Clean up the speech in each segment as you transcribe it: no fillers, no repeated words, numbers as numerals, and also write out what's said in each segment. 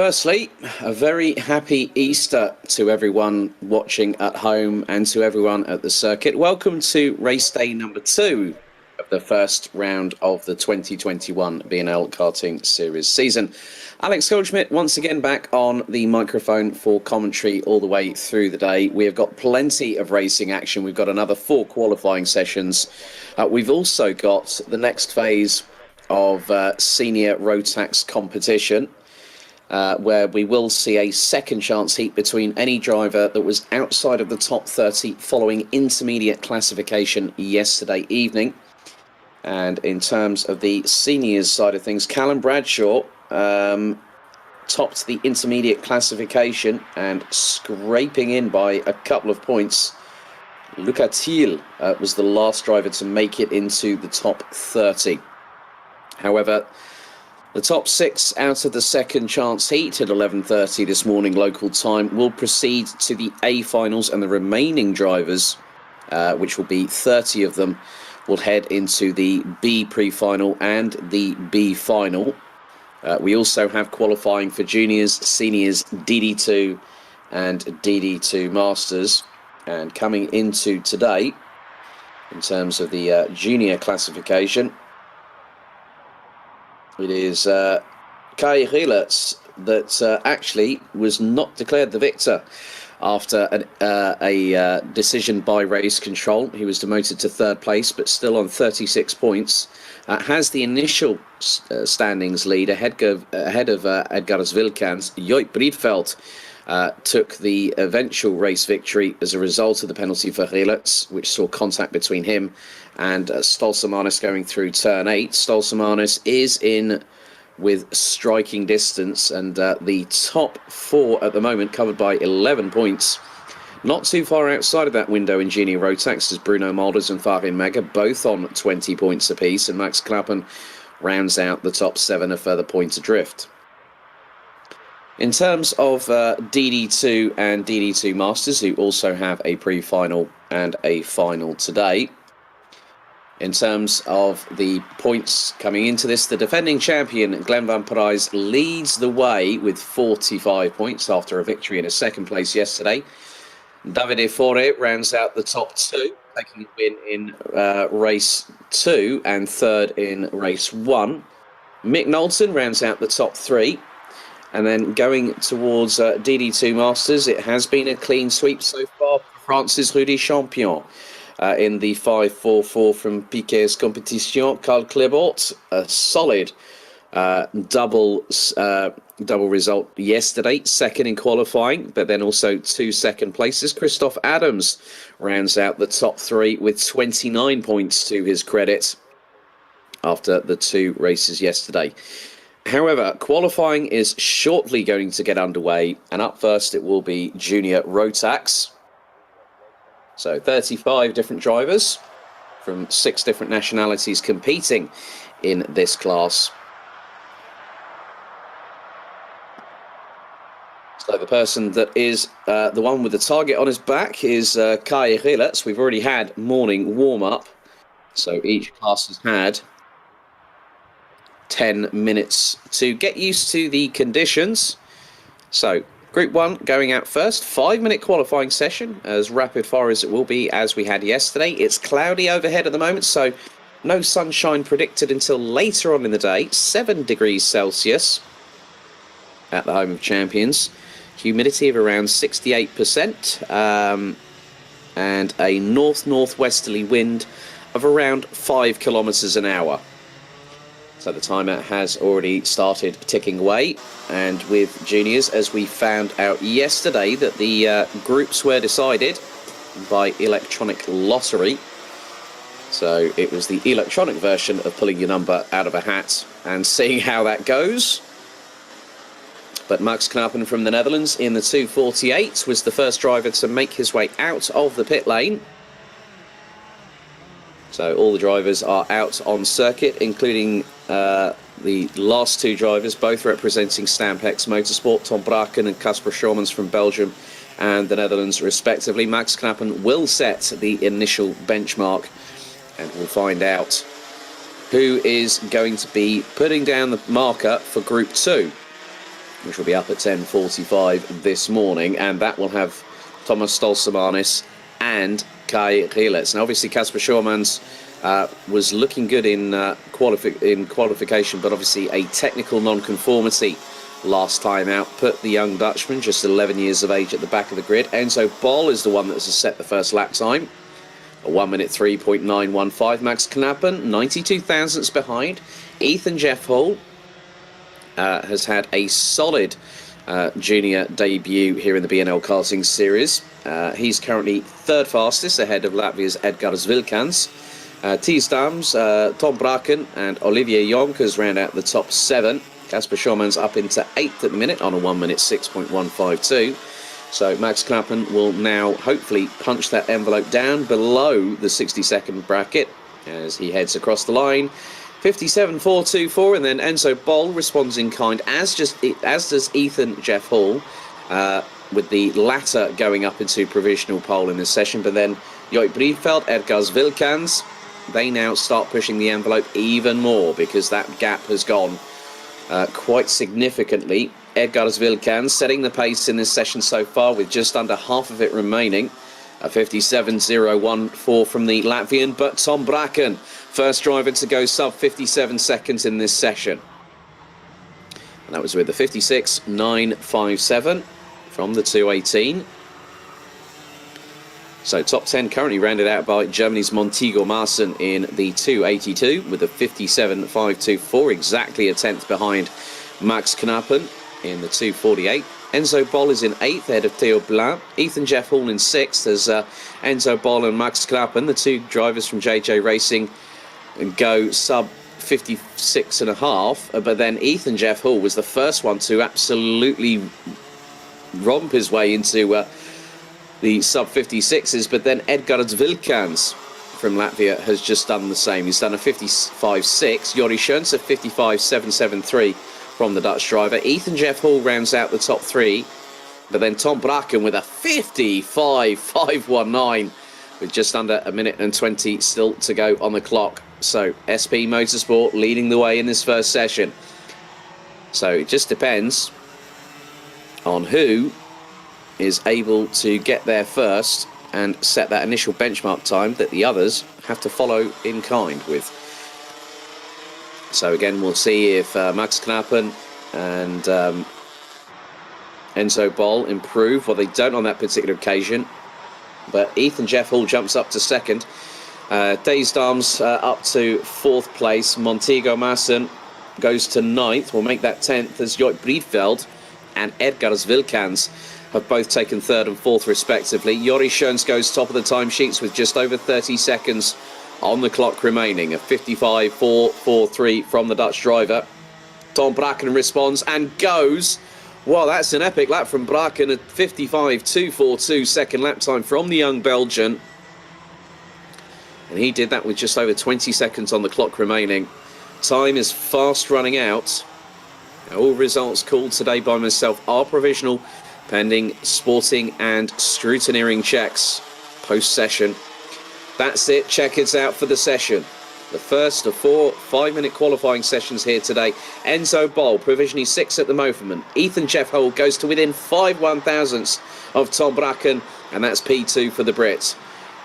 Firstly, a very happy Easter to everyone watching at home and to everyone at the circuit. Welcome to race day number 2 of the first round of the 2021 BNL Karting Series season. Alex Goldschmidt once again back on the microphone for commentary all the way through the day. We have got plenty of racing action. We've got another 4 qualifying sessions. We've also got the next phase of senior road tax competition. Where we will see a second chance heat between any driver that was outside of the top 30 following intermediate classification yesterday evening. And in terms of the seniors side of things, Callum Bradshaw topped the intermediate classification and scraping in by a couple of points. Luca Thiel was the last driver to make it into the top 30. However, the top 6 out of the second chance heat at 11:30 this morning local time will proceed to the A finals, and the remaining drivers, which will be 30 of them, will head into the B pre-final and the B final. We also have qualifying for juniors, seniors, DD2 and DD2 Masters. And coming into today, in terms of the junior classification, it is Kai Rielers that actually was not declared the victor after a decision by race control. He was demoted to 3rd place, but still on 36 points. Has the initial standings lead ahead of Edgars Wilkans. Joip Briedveld took the eventual race victory as a result of the penalty for Rielers, which saw contact between him and Stolzemanis going through turn 8. Stolzemanis is in with striking distance, and the top 4 at the moment covered by 11 points. Not too far outside of that window in junior road tax is Bruno Malders and Farin Mega, both on 20 points apiece, and Max Klappen rounds out the top 7 a further point adrift. In terms of DD2 and DD2 Masters, who also have a pre-final and a final today, in terms of the points coming into this, the defending champion, Glenn Van Prijs, leads the way with 45 points after a victory in a 2nd place yesterday. Davide Fore rounds out the top 2, taking a win in race 2 and 3rd in race 1. Mick Knowlton rounds out the top 3. And then going towards DD2 Masters, it has been a clean sweep so far for France's Rudy Champion. In the 5-4-4 from Piquet's Competition, Carl Klebort, a solid double result yesterday, 2nd in qualifying, but then also 2 2nd places. Christoph Adams rounds out the top 3 with 29 points to his credit after the 2 races yesterday. However, qualifying is shortly going to get underway, and up first it will be junior road tax. So 35 different drivers from 6 different nationalities competing in this class. So the person that is the one with the target on his back is Kai Rielers. We've already had morning warm-up, so each class has had 10 minutes to get used to the conditions. So Group 1 going out first, 5-minute qualifying session, as rapid fire as it will be as we had yesterday. It's cloudy overhead at the moment, so no sunshine predicted until later on in the day. 7 degrees Celsius at the home of champions. Humidity of around 68%, and a north-northwesterly wind of around 5 kilometers an hour. So the timer has already started ticking away, and with juniors, as we found out yesterday, that the groups were decided by electronic lottery. So it was the electronic version of pulling your number out of a hat and seeing how that goes. But Max Knappen from the Netherlands in the 2:48 was the first driver to make his way out of the pit lane. So all the drivers are out on circuit, including the last 2 drivers, both representing Stampex Motorsport, Tom Braken and Casper Schormans from Belgium and the Netherlands, respectively. Max Knappen will set the initial benchmark, and we'll find out who is going to be putting down the marker for Group 2. which will be up at 10:45 this morning, and that will have Thomas Stolzemanis and Kai Rielets. Now, obviously, Kasper Schormans was looking good in qualification, but obviously a technical non-conformity last time out put the young Dutchman, just 11 years of age, at the back of the grid. Enzo Bol is the one that has set the first lap time, a 1 minute 3.915. Max Knappen 92 thousandths behind. Ethan Jeff Hall has had a solid junior debut here in the BNL karting series. He's currently third fastest, ahead of Latvia's Edgars Vilkans. Thies Dams, Tom Braken and Olivier Jonkers round out the top 7. Kasper Schormans up into 8th at the minute on a 1 minute 6.152. So Max Knappen will now hopefully punch that envelope down below the 60-second bracket as he heads across the line. 57.424, and then Enzo Bol responds in kind, as does Ethan Jeff Hall, with the latter going up into provisional pole in this session. But then Joik Briefeld, Edgars Vilkans, they now start pushing the envelope even more because that gap has gone quite significantly. Edgars Vilkans setting the pace in this session so far with just under half of it remaining. A 57.014 from the Latvian, but Tom Braken, first driver to go sub 57 seconds in this session. And that was with the 56.957 from the 218. So top 10 currently rounded out by Germany's Montego Marsen in the 282 with a 57.524, exactly a tenth behind Max Knappen in the 248. Enzo Bol is in 8th ahead of Theo Blanc. Ethan Jeff Hall in 6th as Enzo Bol and Max Knappen, the two drivers from JJ Racing, go sub 56.5. But then Ethan Jeff Hall was the first one to absolutely romp his way into the sub 56s. But then Edgars Vilkans from Latvia has just done the same. He's done a 55.6. Jori Schoens a 55.773 from the Dutch driver. Ethan Jeff Hall rounds out the top 3. But then Tom Braken with a 55.519 with just under a minute and 20 still to go on the clock. So SP Motorsport leading the way in this first session. So it just depends on who is able to get there first and set that initial benchmark time that the others have to follow in kind with. So again, we'll see if Max Knappen and Enzo Bol improve. Well, they don't on that particular occasion. But Ethan Jeff Hall jumps up to 2nd. Thies Dams up to 4th place. Montego Marsen goes to 9th. We'll make that 10th as Joik Briefeld and Edgars Vilkans have both taken 3rd and 4th respectively. Jori Schoens goes top of the timesheets with just over 30 seconds on the clock remaining. A 55.443 from the Dutch driver. Tom Braken responds and goes. Well, that's an epic lap from Braken. A 55.242 second lap time from the young Belgian. And he did that with just over 20 seconds on the clock remaining. Time is fast running out. All results called today by myself are provisional, pending sporting and scrutineering checks post-session. That's it. Check it out for the session. The first of 4 5-minute qualifying sessions here today. Enzo Bol, provisionally 6th at the moment. Ethan Jeff Hall goes to within 5/1000ths of Tom Braken, and that's P2 for the Brits.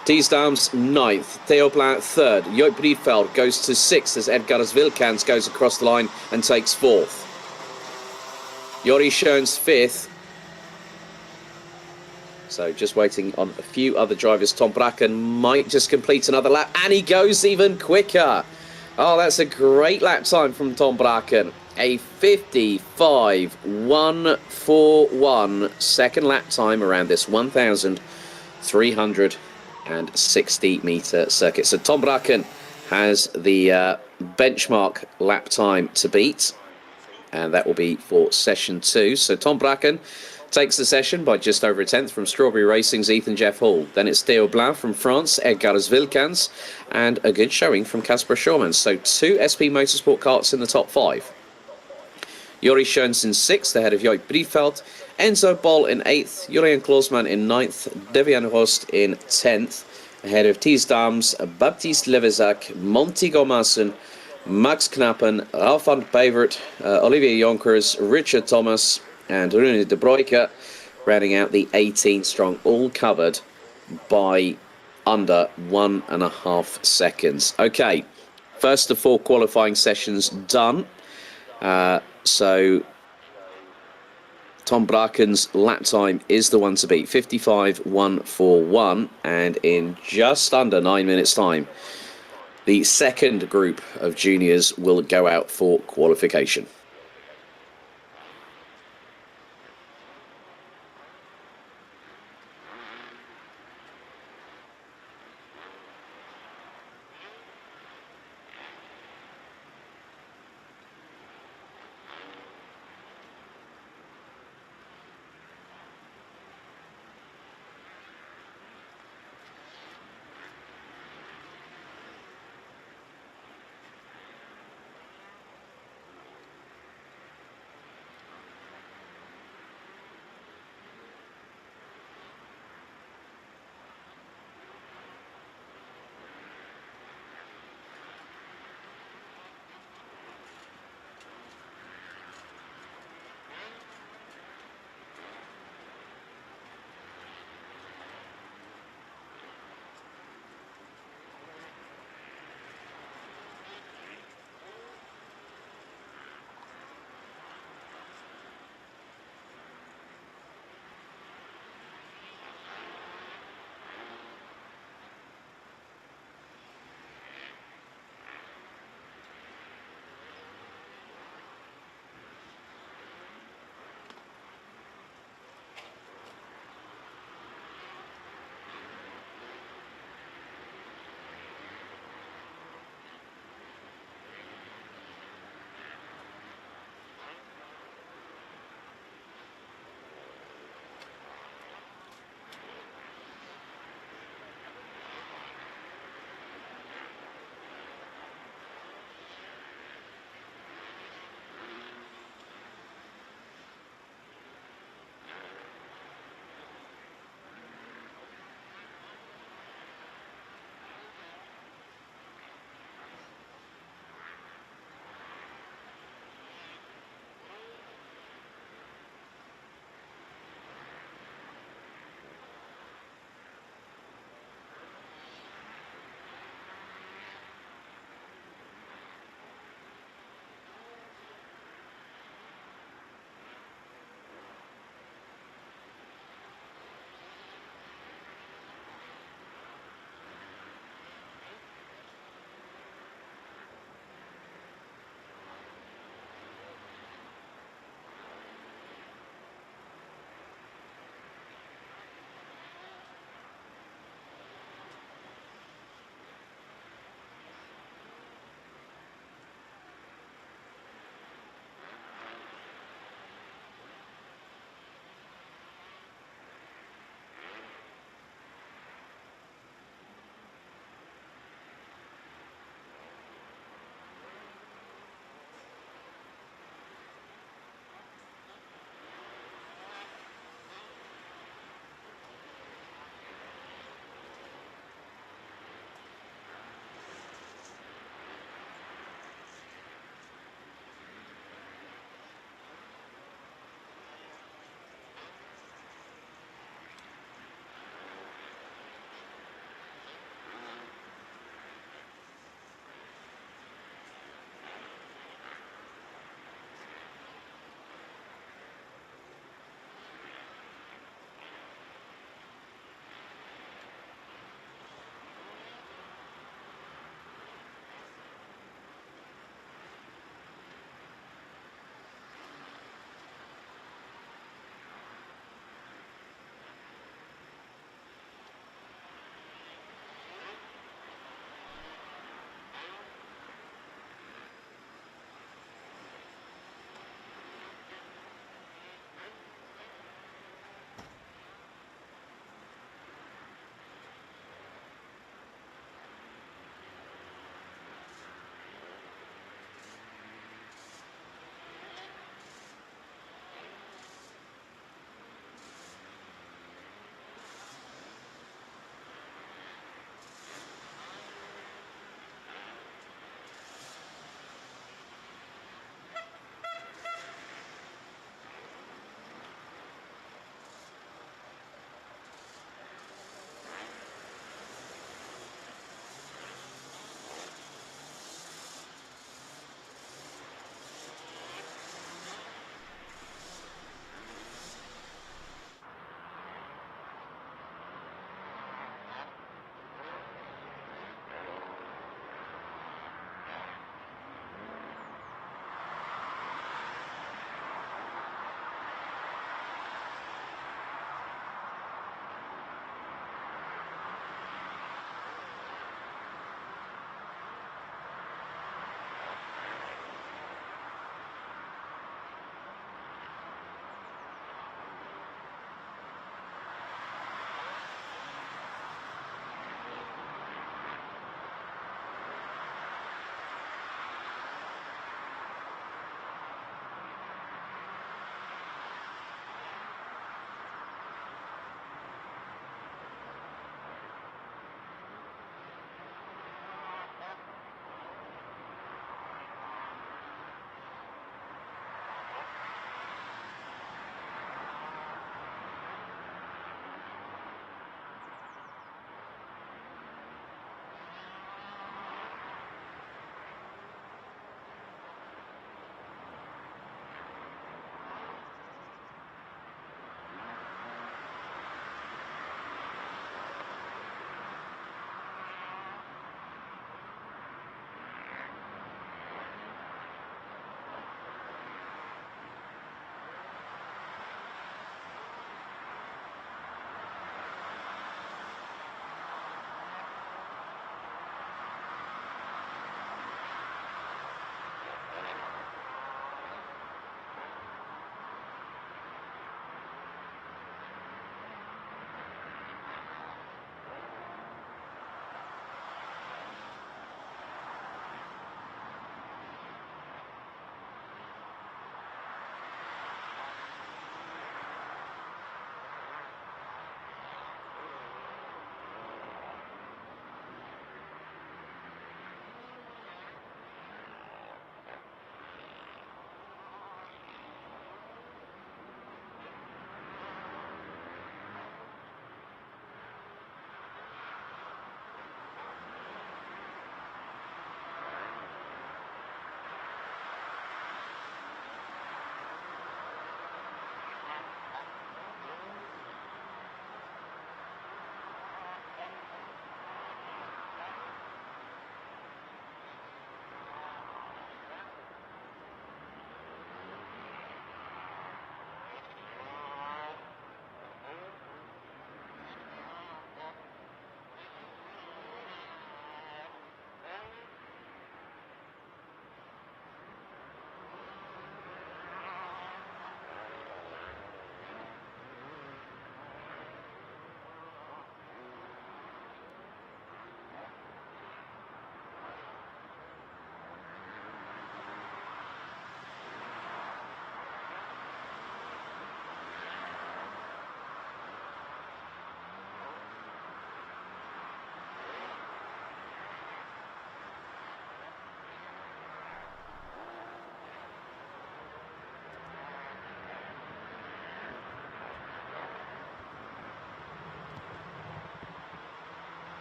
Thies Dams 9th, Theo Blanc 3rd. Joik Briefeld goes to 6th as Edgars Vilkans goes across the line and takes 4th. Jori Schoens 5th. So just waiting on a few other drivers. Tom Braken might just complete another lap, and he goes even quicker. Oh, that's a great lap time from Tom Braken. A 55.141 second lap time around this 1,360 metre circuit. So Tom Braken has the benchmark lap time to beat, and that will be for session 2. So Tom Braken takes the session by just over a tenth from Strawberry Racing's Ethan Jeff Hall. Then it's Theo Blanc from France, Edgars Vilkans, and a good showing from Kasper Schormans. So 2 SP Motorsport karts in the top 5. Jori Schoens in 6th ahead of Joik Briefeld, Enzo Bol in 8th, Julian Kloosman in 9th, Devian Rost in 10th ahead of Thies Dams, Baptiste Levezak, Montego Marsen, Max Knappen, Ralf van Pevert, Olivier Jonkers, Richard Thomas, and Rune de Broeke rounding out the 18 strong, all covered by under 1.5 seconds. Okay, first of 4 qualifying sessions done. So Tom Braken's lap time is the one to beat, 55.141, and in just under 9 minutes' time, the second group of juniors will go out for qualification.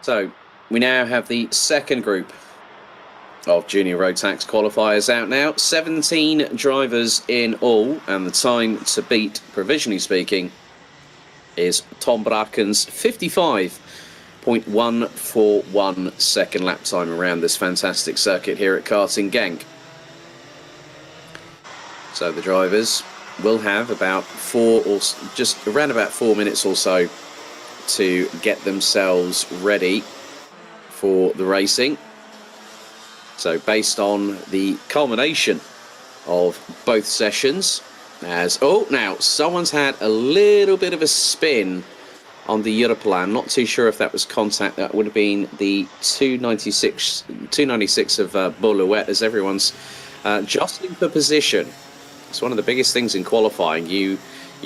So we now have the second group of junior road tax qualifiers out now. 17 drivers in all, and the time to beat, provisionally speaking, is Tom Bracken's 55.141 second lap time around this fantastic circuit here at Karting Genk. So the drivers will have about just around about 4 minutes or so to get themselves ready for the racing. So based on the culmination of both sessions, now someone's had a little bit of a spin on the Europlan. Not too sure if that was contact. That would have been the 296 of Boluet, as everyone's jostling for position. It's one of the biggest things in qualifying. You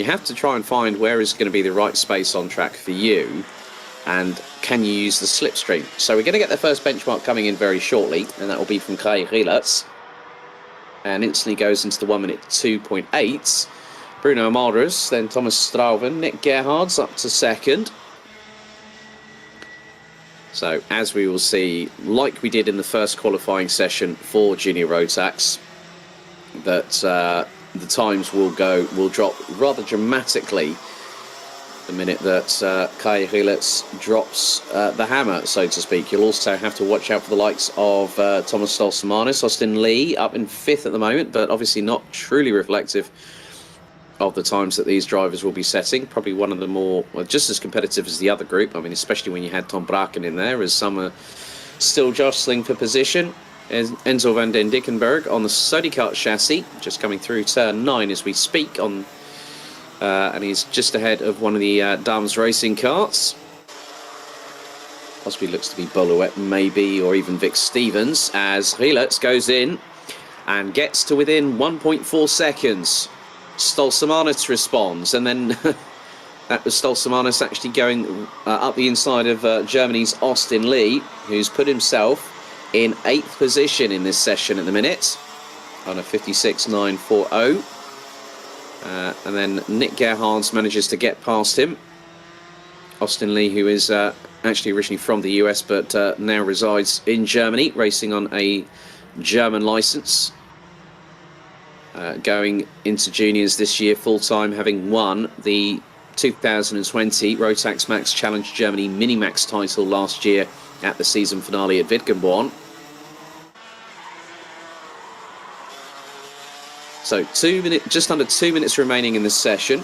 have to try and find where is going to be the right space on track for you, and can you use the slipstream. So we're going to get the first benchmark coming in very shortly, and that will be from Kai Rielert, and instantly goes into the 1 minute 2.8. Bruno Malders, then Thomas Strauven, Nick Gerhard's up to second. So as we will see, like we did in the first qualifying session for Junior Road Tax, that the times will drop rather dramatically the minute that Kai Rielert drops the hammer, so to speak. You'll also have to watch out for the likes of Thomas Stolzemanis, Austin Lee up in 5th at the moment, but obviously not truly reflective of the times that these drivers will be setting. Probably one of the more, well, just as competitive as the other group. I mean, especially when you had Tom Braken in there, as some are still jostling for position. Enzo van den Dickenberg on the Sodicart chassis, just coming through turn 9 as we speak, and he's just ahead of one of the Dams racing carts. Possibly looks to be Boluet, maybe, or even Vic Stevens, as Rielert goes in and gets to within 1.4 seconds. Stolzemanis responds, and then that was Stolzemanis actually going up the inside of Germany's Austin Lee, who's put himself in 8th position in this session at the minute on a 56.940. And then Nick Gerhards manages to get past him. Austin Lee, who is actually originally from the US but now resides in Germany, racing on a German licence. Going into juniors this year full-time, having won the 2020 Rotax Max Challenge Germany Minimax title last year at the season finale at Wittgenborn. So just under 2 minutes remaining in this session,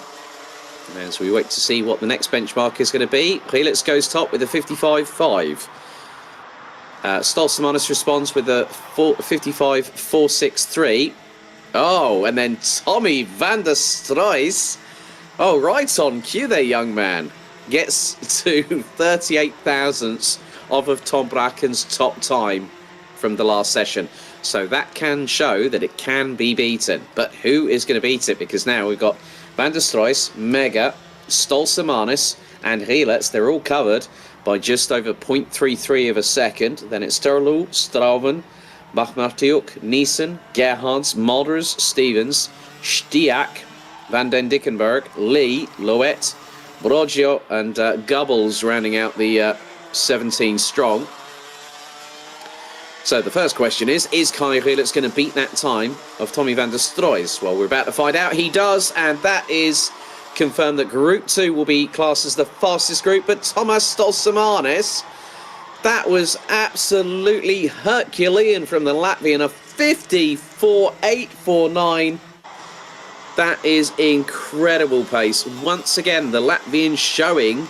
as we wait to see what the next benchmark is going to be. Rielert goes top with a 55.5. Stolzemanis responds with a 55.463. Oh, and then Tommy van der Struijs, oh, right on cue there, young man, gets to 38 thousandths of Tom Bracken's top time from the last session. So that can show that it can be beaten. But who is going to beat it? Because now we've got van der Struijs, Mega, Stolzemanis, and Rielert. They're all covered by just over 0.33 of a second. Then it's Terlouw, Strauven, Bachmartiuk, Neeson, Gerhards, Malders, Stevens, Stiak, Van den Dickenberg, Lee, Loet, Broggio, and Gubbles rounding out the 17 strong. So the first question is Kai Rielert going to beat that time of Tommy van der Struijs? Well, we're about to find out. He does, and that is confirmed that Group 2 will be classed as the fastest group. But Thomas Stolzemanis, that was absolutely Herculean from the Latvian, a 54.849. That is incredible pace. Once again, the Latvian showing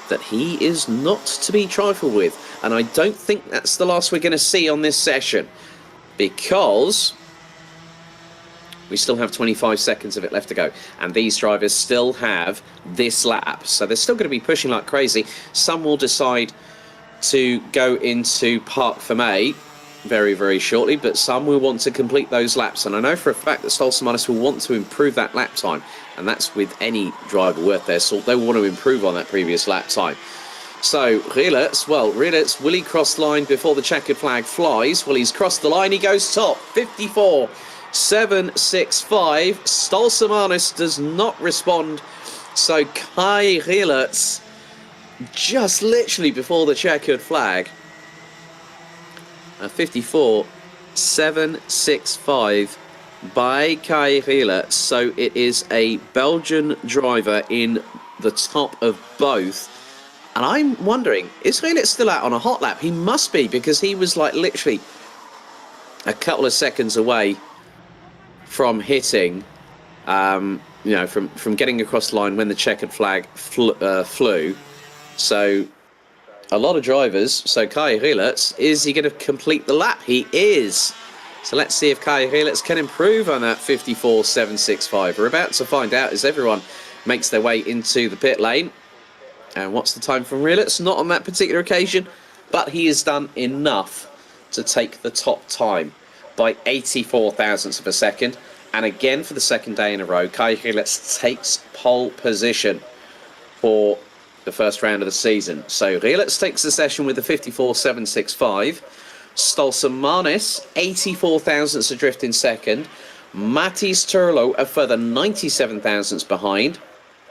that he is not to be trifled with. And I don't think that's the last we're going to see on this session, because we still have 25 seconds of it left to go. And these drivers still have this lap. So they're still going to be pushing like crazy. Some will decide to go into Parc Fermé very, very shortly, but some will want to complete those laps. And I know for a fact that Stolzemanis will want to improve that lap time. And that's with any driver worth their salt. They want to improve on that previous lap time. So Rielert, will he cross the line before the checkered flag flies? Well, he's crossed the line. He goes top, 54.765. Stolzemanis does not respond. So Kai Rielert just literally before the checkered flag. 54.765 by Kai Rieler. So it is a Belgian driver in the top of both. And I'm wondering, is Rieler still out on a hot lap? He must be, because he was like literally a couple of seconds away from hitting, from getting across the line when the checkered flag flew. So a lot of drivers. So Kai Rielertz, is he going to complete the lap? He is. So let's see if Kai Rielertz can improve on that 54.765. We're about to find out as everyone makes their way into the pit lane. And what's the time from Rielertz? Not on that particular occasion, but he has done enough to take the top time by 84 thousandths of a second. And again, for the second day in a row, Kai Rielertz takes pole position for the first round of the season. So Rielertz takes the session with a 54.765. Stolzemanis, 84 thousandths adrift in second. Matthijs Turlo, a further 97 thousandths behind.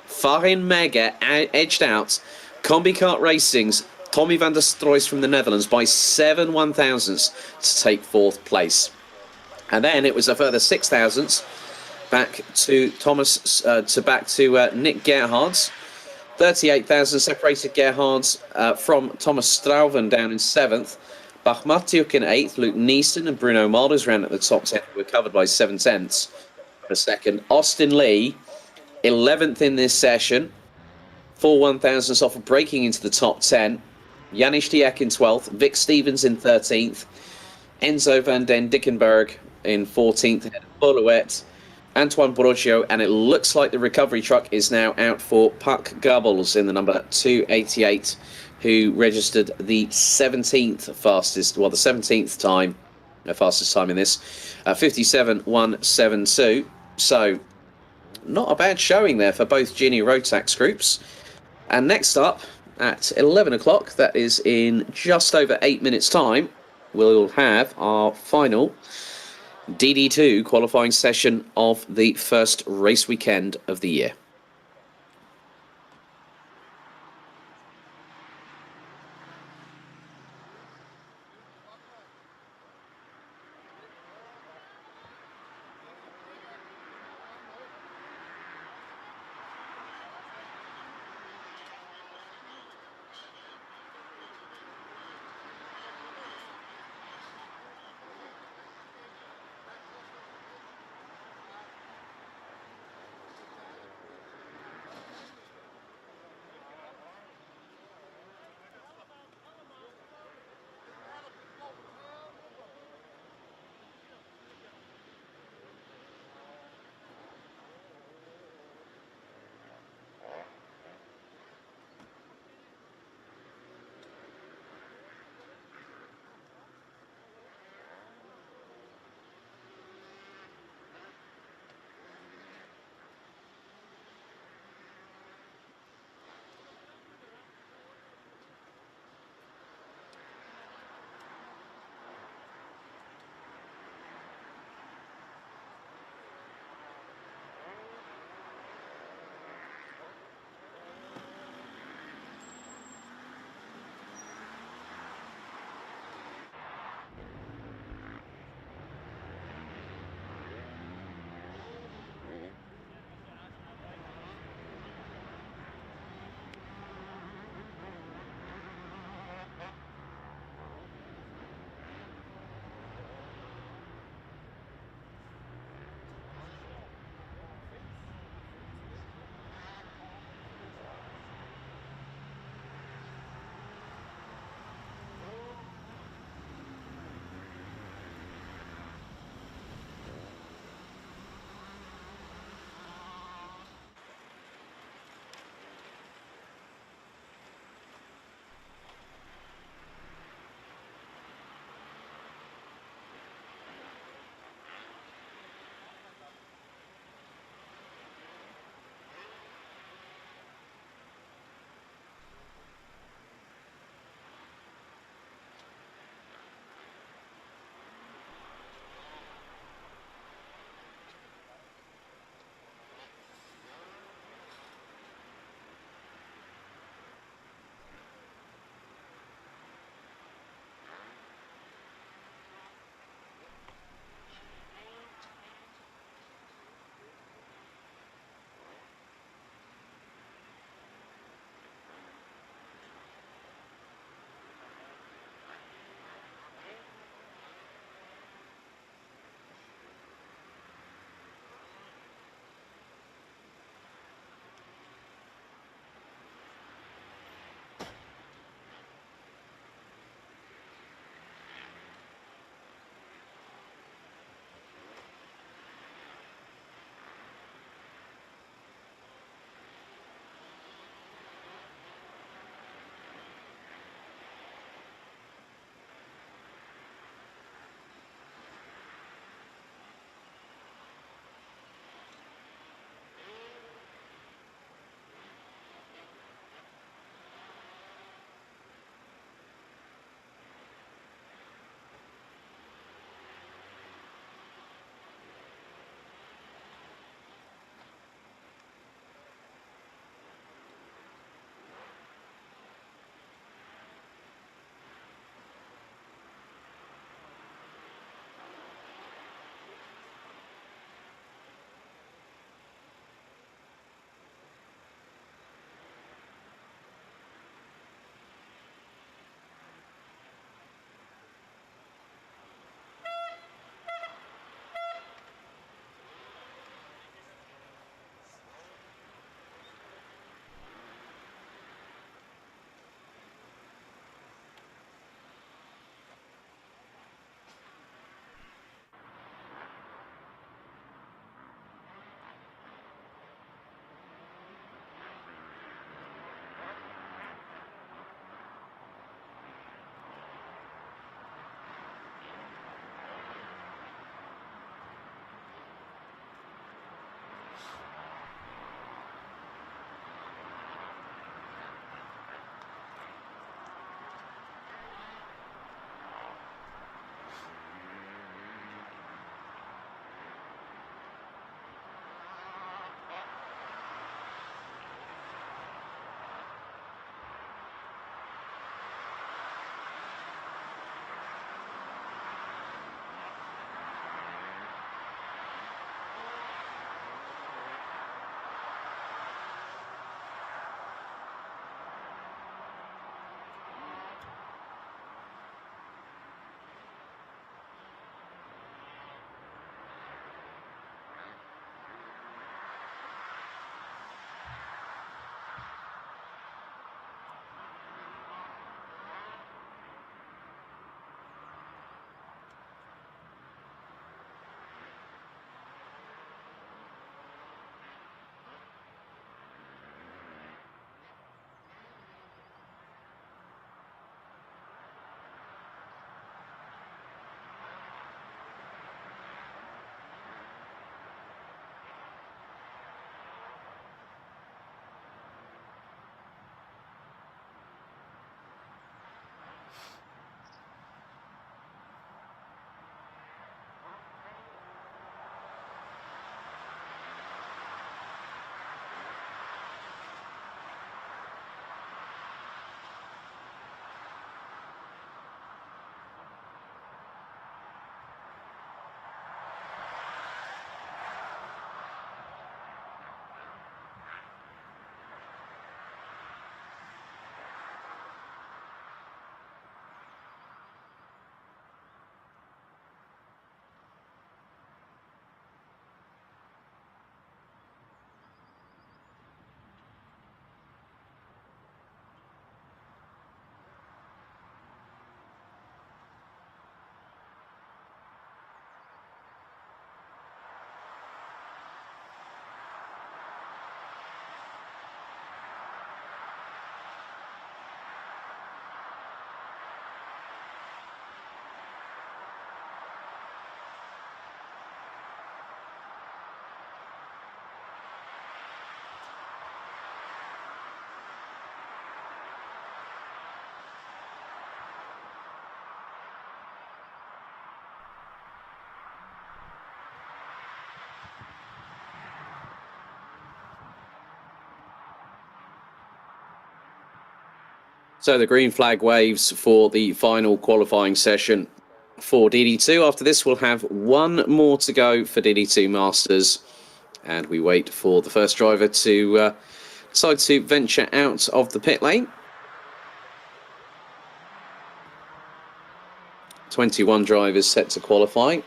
Farin Mega edged out Combi Kart Racing's Tommy van der Stroys from the Netherlands by 7 1,000ths to take fourth place. And then it was a further 6 thousandths back to Nick Gerhards. 38,000 separated Gerhards from Thomas Strauven down in 7th. Bach Matiuk in 8th. Luke Neeston and Bruno Malders ran at the top 10, who were covered by 7 tenths for a second. Austin Lee, 11th in this session. 4 1,000ths off of breaking into the top 10. Janis Dieck in 12th. Vic Stevens in 13th. Enzo van den Dickenberg in 14th. Ahead of Boluet. Antoine Borocchio, and it looks like the recovery truck is now out for Puck Gubbles in the number 288, who registered the 17th time, fastest time in this, 57.172. So, not a bad showing there for both Gini Rotax groups. And next up, at 11 o'clock, that is in just over 8 minutes' time, we'll have our final DD2 qualifying session of the first race weekend of the year. So the green flag waves for the final qualifying session for DD2. After this, we'll have one more to go for DD2 Masters. And we wait for the first driver to decide to venture out of the pit lane. 21 drivers set to qualify.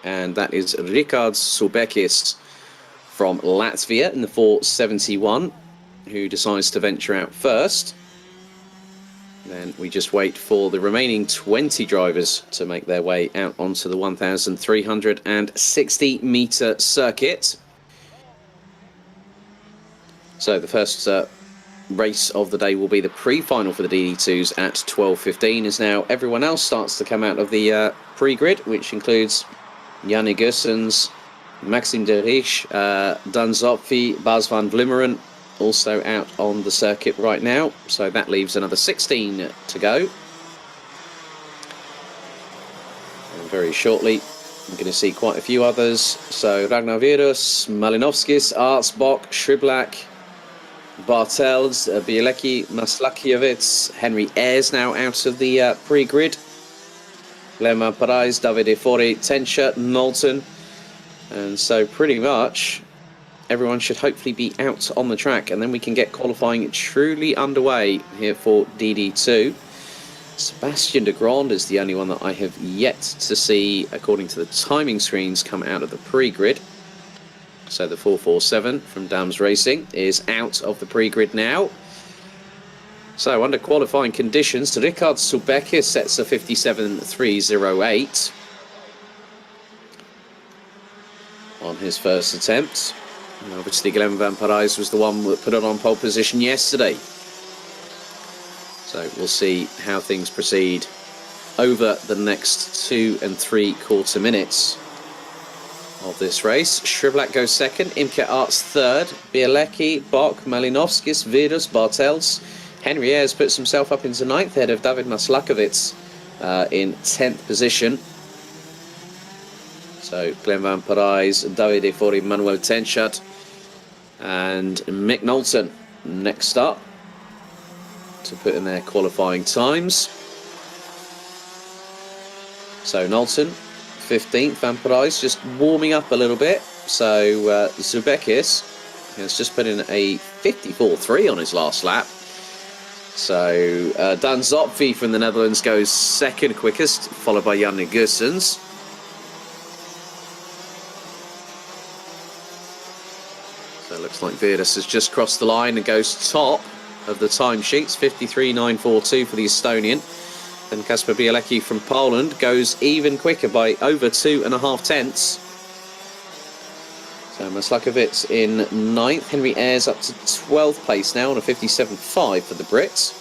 And that is Ricards Subekis from Latvia in the 471, who decides to venture out first. Then we just wait for the remaining 20 drivers to make their way out onto the 1,360 metre circuit. So the first race of the day will be the pre-final for the DD2s at 12:15, as now everyone else starts to come out of the pre-grid, which includes Janne Gussens, Maxime de Riche, Dan Zopfi, Bas van Vlimmeren, also out on the circuit right now. So that leaves another 16 to go. And very shortly, I'm going to see quite a few others. So Ragnar Virus, Malinovskis, Artsbach, Shriblack, Bartels, Bielecki, Maslakiewicz, Henry Ayres now out of the pre-grid. Lemma Parais, Davide Fori, Tenscher, Knowlton. And so pretty much everyone should hopefully be out on the track, and then we can get qualifying truly underway here for DD2. Sebastian de Grand is the only one that I have yet to see, according to the timing screens, come out of the pre-grid. So the 447 from Dams Racing is out of the pre-grid now. So under qualifying conditions, Ricards Subekis sets a 57.308 on his first attempt. And obviously Glenn Van Parijs was the one that put it on pole position yesterday. So we'll see how things proceed over the next 2 3/4 minutes of this race. Shriblack goes second, Imke Arts third, Bielecki, Bach, Malinovskis, Virus, Bartels. Henry Ayres puts himself up into ninth, ahead of David Maslakovic in 10th position. So Glenn Van Parijs, Davide Fori, Manuel Tenschert, and Mick Knowlton next up to put in their qualifying times. So Knowlton 15th, Van Parijs just warming up a little bit. So Zubekis has just put in a 54.3 on his last lap. So Dan Zopfi from the Netherlands goes second quickest, followed by Janne Gussens. So it looks like Virus has just crossed the line and goes top of the timesheets, 53.942 for the Estonian. Then Kasper Bielecki from Poland goes even quicker by over 2.5 tenths. So Maslakovic in 9th. Henry Ayres up to 12th place now on a 57.5 for the Brits.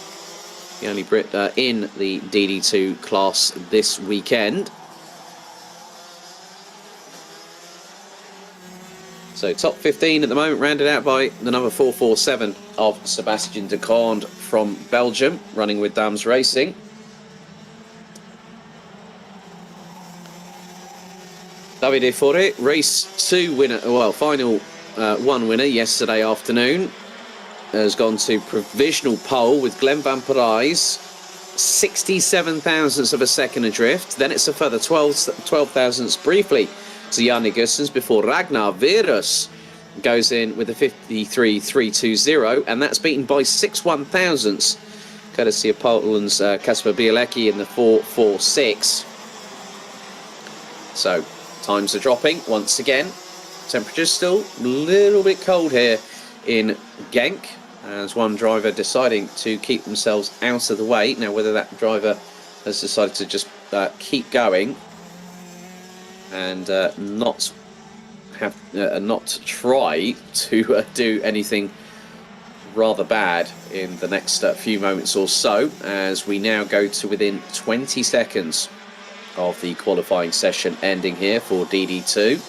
The only Brit in the DD2 class this weekend. So top 15 at the moment, rounded out by the number 447 of Sebastian de Grand from Belgium, running with Dams Racing. Davide Fori, race 2 winner, well, final 1 winner yesterday afternoon, has gone to provisional pole with Glenn Van Parijs, 67 thousandths of a second adrift. Then it's a further 12 thousandths briefly to Janne Gussens before Ragnar Virus goes in with a 53.320, and that's beaten by 6 1,000ths, courtesy of Poland's Kasper Bielecki in the 4.46. So times are dropping once again. Temperatures still a little bit cold here in Genk, as one driver deciding to keep themselves out of the way. Now whether that driver has decided to just keep going and not try to do anything rather bad in the next few moments or so, as we now go to within 20 seconds of the qualifying session ending here for DD2.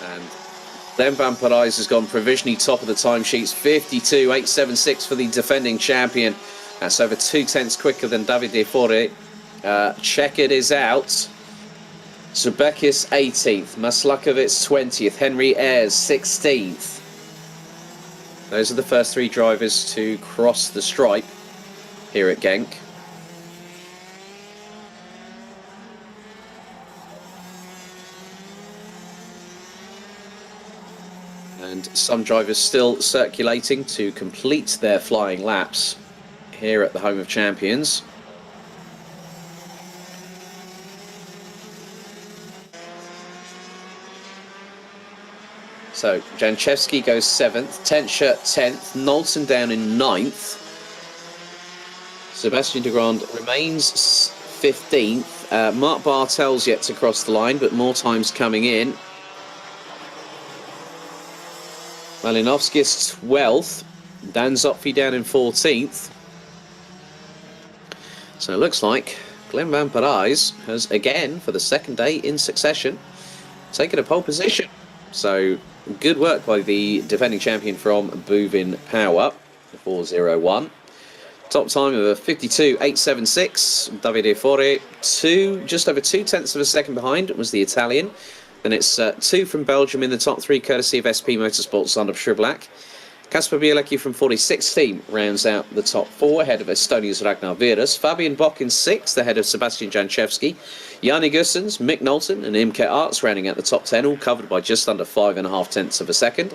And then Van Parijs has gone provisionally top of the timesheets, 52.876 for the defending champion. That's over 2 tenths quicker than Davide Fori. Checkered is out. Zubekis 18th, Maslakovic 20th, Henry Ayres 16th. Those are the first 3 drivers to cross the stripe here at Genk. And some drivers still circulating to complete their flying laps here at the home of champions. So Janchevsky goes 7th, Tenscher 10th, Knowlton down in 9th. Sebastian de Grand remains 15th. Mark Bartel's yet to cross the line, but more times coming in. Malinovsky is 12th. Dan Zotfi down in 14th. So it looks like Glenn Van Parijs has again, for the 2nd day in succession, taken a pole position. So good work by the defending champion from Bouvin Power, 4:01. Top time of a 52.876. Davide Fore, just over 2/10 of a second behind was the Italian. Then it's 2 from Belgium in the top 3, courtesy of SP Motorsports Sander Schublak. Kasper Bielecki from 46th team rounds out the top 4, ahead of Estonia's Ragnar Virus. Fabian Bock in 6th, ahead of Sebastian Janchevsky. Yanni Gussens, Mick Knowlton and Imke Arts rounding out the top 10, all covered by just under 5.5 of a second.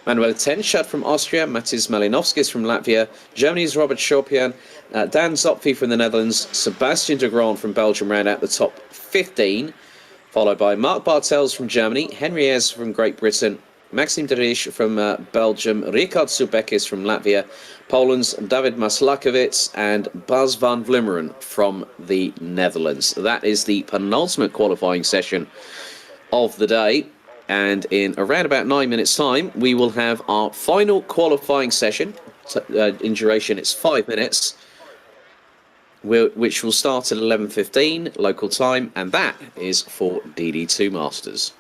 Manuel Tenscher from Austria, Matis Malinovskis from Latvia, Germany's Robert Schorpian, Dan Zopfi from the Netherlands, Sebastian de Grand from Belgium round out the top 15, followed by Mark Bartels from Germany, Henry Ayres from Great Britain, Maxime de Riche from Belgium, Ricard Subekis from Latvia, Poland's David Maslakovic, and Bas van Vlimmeren from the Netherlands. That is the penultimate qualifying session of the day. And in around about 9 minutes' time, we will have our final qualifying session. In duration, it's 5 minutes, which will start at 11:15 local time, and that is for DD2 Masters.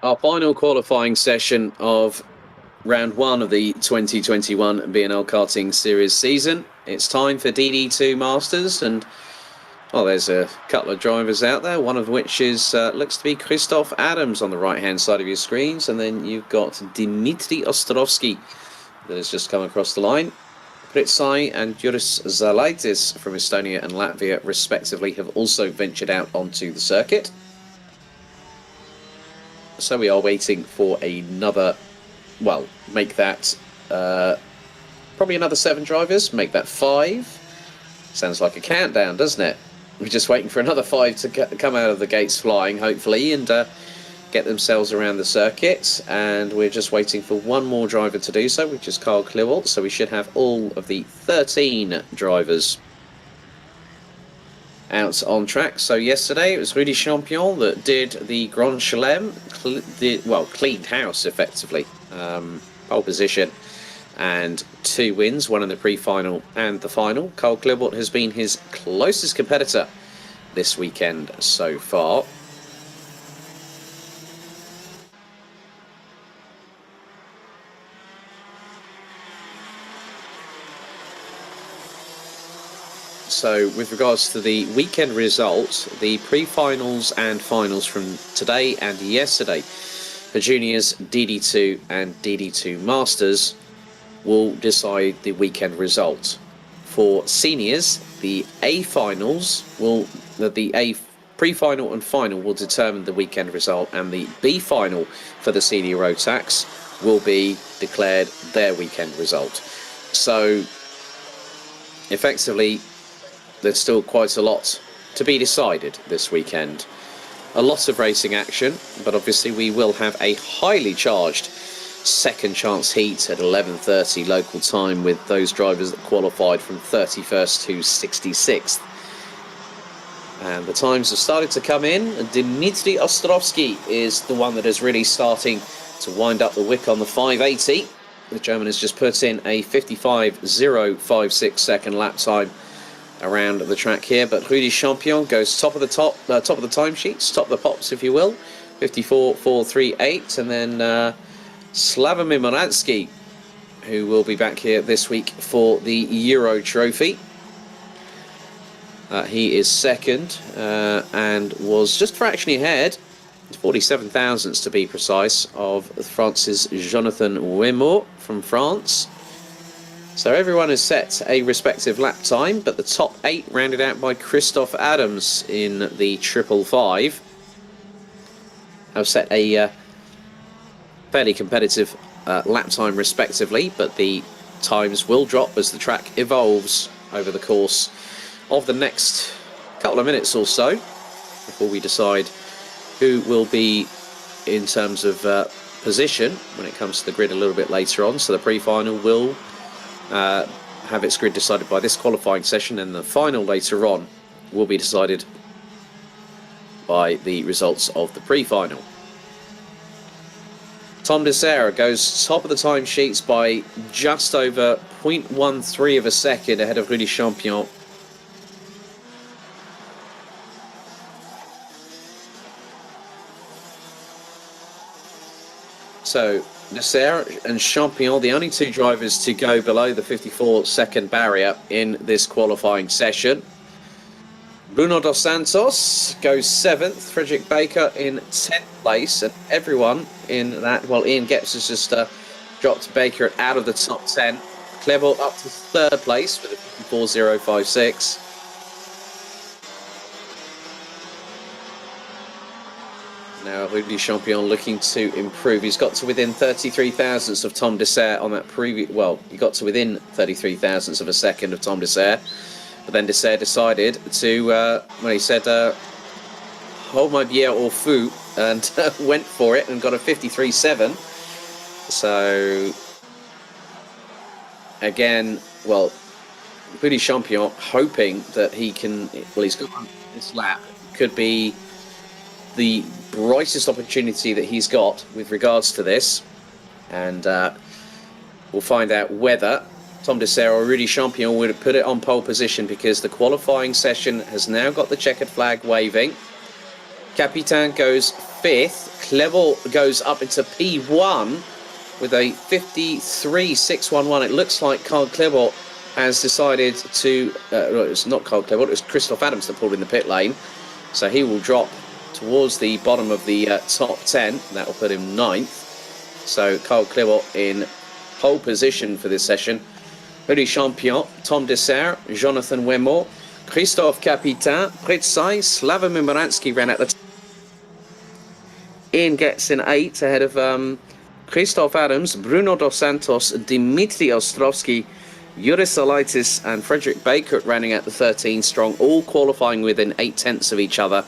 Our final qualifying session of round one of the 2021 BNL Karting Series season. It's time for DD2 Masters, and well, there's a couple of drivers out there, one of which is looks to be Christoph Adams on the right-hand side of your screens, and then you've got Dmitry Ostrovsky that has just come across the line. Pritsai and Juris Zalaitis from Estonia and Latvia, respectively, have also ventured out onto the circuit. So we are waiting for another, well, make that probably another 7 drivers, make that 5. Sounds like a countdown, doesn't it? We're just waiting for another 5 to come out of the gates flying, hopefully, and get themselves around the circuit. And we're just waiting for one more driver to do so, which is Carl Kliwald. So we should have all of the 13 drivers out on track. So yesterday it was Rudy Champion that did the Grand Chelem, cleaned house effectively. Pole position and 2 wins, one in the pre-final and the final. Carl Kliwald has been his closest competitor this weekend so far. So with regards to the weekend results, the pre-finals and finals from today and yesterday for juniors, DD2 and DD2 Masters will decide the weekend result. For seniors, the A finals the A pre-final and final will determine the weekend result, and the B final for the senior road tax will be declared their weekend result. So effectively, there's still quite a lot to be decided this weekend. A lot of racing action, but obviously we will have a highly charged second chance heat at 11:30 local time with those drivers that qualified from 31st to 66th. And the times have started to come in. Dmitry Ostrovsky is the one that is really starting to wind up the wick on the 580. The German has just put in a 55.056 second lap time around the track here, but Rudy Champion goes top of the timesheets, top of the pops, if you will, 54.438, and then Slavomir Moransky, who will be back here this week for the Euro Trophy. He is second and was just fractionally ahead, 47 thousandths to be precise, of France's Jonathan Wimor from France. So everyone has set a respective lap time, but the top 8 rounded out by Christoph Adams in the 555 have set a fairly competitive lap time respectively, but the times will drop as the track evolves over the course of the next couple of minutes or so before we decide who will be in terms of position when it comes to the grid a little bit later on. So the pre-final will have its grid decided by this qualifying session, and the final later on will be decided by the results of the pre-final. Tom de Serra goes top of the timesheets by just over 0.13 of a second ahead of Rudy Champion. So Nasser and Champion, the only 2 drivers to go below the 54-second barrier in this qualifying session. Bruno Dos Santos goes 7th, Frederick Baker in 10th place, and everyone in that, well, Ian Gepps has just dropped Baker out of the top 10. Klebo up to 3rd place with a 54.056. Now Rudy Champion looking to improve. He's got to within 33 thousandths of Tom de Serre on that previous... Well, he got to within 33 thousandths of a second of Tom de Serre. But then de Serre decided to... well, he said, hold my bière au fou, and went for it and got a 53.7. So, again, well, Rudy Champion hoping that he can... Well, he's got this lap. Could be the brightest opportunity that he's got with regards to this, and we'll find out whether Tom de Serre or Rudy Champion would put it on pole position, because the qualifying session has now got the checkered flag waving. Capitan goes fifth. Clevel goes up into P1 with a 53.611. It looks like Carl Clevel has decided to... it's not Carl Clevel, it was Christoph Adams that pulled in the pit lane. So he will drop towards the bottom of the top 10. That will put him 9th. So Carl Clevel in pole position for this session. Rudy Champion, Tom Dessert, Jonathan Wemo, Christophe Capitan, Pritsai, Slavomir Moransky ran at the Ian gets in 8 ahead of Christoph Adams, Bruno Dos Santos, Dimitri Ostrovsky, Yuris Alaitis and Frederick Baker running at the 13 strong, all qualifying within 8/10 of each other.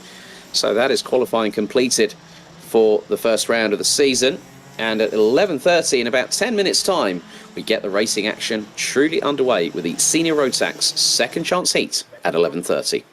So that is qualifying completed for the first round of the season. And at 11:30, in about 10 minutes' time, we get the racing action truly underway with the Senior Road Tax Second Chance Heat at 11:30.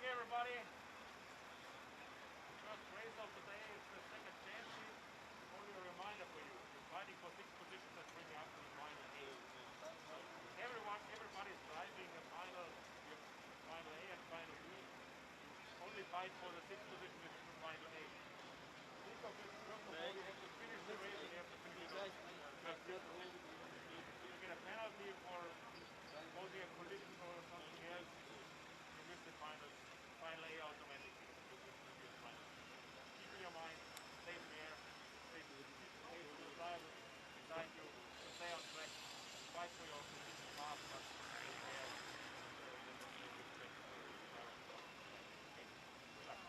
Everybody, first race of the day is the second chance sheet. Only a reminder for you. You're fighting for 6 positions that bring you up to the final A. Everybody's driving a final A and final B. You only fight for the 6th position within the final A. Think of it, first of all, you have to finish the race and you have to finish it off. You get a penalty for causing a collision or something else. You miss the final A automatically. Keep in your mind, stay fair, keep pace to the driver beside you, stay on track, fight for your position fast, but stay fair. Good luck.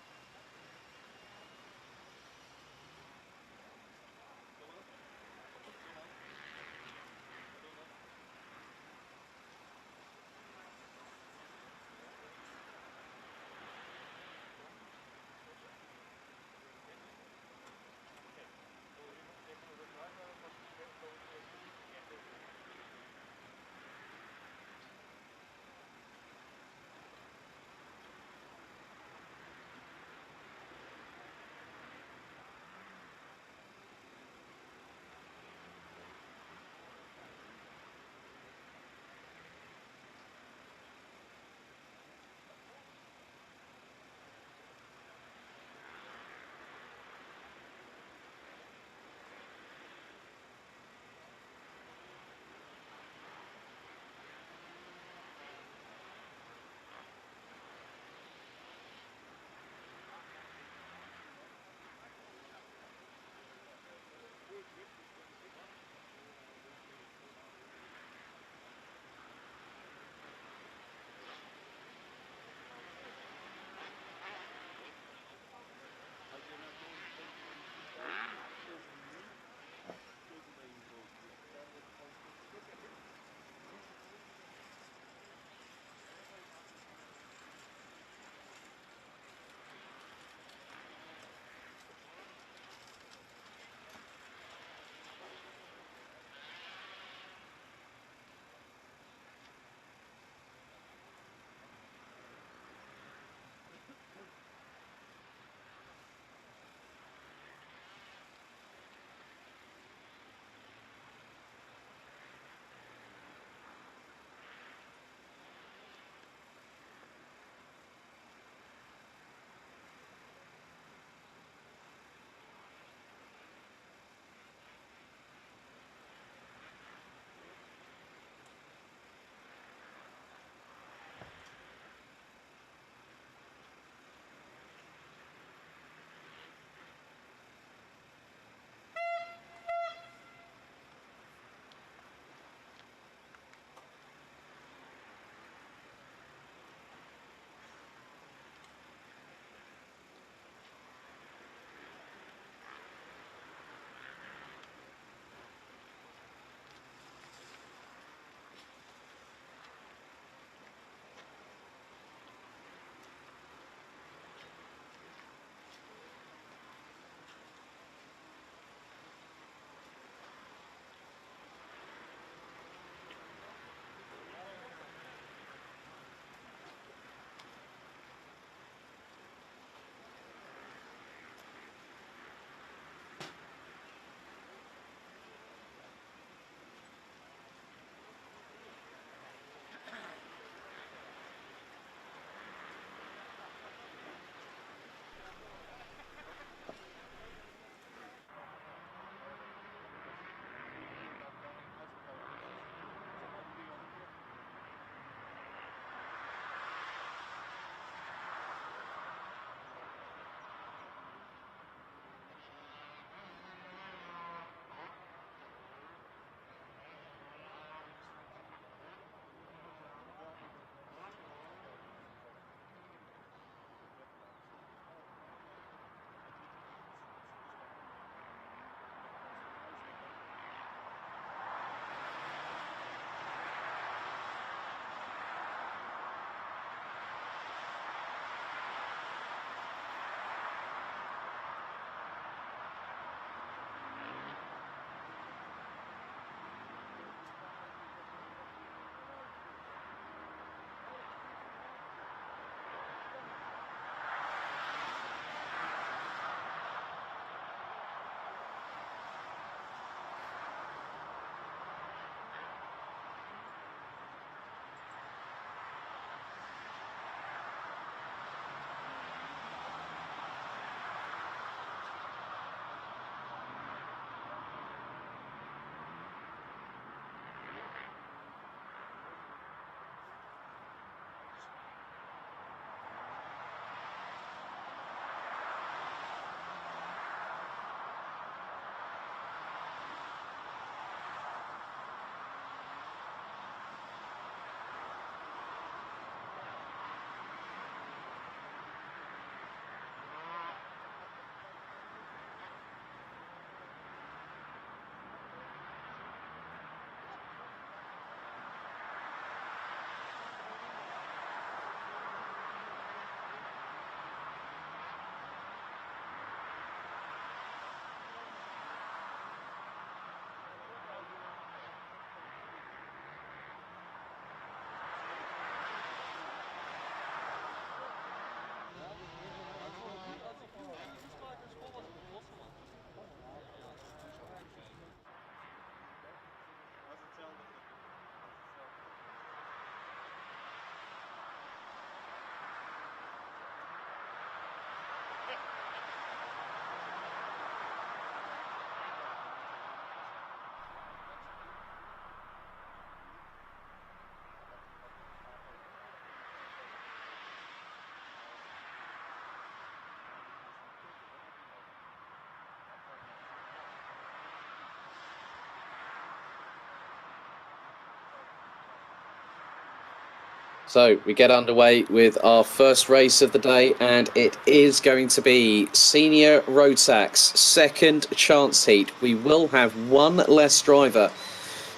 So we get underway with our first race of the day, and it is going to be Senior Rotax second chance heat. We will have one less driver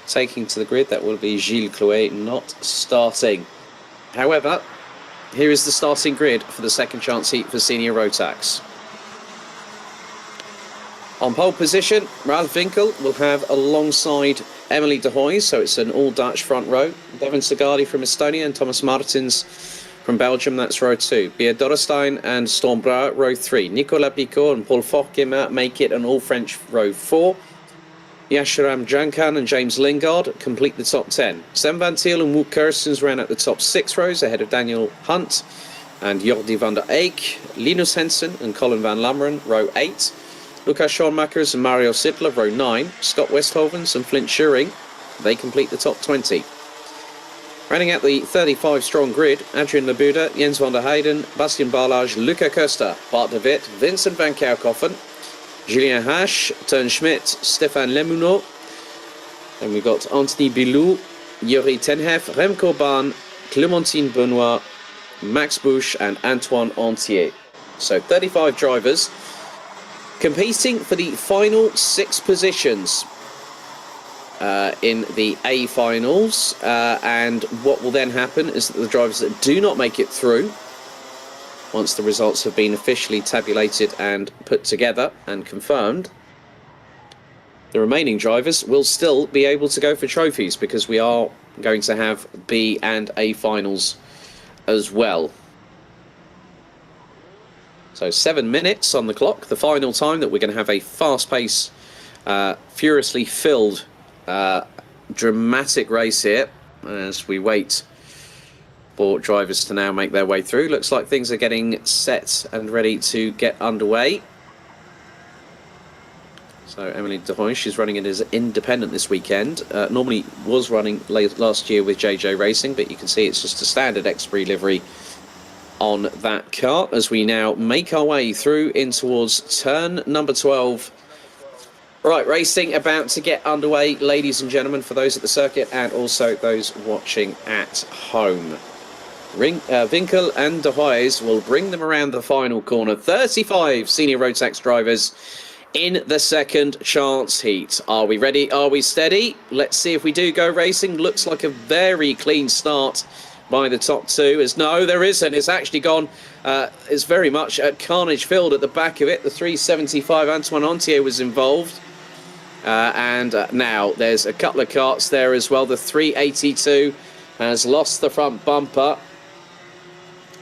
taking to the grid. That will be Gilles Clouet not starting. However, here is the starting grid for the second chance heat for Senior Rotax. On pole position, Ralph Winkel will have alongside Emily de Hoys, so it's an all-Dutch front row. Devin Segardi from Estonia and Thomas Martins from Belgium, that's row 2. Beer Dorrestein and Storm Brouwer, row 3. Nicolas Picot and Paul Forquemer make it an all-French row 4. Yasharam Jankan and James Lingard complete the top 10. Sam Van Thiel and Wout Kerstens ran out the top 6 rows ahead of Daniel Hunt and Jordi van der Eyck. Linus Hensen and Colin van Lammeren, row 8. Lucas Schoonmakers and Mario Sittler, row 9. Scott Westhovens and Flint Schuring, they complete the top 20. Running out the 35-strong grid, Adrian Labuda, Jens van der Heijden, Bastien Barlage, Luca Costa, Bart de Wit, Vincent van Kerkhoffen, Julien Hache, Teun Schmidt, Stéphane Lemuneau. Then we've got Anthony Bilou, Yuri Tenhef, Remco Baan, Clémentine Benoit, Max Bush and Antoine Antier. So 35 drivers competing for the final 6 positions in the A finals, and what will then happen is that the drivers that do not make it through, once the results have been officially tabulated and put together and confirmed, the remaining drivers will still be able to go for trophies, because we are going to have B and A finals as well. So 7 minutes on the clock, the final time that we're going to have a fast-paced, furiously filled, dramatic race here as we wait for drivers to now make their way through. Looks like things are getting set and ready to get underway. So Emily de Hoys, she's running it as independent this weekend. Normally was running last year with JJ Racing, but you can see it's just a standard X-Bree livery on that car as we now make our way through in towards turn number 12. Right, racing about to get underway, ladies and gentlemen, for those at the circuit and also those watching at home. Winkel and de Hoys will bring them around the final corner. 35 Senior Rotax drivers in the second chance heat. Are we ready? Are we steady? Let's see if we do go racing. Looks like a very clean start by the top 2. As no, there isn't. It's actually gone. It's very much at carnage filled at the back of it. The 375 Antoine Antier was involved. And now there's a couple of karts there as well. The 382 has lost the front bumper.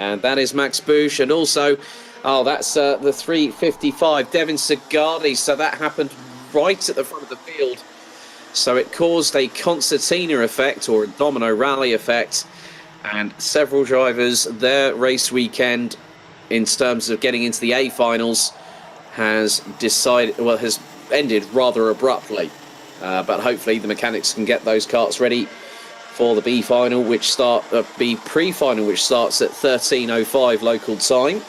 And that is Max Bush. And also, that's the 355 Devin Segardi. So that happened right at the front of the field. So it caused a concertina effect, or a domino rally effect. And several drivers, their race weekend in terms of getting into the A finals has ended rather abruptly. But hopefully the mechanics can get those karts ready for the B final, B pre-final, which starts at 13:05 local time.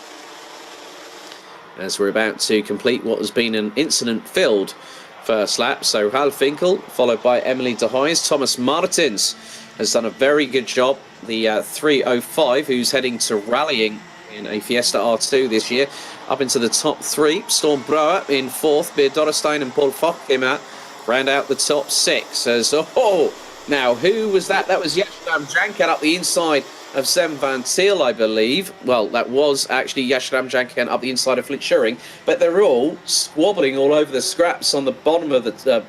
As we're about to complete what has been an incident-filled first lap. So Ralph Winkel, followed by Emily de Hoys. Thomas Martins has done a very good job. The 305, who's heading to rallying in a Fiesta R2 this year, up into the top 3. Storm Brouwer in 4th. Beer Dorrestein and Paul Forquemer round out the top 6. Now, who was that? That was Yasharam Jankan up the inside of Sam Van Thiel, I believe. Well, that was actually Yasharam Jankan up the inside of Flint Schuring, but they're all squabbling all over the scraps on the bottom of the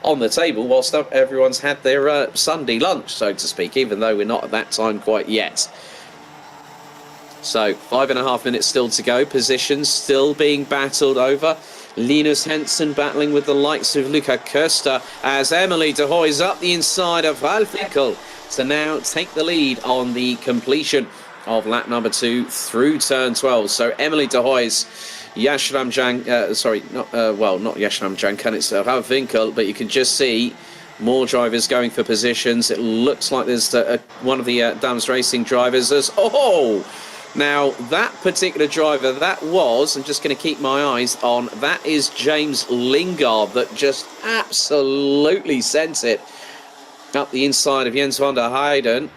on the table, whilst everyone's had their Sunday lunch, so to speak, even though we're not at that time quite yet. So 5.5 minutes still to go. Positions still being battled over. Linus Hensen battling with the likes of Luca Costa as Emily de Hoys up the inside of Ralph Winkel to now take the lead on the completion of lap number 2 through turn 12. So Emily de Hoys, Yasharam not Yasharam Jankan, it's Ralph Winkel, but you can just see more drivers going for positions. It looks like there's one of the Dams Racing drivers. Now, that particular driver, that was, I'm just going to keep my eyes on, that is James Lingard that just absolutely sent it up the inside of Jens van der Heijden.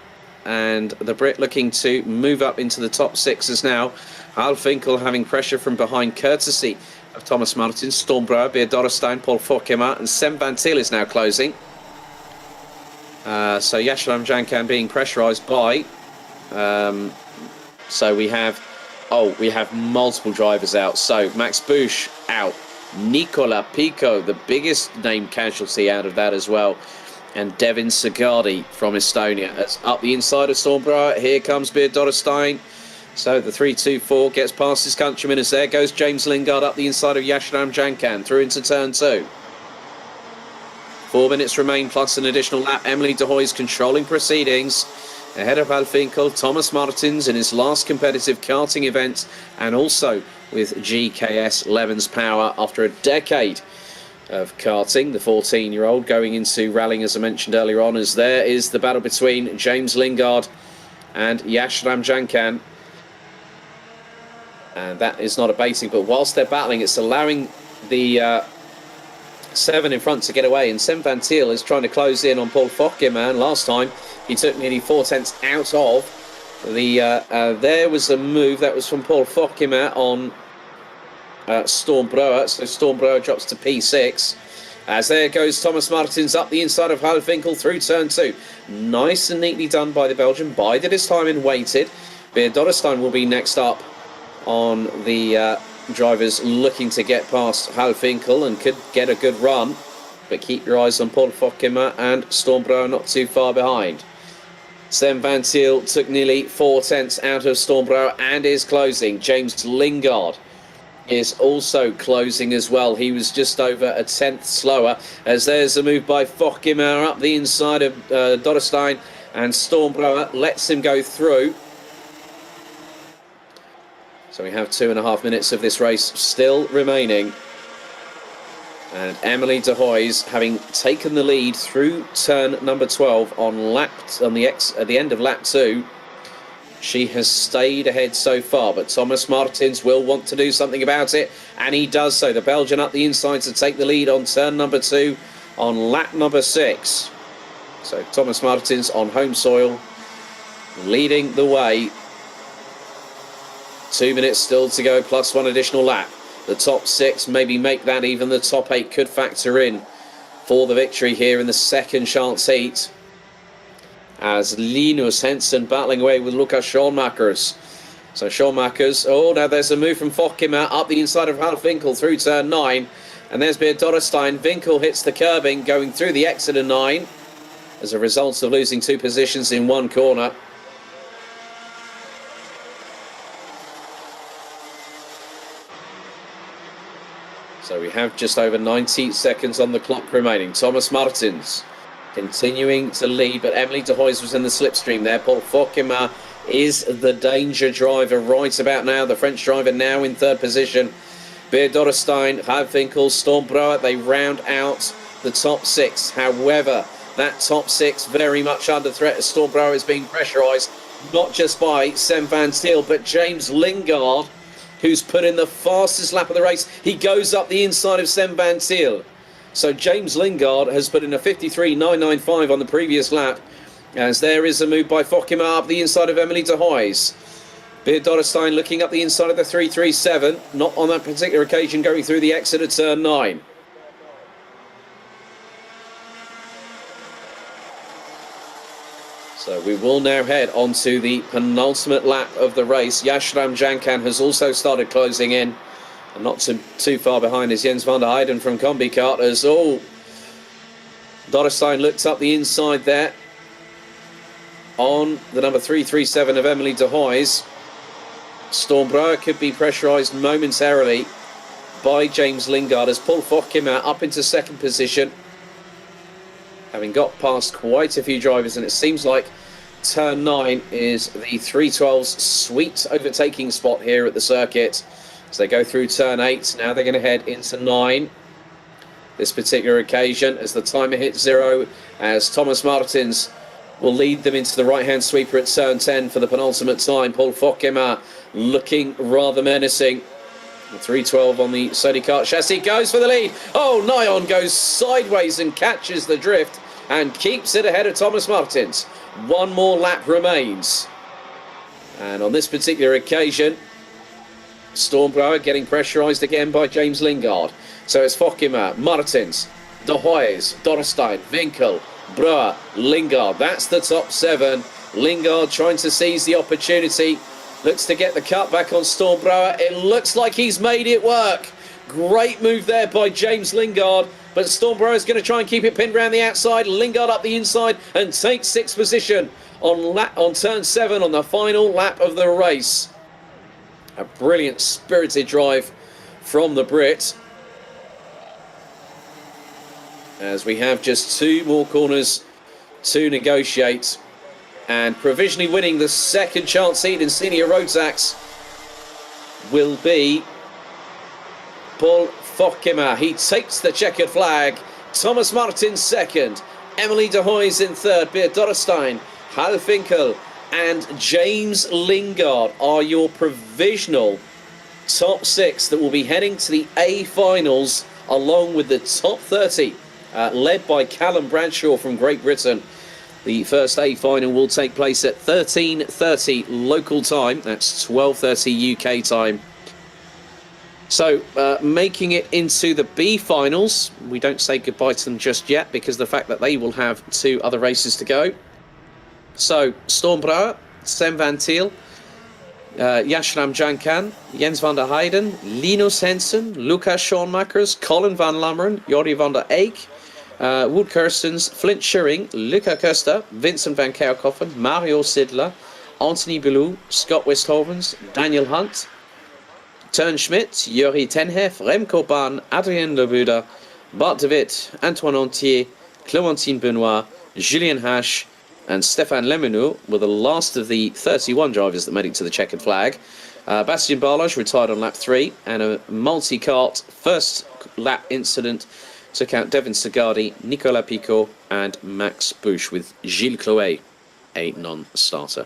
and the Brit looking to move up into the top sixes now. Halfinkel having pressure from behind, courtesy of Thomas Martin, Stormbrower, Beer Dorrestein, Paul Fokema, and Sem Van Til is now closing. So Yasharam Jankan being pressurised by. So we have multiple drivers out. So Max Bush out, Nicola Pico, the biggest name casualty out of that as well, and Devin Sagardi from Estonia. That's up the inside of Stormbrower. Here comes Beer Dorrestein. So the 3-2-4 gets past his countryman as there goes James Lingard up the inside of Yasharam Jankan through into turn 2. 4 minutes remain plus an additional lap. Emily de Hoy's controlling proceedings ahead of Halfinkel. Thomas Martins in his last competitive karting event, and also with GKS Levens Power after a decade of karting. The 14-year-old going into rallying, as I mentioned earlier on, as there is the battle between James Lingard and Yasharam Jankan. And that is not abating, but whilst they're battling, it's allowing the 7 in front to get away, and Sem Van Til is trying to close in on Paul Fokkeman. Last time he took nearly 4 tenths out of the there was a move that was from Paul Fokkeman on Stormbrower, so Stormbrower drops to P6 as there goes Thomas Martins up the inside of Halfinkel through turn 2. Nice and neatly done by the Belgian, bided his time and waited. Beer Dorrestein will be next up on the drivers looking to get past Halfinkel and could get a good run, but keep your eyes on Paul Fokema and Stormbrower not too far behind. Sem Van Til took nearly 4 tenths out of Stormbrower and is closing. James Lingard is also closing as well. He was just over a tenth slower as there's a move by Fokema up the inside of Dorrestein, and Stormbrower lets him go through. So we have 2.5 minutes of this race still remaining. And Emily de Hoy's having taken the lead through turn number 12 at the end of lap 2. She has stayed ahead so far, but Thomas Martins will want to do something about it, and he does so. The Belgian up the inside to take the lead on turn number 2 on lap number 6. So Thomas Martins on home soil leading the way. 2 minutes still to go, plus 1 additional lap. The top 6 maybe make that even. The top 8 could factor in for the victory here in the second chance heat. As Linus Hensen battling away with Lucas Schoenmakers. So Schoenmakers, now there's a move from Fokema up the inside of Halfinkel through turn 9. And there's Beer Dorrestein. Winkel hits the curbing going through the exit of 9 as a result of losing 2 positions in 1 corner. So we have just over 90 seconds on the clock remaining. Thomas Martins continuing to lead, but Emily de Hoy's was in the slipstream there. Paul Fokema is the danger driver right about now. The French driver now in 3rd position. Beer Dorrestein, Halfinkel, Stormbrower, they round out the top 6. However, that top 6 very much under threat as Stormbrower is being pressurised, not just by Sem Van Til, but James Lingard, who's put in the fastest lap of the race. He goes up the inside of Sem Van Til. So James Lingard has put in a 53.995 on the previous lap, as there is a move by Fokema up the inside of Emily de Hoy's. Beer Dorrestein looking up the inside of the 337, not on that particular occasion going through the exit of turn 9. So we will now head on to the penultimate lap of the race. Yasharam Jankan has also started closing in. And not too far behind is Jens van der Heijden from Combi Kart. As Dorrestein looks up the inside there on the number 337 of Emily de Hoy's. Stormbrower could be pressurised momentarily by James Lingard as Paul Fokema up into 2nd position, having got past quite a few drivers, and it seems like turn 9 is the 312's sweet overtaking spot here at the circuit. As they go through turn 8, now they're going to head into 9. This particular occasion, as the timer hits 0, as Thomas Martins will lead them into the right-hand sweeper at turn 10 for the penultimate time. Paul Fokema looking rather menacing. The 312 on the Sony Kart chassis goes for the lead. Nyon goes sideways and catches the drift and keeps it ahead of Thomas Martins. One more lap remains. And on this particular occasion, Stormbrower getting pressurised again by James Lingard. So it's Fokkema, Martins, De Hoyes, Dorstein, Winkel, Brouwer, Lingard. That's the top 7. Lingard trying to seize the opportunity. Looks to get the cut back on Stormbrower. It looks like he's made it work. Great move there by James Lingard. But Stormbrower is going to try and keep it pinned around the outside. Lingard up the inside and takes 6th position on turn 7 on the final lap of the race. A brilliant spirited drive from the Brit. As we have just 2 more corners to negotiate. And provisionally winning the second chance seat in Senior Road Tax will be Paul Fokkema. He takes the checkered flag. Thomas Martins second. Emily De Hoyes in third. Beert Dorrestein, Hal Finkel and James Lingard are your provisional top 6 that will be heading to the A finals along with the top 30 led by Callum Bradshaw from Great Britain. The first A final will take place at 13:30 local time. That's 12:30 UK time. So, making it into the B finals, we don't say goodbye to them just yet because the fact that they will have 2 other races to go. So, Stormbrower, Sam van Thiel, Yashram Jankan, Jens van der Heijden, Linus Hensen, Lucas Schoonmakers, Colin van Lammeren, Jordi van der Eyck, Wood Kirstens, Flint Schuring, Luca Costa, Vincent van Kerkhoffen, Mario Sidler, Anthony Bellew, Scott Westhovens, Daniel Hunt, Tern Schmidt, Juri Tenhef, Remco Bahn, Adrien Lebuda, Bart de Wit, Antoine Antier, Clémentine Benoit, Julien Hache, and Stéphane Lemenou were the last of the 31 drivers that made it to the checkered flag. Bastien Barlage retired on lap 3, and a multi-kart first lap incident took out Devin Segardi, Nicolas Picot, and Max Bush, with Gilles Clouet a non-starter.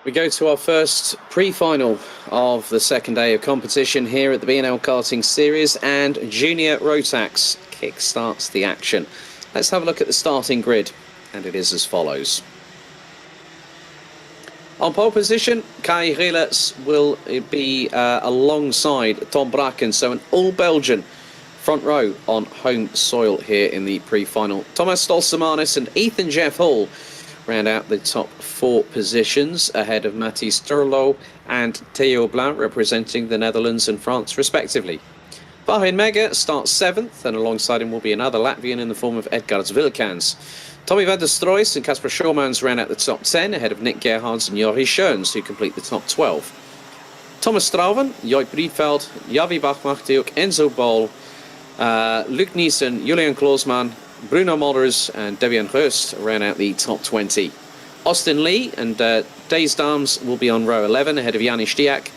We go to our first pre-final of the second day of competition here at the BNL Karting Series, and Junior Rotax kick-starts the action. Let's have a look at the starting grid, and it is as follows. On pole position, Kai Rielets will be alongside Tom Braken, so an all-Belgian front row on home soil here in the pre-final. Thomas Stolsemanis and Ethan Jeff Hall round out the top 4 positions ahead of Mathis Turlo and Theo Blanc, representing the Netherlands and France respectively. Farin Mega starts 7th, and alongside him will be another Latvian in the form of Edgards Wilkans. Tommy van der Stroys and Casper Schormans round out the top 10 ahead of Nick Gerhards and Joris Schoens, who complete the top 12. Thomas Strauven, Joip Rietveld, Javi Bachmachtiuk, Enzo Bol, Luc Niesen, Julian Kloosman, Bruno Molders and Debian Hurst round out the top 20. Austin Lee and Days Dams will be on row 11 ahead of Yanni Stiak,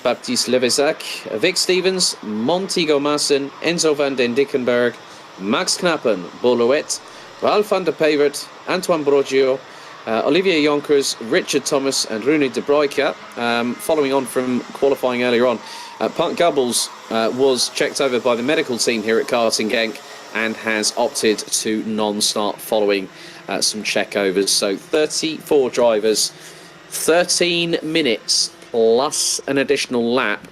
Baptiste Levesac, Vic Stevens, Montego Maassen, Enzo van den Dickenberg, Max Knappen, Boluet, Ralf van der Pevert, Antoine Broggio, Olivier Jonkers, Richard Thomas and Rune de Broeke. Following on from qualifying earlier on, Pat Gubbles was checked over by the medical team here at Karting Genk and has opted to non-start following some checkovers. So 34 drivers, 13 minutes plus an additional lap.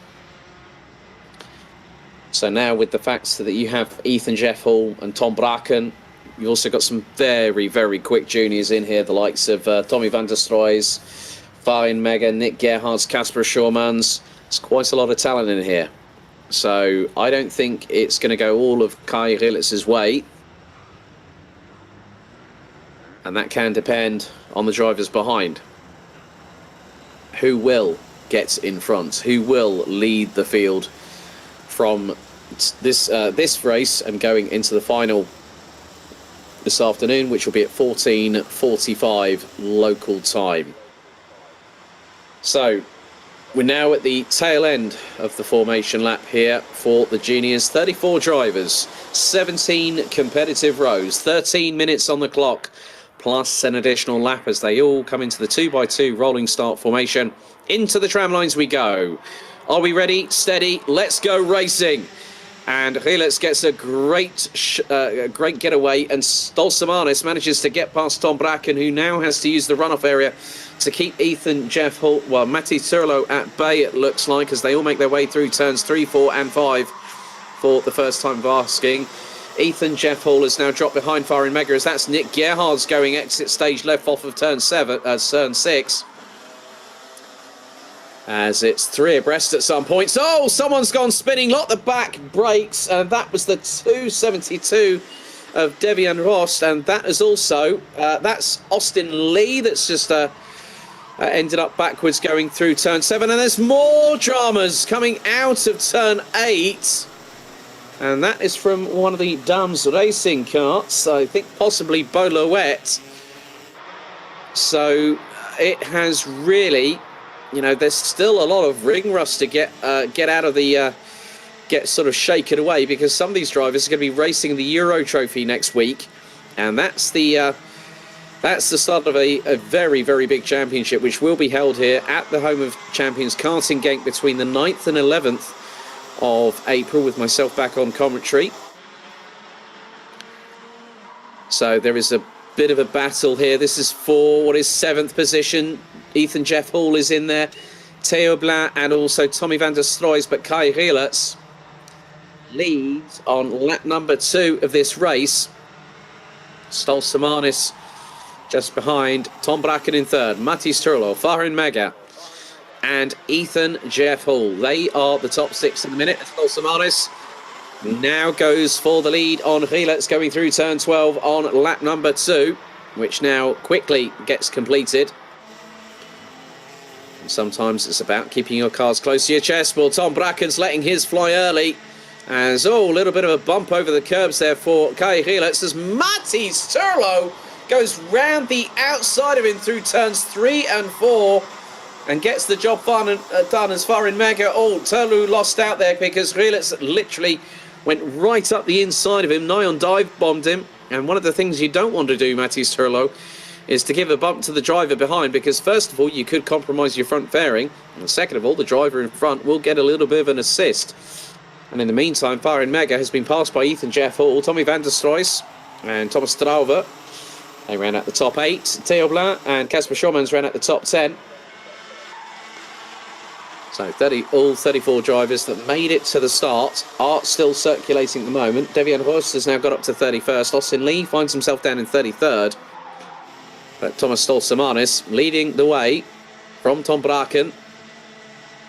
So now with the facts that you have Ethan Jeff Hall and Tom Braken, you've also got some very, very quick juniors in here, the likes of Tommy van der Stroys, Farin Mega, Nick Gerhards, Casper Schormans. There's quite a lot of talent in here. So I don't think it's going to go all of Kai Rielets' way. And that can depend on the drivers behind. Who will get in front? Who will lead the field from this race and going into the final this afternoon, which will be at 14:45 local time. So we're now at the tail end of the formation lap here for the juniors. 34 drivers, 17 competitive rows, 13 minutes on the clock, plus an additional lap as they all come into the 2x2 rolling start formation. Into the tram lines we go. Are we ready? Steady. Let's go racing. And Rielets gets a great getaway, and Stolsemanis manages to get past Tom Braken, who now has to use the runoff area to keep Ethan Jeff Hall, well, Matti Turlo at bay, it looks like, as they all make their way through turns 3, 4 and 5 for the first time of asking. Ethan Jeff Hall has now dropped behind Farin Mega, as that's Nick Gerhards going exit stage left off of turn 6. As it's 3 abreast at some points. Oh, someone's gone spinning. Lot the back brakes, and that was the 272 of Devian Rost, and that is also that's Austin Lee that's just ended up backwards going through turn 7, and there's more dramas coming out of turn 8, and that is from one of the Dams racing carts, I think possibly Boloet. So it has really, you know, there's still a lot of ring rust to get out of the get sort of shaken away, because some of these drivers are going to be racing the Euro Trophy next week, and that's the start of a very, very big championship, which will be held here at the home of champions Karting Genk between the 9th and 11th of April, with myself back on commentary. So there is a bit of a battle here. This is for what is 7th position. Ethan Jeff Hall is in there, Theo Blanc and also Tommy van der Stroys, but Kai Rielets leads on lap number 2 of this race. Stolsemanis just behind, Tom Braken in 3rd, Mathis Turlo, Farin Mega and Ethan Jeff Hall. They are the top 6 in the minute. Stolsemanis now goes for the lead on Rielets going through turn 12 on lap number 2, which now quickly gets completed. And sometimes it's about keeping your cars close to your chest. Well, Tom Braken's letting his fly early. As, a little bit of a bump over the curbs there for Kai Rielets, as Mathis Turlo goes round the outside of him through turns 3 and 4 and gets the job done as far in Mega. Turlo lost out there because Rielets literally went right up the inside of him, nigh on dive bombed him. And one of the things you don't want to do, Mathis Turlo, is to give a bump to the driver behind, because first of all, you could compromise your front fairing, and second of all, the driver in front will get a little bit of an assist. And in the meantime, Farin Mega has been passed by Ethan Jeff Hall, Tommy van der Stroys and Thomas Strauver. They ran at the top 8. Theo Blanc and Casper Schormans ran at the top 10. So all 34 drivers that made it to the start are still circulating at the moment. Devian Roos has now got up to 31st. Austin Lee finds himself down in 33rd. But Thomas Stolsamanis leading the way from Tom Braken.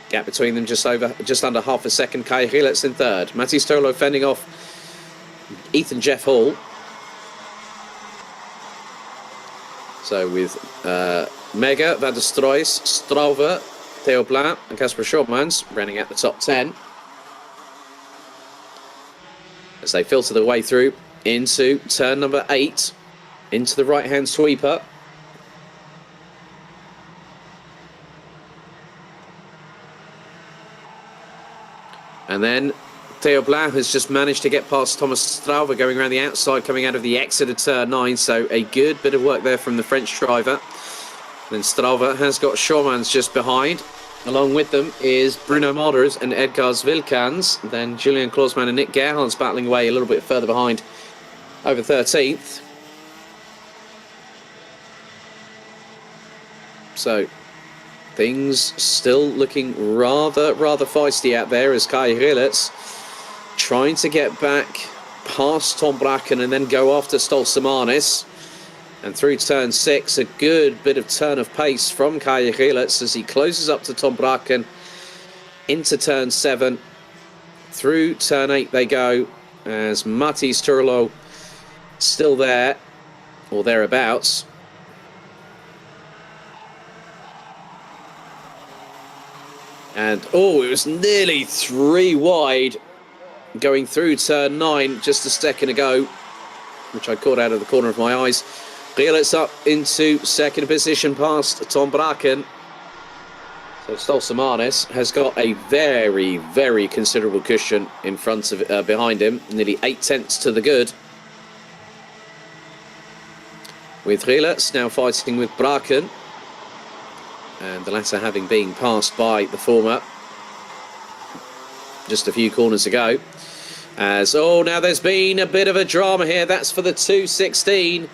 Gap between them just under half a second. Kai Gilets in third. Matty Sterlo fending off Ethan Jeff Hall. So with Mega, Van der Stroys, Strauver, Theo Blanc and Casper Schormans running at the top 10. As they filter their way through into turn number 8, into the right-hand sweeper. And then Theo Blanc has just managed to get past Thomas Strauver going around the outside, coming out of the exit of turn 9. So a good bit of work there from the French driver. Then Strauver has got Schormans just behind. Along with them is Bruno Molders and Edgars Vilkans. Then Julian Klausmann and Nick Gerhards battling away a little bit further behind over 13th. So things still looking rather feisty out there as Kai Rilets trying to get back past Tom Braken and then go after Stolsamanis. And through turn 6, a good bit of turn of pace from Kai Rilets as he closes up to Tom Braken into turn 7. Through turn 8 they go as Matthijs Turlo still there or thereabouts. And it was nearly 3 wide going through turn 9 just a second ago, which I caught out of the corner of my eyes. Rilets up into second position past Tom Braken. So Stolsamanis has got a very considerable cushion in front of behind him, nearly 8 tenths to the good. With Rilets now fighting with Braken, and the latter having been passed by the former just a few corners ago. As now there's been a bit of a drama here. That's for the 216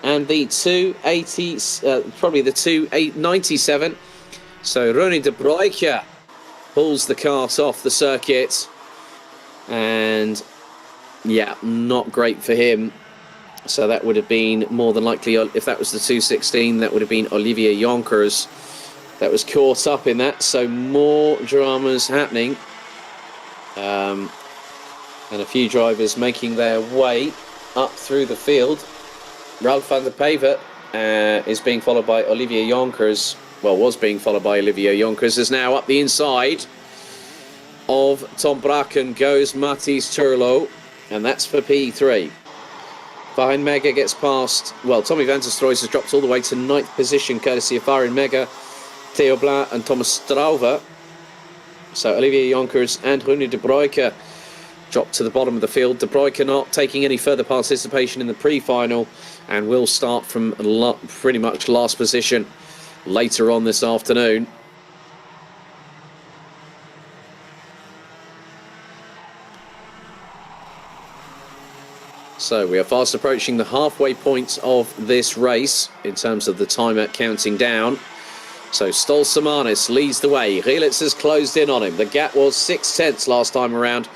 and the 280, probably the 297. So Ronnie de Broeke pulls the cart off the circuit, and yeah, not great for him. So that would have been more than likely, if that was the 216, that would have been Olivier Jonkers that was caught up in that. So more dramas happening, and a few drivers making their way up through the field. Ralph van der Pavert is being followed by Olivier Jonkers. Well, was being followed by Olivier Jonkers. Is now up the inside of Tom Braken goes Matthijs Turlo, and that's for P3. Farin Mega gets past, well, Tommy van der Stroys has dropped all the way to 9th position, courtesy of Farin Mega, Theo Blanc and Thomas Strauver. So Olivier Jonkers and Rune de Broeke dropped to the bottom of the field. De Broeke not taking any further participation in the pre-final and will start from pretty much last position later on this afternoon. So we are fast approaching the halfway point of this race in terms of the timer counting down. So Stolsamanis leads the way. Rilets has closed in on him. The gap was 6 tenths last time around,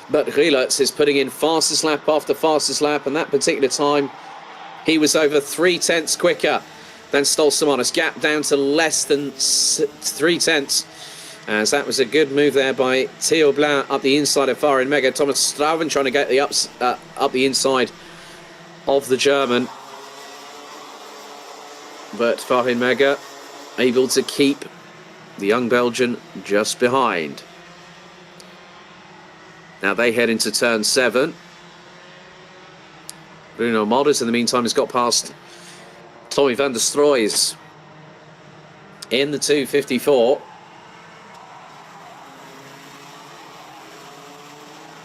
but Rilets is putting in fastest lap after fastest lap, and that particular time he was over 3 tenths quicker than Stolsamanis. Gap down to less than 3 tenths, as that was a good move there by Theo Blanc up the inside of Farin Mega. Thomas Strauven trying to get the up the inside of the German, but Farin Mega able to keep the young Belgian just behind. Now they head into turn 7. Bruno Molders in the meantime has got past Tommy van der Stroys in the 254.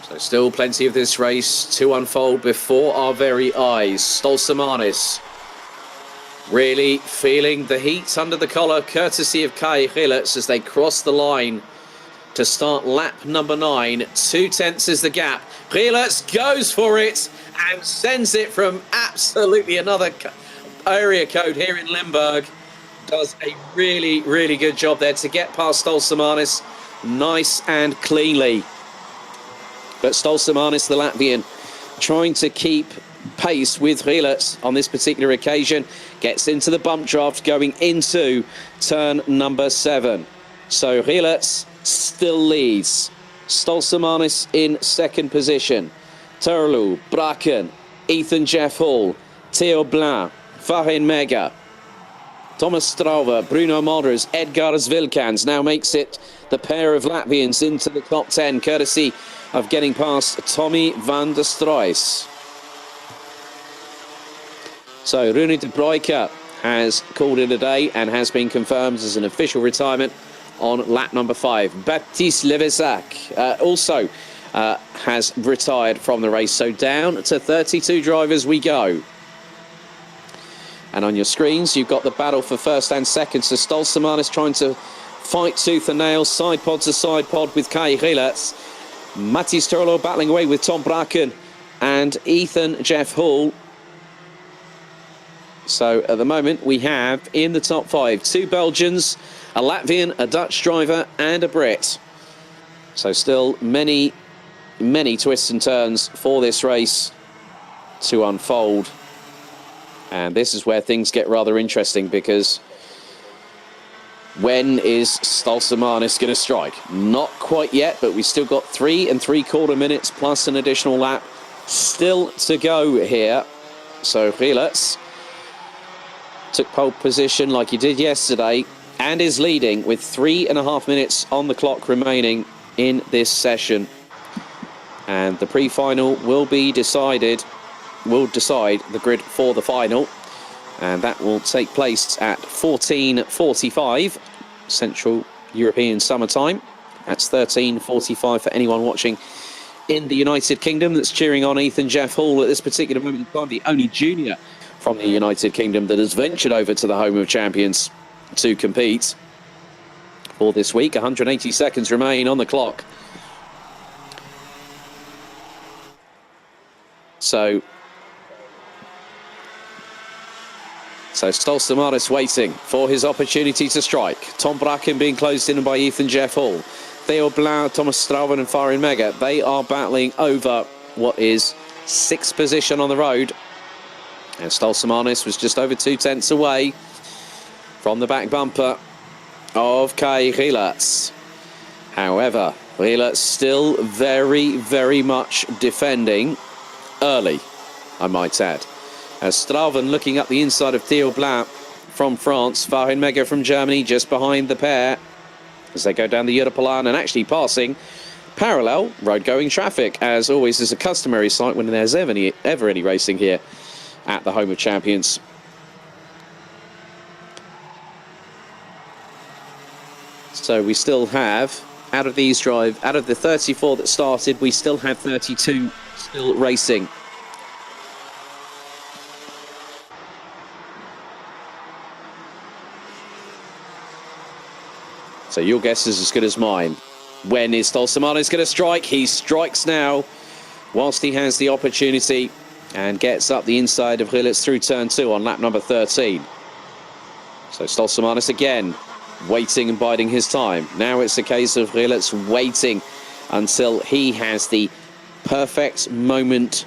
So still plenty of this race to unfold before our very eyes. Stolsamanis Really feeling the heat under the collar, courtesy of Kai Gilles as they cross the line to start lap number 9. 0.2 is the gap. Gilles goes for it and sends it from absolutely another area code here in Limburg. Does a really, really good job there to get past Stolsamanis nice and cleanly. But Stolsamanis, the Latvian, trying to keep pace with Gilles on this particular occasion, gets into the bump draft going into turn number 7. So Gilles still leads. Stolsamanis in second position. Turlu, Braken, Ethan Jeff Hall, Theo Blanc, Farin Mega, Thomas Strauver, Bruno Molders, Edgar Zvilkans now makes it the pair of Latvians into the top 10, courtesy of getting past Tommy van der Struijs. So Rune de Broeke has called it a day and has been confirmed as an official retirement on lap number 5. Baptiste Levesac also has retired from the race. So down to 32 drivers we go. And on your screens, you've got the battle for first and second. So Stolsamanis trying to fight tooth and nail, side pod to side pod with Kai Gilles. Matthias Turlo battling away with Tom Braken and Ethan Jeff Hall. So at the moment, we have in the top 5, 2 Belgians, a Latvian, a Dutch driver and a Brit. So still many, many twists and turns for this race to unfold. And this is where things get rather interesting, because when is Stolsamanis going to strike? Not quite yet, but we've still got 3 3/4 minutes plus an additional lap still to go here. So Gilles took pole position like he did yesterday and is leading with 3.5 minutes on the clock remaining in this session. And the pre-final will decide the grid for the final, and that will take place at 14:45 Central European Summer Time. That's 13:45 for anyone watching in the United Kingdom that's cheering on Ethan Jeff Hall at this particular moment in time, the only junior from the United Kingdom that has ventured over to the home of champions to compete for this week. 180 seconds remain on the clock. So Stolsamanis waiting for his opportunity to strike. Tom Braken being closed in by Ethan Jeff Hall. Theo Blanc, Thomas Strauven and Farin Mega. They are battling over what is 6th position on the road. And Stolsamanis was just over 0.2 away from the back bumper of Kai Gilles. However, Gilles still very, very much defending early, I might add. As Strauven looking up the inside of Theo Blanc from France, Farin Mega from Germany just behind the pair as they go down the Europolan and actually passing parallel road-going traffic, as always is a customary sight when there's ever any racing here at the home of champions. So we still have, out of the 34 that started, we still have 32 still racing. So your guess is as good as mine. When is Stolsamanis going to strike? He strikes now, whilst he has the opportunity, and gets up the inside of Gilles through turn 2 on lap number 13. So Stolsamanis again, waiting and biding his time. Now it's a case of Gilles waiting until he has the perfect moment,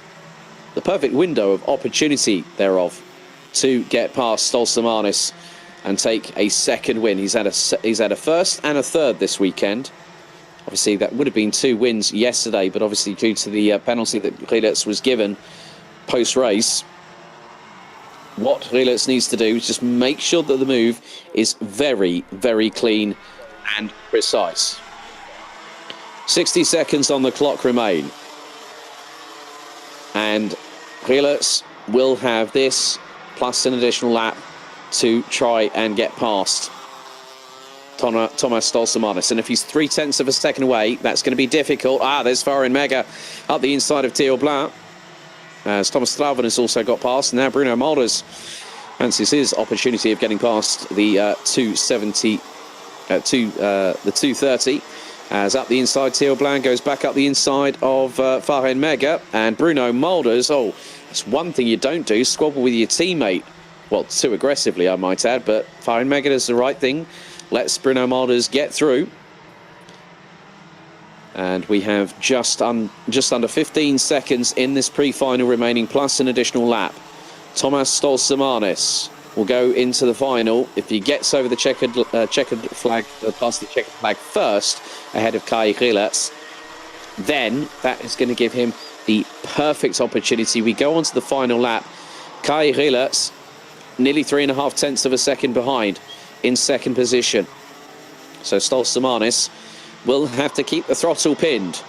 the perfect window of opportunity thereof to get past Stolsamanis and take a second win. He's had a first and a third this weekend. Obviously, that would have been 2 wins yesterday, but obviously due to the penalty that Gilles was given post-race, what Gilles needs to do is just make sure that the move is very, very clean and precise. 60 seconds on the clock remain. And Gilles will have this plus an additional lap to try and get past Thomas Stolsamanis. And if he's 0.3 of a second away, that's going to be difficult. There's Farin Mega up the inside of Theo Blanc, as Thomas Strauven has also got past. And now Bruno Molders Fancies his opportunity of getting past the 270, the 230. As up the inside, Theo Blanc goes back up the inside of Fahen Mega, and Bruno Moulders. Oh, it's one thing you don't do, squabble with your teammate. Well, too aggressively, I might add, but Fahen Mega does the right thing. Lets Bruno Moulders get through. And we have just under 15 seconds in this pre-final remaining, plus an additional lap. Thomas Stolsamanis will go into the final if he gets over the checkered flag, past the checkered flag first, ahead of Kai Rilets. Then that is going to give him the perfect opportunity. We go on to the final lap. Kai Rilets, nearly 3.5 tenths of a second behind, in second position. So Stolsamanis will have to keep the throttle pinned,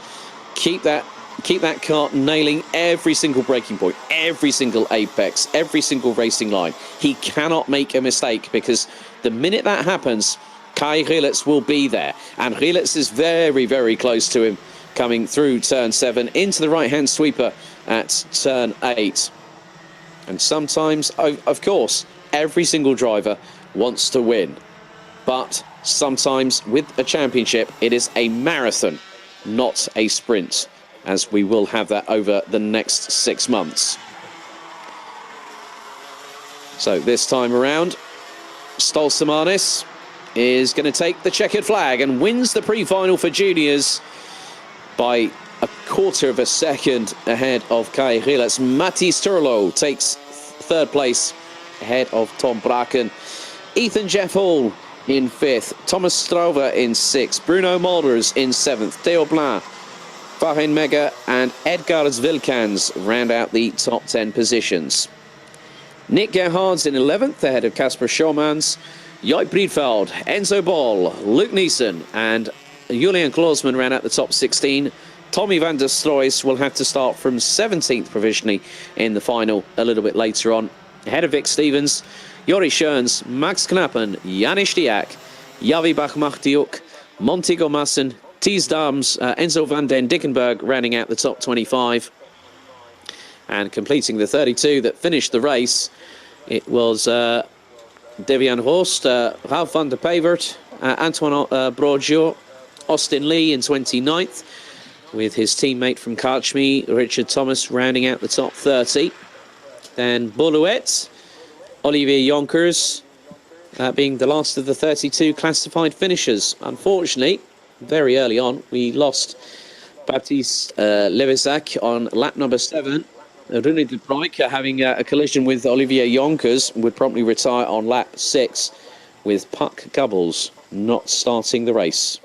keep that kart nailing every single braking point, every single apex, every single racing line. He cannot make a mistake, because the minute that happens, Kai Rilets will be there, and Rilets is very, very close to him, coming through turn 7 into the right-hand sweeper at turn 8. And sometimes, of course, every single driver wants to win. But sometimes with a championship, it is a marathon, not a sprint, as we will have that over the next 6 months. So this time around, Stolsamanis is going to take the checkered flag and wins the pre-final for juniors by a quarter of a second ahead of Kai Rilets. Matti Sturlo takes third place ahead of Tom Braken. Ethan Jeff Hall in 5th, Thomas Strover in 6th, Bruno Moulders in 7th, Theo Blanc, Fahen Mega and Edgars Wilkans round out the top 10 positions. Nick Gerhards in 11th, ahead of Kasper Schomans, Joip Breedveld, Enzo Ball, Luke Neeson and Julian Klausman round out the top 16. Tommy van der Stroys will have to start from 17th provisionally in the final a little bit later on, ahead of Vic Stevens, Jori Schoens, Max Knappen, Janis Diak, Javi Bachmachtiuk, Montego Massen, Thies Dams, Enzo van den Dickenberg rounding out the top 25. And completing the 32 that finished the race, it was Devian Horst, Ralph van der Pevert, Antoine Broggio, Austin Lee in 29th, with his teammate from Karchmi, Richard Thomas, rounding out the top 30. Then Boluet, Olivier Jonkers, being the last of the 32 classified finishers. Unfortunately, very early on, we lost Baptiste Levesac on lap number 7. Rune de Broek having a collision with Olivier Jonkers would promptly retire on lap 6, with Puck Gubbles not starting the race.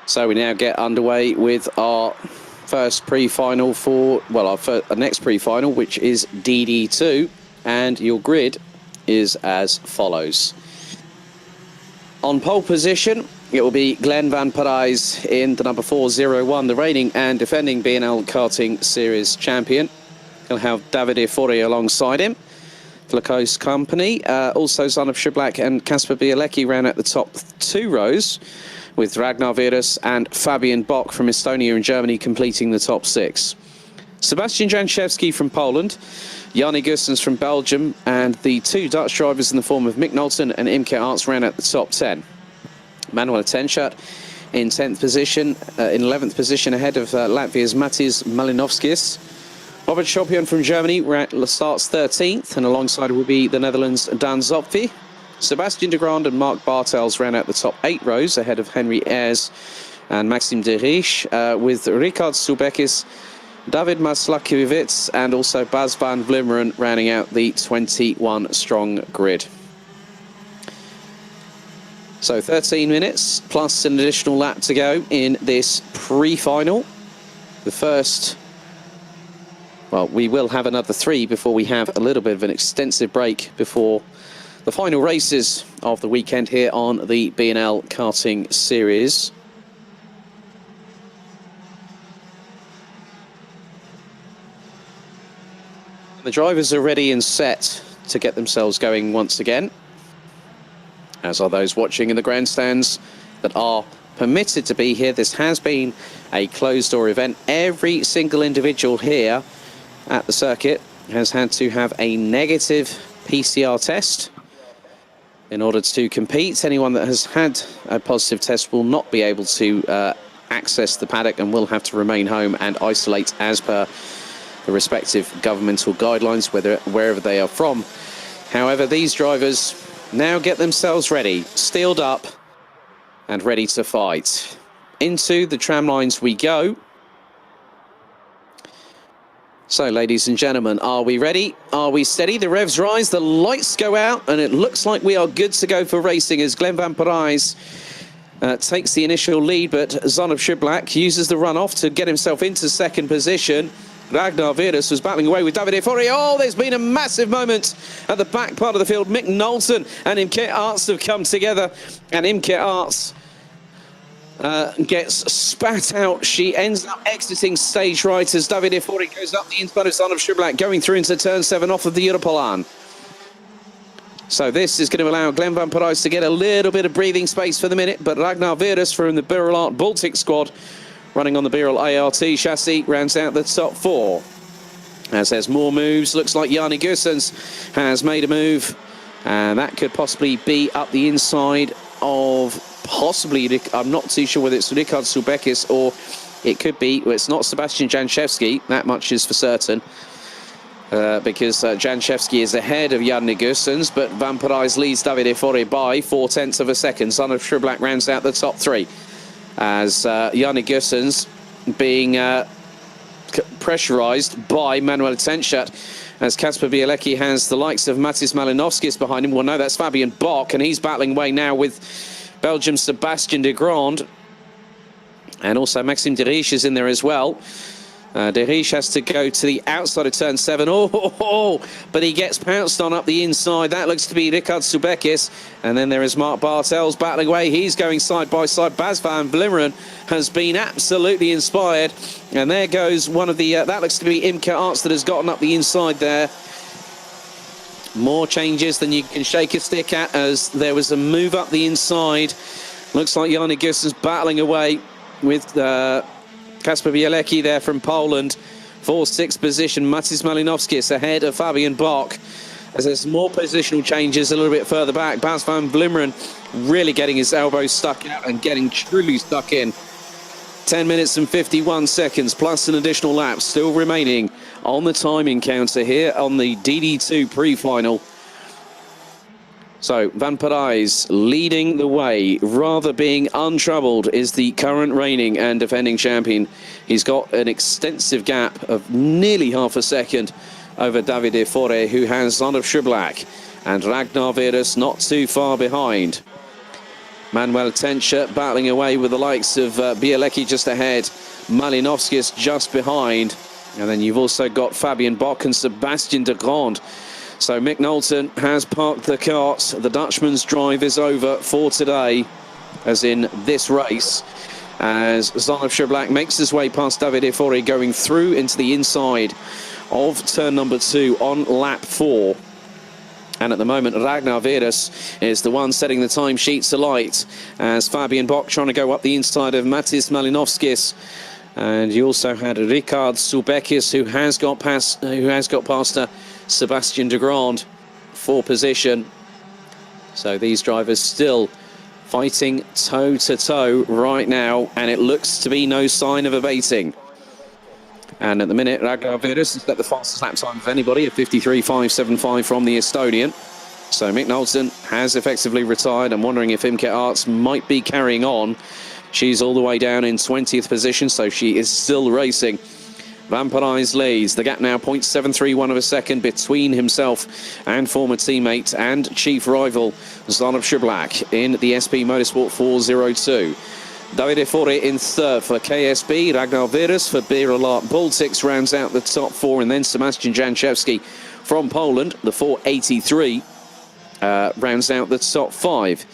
So we now get underway with our first pre-final for, well, our next pre-final, which is DD2, and your grid is as follows. On pole position, it will be Glenn Van Parijs in the number 401, the reigning and defending BNL Karting Series champion. He'll have Davide Fori alongside him for the close company. Also, Zon of Schiblak and Kasper Bielecki ran at the top 2 rows, with Ragnar Virus and Fabian Bock from Estonia and Germany completing the top 6. Sebastian Janczewski from Poland, Yanni Gussens from Belgium, and the 2 Dutch drivers in the form of Mick Knowlton and Imke Arts ran at the top 10. Manuel Tenschat in 10th position, in 11th position ahead of Latvia's Matis Malinovskis. Robert Schopion from Germany starts 13th, and alongside will be the Netherlands' Dan Zopfi. Sebastian de Grand and Mark Bartels ran out the top 8 rows ahead of Henry Ayres and Maxime de Riche, with Richard Subekis, David Maslakiewicz and also Bas van Vlimmeren rounding out the 21-strong grid. So 13 minutes plus an additional lap to go in this pre-final. The first, well, we will have another 3 before we have a little bit of an extensive break before the final races of the weekend here on the BNL Karting Series. The drivers are ready and set to get themselves going once again, as are those watching in the grandstands that are permitted to be here. This has been a closed-door event. Every single individual here at the circuit has had to have a negative PCR test in order to compete. Anyone that has had a positive test will not be able to access the paddock and will have to remain home and isolate as per the respective governmental guidelines, wherever they are from. However, these drivers now get themselves ready, steeled up and ready to fight. Into the tram lines we go. So, ladies and gentlemen, are we ready? Are we steady? The revs rise, the lights go out, and it looks like we are good to go for racing as Glenn Van Parijs takes the initial lead, but Zon of Schiblak uses the runoff to get himself into second position. Ragnar Virus was battling away with Davide Fori. Oh, there's been a massive moment at the back part of the field. Mick Knowlton and Imke Arts have come together, and Imke Arts gets spat out. She ends up exiting stage right as Davide Fori goes up the inside of Zon of Schiblak, going through into turn 7 off of the Europolan. So this is going to allow Glenn Van Parijs to get a little bit of breathing space for the minute, but Ragnar Virus from the Birol Art Baltic squad, running on the Birol ART chassis, rounds out the top 4. As there's more moves, looks like Yanni Gussens has made a move, and that could possibly be up the inside of possibly, I'm not too sure whether it's Richard Subekis or it could be, well, it's not Sebastian Janczewski, that much is for certain, because Janczewski is ahead of Yanni Gussens, but Van Parijs leads Davide Fori by 0.4 of a second. Zon of Schiblak rounds out the top 3. As Yanni Gussens being pressurised by Manuel Tenschat, as Kasper Bielecki has the likes of Matis Malinovskis behind him. Well, no, that's Fabian Bock, and he's battling away now with Belgium's Sebastian de Grand. And also Maxime de Riche is in there as well. De Riche has to go to the outside of turn 7. But he gets pounced on up the inside. That looks to be Richard Subekis. And then there is Mark Bartels battling away. He's going side by side. Bas van Vlimmeren has been absolutely inspired. And there goes one of the, that looks to be Imke Arts that has gotten up the inside there. More changes than you can shake a stick at, as there was a move up the inside. Looks like Yanni Gussens battling away with Kasper Bielecki there from Poland. 4th, 6th position, Matis Malinovskis ahead of Fabian Bock. As there's more positional changes a little bit further back, Bas van Vlimmeren really getting his elbows stuck out and getting truly stuck in. 10 minutes and 51 seconds plus an additional lap still remaining on the timing counter here on the DD2 pre-final. So Van Parijs leading the way, rather being untroubled, is the current reigning and defending champion. He's got an extensive gap of nearly half a second over Davide Fori, who has Zon of Schiblak, and Ragnar Virus not too far behind. Manuel Tencher battling away with the likes of Bielecki just ahead, Malinovskis just behind, and then you've also got Fabian Bock and Sebastian de Grande. So Mick Knowlton has parked the cart. The Dutchman's drive is over for today, as in this race, as Zanov Schablak makes his way past David Efori, going through into the inside of turn number 2 on lap 4. And at the moment, Ragnar Veres is the one setting the timesheets alight, as Fabian Bock trying to go up the inside of Matis Malinovskis. And you also had Ricard Subekis, who has got past Sebastian de Grande for position. So these drivers still fighting toe-to-toe right now, and it looks to be no sign of abating. And at the minute, Ragnar Veres has got the fastest lap time of anybody at 53.575 from the Estonian. So Mick Knowlton has effectively retired. I'm wondering if Imke Arts might be carrying on. She's all the way down in 20th position, so she is still racing. Van Parijs leads. The gap now 0.731 of a second between himself and former teammate and chief rival Zanov Schablak in the SP Motorsport 402. David Efori in third for KSB. Ragnar Veres for Beerlaat Baltics rounds out the top 4, and then Sebastian Janczewski from Poland, the 483, rounds out the top 5.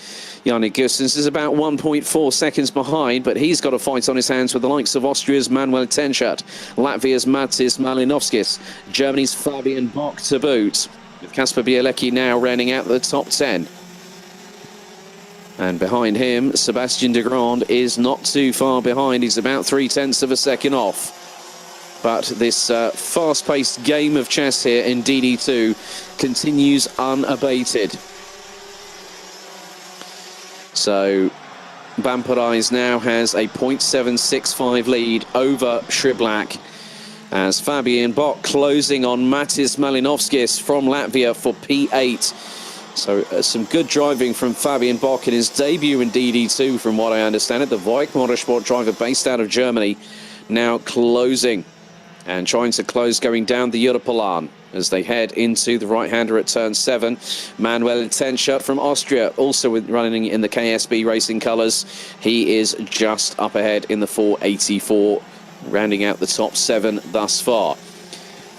Yannick Gustens is about 1.4 seconds behind, but he's got a fight on his hands with the likes of Austria's Manuel Tenchert, Latvia's Matis Malinovskis, Germany's Fabian Bock to boot, with Kasper Bielecki now rounding out the top 10. And behind him, Sebastian de Grande is not too far behind. He's about 0.3 of a second off. But this fast-paced game of chess here in DD2 continues unabated. So Van Parijs now has a 0.765 lead over Schablak, as Fabian Bock closing on Matis Malinovskis from Latvia for P8. So some good driving from Fabian Bock in his debut in DD2, from what I understand it. The Voigt Motorsport driver based out of Germany now closing and trying to close going down the Europalan as they head into the right-hander at turn 7. Manuel Tenchert from Austria, also running in the KSB racing colours. He is just up ahead in the 484, rounding out the top 7 thus far.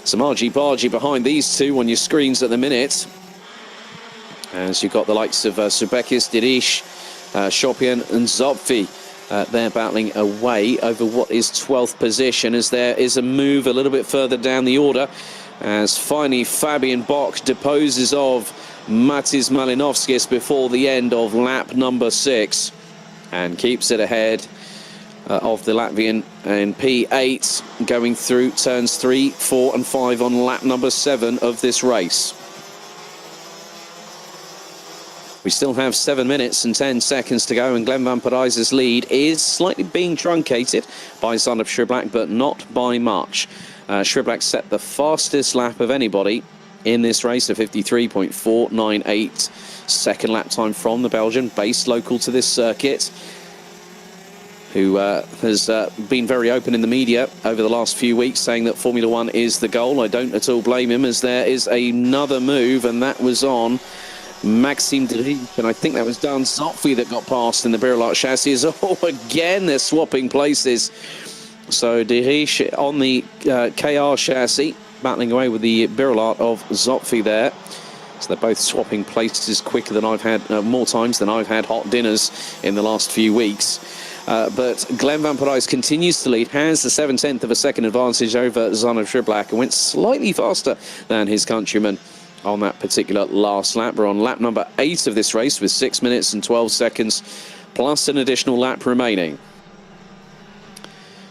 Some argy-bargy behind these two on your screens at the minute, as you've got the likes of Subekis, Dirish, Shopian and Zopfi. They're battling away over what is 12th position, as there is a move a little bit further down the order, as finally Fabian Bock deposes of Matis Malinovskis before the end of lap number 6 and keeps it ahead of the Latvian in P8, going through turns 3, 4 and 5 on lap number 7 of this race. We still have 7 minutes and 10 seconds to go, and Glenn Van Parijs' lead is slightly being truncated by Zanov Schablak, but not by much. Schablak set the fastest lap of anybody in this race, a 53.498 second lap time from the Belgian, based local to this circuit, who has been very open in the media over the last few weeks, saying that Formula One is the goal. I don't at all blame him, as there is another move, and that was on Maxime Dirish, and I think that was Dan Zopfi that got past in the Beerlaat chassis. Oh, again, they're swapping places. So Dirish on the KR chassis, battling away with the Beerlaat of Zopfi there. So they're both swapping places quicker than I've had, more times than I've had hot dinners in the last few weeks. But Glenn Van Parijs continues to lead, has a 0.7 of a second advantage over Zanov Schablak, and went slightly faster than his countryman on that particular last lap. We're on lap number 8 of this race with 6 minutes and 12 seconds plus an additional lap remaining.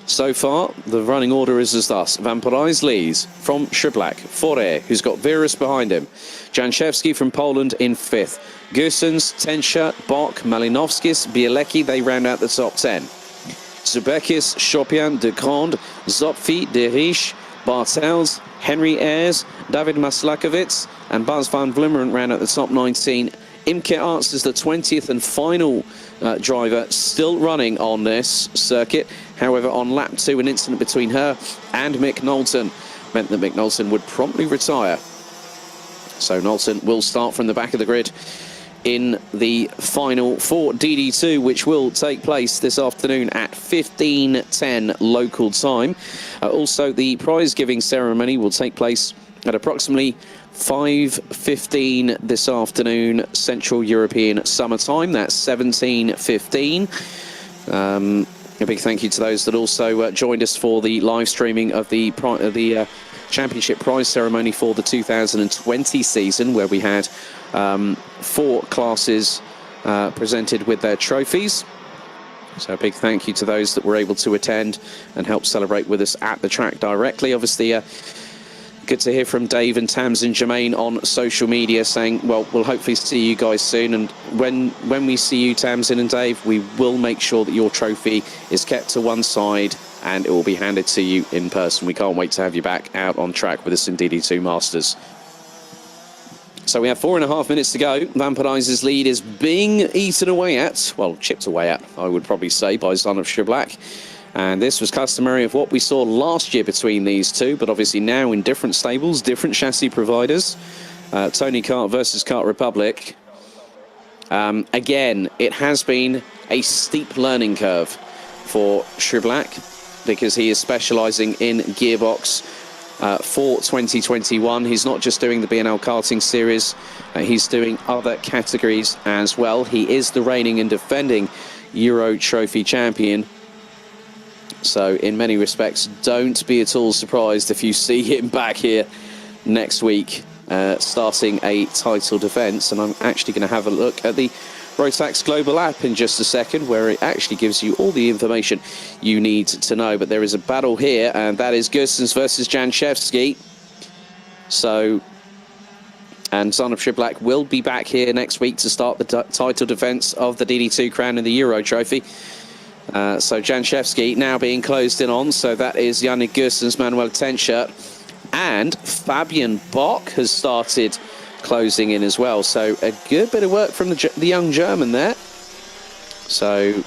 So far, the running order is as thus. Van Parijs leads from Schablak, Faure, who's got Veres behind him, Janczewski from Poland in 5th, Gustens, Tenchert, Bock, Malinovskis, Bielecki, they round out the top 10. Zubekis, Shopian, de Grande, Zopfi, Dirish, Bartels, Henry Ayres, David Maslakovitz and Bas van Vlimmeren round at the top 19. Imke Arts is the 20th and final driver still running on this circuit. However, on lap 2, an incident between her and Mick Knowlton meant that Mick Knowlton would promptly retire. So Knowlton will start from the back of the grid in the final for DD2, which will take place this afternoon at 15:10 local time. Also, the prize-giving ceremony will take place at approximately 5:15 this afternoon, Central European Summer Time. That's 17:15. A big thank you to those that also joined us for the live streaming of the championship prize ceremony for the 2020 season, where we had 4 classes presented with their trophies. So a big thank you to those that were able to attend and help celebrate with us at the track directly. Obviously, good to hear from Dave and Tamsin Jermaine on social media saying, well, we'll hopefully see you guys soon. And when we see you, Tamsin and Dave, we will make sure that your trophy is kept to one side and it will be handed to you in person. We can't wait to have you back out on track with us in DD2 Masters. So we have 4.5 minutes to go. Vampirize's lead is being eaten away at, well, chipped away at, I would probably say, by Son of Shiblack. And this was customary of what we saw last year between these two, but obviously now in different stables, different chassis providers. Tony Kart versus Kart Republic. Again, it has been a steep learning curve for Shiblack because he is specialising in gearbox for 2021. He's not just doing the BNL karting series, he's doing other categories as well. He is the reigning and defending Euro Trophy champion. So in many respects, don't be at all surprised if you see him back here next week, starting a title defence. And I'm actually going to have a look at the Rotax Global app in just a second, where it actually gives you all the information you need to know. But there is a battle here, and that is Gustens versus Janchevsky. So, and Son of Shiblack will be back here next week to start the title defence of the DD2 crown and the Euro Trophy. So Janchevsky now being closed in on, so that is Yannick Gustens, Manuel Tenscher, and Fabian Bock has started closing in as well. So a good bit of work from the young German there. So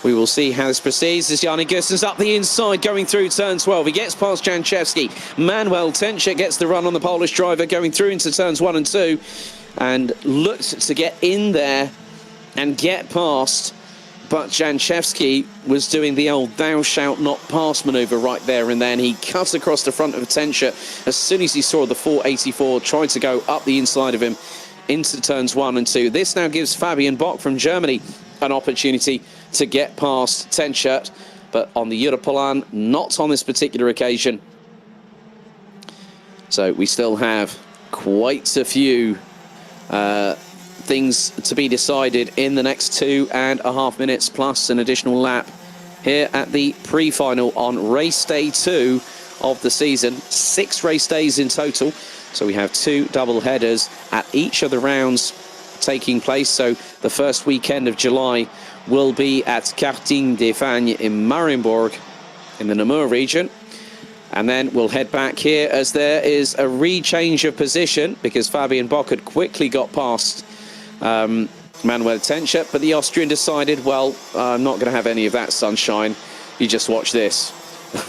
we will see how this proceeds as Yannick Gustens up the inside going through turn 12. He gets past Janchevsky. Manuel Tenscher gets the run on the Polish driver going through into turns 1 and 2 and looked to get in there and get past. But Janchevsky was doing the old thou shalt not pass manoeuvre right there and then. He cut across the front of Tenscher as soon as he saw the 484, tried to go up the inside of him into turns 1 and 2. This now gives Fabian Bock from Germany an opportunity to get past Tenscher, but on the Europolan, not on this particular occasion. So we still have quite a few things to be decided in the next 2.5 minutes plus an additional lap here at the pre-final on race day 2 of the season. 6 race days in total, so we have 2 double headers at each of the rounds taking place. So the first weekend of July will be at Karting des Fagnes in Marienburg in the Namur region, and then we'll head back here as there is a rechange of position because Fabian Bock had quickly got past Manuel Tenscher, but the Austrian decided, well, I'm not going to have any of that sunshine. You just watch this.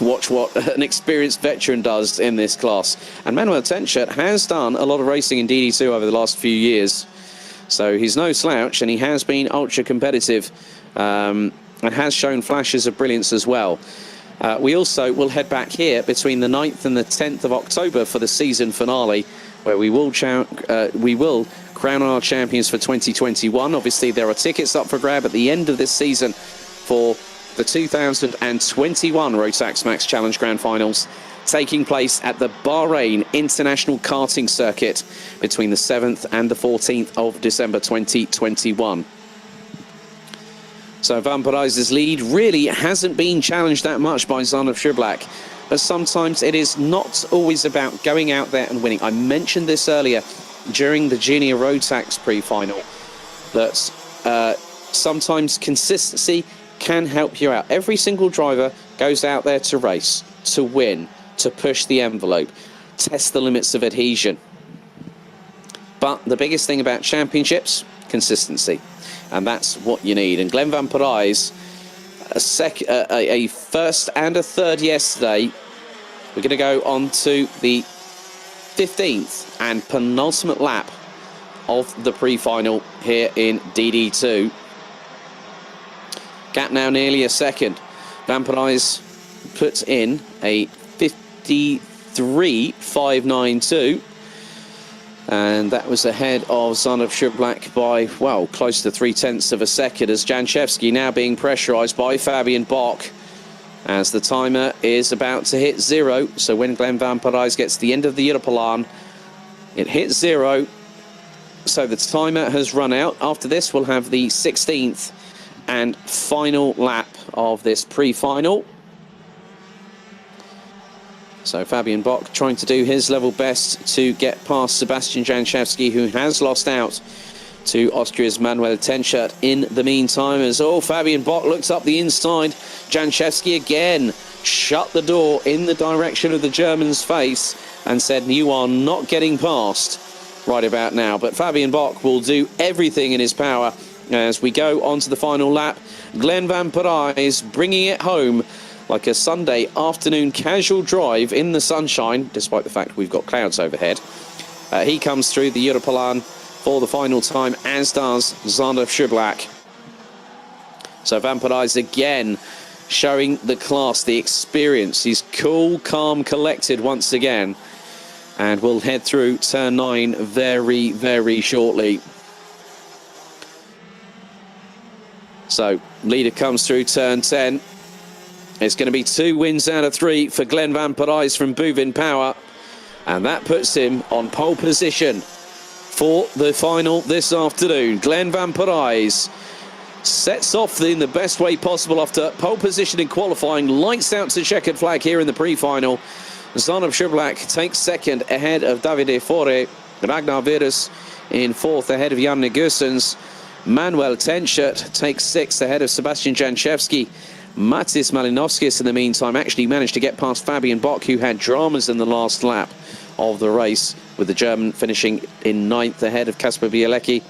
Watch what an experienced veteran does in this class. And Manuel Tenscher has done a lot of racing in DD2 over the last few years, so he's no slouch, and he has been ultra competitive and has shown flashes of brilliance as well. We also will head back here between the 9th and the 10th of October for the season finale, where we will crown our champions for 2021. Obviously, there are tickets up for grab at the end of this season for the 2021 Rotax Max Challenge Grand Finals, taking place at the Bahrain International Karting Circuit between the 7th and the 14th of December 2021. So Vampirize's lead really hasn't been challenged that much by Son of Shiblack, but sometimes it is not always about going out there and winning. I mentioned this earlier during the Junior Rotax pre-final, that sometimes consistency can help you out. Every single driver goes out there to race, to win, to push the envelope, test the limits of adhesion. But the biggest thing about championships, consistency. And that's what you need. And Glenn Vampirize, a first and a third yesterday. We're going to go on to the 15th and penultimate lap of the pre-final here in DD2. Gap now nearly a second. Van Parijs puts in a 53.592. And that was ahead of Zanov Shublak by, well, close to 0.3 of a second, as Janchevsky now being pressurised by Fabian Bock as the timer is about to hit 0. So when Glenn Van Parijs gets to the end of the Europalan, it hits 0. So the timer has run out. After this, we'll have the 16th and final lap of this pre-final. So Fabian Bock trying to do his level best to get past Sebastian Janchevsky, who has lost out to Austria's Manuel Tenschert in the meantime. As Fabian Bock looks up the inside, Janchevsky again shut the door in the direction of the German's face and said, "You are not getting past right about now." But Fabian Bock will do everything in his power as we go on to the final lap. Glenn Van Parijs bringing it home like a Sunday afternoon casual drive in the sunshine, despite the fact we've got clouds overhead. He comes through the Europalan for the final time, as does Zanov Shublak. So Van Parijs again showing the class, the experience. He's cool, calm, collected once again. And we'll head through turn 9 very, very shortly. So leader comes through turn 10. It's going to be 2 wins out of 3 for Glenn Van Parijs from Buvin Power. And that puts him on pole position for the final this afternoon. Glenn Van Parijs sets off in the best way possible after pole position in qualifying. Lights out to checkered flag here in the pre-final. Zanov Shublak takes second ahead of Davide Fore. Ragnar Virus in fourth ahead of Jan Negusens. Manuel Tenschert takes sixth ahead of Sebastian Janchevsky. Matis Malinovskis, in the meantime, actually managed to get past Fabian Bock, who had dramas in the last lap of the race, with the German finishing in 9th ahead of Kasper Bielecki.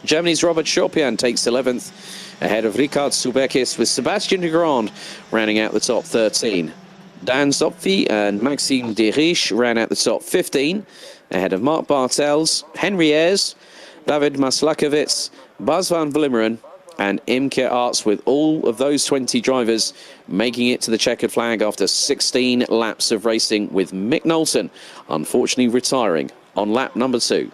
Germany's Robert Schopian takes 11th ahead of Richard Subekis, with Sebastian de Grand rounding out the top 13. Dan Zopfi and Maxime Derich ran out the top 15 ahead of Mark Bartels, Henry Ayres, David Maslakovitz, Bas van Vlimmeren and Imke Arts, with all of those 20 drivers making it to the checkered flag after 16 laps of racing, with Mick Knowlton unfortunately retiring on lap number 2.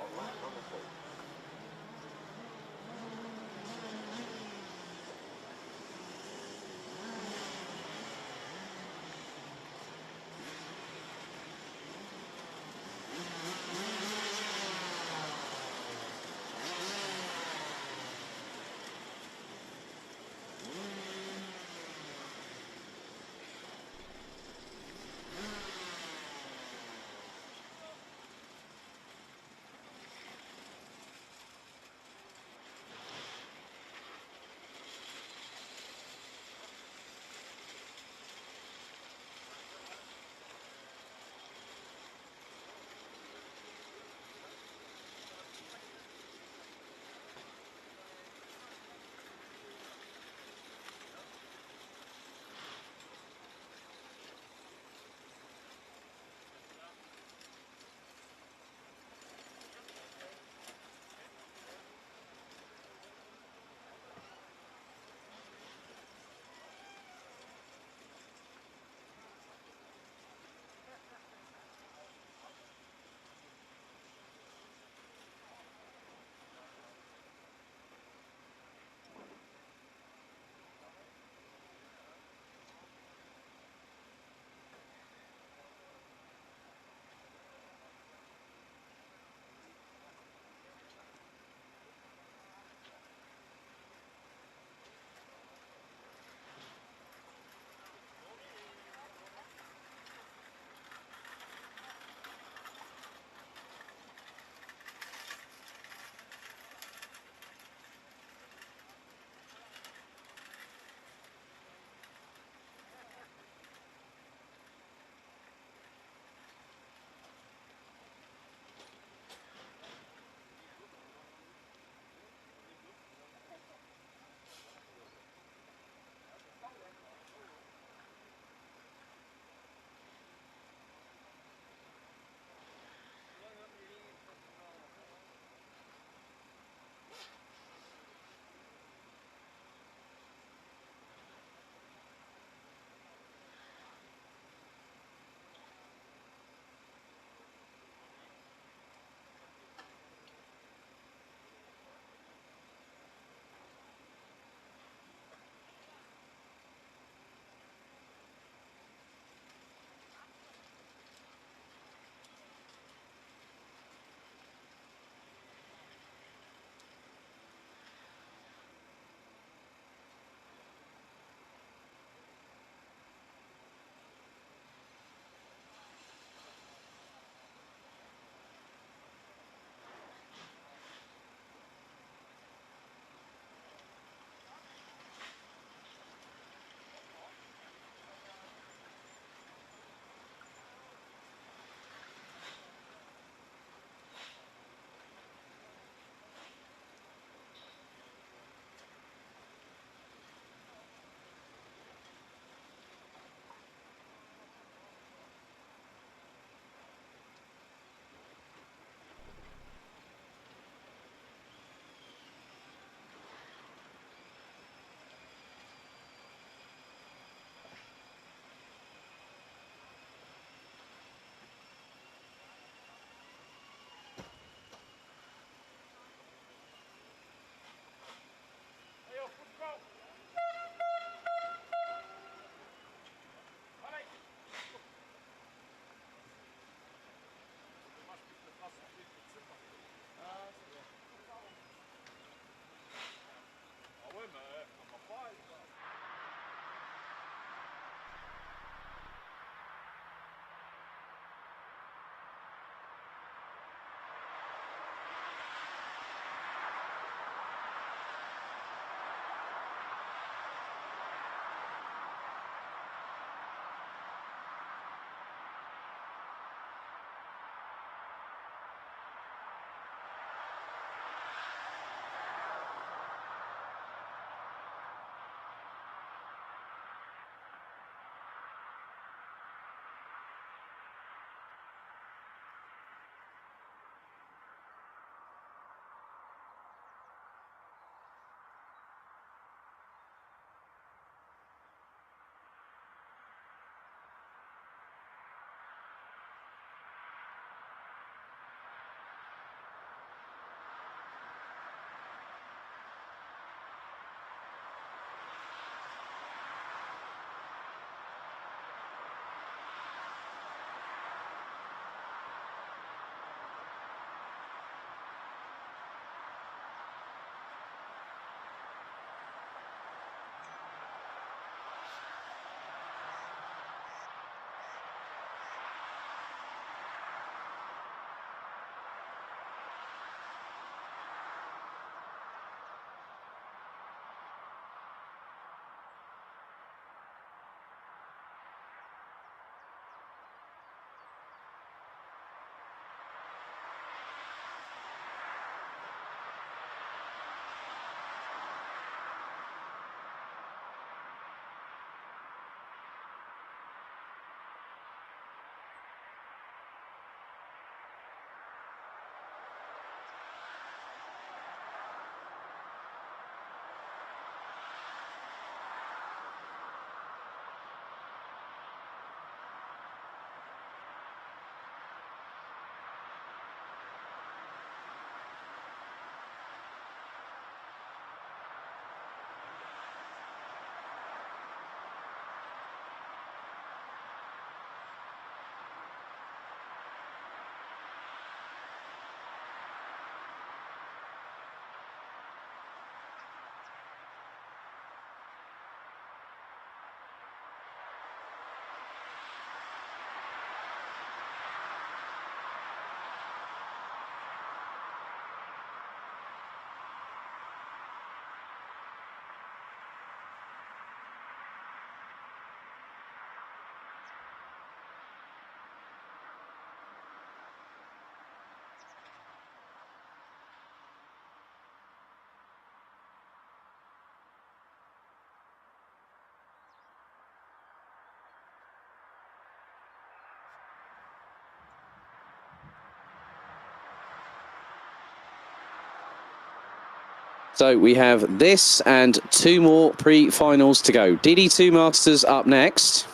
So we have this and 2 more pre-finals to go. DD2 Masters up next.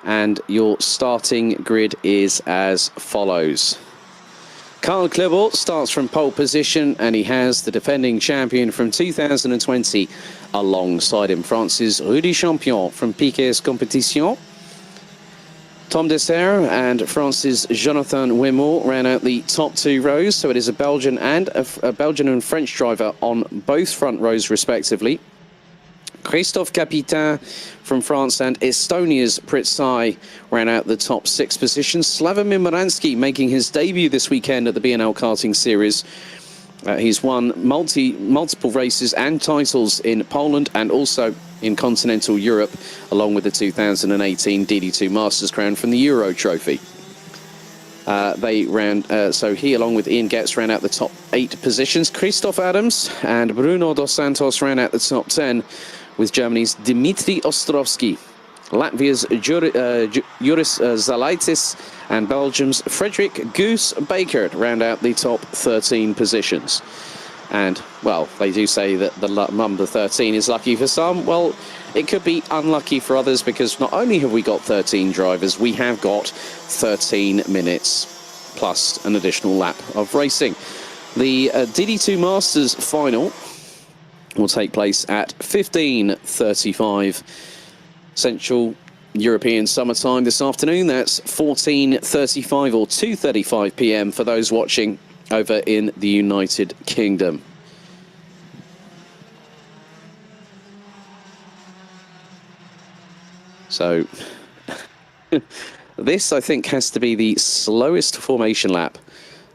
And your starting grid is as follows. Karl Klebert starts from pole position, and he has the defending champion from 2020 alongside him, France's Rudy Champion from Piquet's Competition. Tom Dessert and France's Jonathan Wimmer ran out the top 2 rows, so it is a Belgian and a Belgian and French driver on both front rows respectively. Christophe Capitain from France and Estonia's Pritsai ran out the top 6 positions. Slavomir Moransky making his debut this weekend at the BNL karting series. He's won multiple races and titles in Poland and also in continental Europe, along with the 2018 DD2 Masters crown from the Euro Trophy. So he, along with Ian Getz, ran out the top 8 positions. Christoph Adams and Bruno dos Santos ran out the top 10, with Germany's Dimitri Ostrovsky, Latvia's Juris Zalaitis, and Belgium's Frederick Goose Baker round out the top 13 positions. And, well, they do say that the number 13 is lucky for some. Well, it could be unlucky for others, because not only have we got 13 drivers, we have got 13 minutes plus an additional lap of racing. The DD2 Masters final will take place at 15:35 Central European Summertime this afternoon. That's 14:35 or 2:35 p.m. for those watching over in the United Kingdom. So this, I think, has to be the slowest formation lap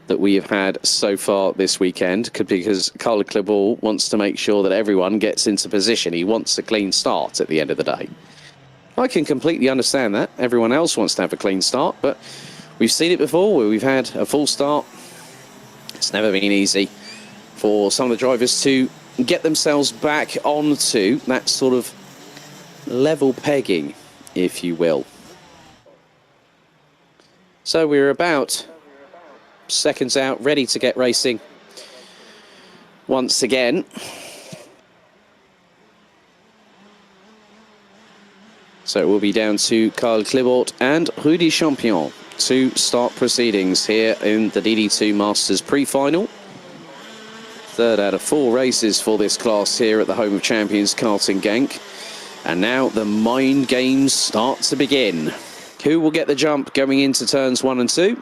that we have had so far this weekend, because Karl Klebert wants to make sure that everyone gets into position. He wants a clean start at the end of the day. I can completely understand that. Everyone else wants to have a clean start, but we've seen it before where we've had a full start. It's never been easy for some of the drivers to get themselves back onto that sort of level pegging, if you will. So we're about seconds out, ready to get racing once again. So it will be down to Karl Klebert and Rudy Champion to start proceedings here in the DD2 Masters pre-final. 3rd out of 4 races for this class here at the home of champions karting Genk. And now the mind games start to begin. Who will get the jump going into turns 1 and 2?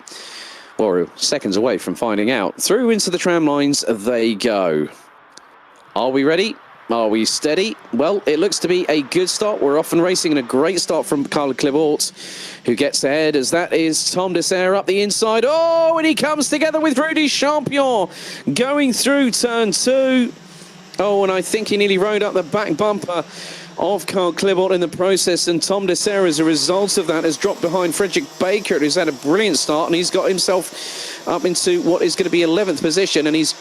Or seconds away from finding out. Through into the tram lines they go. Are we ready? Are we steady? Well, it looks to be a good start. We're off and racing, and a great start from Karl Klebert, who gets ahead, as that is Tom Dessert up the inside. Oh, and he comes together with Rudy Champion going through turn 2. Oh, and I think he nearly rode up the back bumper of Karl Klebert in the process, and Tom Dessert, as a result of that, has dropped behind Frederick Baker, who's had a brilliant start, and he's got himself up into what is going to be 11th position, and he's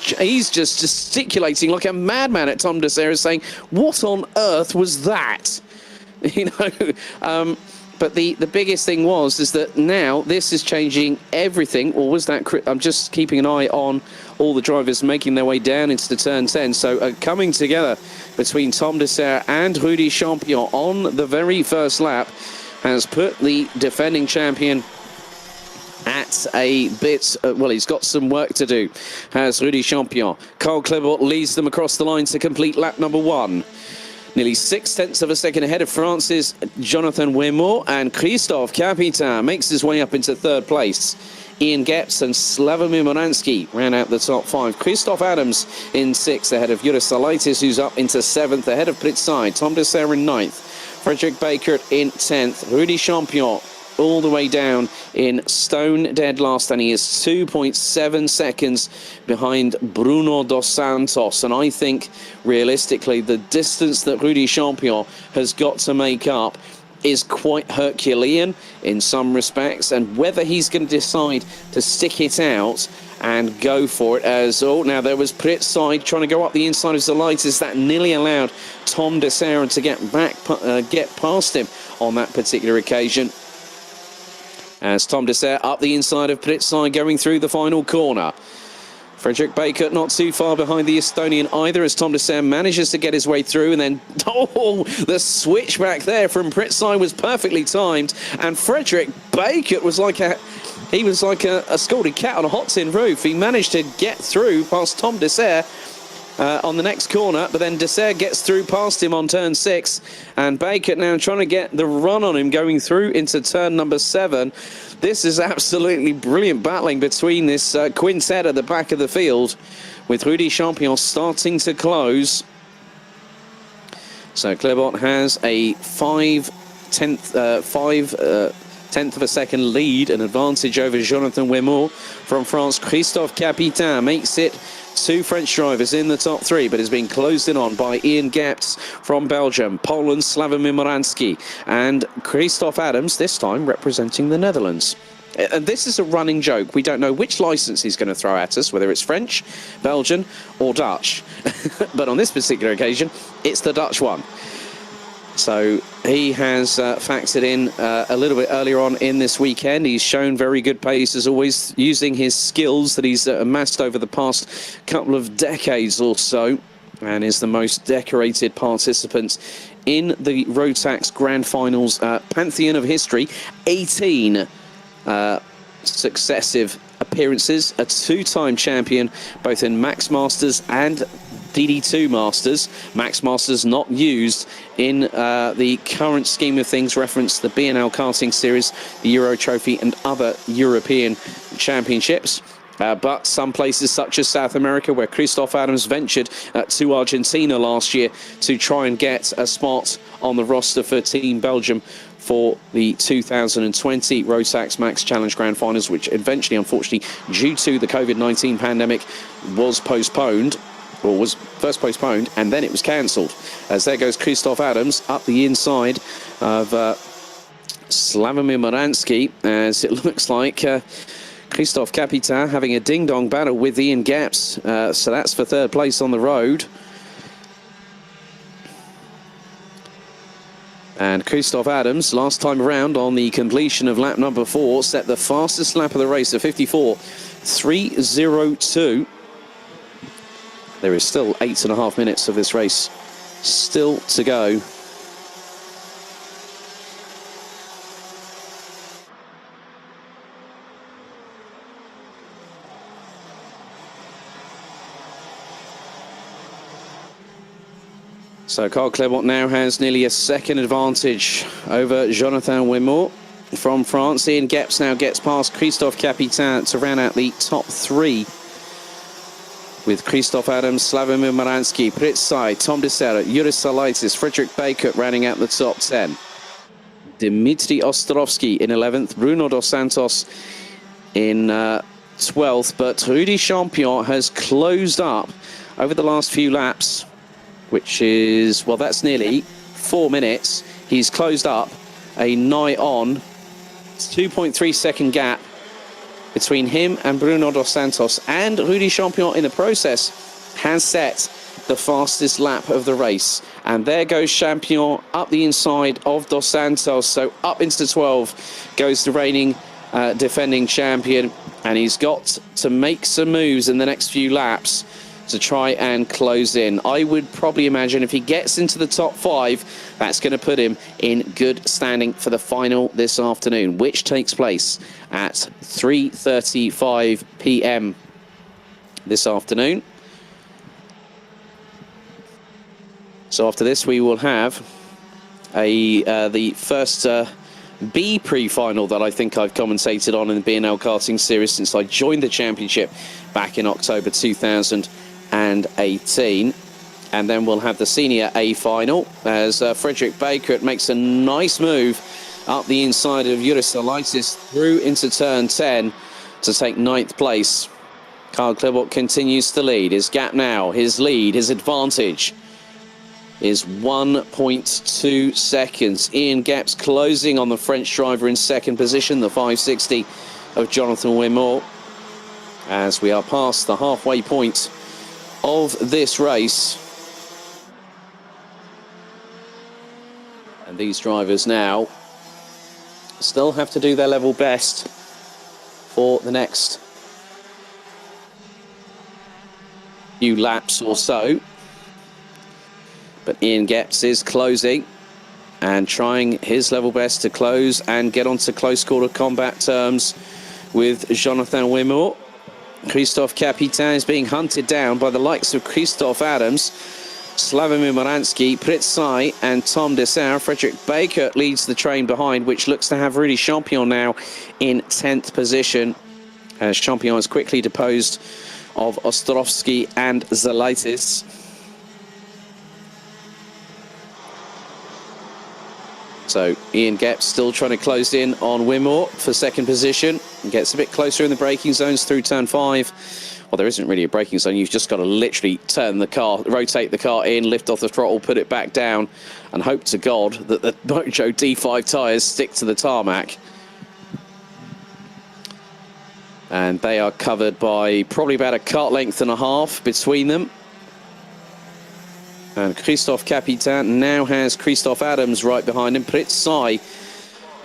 just gesticulating like a madman at Tom Dessert, saying, what on earth was that? You know, but the biggest thing is that now this is changing everything. Or was that? I'm just keeping an eye on all the drivers making their way down into the turn 10. So coming together between Tom Dessert and Rudy Champion on the very first lap has put the defending champion at a bit, well, he's got some work to do, has Rudy Champion. Karl Klebert leads them across the line to complete lap number 1. Nearly 0.6 of a second ahead of France's Jonathan Wimmer, and Christophe Capitain makes his way up into 3rd place. Ian Getz and Slavomir Moransky ran out the top 5. Christoph Adams in 6th ahead of Juris Zalaitis, who's up into 7th ahead of Pritsai. Tom Dessert in 9th. Frederick Baker in 10th. Rudy Champion all the way down in stone dead last, and he is 2.7 seconds behind Bruno dos Santos. And I think realistically the distance that Rudy Champion has got to make up is quite Herculean in some respects, and whether he's going to decide to stick it out and go for it, as now there was Pritsai trying to go up the inside of Zalaitis, that nearly allowed Tom Dessert to get past him on that particular occasion, as Tom Dessert up the inside of Pritsai going through the final corner. Frederick Baker not too far behind the Estonian either, as Tom de Serre manages to get his way through, and then the switch back there from Pritzai was perfectly timed, and Frederick Baker was like a scalded cat on a hot tin roof. He managed to get through past Tom de Serre on the next corner, but then de Serre gets through past him on turn 6, and Baker now trying to get the run on him going through into turn number 7. This is absolutely brilliant battling between this quintet at the back of the field, with Rudy Champion starting to close. So Clerbot has a 5/10 of a second lead, an advantage over Jonathan Wemont from France. Christophe Capitain makes it 2 French drivers in the top 3, but is being closed in on by Ian Gapts from Belgium, Poland, Slavomir Moransky, and Christophe Adams, this time representing the Netherlands. And this is a running joke. We don't know which license he's going to throw at us, whether it's French, Belgian, or Dutch. But on this particular occasion, it's the Dutch one. So he has factored in a little bit earlier on in this weekend. He's shown very good pace, as always, using his skills that he's amassed over the past couple of decades or so, and is the most decorated participant in the Rotax Grand Finals pantheon of history. 18 successive appearances, a 2-time champion, both in Max Masters and DD2 Masters. Max Masters not used in the current scheme of things, reference the BNL karting series, the Euro Trophy and other European championships. But some places such as South America, where Christophe Adams ventured to Argentina last year to try and get a spot on the roster for Team Belgium for the 2020 Rotax Max Challenge Grand Finals, which eventually, unfortunately, due to the COVID-19 pandemic, was postponed. Or was first postponed, and then it was cancelled. As there goes Christophe Adams up the inside of Slavomir Moransky, as it looks like Christophe Capitain having a ding-dong battle with Ian Gapts. So that's for 3rd place on the road. And Christophe Adams, last time around on the completion of lap number 4, set the fastest lap of the race at 54.302. There is still 8.5 minutes of this race still to go. So Carl Clermont now has nearly a second advantage over Jonathan Wemont from France. Ian Gapts now gets past Christophe Capitain to round out the top 3, with Christophe Adams, Slavomir Moransky, Pritzai, Tom de Serre, Yuris Salaitis, Frederick Baker rounding out the top 10. Dmitry Ostrovsky in 11th, Bruno dos Santos in 12th, but Rudy Champion has closed up over the last few laps, which is, well, that's nearly 4 minutes. He's closed up a nigh on 2.3 second gap between him and Bruno dos Santos, and Rudy Champion in the process has set the fastest lap of the race. And there goes Champion up the inside of dos Santos, so up into 12 goes the reigning defending champion, and he's got to make some moves in the next few laps to try and close in. I would probably imagine if he gets into the top 5, that's going to put him in good standing for the final this afternoon, which takes place at 3:35 p.m. this afternoon. So after this, we will have the first B pre-final that I think I've commentated on in the BNL karting series since I joined the championship back in October 2018. And then we'll have the senior A final as Frederick Baker makes a nice move up the inside of Yuris Salaitis through into turn 10 to take 9th place. Carl Clermont continues to lead. His gap now, his lead, his advantage is 1.2 seconds. Ian Gapts closing on the French driver in 2nd position, the 560 of Jonathan Wemont, as we are past the halfway point of this race. And these drivers now still have to do their level best for the next few laps or so. But Ian Gepps is closing and trying his level best to close and get onto close quarter combat terms with Jonathan Wimmer. Christophe Capitan is being hunted down by the likes of Christophe Adams, Slavomir Moransky, Pritzai and Tom Dessert. Frederick Baker leads the train behind, which looks to have Rudy Champion now in 10th position, as Champion is quickly deposed of Ostrovsky and Zalaitis. So Ian Gepps still trying to close in on Wimmer for second position. Gets a bit closer in the braking zones through turn 5. Well, there isn't really a braking zone. You've just got to literally turn the car, rotate the car in, lift off the throttle, put it back down, and hope to God that the Mojo D5 tyres stick to the tarmac. And they are covered by probably about a kart length and a half between them. And Christophe Capitan now has Christophe Adams right behind him. Pritzai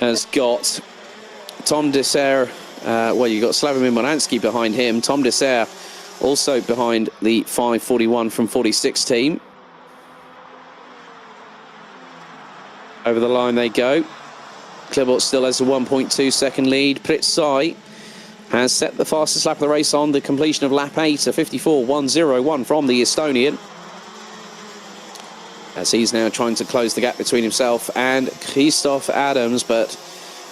has got Tom Dessert. Well, you've got Slavomir Moransky behind him. Tom Dessert also behind the 541 from 46 team. Over the line they go. Klebot still has a 1.2 second lead. Pritzai has set the fastest lap of the race on the completion of lap 8, a 54.101 from the Estonian, as he's now trying to close the gap between himself and Christophe Adams.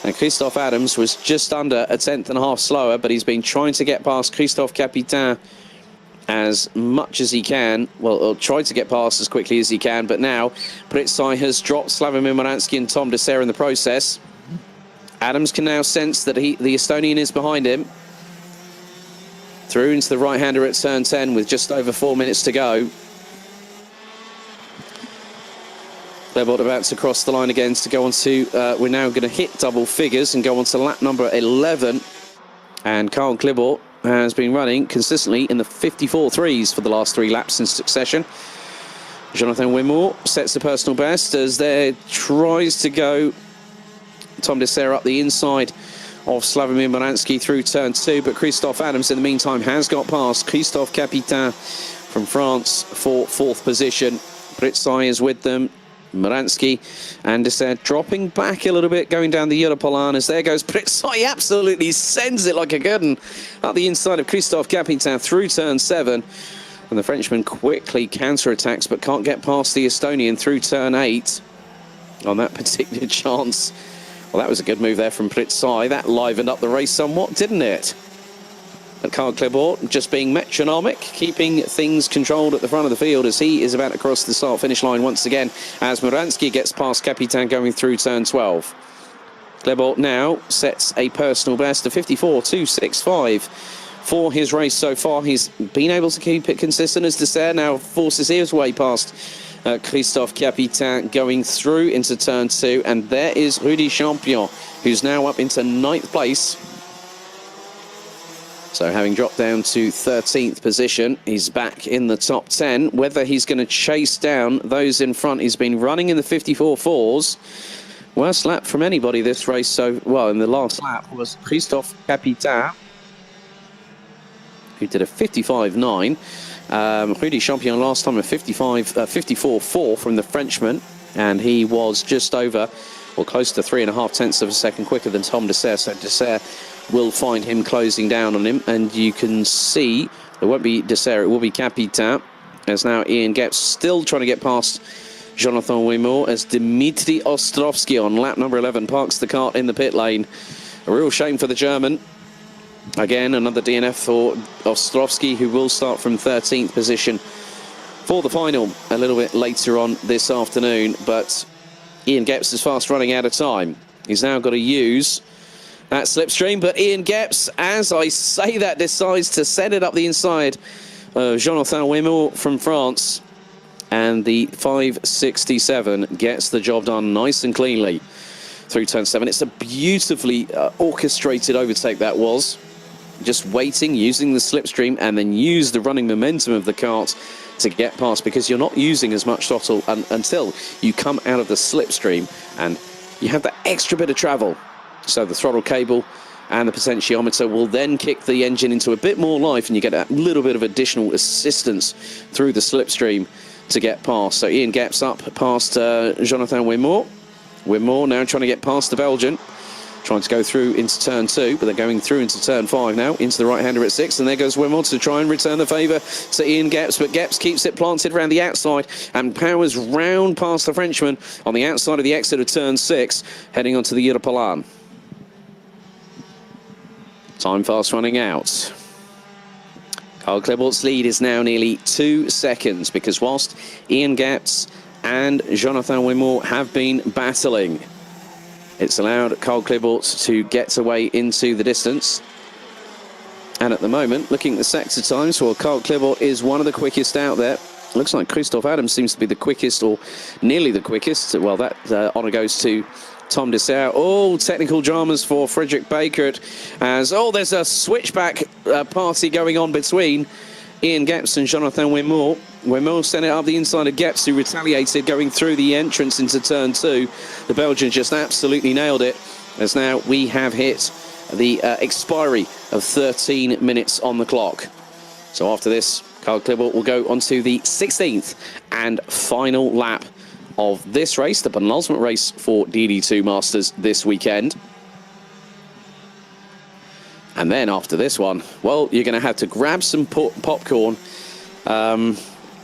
And Christophe Adams was just under a tenth and a half slower, but he's been trying to get past Christophe Capitan as much as he can. Well, he'll try to get past as quickly as he can, but now Pritzai has dropped Slavomir Moransky and Tom Dessert in the process. Adams can now sense that the Estonian is behind him. Through into the right-hander at turn 10 with just over 4 minutes to go. Klebot about to cross the line again to go on to, we're now going to hit double figures and go on to lap number 11. And Carl Klebot has been running consistently in the 54.3s for the last 3 laps in succession. Jonathan Wimmer sets the personal best as there tries to go Tom Dessert up the inside of Slavomir Moransky through turn 2, but Christophe Adams in the meantime has got past Christophe Capitan from France for 4th position. Pritzai is with them. Moransky and Dessert dropping back a little bit, going down the Europolan, as there goes Pritzai. Absolutely sends it like a good one up the inside of Christophe Capitan through turn 7. And the Frenchman quickly counter-attacks, but can't get past the Estonian through turn 8 on that particular chance. Well, that was a good move there from Pritzai. That livened up the race somewhat, didn't it? But Carl Klebot just being metronomic, keeping things controlled at the front of the field as he is about to cross the start-finish line once again, as Moransky gets past Capitan going through turn 12. Klebot now sets a personal best of 54.265 for his race so far. He's been able to keep it consistent as Dessert now forces his way past Christophe Capitan going through into turn 2, and there is Rudy Champion, who's now up into 9th place. So having dropped down to 13th position, he's back in the top 10. Whether he's going to chase down those in front, he's been running in the 54.4s. Worst lap from anybody this race so well in the last lap was Christophe Capitan, who did a 55.9. Rudy Champion last time a 54.4 from the Frenchman, and he was just over, or close to 3.5 tenths of a second quicker than Tom Dessert. So Dessert will find him closing down on him, and you can see it won't be Dessert, it will be Capitan, as now Ian Gepps still trying to get past Jonathan Wimmer, as Dmitry Ostrovsky on lap number 11 parks the cart in the pit lane. A real shame for the German. Again, another DNF for Ostrovsky, who will start from 13th position for the final a little bit later on this afternoon. But Ian Gepps is fast running out of time. He's now got to use that slipstream, but Ian Gepps, as I say that, decides to set it up the inside of Jonathan Wimmer from France, and the 567 gets the job done nice and cleanly through turn 7. It's a beautifully orchestrated overtake that was. Just waiting, using the slipstream, and then use the running momentum of the kart to get past, because you're not using as much throttle until you come out of the slipstream and you have that extra bit of travel. So the throttle cable and the potentiometer will then kick the engine into a bit more life, and you get a little bit of additional assistance through the slipstream to get past. So Ian Gap's up past Jonathan Wimore. Wimore now trying to get past the Belgian, trying to go through into turn 2, but they're going through into turn 5 now, into the right-hander at 6, and there goes Wimore to try and return the favour to Ian Gap's, but Gap's keeps it planted around the outside and powers round past the Frenchman on the outside of the exit of turn 6, heading onto the Europalan. Time fast running out. Carl Klebort's lead is now nearly 2 seconds, because whilst Ian Gap's and Jonathan Wimore have been battling, it's allowed Carl Klebort to get away into the distance. And at the moment, looking at the sector times, well, Carl Klebort is one of the quickest out there. Looks like Christophe Adams seems to be the quickest, or nearly the quickest. Well, that honour goes to Tom Dessau. Oh, technical dramas for Frederick Baker, as, oh, there's a switchback party going on between Ian Gap's and Jonathan Wimore. Wimore sent it up the inside of Gap's, who retaliated going through the entrance into turn 2. The Belgian just absolutely nailed it, as now we have hit the expiry of 13 minutes on the clock. So after this, Carl Klebort will go onto the 16th and final lap of this race, the penultimate race for DD2 Masters this weekend. And then after this one, well, you're going to have to grab some popcorn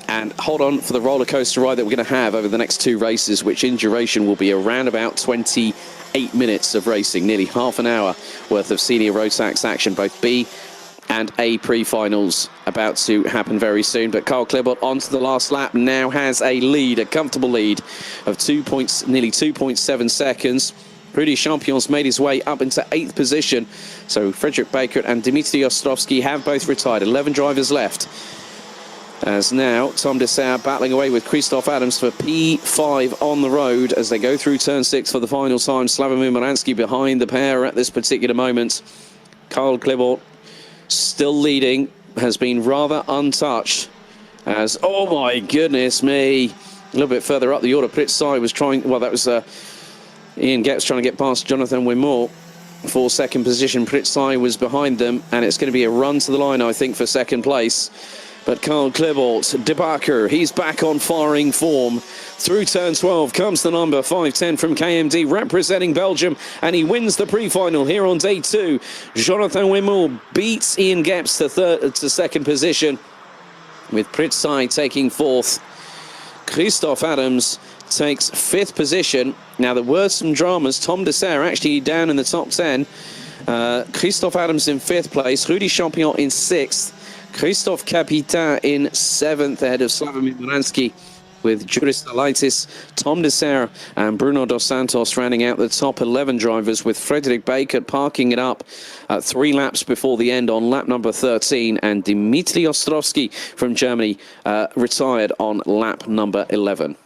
and hold on for the roller coaster ride that we're going to have over the next 2 races, which in duration will be around about 28 minutes of racing, nearly half an hour worth of senior Rotax action, both B and A pre-finals about to happen very soon. But Carl Klebort onto the last lap now has a lead, a comfortable lead of nearly 2.7 seconds. Rudy Champion's made his way up into 8th position. So Frederick Baker and Dmitry Ostrovsky have both retired. 11 drivers left. As now Tom Dessau battling away with Christophe Adams for P5 on the road as they go through turn 6 for the final time. Slavomir Moransky behind the pair at this particular moment. Carl Klebort still leading, has been rather untouched. As, oh my goodness me, a little bit further up the order, Pritzai was trying, well, that was Ian Gap's trying to get past Jonathan Wimore for second position. Pritzai was behind them, and it's going to be a run to the line, I think, for second place. But Carl Klebort, De Backer, he's back on firing form. Through turn 12 comes the number 510 from KMD, representing Belgium, and he wins the pre-final here on day 2. Jonathan Wimore beats Ian Gap's to second position, with Pritzai taking 4th. Christophe Adams takes 5th position. Now, there were some dramas. Tom Dessau actually down in the top 10. Christophe Adams in 5th place. Rudy Champion in 6th. Christophe Capitain in 7th, ahead of Slavomir Moransky, with Juris Dalaitis, Tom Dessau and Bruno Dos Santos rounding out the top 11 drivers, with Frederick Baker parking it up at 3 laps before the end on lap number 13, and Dmitry Ostrovsky from Germany retired on lap number 11.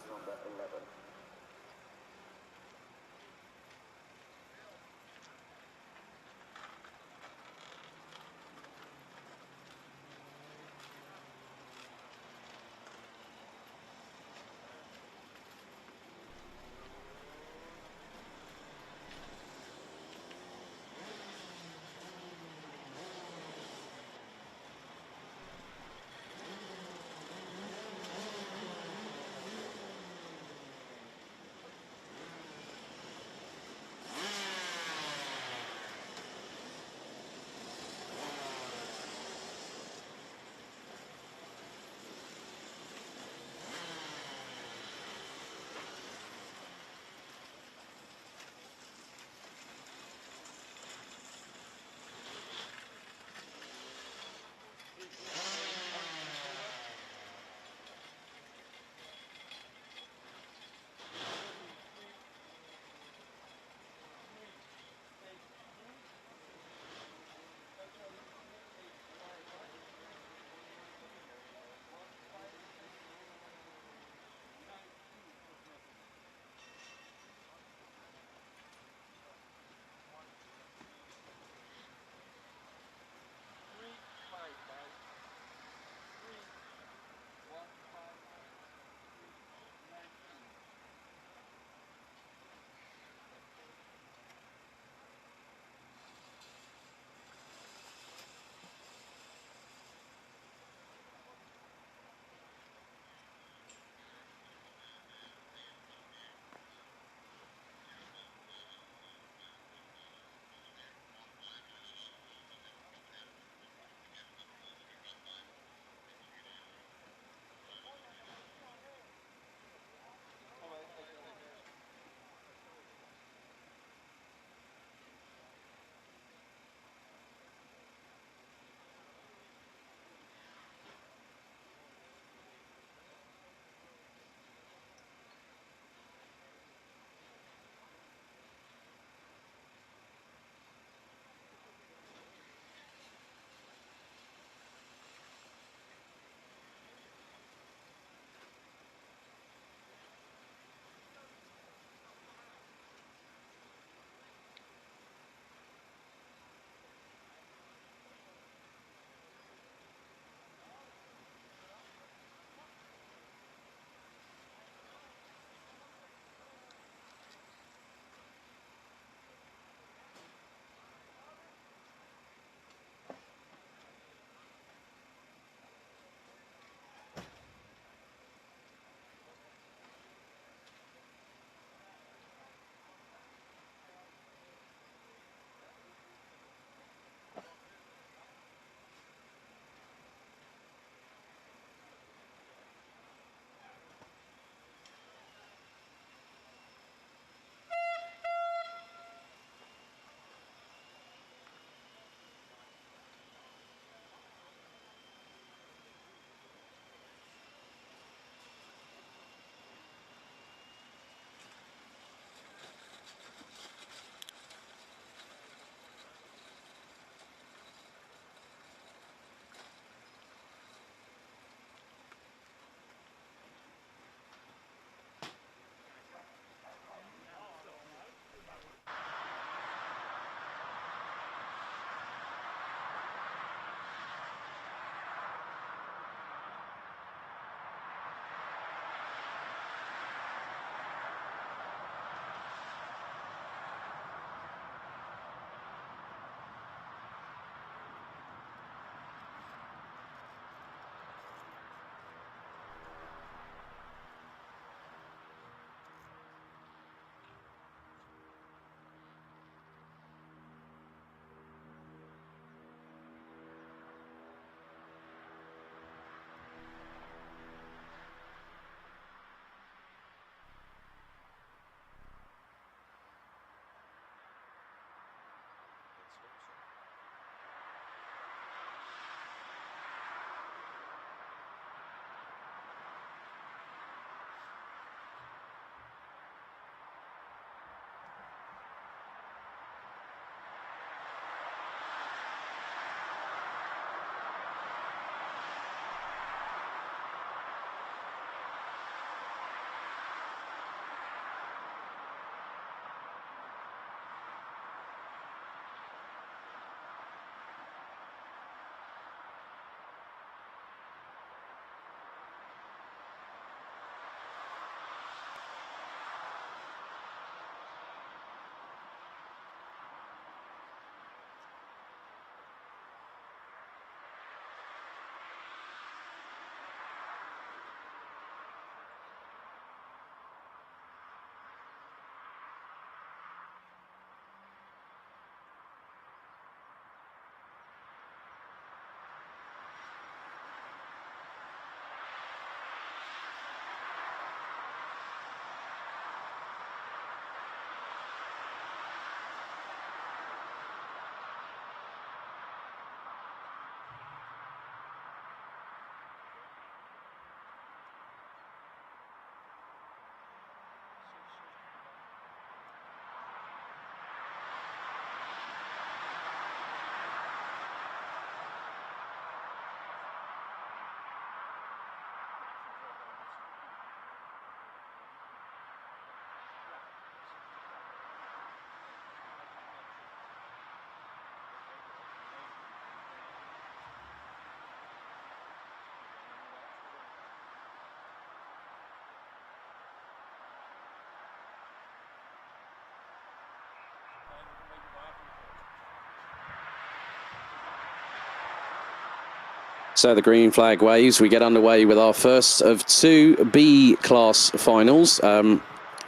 So the green flag waves. We get underway with our first of two B-class finals.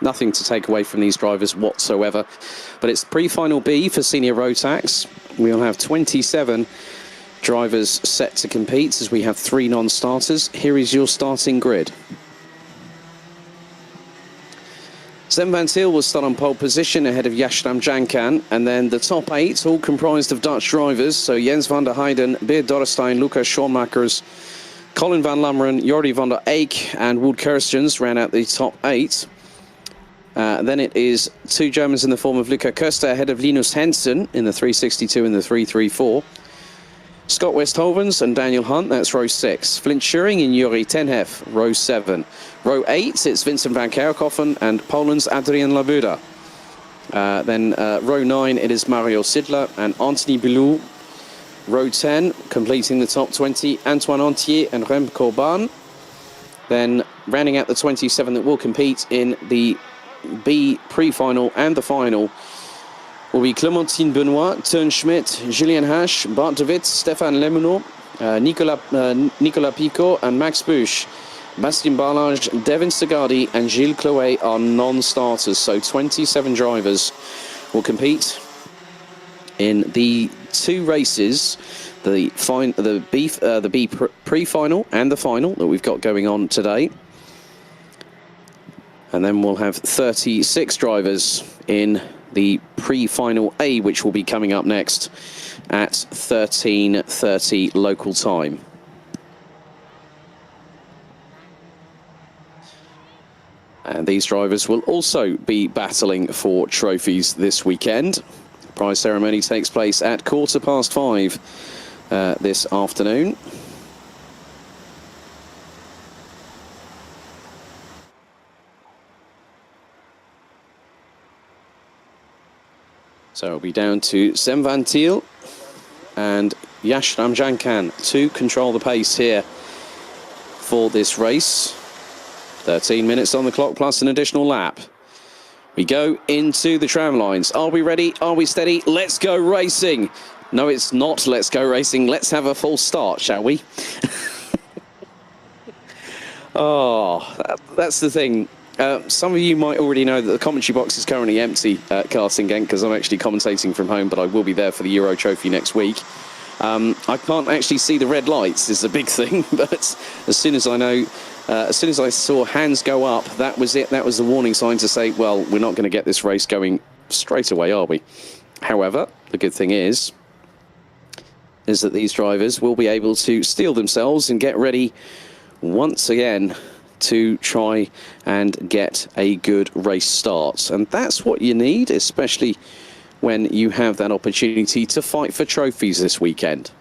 Nothing to take away from these drivers whatsoever. But it's pre-final B for senior Rotax. We'll have 27 drivers set to compete as we have 3 non-starters. Here is your starting grid. Sven van Til will start on pole position ahead of Yashram Jankan, and then the top 8 all comprised of Dutch drivers, so Jens van der Heijden, Beert Dorrestein, Lucas Schoonmakers, Colin van Lammeren, Jordi van der Eyck and Wout Kerstens ran out the top 8. Then it is 2 Germans in the form of Luca Köster ahead of Linus Hensen in the 362 and the 334. Scott Westhovens and Daniel Hunt, that's row 6. Flint Schuring and Jori Tenhef, row 7. Row 8, it's Vincent van Kerkhoffen and Poland's Adrian Labuda. Then row 9, it is Mario Sidler and Anthony Bilou. Row 10, completing the top 20, Antoine Antier and Remco Bahn. Then rounding out the 27 that will compete in the B pre-final and the final will be Clémentine Benoit, Teun Schmidt, Julien Hasch, Bart de Wit, Stéphane Lemounot, Nicolas Picot and Max Busch. Bastien Barlage, Devin Sagadi and Gilles Chloé are non-starters, so 27 drivers will compete in the 2 races, the B pre-final and the final that we've got going on today. And then we'll have 36 drivers in the pre-final A, which will be coming up next at 13:30 local time. And these drivers will also be battling for trophies this weekend. The prize ceremony takes place at 5:15 this afternoon. So it'll be down to Sven van Til and Yashram Jankan to control the pace here for this race. 13 minutes on the clock plus an additional lap. We go into the tram lines. Are we ready? Are we steady? Let's go racing. No, it's not let's go racing. Let's have a full start, shall we? Oh, that's the thing. Some of you might already know that the commentary box is currently empty at Karting Genk because I'm actually commentating from home, but I will be there for the Euro Trophy next week. I can't actually see the red lights is a big thing, but as soon as I saw hands go up, that was it. That was the warning sign to say, well, we're not going to get this race going straight away, are we? However, the good thing is that these drivers will be able to steel themselves and get ready once again to try and get a good race start. And that's what you need, especially when you have that opportunity to fight for trophies this weekend.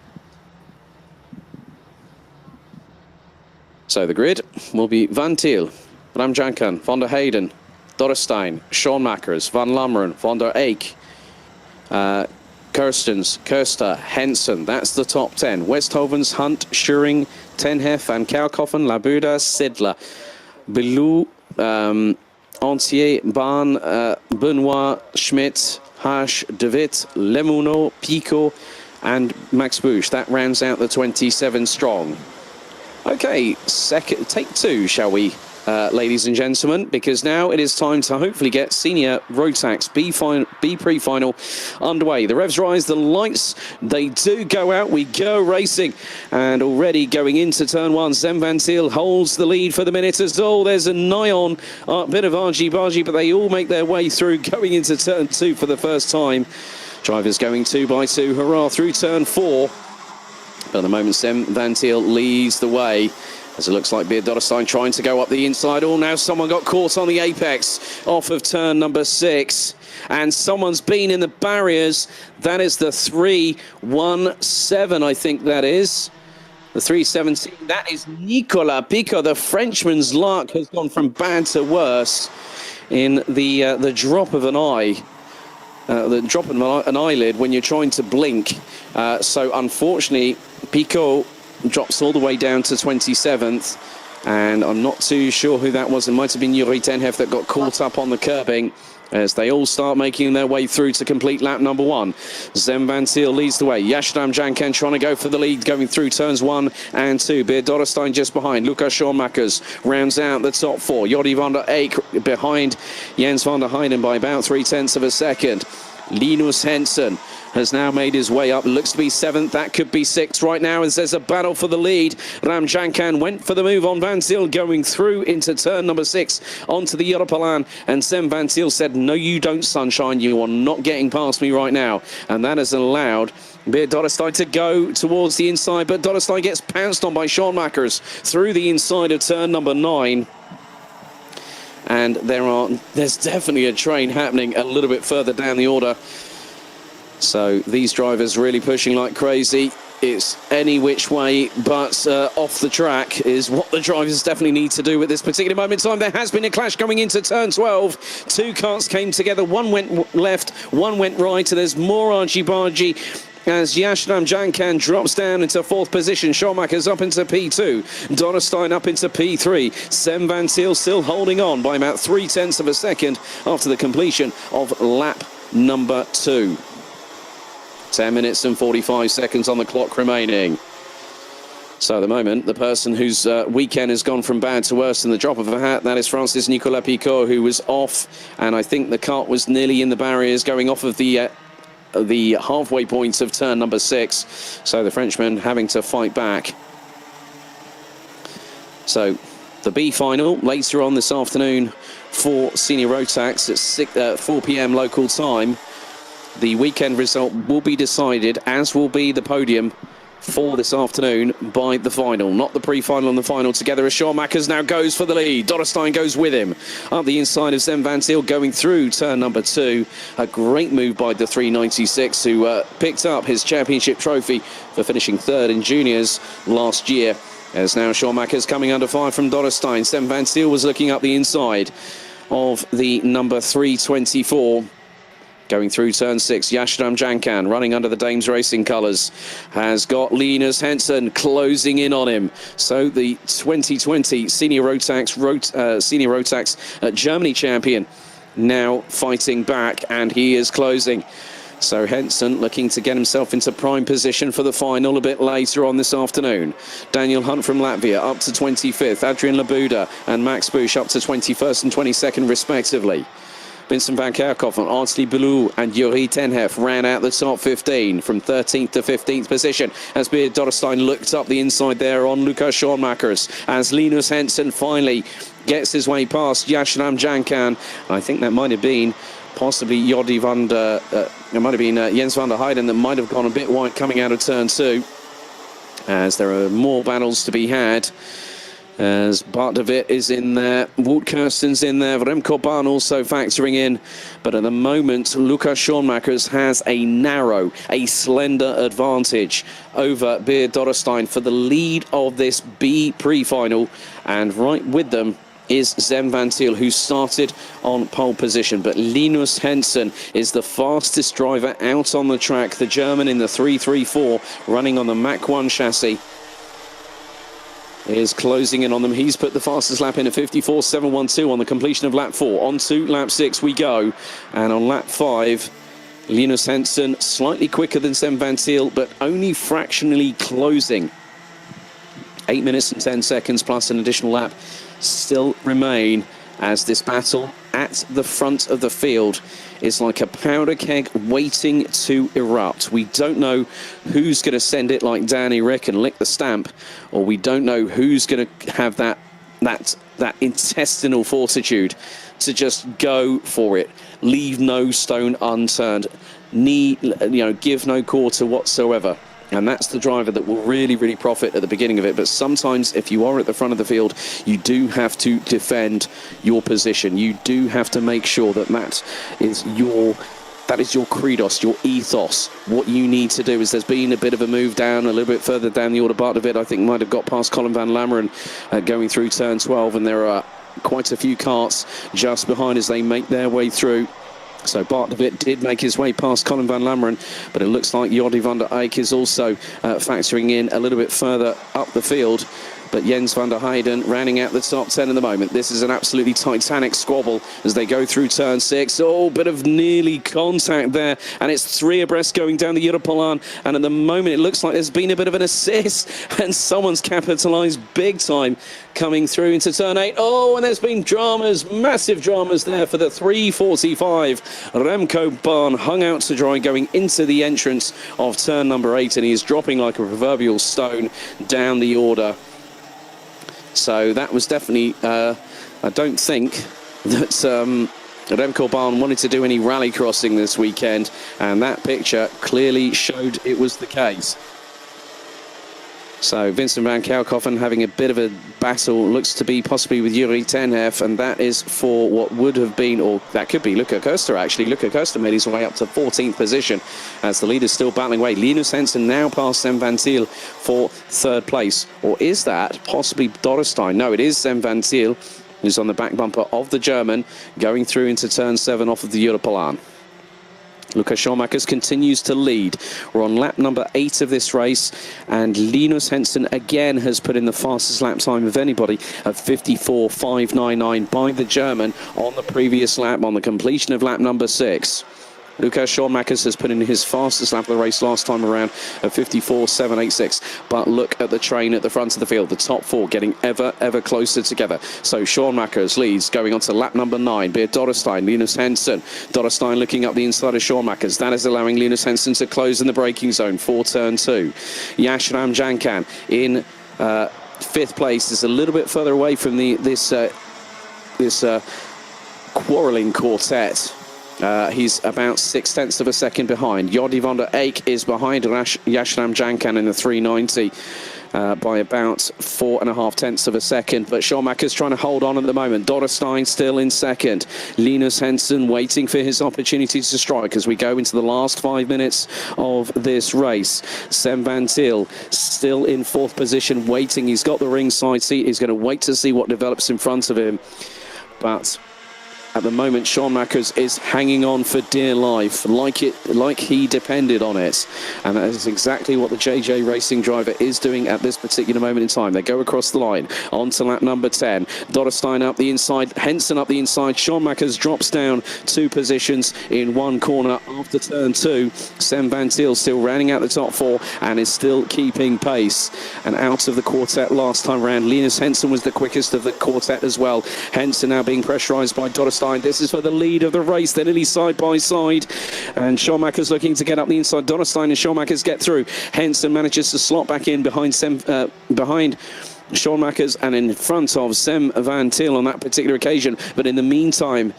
So the grid will be Van Til, Bram Jankan, Van der Heijden, Dorrestein, Schoonmakers, Van Lammeren, Van der Eyck, Kerstens, Köster, Hensen. That's the top 10. Westhovens, Hunt, Schuring, Tenhef, Van Kerkhoffen, Labuda, Sidler, Bilou, Antier, Bahn, Benoit, Schmidt, Hasch, De Wit, Lemounot, Picot, and Max Busch. That rounds out the 27 strong. Okay, take 2, shall we, ladies and gentlemen, because now it is time to hopefully get senior Rotax B pre-final underway. The revs rise, the lights, they do go out, we go racing, and already going into turn 1, Sven van Til holds the lead for the minute as all. There's a nigh-on bit of argy-bargy, but they all make their way through going into turn 2 for the first time. Drivers going 2 by 2, hurrah, through turn 4. But at the moment, Sven van Til leads the way, as it looks like Beert Dorrestein trying to go up the inside. Oh, now someone got caught on the apex off of turn number 6. And someone's been in the barriers. That is the 317, I think that is. The 317. That is Nicolas Picot. The Frenchman's luck has gone from bad to worse in the drop of an eye. The drop of an eyelid when you're trying to blink. So unfortunately, Picot drops all the way down to 27th. And I'm not too sure who that was. It might have been Yuri Tenhef that got caught up on the curbing as they all start making their way through to complete lap number 1. Zem Van Thiel leads the way. Yashdam Janken trying to go for the lead, going through turns 1 and 2. Beer Dorrestein just behind. Lucas Schoenmakers rounds out the top 4. Jordi van der Eyck behind Jens van der Heijden by about 0.3 of a second. Linus Hensen has now made his way up. Looks to be 7th. That could be 6th right now as there's a battle for the lead. Ram Jankan went for the move on Van Zyl going through into turn number 6 onto the Europalan. And Sem Van Zyl said, no, you don't, sunshine. You are not getting past me right now. And that has allowed Beer Dorrestein to go towards the inside. But Dorrestein gets pounced on by Schoenmakers through the inside of turn number 9. And there's definitely a train happening a little bit further down the order. So these drivers really pushing like crazy. It's any which way but off the track is what the drivers definitely need to do at this particular moment in time. There has been a clash going into turn 12. 2 carts came together. One went left, one went right. And there's more argy-bargy as Yashdam Jankan drops down into 4th position. Schoenmakers up into P2. Dorrestein up into P3. Sem Van Zyl still holding on by about 0.3 of a second after the completion of lap number 2. 10 minutes and 45 seconds on the clock remaining. So at the moment, the person whose weekend has gone from bad to worse in the drop of a hat, that is Francis Nicolas Picot, who was off, and I think the cart was nearly in the barriers going off of the halfway points of turn number 6. So the Frenchman having to fight back. So the B final later on this afternoon for Senior Rotax at 4 p.m. local time. The weekend result will be decided, as will be the podium for this afternoon, by the final. Not the pre-final and the final together as Schoenmakers now goes for the lead. Dorrestein goes with him. Up the inside of Zem Van Zyl going through turn number 2. A great move by the 396 who picked up his championship trophy for finishing 3rd in juniors last year. As now Schoenmakers coming under fire from Dorrestein. Zem Van Zyl was looking up the inside of the number 324. Going through turn 6, Yashdam Jankan running under the Dames Racing colours has got Linus Hensen closing in on him. So the 2020 Senior Rotax Germany champion now fighting back, and he is closing. So Hensen looking to get himself into prime position for the final a bit later on this afternoon. Daniel Hunt from Latvia up to 25th. Adrian Labuda and Max Bush up to 21st and 22nd respectively. Vincent van Kerkhoff and Artsley Boulou and Yuri Tenhef ran out the top 15 from 13th to 15th position as Beer Dorrestein looked up the inside there on Lucas Schoenmakers as Linus Hensen finally gets his way past Yashdam Jankan. I think that might have been possibly Jordi van der... it might have been Jens van der Heijden that might have gone a bit wide coming out of turn 2 as there are more battles to be had. As Bart de Wit is in there, Wout Kirsten's in there, Remco Bahn also factoring in. But at the moment, Lucas Schoenmakers has a slender advantage over Beer Dorrestein for the lead of this B pre-final. And right with them is Zem Van Zyl, who started on pole position. But Linus Hensen is the fastest driver out on the track, the German in the 334, running on the Mach 1 chassis. Is closing in on them. He's put the fastest lap in at 54.712 on the completion of lap 4. On to lap 6 we go. And on lap 5, Linus Hensen slightly quicker than Sem Van Zyl, but only fractionally closing. 8 minutes and 10 seconds plus an additional lap still remain as this battle at the front of the field is like a powder keg waiting to erupt. We don't know who's going to send it like Danny Rick and lick the stamp, or we don't know who's going to have that intestinal fortitude to just go for it, leave no stone unturned, give no quarter whatsoever. And that's the driver that will really, really profit at the beginning of it. But sometimes if you are at the front of the field, you do have to defend your position. You do have to make sure that is your credos, your ethos. What you need to do is there's been a bit of a move down, a little bit further down the order. Bart de Wit, I think, might have got past Colin van Lammeren going through turn 12. And there are quite a few carts just behind as they make their way through. So Bart de Wit did make his way past Colin van Lammeren, but it looks like Jordi van der Eyck is also factoring in a little bit further up the field. but Jens van der Heijden rounding out the top 10 at the moment. This is an absolutely titanic squabble as they go through turn 6. Oh, bit of nearly contact there, and it's 3 abreast going down the Europolan, and at the moment it looks like there's been a bit of an assist, and someone's capitalised big time coming through into turn 8. Oh, and there's been dramas, massive dramas there for the 345. Remco Baan hung out to dry going into the entrance of turn number 8, and he is dropping like a proverbial stone down the order. So that was definitely, I don't think that Remco Baan wanted to do any rally crossing this weekend, and that picture clearly showed it was the case. So Vincent van Kerkhoven having a bit of a battle, looks to be possibly with Yuri Tenhef, and that is for what would have been, or that could be Luca Koster actually. Luca Koster made his way up to 14th position as the leader's still battling away. Linus Hensen now past Sam Van Thiel for 3rd place. Or is that possibly Dorrestein? No, it is Sam Van Thiel who's on the back bumper of the German going through into turn 7 off of the Europolan. Lukas Schoenmakers continues to lead. We're on lap number 8 of this race, and Linus Hensen again has put in the fastest lap time of anybody at 54.599 by the German on the previous lap, on the completion of lap number 6. Lukas Schoenmakers has put in his fastest lap of the race last time around at 54.786. But look at the train at the front of the field. The top 4 getting ever closer together. So Schoenmakers leads going on to lap number 9. Beer Dorrestein, Linus Hensen. Dorrestein looking up the inside of Schoenmakers. That is allowing Linus Hensen to close in the braking zone for turn 2. Yashram Jankan in 5th place is a little bit further away from this quarrelling quartet. He's about 0.6 of a second behind. Jordi van der Eyck is behind Yashram Jankan in the 390 by about 4.5 of a second. But Schoenmakers trying to hold on at the moment. Dorrestein still in 2nd. Linus Hensen waiting for his opportunity to strike as we go into the last 5 minutes of this race. Sam Van Thiel still in 4th position, waiting. He's got the ringside seat. He's going to wait to see what develops in front of him. But at the moment, Schoenmakers is hanging on for dear life, like he depended on it. And that is exactly what the JJ Racing driver is doing at this particular moment in time. They go across the line, on to lap number 10. Dorrestein up the inside, Hensen up the inside. Schoenmakers drops down 2 positions in 1 corner after turn 2. Sam Van Thiel still rounding out the top 4 and is still keeping pace. And out of the quartet last time round, Linus Hensen was the quickest of the quartet as well. Hensen now being pressurised by Dorrestein. This is for the lead of the race. They're nearly side by side. And Schoenmakers looking to get up the inside. Dorrestein and Schoenmakers get through. Hensen manages to slot back in behind Schoenmakers and in front of Sam Van Thiel on that particular occasion. But in the meantime,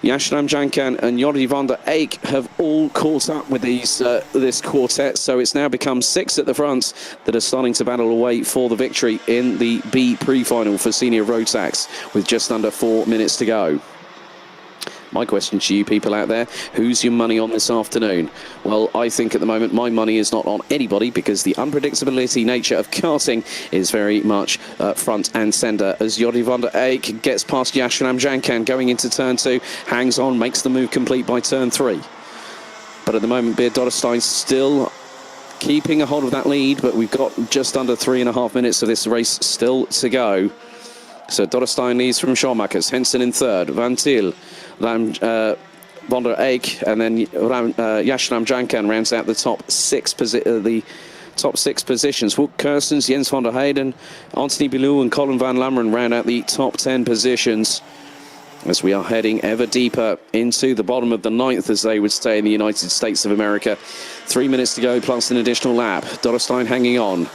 Yashram Jankan and Jordi van der Eyck have all caught up with this quartet, so it's now become 6 at the front that are starting to battle away for the victory in the B pre-final for senior road tax with just under 4 minutes to go. My question to you people out there, who's your money on this afternoon? Well, I think at the moment my money is not on anybody because the unpredictability nature of karting is very much front and centre as Jordi van der Eyck gets past Yashram Jankan going into turn 2, hangs on, makes the move complete by turn 3. But at the moment, Beer Dorrestein still keeping a hold of that lead, but we've got just under 3.5 minutes of this race still to go. So Dorrestein leads from Schoenmakers, Hensen in 3rd, Van Thiel, Van der Eyck, and then Yashram Jankan rounds out the top 6 positions. Wout Kerstens, Jens van der Heijden, Anthony Bilou and Colin van Lammeren round out the top 10 positions as we are heading ever deeper into the bottom of the 9th, as they would say in the United States of America. 3 minutes to go plus an additional lap. Dorrestein hanging on.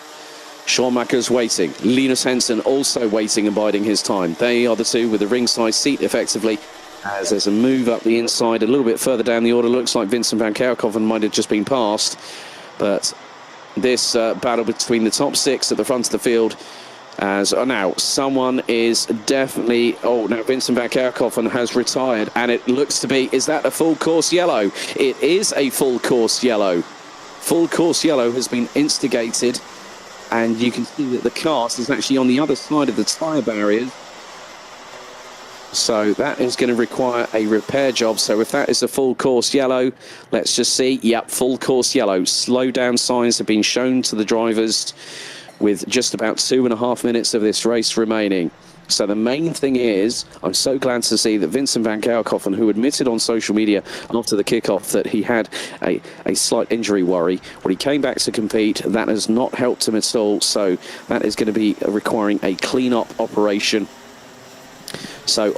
Schoenmakers waiting. Linus Hensen also waiting and biding his time. They are the 2 with the ringside seat effectively. As there's a move up the inside a little bit further down the order. Looks like Vincent van Kerkhoven might have just been passed. But this battle between the top 6 at the front of the field as now someone is definitely... Oh, now Vincent van Kerkhoven has retired and it looks to be... Is that a full course yellow? It is a full course yellow. Full course yellow has been instigated. And you can see that the cast is actually on the other side of the tyre barriers. So that is going to require a repair job. So if that is a full course yellow, let's just see. Yep, full course yellow. Slow down signs have been shown to the drivers with just about 2.5 minutes of this race remaining. So the main thing is, I'm so glad to see that Vincent van Kerkhoven, who admitted on social media after the kickoff that he had a slight injury worry, when he came back to compete, that has not helped him at all. So that is going to be requiring a clean-up operation. So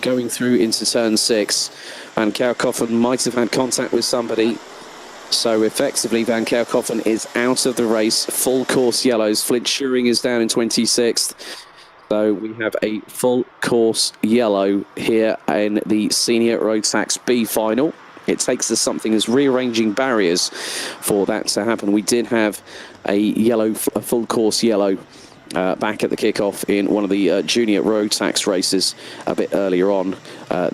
going through into turn 6, Van Kerkhoven might have had contact with somebody. So effectively, Van Kerkhoven is out of the race. Full course yellows. Flint Schuring is down in 26th. So we have a full course yellow here in the Senior Road Tax B final. It takes us something as rearranging barriers for that to happen. We did have a full course yellow back at the kickoff in one of the junior road tax races a bit earlier on a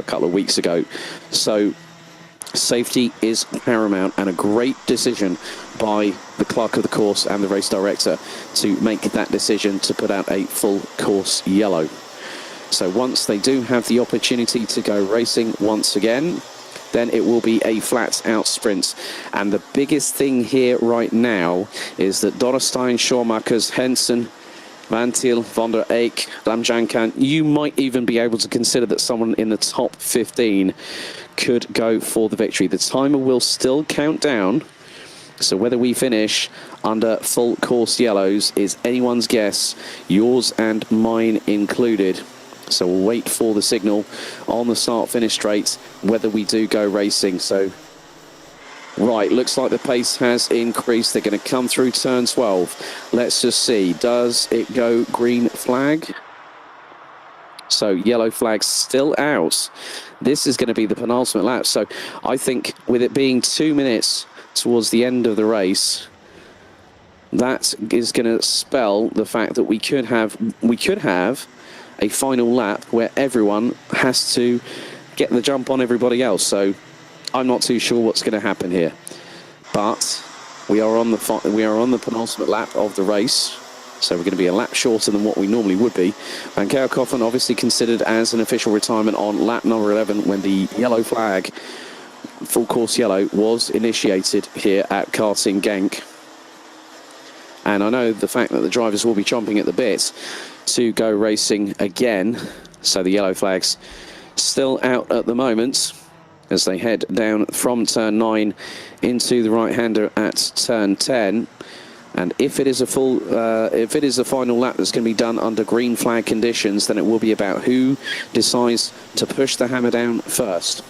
couple of weeks ago. So safety is paramount, and a great decision by the clerk of the course and the race director to make that decision to put out a full course yellow. So once they do have the opportunity to go racing once again, then it will be a flat out sprint. And the biggest thing here right now is that Dorrestein, Schoenmakers, Henson, Van Til, Van der Eyck, Lamjankan, you might even be able to consider that someone in the top 15 could go for the victory. The timer will still count down, so whether we finish under full course yellows is anyone's guess, yours and mine included. So we'll wait for the signal on the start-finish straight, whether we do go racing. So, right, looks like the pace has increased. They're going to come through turn 12. Let's just see. Does it go green flag? So yellow flag still out. This is going to be the penultimate lap. So I think with it being 2 minutes towards the end of the race, that is going to spell the fact that we could have a final lap where everyone has to get the jump on everybody else. So I'm not too sure what's going to happen here, but we are on the penultimate lap of the race. So we're going to be a lap shorter than what we normally would be. Van Kerkhoven obviously considered as an official retirement on lap number 11 when the yellow flag, full course yellow, was initiated here at karting Genk. And I know the fact that the drivers will be chomping at the bit to go racing again. So the yellow flag's still out at the moment as they head down from turn 9 into the right-hander at turn 10. And if it is a final lap that's going to be done under green flag conditions, then it will be about who decides to push the hammer down first.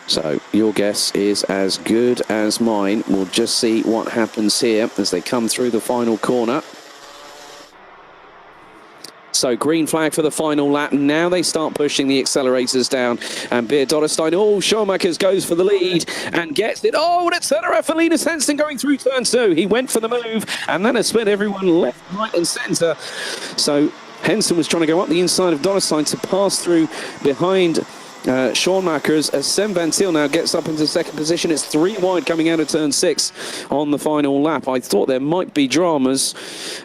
So your guess is as good as mine. We'll just see what happens here as they come through the final corner. So green flag for the final lap. Now they start pushing the accelerators down. And Beer Dorrestein, Schoenmakers goes for the lead and gets it. Oh, and it's turnaround for Linus Henson going through turn 2. He went for the move and then has split everyone left, right and centre. So Henson was trying to go up the inside of Dorrestein to pass through behind Schoenmakers as Sven Van Til now gets up into second position. It's 3 wide coming out of turn 6 on the final lap. I thought there might be dramas,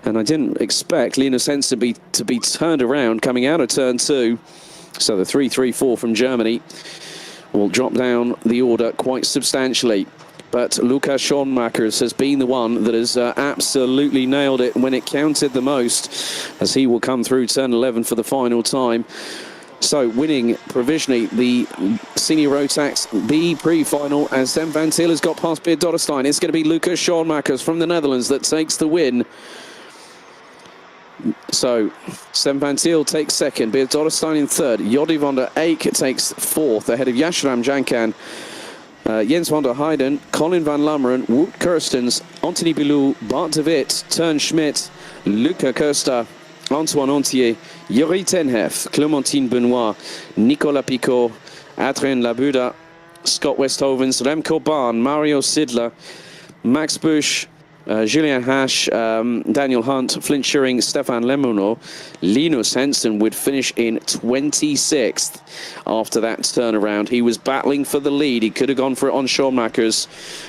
and I didn't expect Linus Henson to be turned around coming out of turn 2. So the 3-3-4 from Germany will drop down the order quite substantially. But Lukas Schoenmakers has been the one that has absolutely nailed it when it counted the most, as he will come through turn 11 for the final time. So winning provisionally the Senior Road Tax B pre-final as Sven Van Til has got past Beer Dorrestein. It's going to be Lukas Schoenmakers from the Netherlands that takes the win. So Sven Van Til takes second, Beer Dorrestein in third, Jordi van der Eyck takes fourth ahead of Yashiram Jankan, Jens van der Heijden, Colin van Lammeren, Wout Kirstens, Anthony Bilou, Bart de Wit, Teun Schmidt, Luca Koster, Antoine Antier, Yuri Tenhef, Clementine Benoit, Nicolas Picot, Adrien Labuda, Scott Westhovens, Remco Baan, Mario Sidler, Max Busch, Julian Hash, Daniel Hunt, Flint Schuring, Stefan Lemono. Linus Henson would finish in 26th after that turnaround. He was battling for the lead. He could have gone for it on Schoenmakers,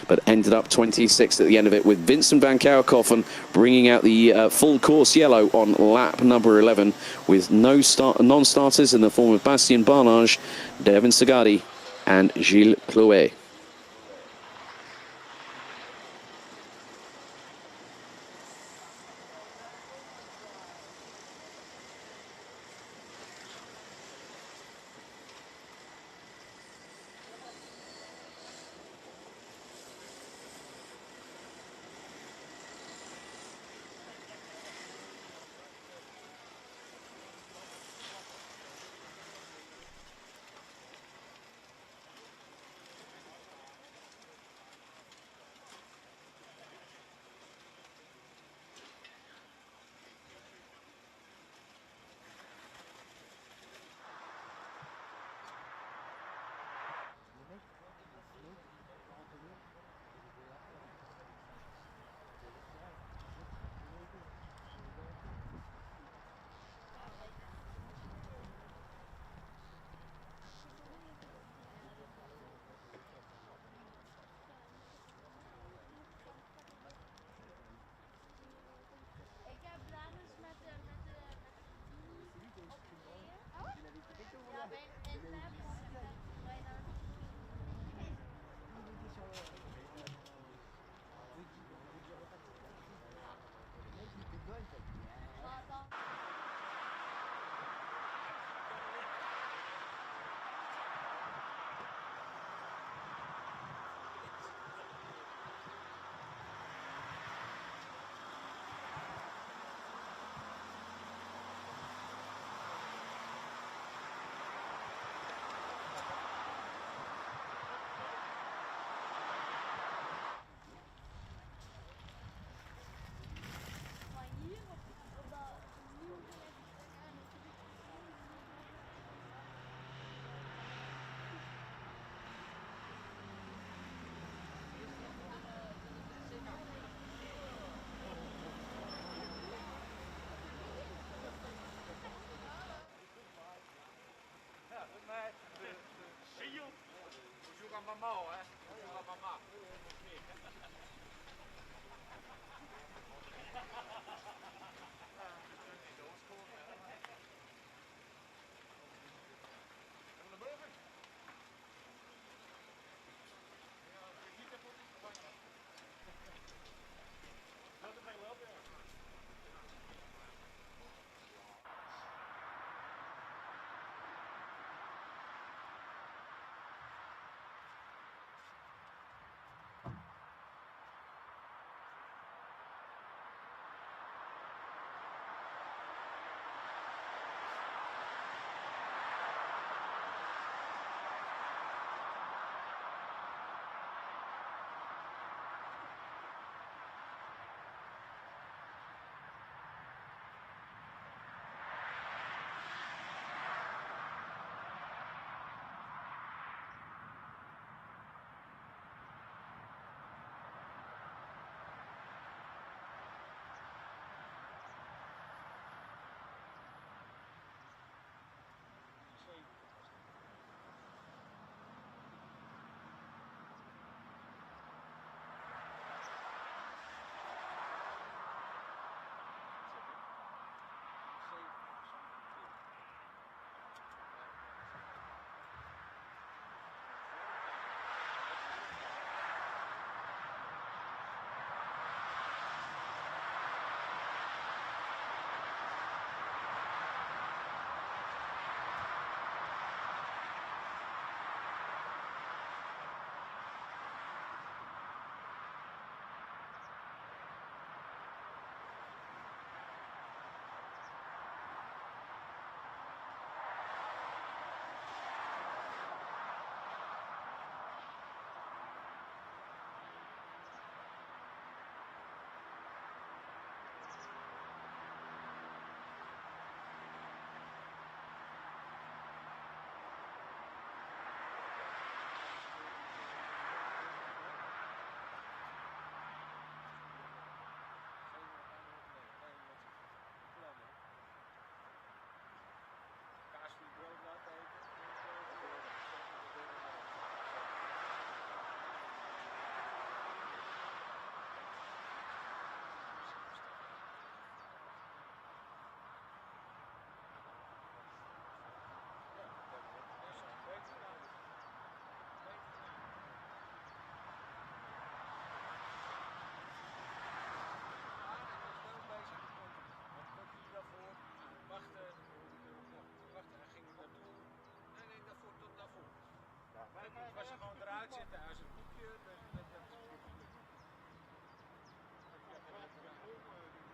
but ended up 26th at the end of it, with Vincent van Kerkhoven bringing out the full course yellow on lap number 11, with non-starters in the form of Bastien Barnage, Devin Sagadi, and Gilles Clouet.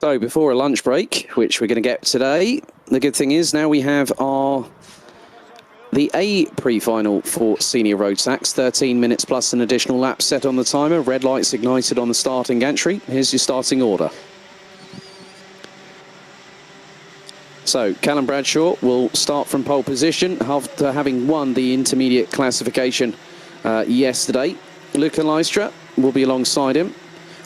So before a lunch break, which we're going to get today, the good thing is now we have the A pre-final for senior road tax. 13 minutes plus an additional lap set on the timer. Red lights ignited on the starting gantry. Here's your starting order. So Callum Bradshaw will start from pole position after having won the intermediate classification yesterday. Luca Lystra will be alongside him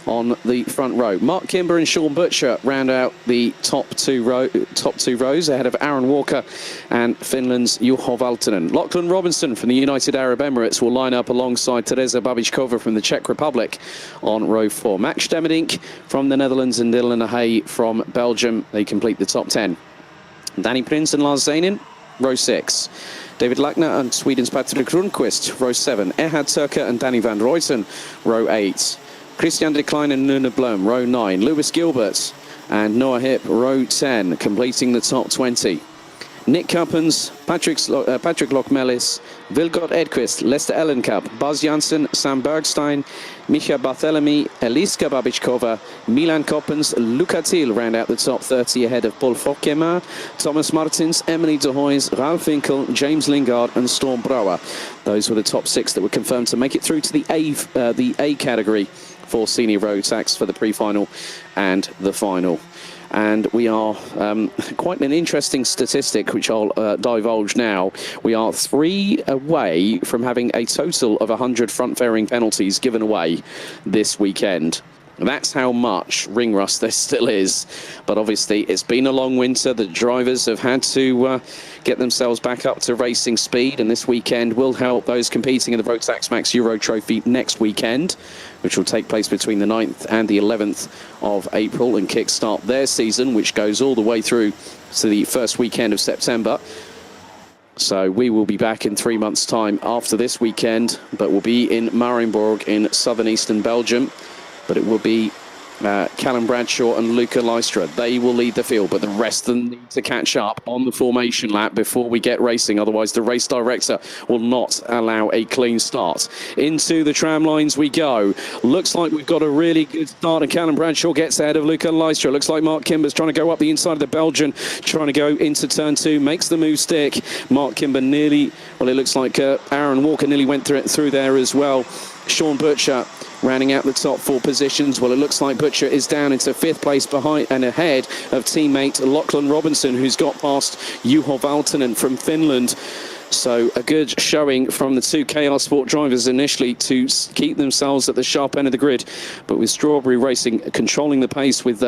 on the front row. Mark Kimber and Sean Butcher round out the top two rows ahead of Aaron Walker and Finland's Juho Valtonen. Lachlan Robinson from the United Arab Emirates will line up alongside Teresa Babičková from the Czech Republic on row 4. Max Stemmerink from the Netherlands and Dylan Hay from Belgium. They complete the top 10. Danny Prince and Lars Zanin, row 6. David Lackner and Sweden's Patrick Rundqvist, row 7. Erhard Turker and Danny van Ruyten, row 8. Christian de Klein and Nuna Blom, row 9. Lewis Gilbert and Noah Hipp, row 10, completing the top 20. Nick Cuppens, Patrick Lochmelis, Vilgot Edquist, Lester Ellencup, Buzz Janssen, Sam Bergstein, Micha Barthelemy, Eliska Babičková, Milan Coppens, Luca Thiel round out the top 30 ahead of Paul Fokkema, Thomas Martins, Emily de Hoys, Ralf Winkel, James Lingard and Storm Brouwer. Those were the top 6 that were confirmed to make it through to the A category for senior road tax for the pre-final and the final. And we are quite an interesting statistic, which I'll divulge now. We are 3 away from having a total of 100 front fairing penalties given away this weekend. That's how much ring rust there still is. But obviously, it's been a long winter. The drivers have had to get themselves back up to racing speed, and this weekend will help those competing in the Rotax Max Euro Trophy next weekend, which will take place between the 9th and the 11th of April and kickstart their season, which goes all the way through to the first weekend of September. So we will be back in 3 months' time after this weekend, but we'll be in Marienborg in southern eastern Belgium. But it will be Callum Bradshaw and Luca Lystra. They will lead the field, but the rest of them need to catch up on the formation lap before we get racing. Otherwise, the race director will not allow a clean start. Into the tram lines we go. Looks like we've got a really good start, and Callum Bradshaw gets ahead of Luca Lystra. Looks like Mark Kimber's trying to go up the inside of the Belgian, trying to go into turn 2, makes the move stick. Mark Kimber nearly, well, it looks like Aaron Walker nearly went through there as well. Sean Butcher rounding out the top 4 positions. Well, it looks like Butcher is down into 5th place behind and ahead of teammate Lachlan Robinson, who's got past Juho Valtonen from Finland. So a good showing from the 2 KR Sport drivers initially to keep themselves at the sharp end of the grid. But with Strawberry Racing controlling the pace with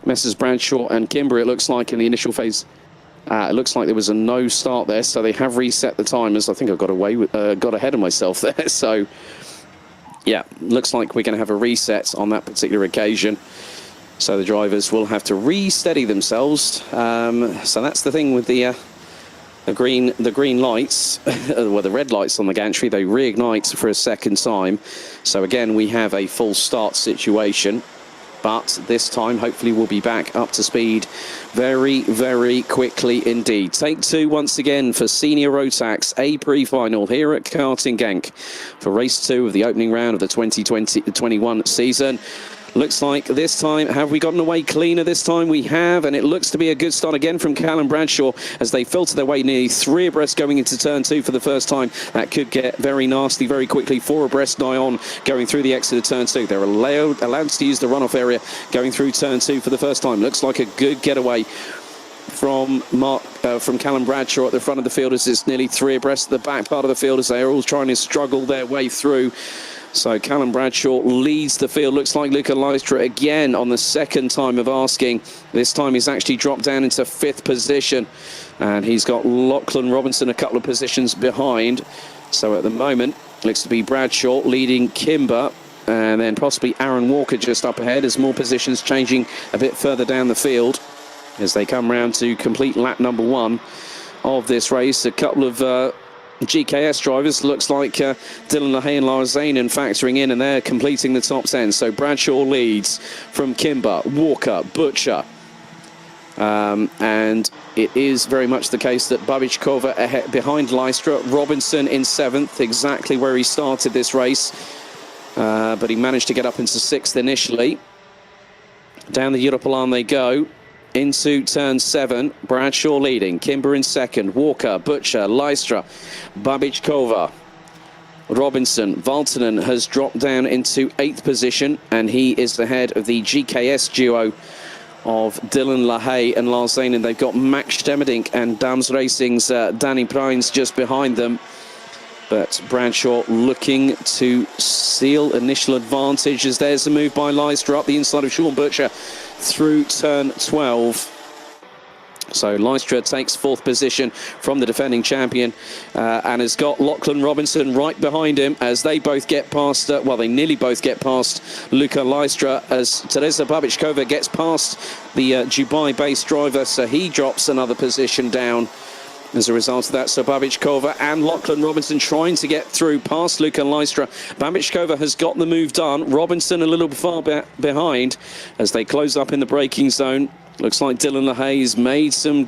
Messrs Bradshaw and Kimber, it looks like in the initial phase. It looks like there was a no start there, so they have reset the timers. I think I got ahead of myself there. So yeah, looks like we're going to have a reset on that particular occasion. So the drivers will have to re-steady themselves. So that's the thing with the green lights, well, the red lights on the gantry, they reignite for a second time. So again, we have a full start situation. But this time, hopefully, we'll be back up to speed very, very quickly indeed. Take 2 once again for Senior Rotax, a pre-final here at Karting Genk for race 2 of the opening round of the 2020-21 season. Looks like this time, have we gotten away cleaner this time? We have, and it looks to be a good start again from Callum Bradshaw as they filter their way nearly 3 abreast going into turn 2 for the first time. That could get very nasty very quickly. 4 abreast nigh on going through the exit of turn 2. They're allowed to use the runoff area going through turn 2 for the first time. Looks like a good getaway from Callum Bradshaw at the front of the field as it's nearly 3 abreast at the back part of the field as they're all trying to struggle their way through. So Callum Bradshaw leads the field. Looks like Luca Lystra again on the second time of asking. This time he's actually dropped down into 5th position. And he's got Lachlan Robinson a couple of positions behind. So at the moment, looks to be Bradshaw leading Kimber. And then possibly Aaron Walker just up ahead as more positions changing a bit further down the field as they come round to complete lap number 1 of this race. A couple of GKS drivers, looks like Dylan LaHaye and Lars Zanen factoring in, and they're completing the top 10. So Bradshaw leads from Kimber, Walker, Butcher. And it is very much the case that Babichkova ahead, behind Lystra, Robinson in 7th, exactly where he started this race. But he managed to get up into 6th initially. Down the Europalan they go. Into turn 7, Bradshaw leading, Kimber in 2nd, Walker, Butcher, Lystra, Babichkova, Robinson. Valtonen has dropped down into 8th position, and he is ahead of the GKS duo of Dylan LaHaye and Lars Zanen. They've got Max Stemmerdink and Dams Racing's Danny Prines just behind them. But Bradshaw looking to seal initial advantage as there's a move by Lystra up the inside of Sean Butcher through turn 12. So Lystra takes 4th position from the defending champion and has got Lachlan Robinson right behind him as they both get past, well, they nearly both get past Luca Lystra as Teresa Babichkova gets past the Dubai-based driver, so he drops another position down. As a result of that, so Babichkova and Lachlan Robinson trying to get through past Luca Lystra. Babichkova has got the move done. Robinson a little far behind as they close up in the braking zone. Looks like Dylan LaHaye's made some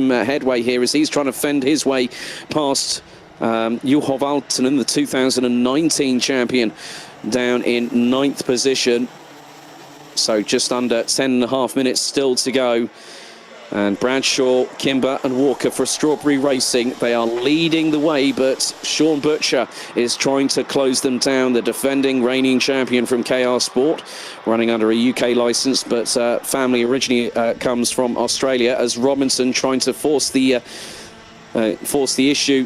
headway here as he's trying to fend his way past Juho Valtonen, the 2019 champion, down in 9th position. So just under 10.5 minutes still to go. And Bradshaw, Kimber and Walker for Strawberry Racing. They are leading the way, but Sean Butcher is trying to close them down. The defending reigning champion from KR Sport, running under a UK licence, but family originally comes from Australia, as Robinson trying to force the issue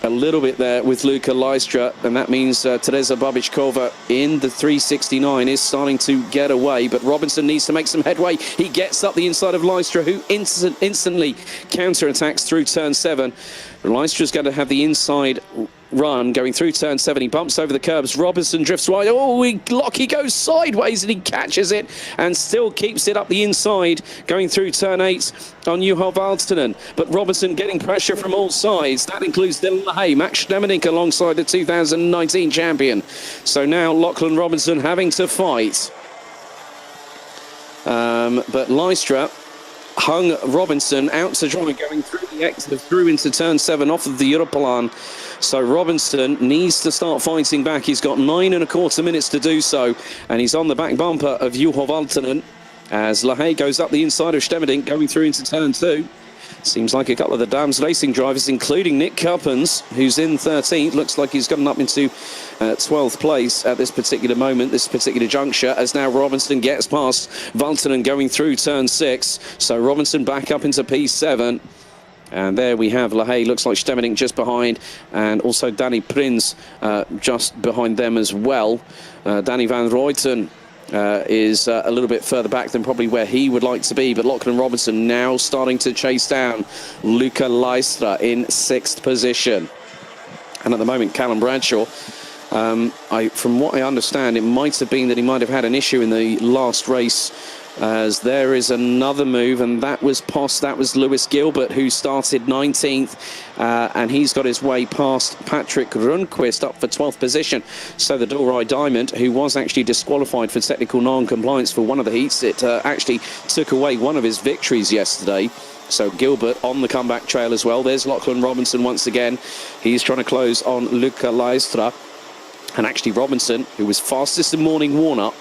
a little bit there with Luka Lystra, and that means Teresa Babičková in the 369 is starting to get away, but Robinson needs to make some headway. He gets up the inside of Lystra, who instantly counter-attacks through turn 7. Lystra's going to have the inside run going through turn 7. He bumps over the curbs. Robinson drifts wide. Oh, he goes sideways and he catches it and still keeps it up the inside going through turn 8 on Juho Valtonen. But Robinson getting pressure from all sides. That includes Dylan LaHaye, Max Stemenink alongside the 2019 champion. So now Lachlan Robinson having to fight. But Lystra hung Robinson out to dry going through the exit, through into turn 7 off of the Europlan. So Robinson needs to start fighting back. He's got 9 1/4 minutes to do so, and he's on the back bumper of Juho Valtonen as LaHaye goes up the inside of Stemenink going through into turn 2. Seems like a couple of the Dams racing drivers, including Nick Cuppens, who's in 13th. Looks like he's gotten up into 12th place at this particular moment, this particular juncture, as now Robinson gets past Valtonen going through turn 6. So Robinson back up into P7. And there we have LaHaye, looks like Stemenink just behind, and also Danny Prins just behind them as well. Danny van Rooyen is a little bit further back than probably where he would like to be, but Lachlan Robinson now starting to chase down Luka Lystra in 6th position. And at the moment, Callum Bradshaw, from what I understand, it might have been that he might have had an issue in the last race, as there is another move, and that was Lewis Gilbert, who started 19th, and he's got his way past Patrick Rundqvist up for 12th position. So the Dalry Diamond, who was actually disqualified for technical non-compliance for one of the heats, it actually took away one of his victories yesterday. So Gilbert on the comeback trail as well. There's Lachlan Robinson once again. He's trying to close on Luka Lystra, and actually Robinson, who was fastest in morning warm-up,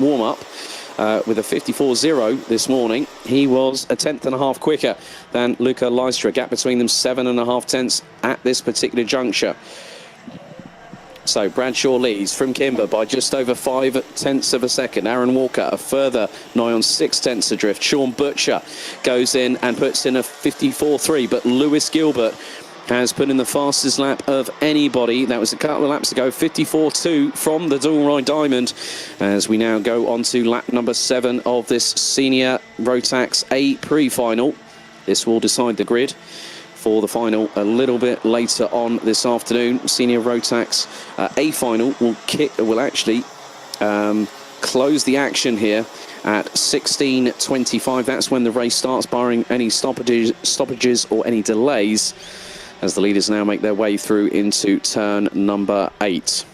with a 54.0 this morning, he was a 10th quicker than Luka Lystra. Gap between them 7.5 tenths at this particular juncture. So Bradshaw leads from Kimber by just over 5 tenths of a second. Aaron Walker a further nigh on 6 tenths adrift. Sean Butcher goes in and puts in a 54.3, but Lewis Gilbert has put in the fastest lap of anybody. That was a couple of laps ago, 54.2 from the Dalry Diamond, as we now go on to lap number 7 of this Senior Rotax A pre-final. This will decide the grid for the final a little bit later on this afternoon. Senior Rotax A final will actually close the action here at 16:25. That's when the race starts, barring any stoppages or any delays, as the leaders now make their way through into turn number 8.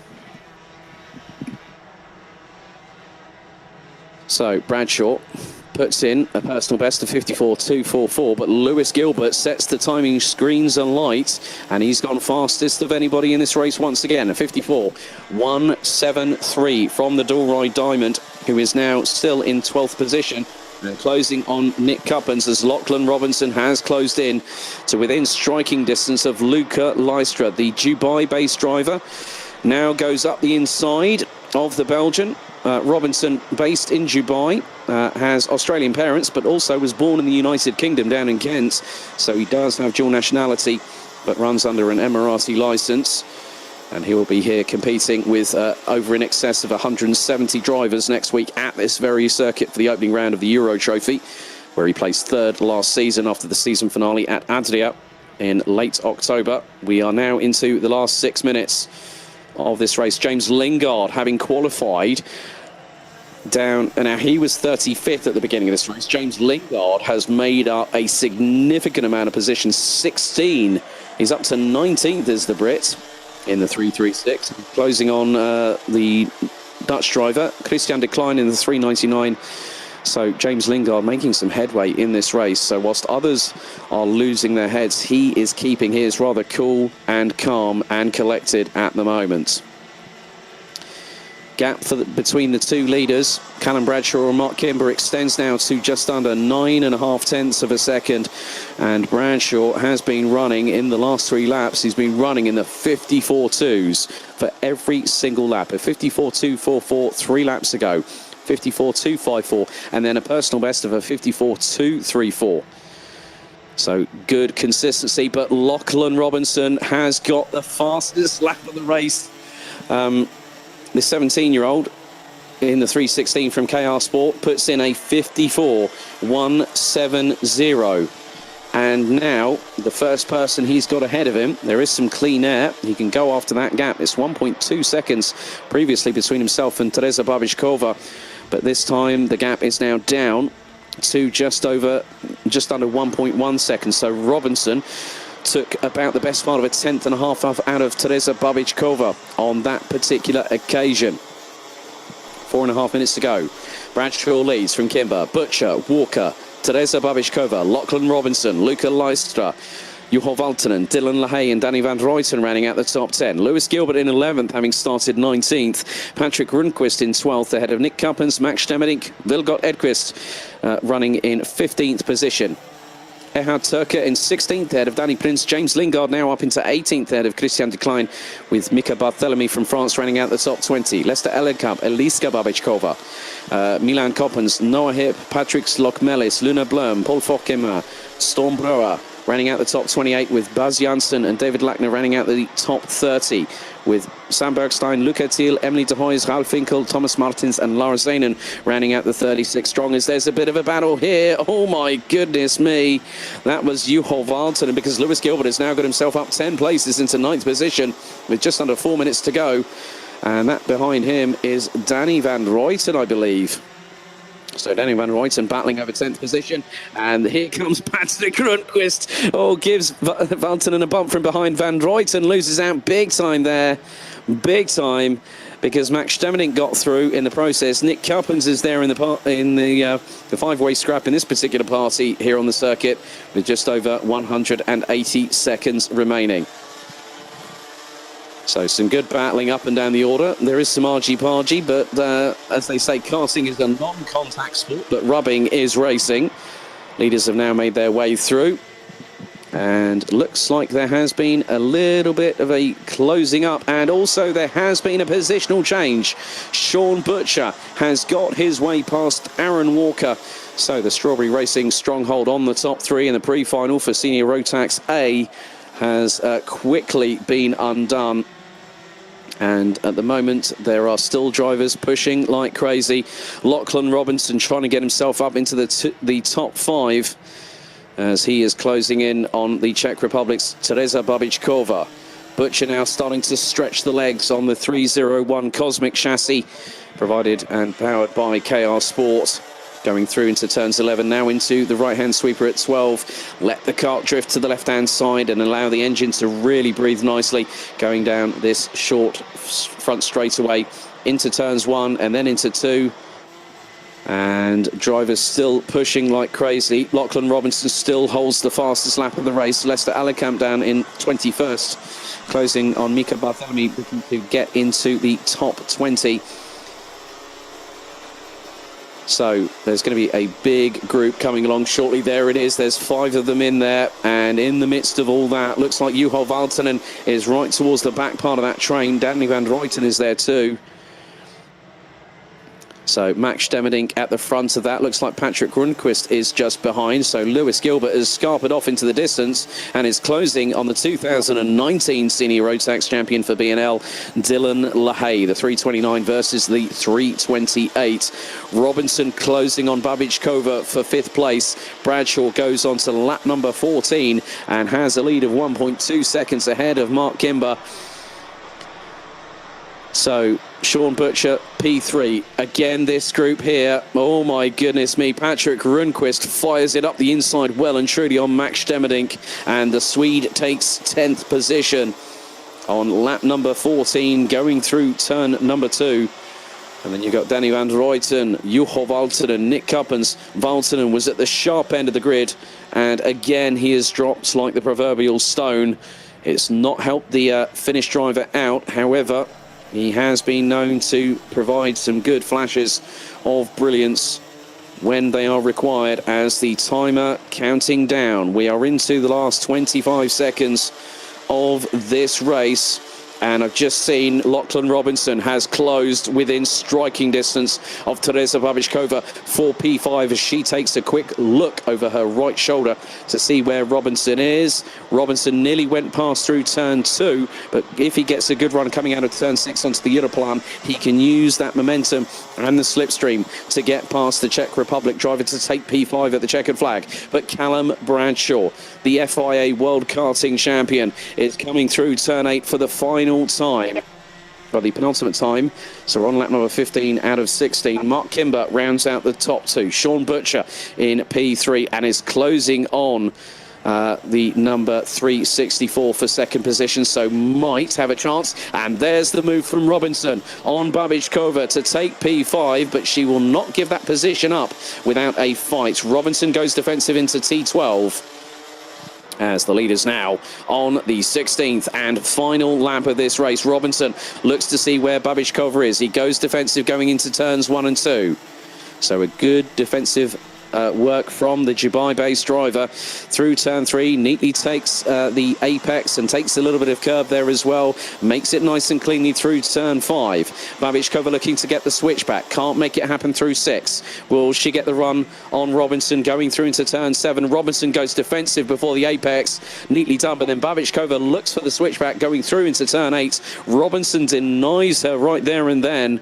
So Bradshaw puts in a personal best of 54.244, but Lewis Gilbert sets the timing screens alight, and he's gone fastest of anybody in this race once again, a 54.173 from the Dalry Diamond, who is now still in 12th position. And closing on Nick Cuppens, as Lachlan Robinson has closed in to within striking distance of Luka Lystra. The Dubai-based driver now goes up the inside of the Belgian. Robinson, based in Dubai, has Australian parents, but also was born in the United Kingdom down in Kent. So he does have dual nationality, but runs under an Emirati licence. And he will be here competing with over in excess of 170 drivers next week at this very circuit for the opening round of the Euro Trophy, where he placed 3rd last season after the season finale at Adria in late October. We are now into the last 6 minutes of this race. James Lingard, having qualified down, and now he was 35th at the beginning of this race. James Lingard has made up a significant amount of positions, 16. He's up to 19th as the Brit in the 336, closing on the Dutch driver Christian de Klein in the 399. So James Lingard making some headway in this race. So whilst others are losing their heads, he is keeping his rather cool and calm and collected at the moment. Gap between the two leaders, Callum Bradshaw and Mark Kimber, extends now to just under 9.5 tenths of a second. And Bradshaw has been running in the last 3 laps. He's been running in the 54.2s for every single lap. A 54.244 3 laps ago, 54.254, and then a personal best of a 54.234. So good consistency, but Lachlan Robinson has got the fastest lap of the race. The 17-year-old in the 316 from KR Sport puts in a 54.170. And now the first person he's got ahead of him, there is some clean air. He can go after that gap. It's 1.2 seconds previously between himself and Teresa Babišková. But this time the gap is now down to just under 1.1 seconds. So Robinson took about the best part of a tenth and a half out of Teresa Babišková on that particular occasion. 4.5 minutes to go. Bradshaw leads from Kimber, Butcher, Walker, Teresa Babišková, Lachlan Robinson, Luca Leistra, Juho Valtonen, Dylan LaHaye and Danny Van Ruyten rounding out the top 10. Lewis Gilbert in 11th, having started 19th. Patrick Rundqvist in 12th, ahead of Nick Cuppens, Max Stemmerink, Vilgot Edqvist running in 15th position. Erhard Turker in 16th, ahead of Danny Prince. James Lingard now up into 18th, ahead of Christian de Klein, with Mika Barthélemy from France rounding out the top 20. Lester Ellenkamp, Eliska Babišková, Milan Coppens, Noah Hip, Patrick Slokmelis, Luna Blum, Paul Fokkema, Storm Brouwer rounding out the top 28, with Buzz Janssen and David Lackner rounding out the top 30, with Sam Bergstein, Luca Thiel, Emily de Hoys, Ralf Finkel, Thomas Martins and Lars Zanen rounding out the 36 strongest. There's a bit of a battle here. Oh my goodness me. That was Juho Valtonen, because Lewis Gilbert has now got himself up 10 places into 9th position with just under 4 minutes to go. And that behind him is Danny Van Ruyten, I believe. So Danny Van Ruyten battling over 10th position, and here comes Patrick Rundqvist. Oh, gives Valtonen a bump from behind. Van Ruyten loses out big time there, big time, because Max Stemmerink got through in the process. Nick Cuppens is there in the five-way scrap in this particular party here on the circuit, with just over 180 seconds remaining. So some good battling up and down the order. There is some argy-bargy, but as they say, karting is a non-contact sport, but rubbing is racing. Leaders have now made their way through. And looks like there has been a little bit of a closing up, and also there has been a positional change. Sean Butcher has got his way past Aaron Walker. So the Strawberry Racing stronghold on the top 3 in the pre-final for Senior Rotax A has quickly been undone. And at the moment, there are still drivers pushing like crazy. Lachlan Robinson trying to get himself up into the top 5 as he is closing in on the Czech Republic's Teresa Babišková. Butcher now starting to stretch the legs on the 301 Cosmic chassis, provided and powered by KR Sport. Going through into turns 11, now into the right-hand sweeper at 12. Let the kart drift to the left-hand side and allow the engine to really breathe nicely, going down this short front straightaway into turns 1 and then into 2. And drivers still pushing like crazy. Lachlan Robinson still holds the fastest lap of the race. Lester Ellenkamp down in 21st, closing on Mika Barthélemy, looking to get into the top 20. So there's going to be a big group coming along shortly. There it is. There's 5 of them in there. And in the midst of all that, looks like Juho Valtonen is right towards the back part of that train. Danny Van Ruyten is there too. So Max Stemmerink at the front of that. Looks like Patrick Rundqvist is just behind. So Lewis Gilbert has scarpered off into the distance and is closing on the 2019 Senior Rotax champion for BNL, Dylan LaHaye. The 329 versus the 328. Robinson closing on Babišková for 5th place. Bradshaw goes on to lap number 14 and has a lead of 1.2 seconds ahead of Mark Kimber. So Sean Butcher, P3. Again, this group here. Oh, my goodness me. Patrick Rundqvist fires it up the inside well and truly on Max Stemmerink. And the Swede takes 10th position on lap number 14, going through turn number 2. And then you've got Danny Van Ruyten, Juho Valtonen, Nick Cuppens. Valtonen was at the sharp end of the grid. And again, he has dropped like the proverbial stone. It's not helped the Finnish driver out. However, he has been known to provide some good flashes of brilliance when they are required. As the timer counting down, we are into the last 25 seconds of this race. And I've just seen Lachlan Robinson has closed within striking distance of Teresa Babišková for P5 as she takes a quick look over her right shoulder to see where Robinson is. Robinson nearly went past through turn 2, but if he gets a good run coming out of turn 6 onto the Europlan, he can use that momentum and the slipstream to get past the Czech Republic driver to take P5 at the checkered flag. But Callum Bradshaw, the FIA World Karting Champion, is coming through turn 8 for the final time. Well, the penultimate time, so we're on lap number 15 out of 16. Mark Kimber rounds out the top 2. Sean Butcher in P3 and is closing on the number 364 for second position, so might have a chance. And there's the move from Robinson on Babišková to take P5, but she will not give that position up without a fight. Robinson goes defensive into T12 as the leaders now on the 16th and final lap of this race. Robinson looks to see where Babišková is. He goes defensive going into turns 1 and 2. So a good defensive work from the Dubai-based driver through turn 3, neatly takes the apex and takes a little bit of curb there as well, makes it nice and cleanly through turn 5. Babišková looking to get the switchback, can't make it happen through 6. Will she get the run on Robinson going through into turn 7? Robinson goes defensive before the apex, neatly done, but then Babišková looks for the switchback going through into turn 8. Robinson denies her right there and then.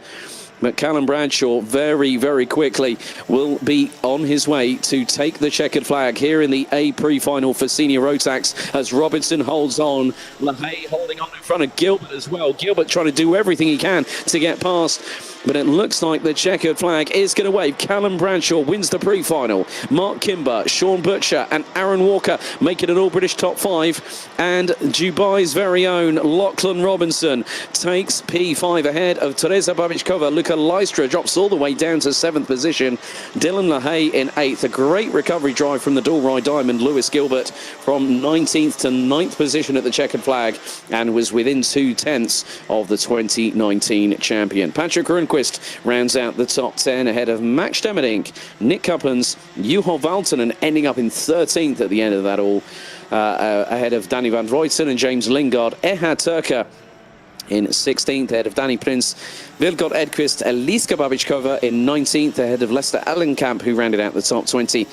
But Callum Bradshaw very, very quickly will be on his way to take the checkered flag here in the A pre-final for Senior Rotax as Robinson holds on. LaHaye holding on in front of Gilbert as well. Gilbert trying to do everything he can to get past. But it looks like the checkered flag is going to wave. Callum Bradshaw wins the pre-final. Mark Kimber, Sean Butcher and Aaron Walker make it an all-British top 5. And Dubai's very own Lachlan Robinson takes P5 ahead of Teresa Babišková. Luca Lystra drops all the way down to 7th position. Dylan LaHaye in 8th. A great recovery drive from the dual-ride diamond Lewis Gilbert from 19th to 9th position at the checkered flag and was within 2/10 of the 2019 champion. Patrick Rundqvist rounds out the top 10 ahead of Max Stemmerdink, Nick Cuppens, Juho Valtonen ending up in 13th at the end of that all, ahead of Danny van Ruyten and James Lingard. Ehad Turker in 16th ahead of Danny Prince, Vilgot Edqvist, Eliska Babišková in 19th ahead of Lester Allenkamp, who rounded out the top 20.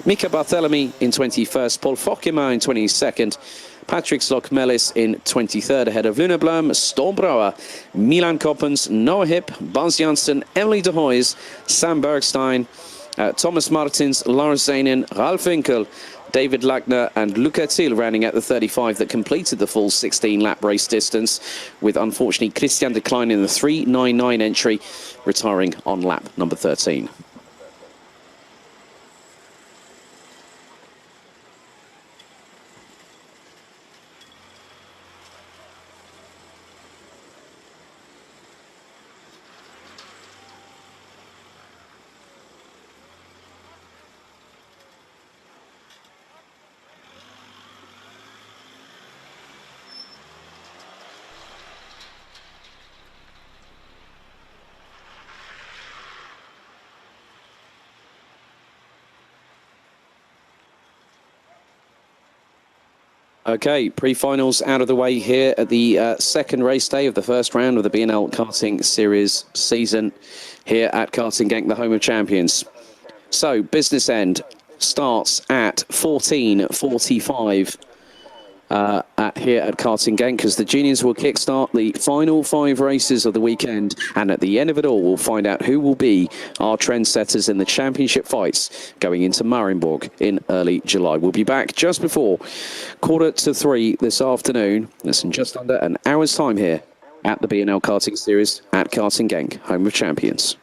Mika Barthelemy in 21st, Paul Fokkema in 22nd, Patrick Slock-Mellis in 23rd ahead of Luna Blum, Stormbrouwer, Milan Koppens, Noah Hip, Bas Janssen, Emily de Hoys, Sam Bergstein, Thomas Martins, Lars Zanin, Ralf Winkel, David Lagner and Luca Thiel rounding out the 35 that completed the full 16-lap race distance, with unfortunately Christian de Klein in the 3:99 entry retiring on lap number 13. Okay, pre-finals out of the way here at the second race day of the first round of the BNL Karting Series season here at Karting Genk, the home of champions. So, business end starts at 14:45 here at Karting Genk, because the juniors will kickstart the final 5 races of the weekend, and at the end of it all we'll find out who will be our trendsetters in the championship fights going into Marienburg in early July. We'll be back just before 2:45 this afternoon. That's in just under an hour's time here at the BNL Karting Series at Karting Genk, home of champions.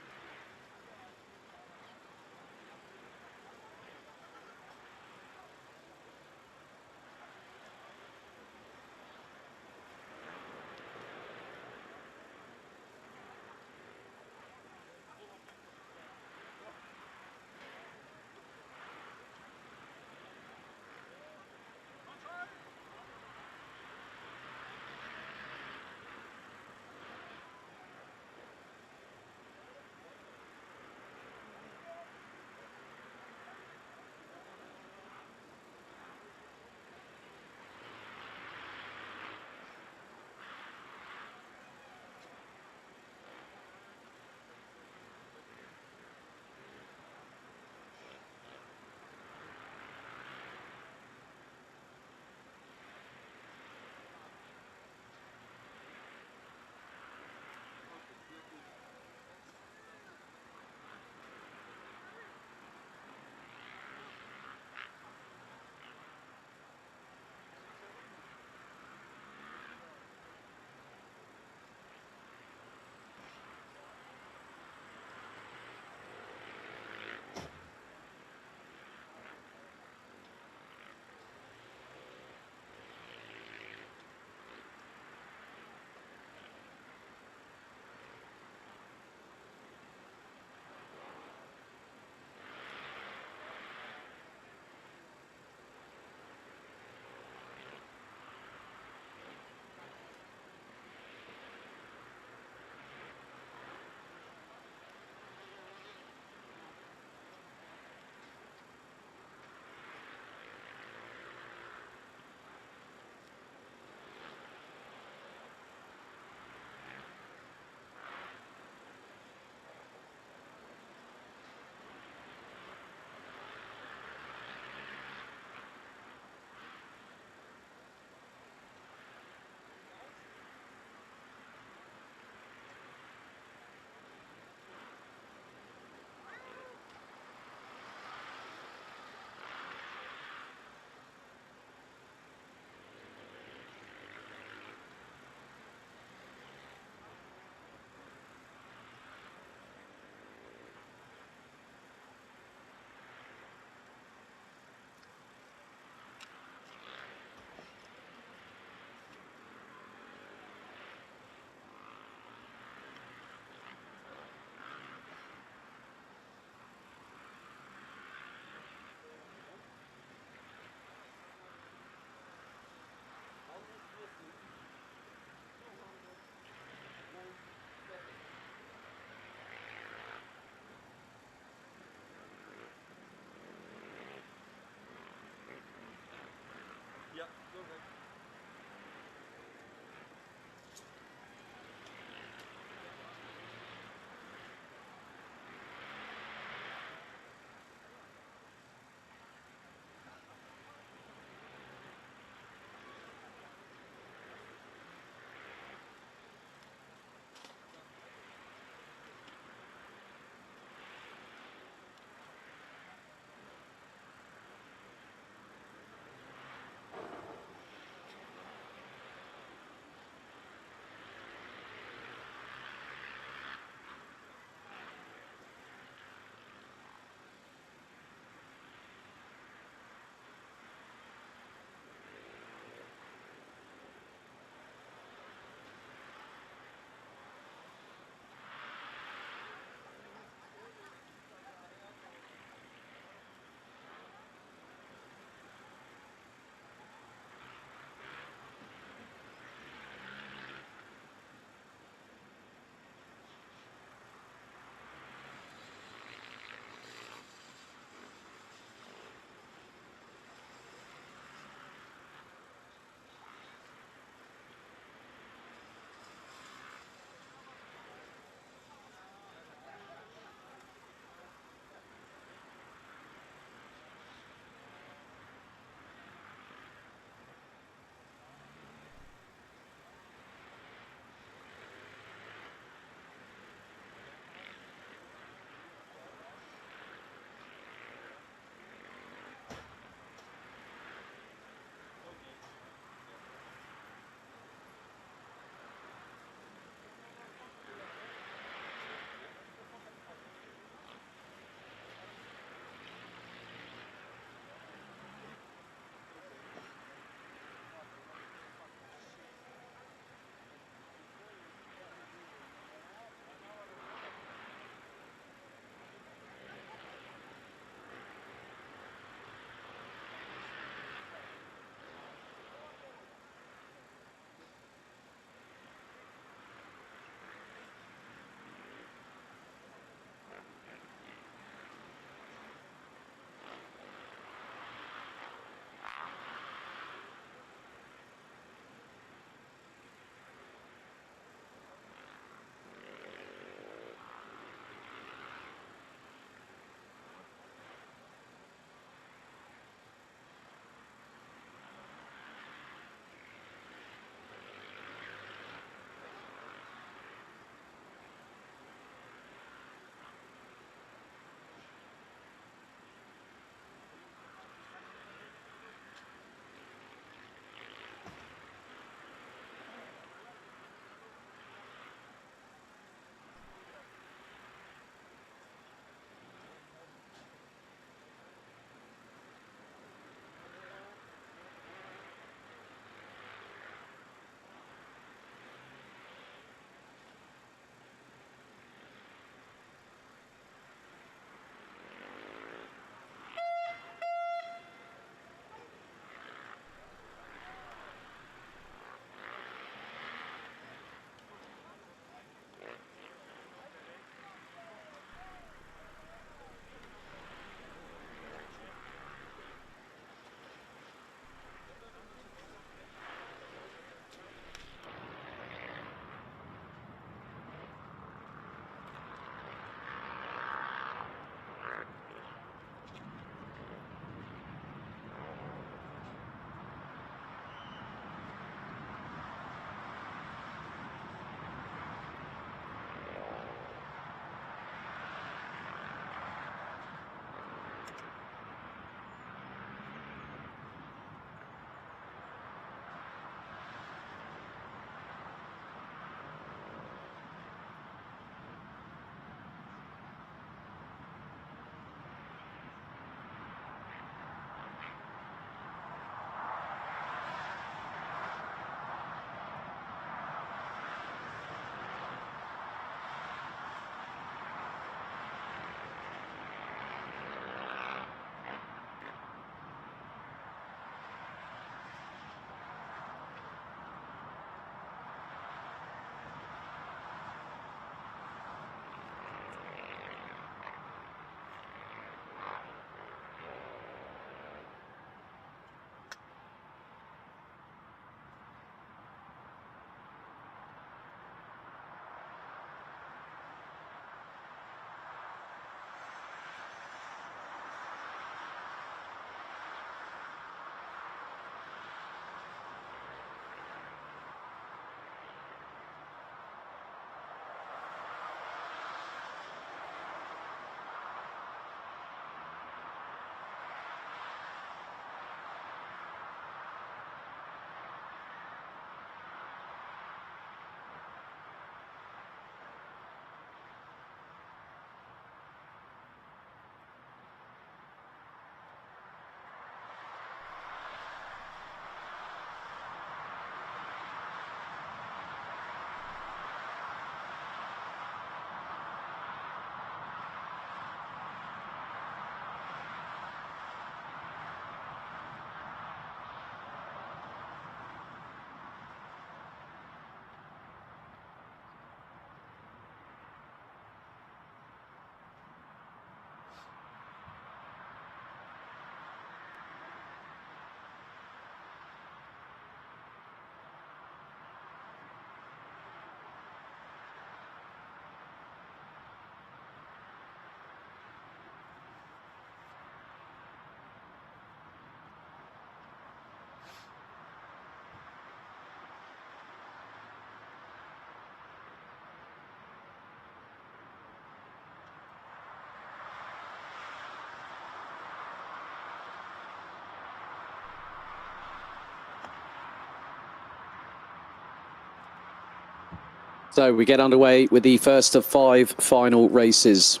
So we get underway with the first of 5 final races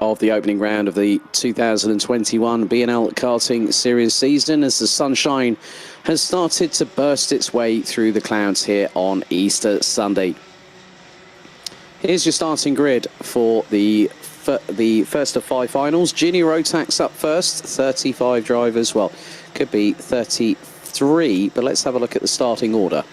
of the opening round of the 2021 BNL Karting Series season, as the sunshine has started to burst its way through the clouds here on Easter Sunday. Here's your starting grid for the first of 5 finals. Junior Rotax up first, 35 drivers. Well, could be 33, but let's have a look at the starting order.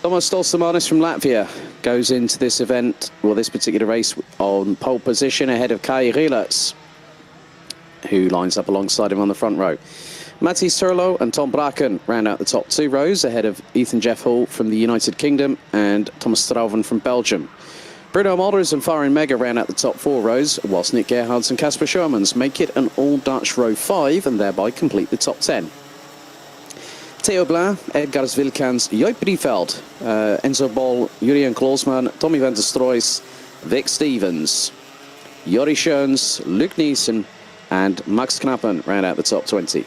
Tomas Stolsamanis from Latvia goes into this event, well, this particular race, on pole position ahead of Kai Rilets, who lines up alongside him on the front row. Matthijs Turlo and Tom Braken round out the top 2 rows ahead of Ethan Jeff Hall from the United Kingdom and Thomas Strauven from Belgium. Bruno Mulders and Farin Mega round out the top 4 rows, whilst Nick Gerhards and Casper Schermans make it an all-Dutch row 5 and thereby complete the top 10. Theo Blin, Edgars Wilkans, Joop Brieveld, Enzo Bol, Julian Kloosman, Tommy van der Stroys, Vic Stevens, Jori Schoens, Luc Nielsen and Max Knappen round out the top 20.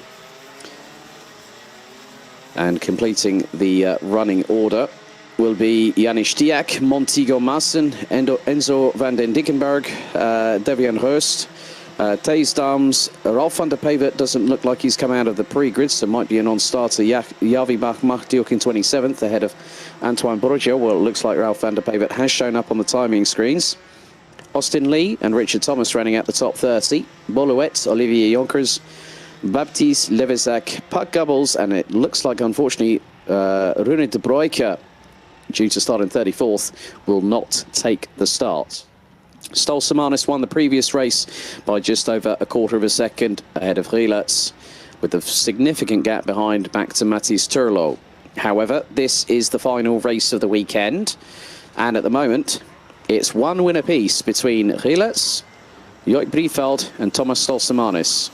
And completing the running order will be Janis Stiak, Montego Maassen, Enzo van den Dickenberg, Devian Hurst, Thijs Dams. Ralf van der Pavert doesn't look like he's come out of the pre-grid, so might be a non-starter. Javi Bach-Machtdiuk in 27th, ahead of Antoine Borgio. Well, it looks like Ralf van der Pavert has shown up on the timing screens. Austin Lee and Richard Thomas running at the top 30. Boluet, Olivier Jonkers, Baptiste Levesac, Pat Gubbles, and it looks like, unfortunately, Rune de Broeke, due to start in 34th, will not take the start. Stolsamanis won the previous race by just over a quarter of a second ahead of Rilets, with a significant gap behind back to Matthijs Turlo. However, this is the final race of the weekend, and at the moment, it's 1 win apiece between Rilets, Joop Brieveld and Tomas Stolsamanis,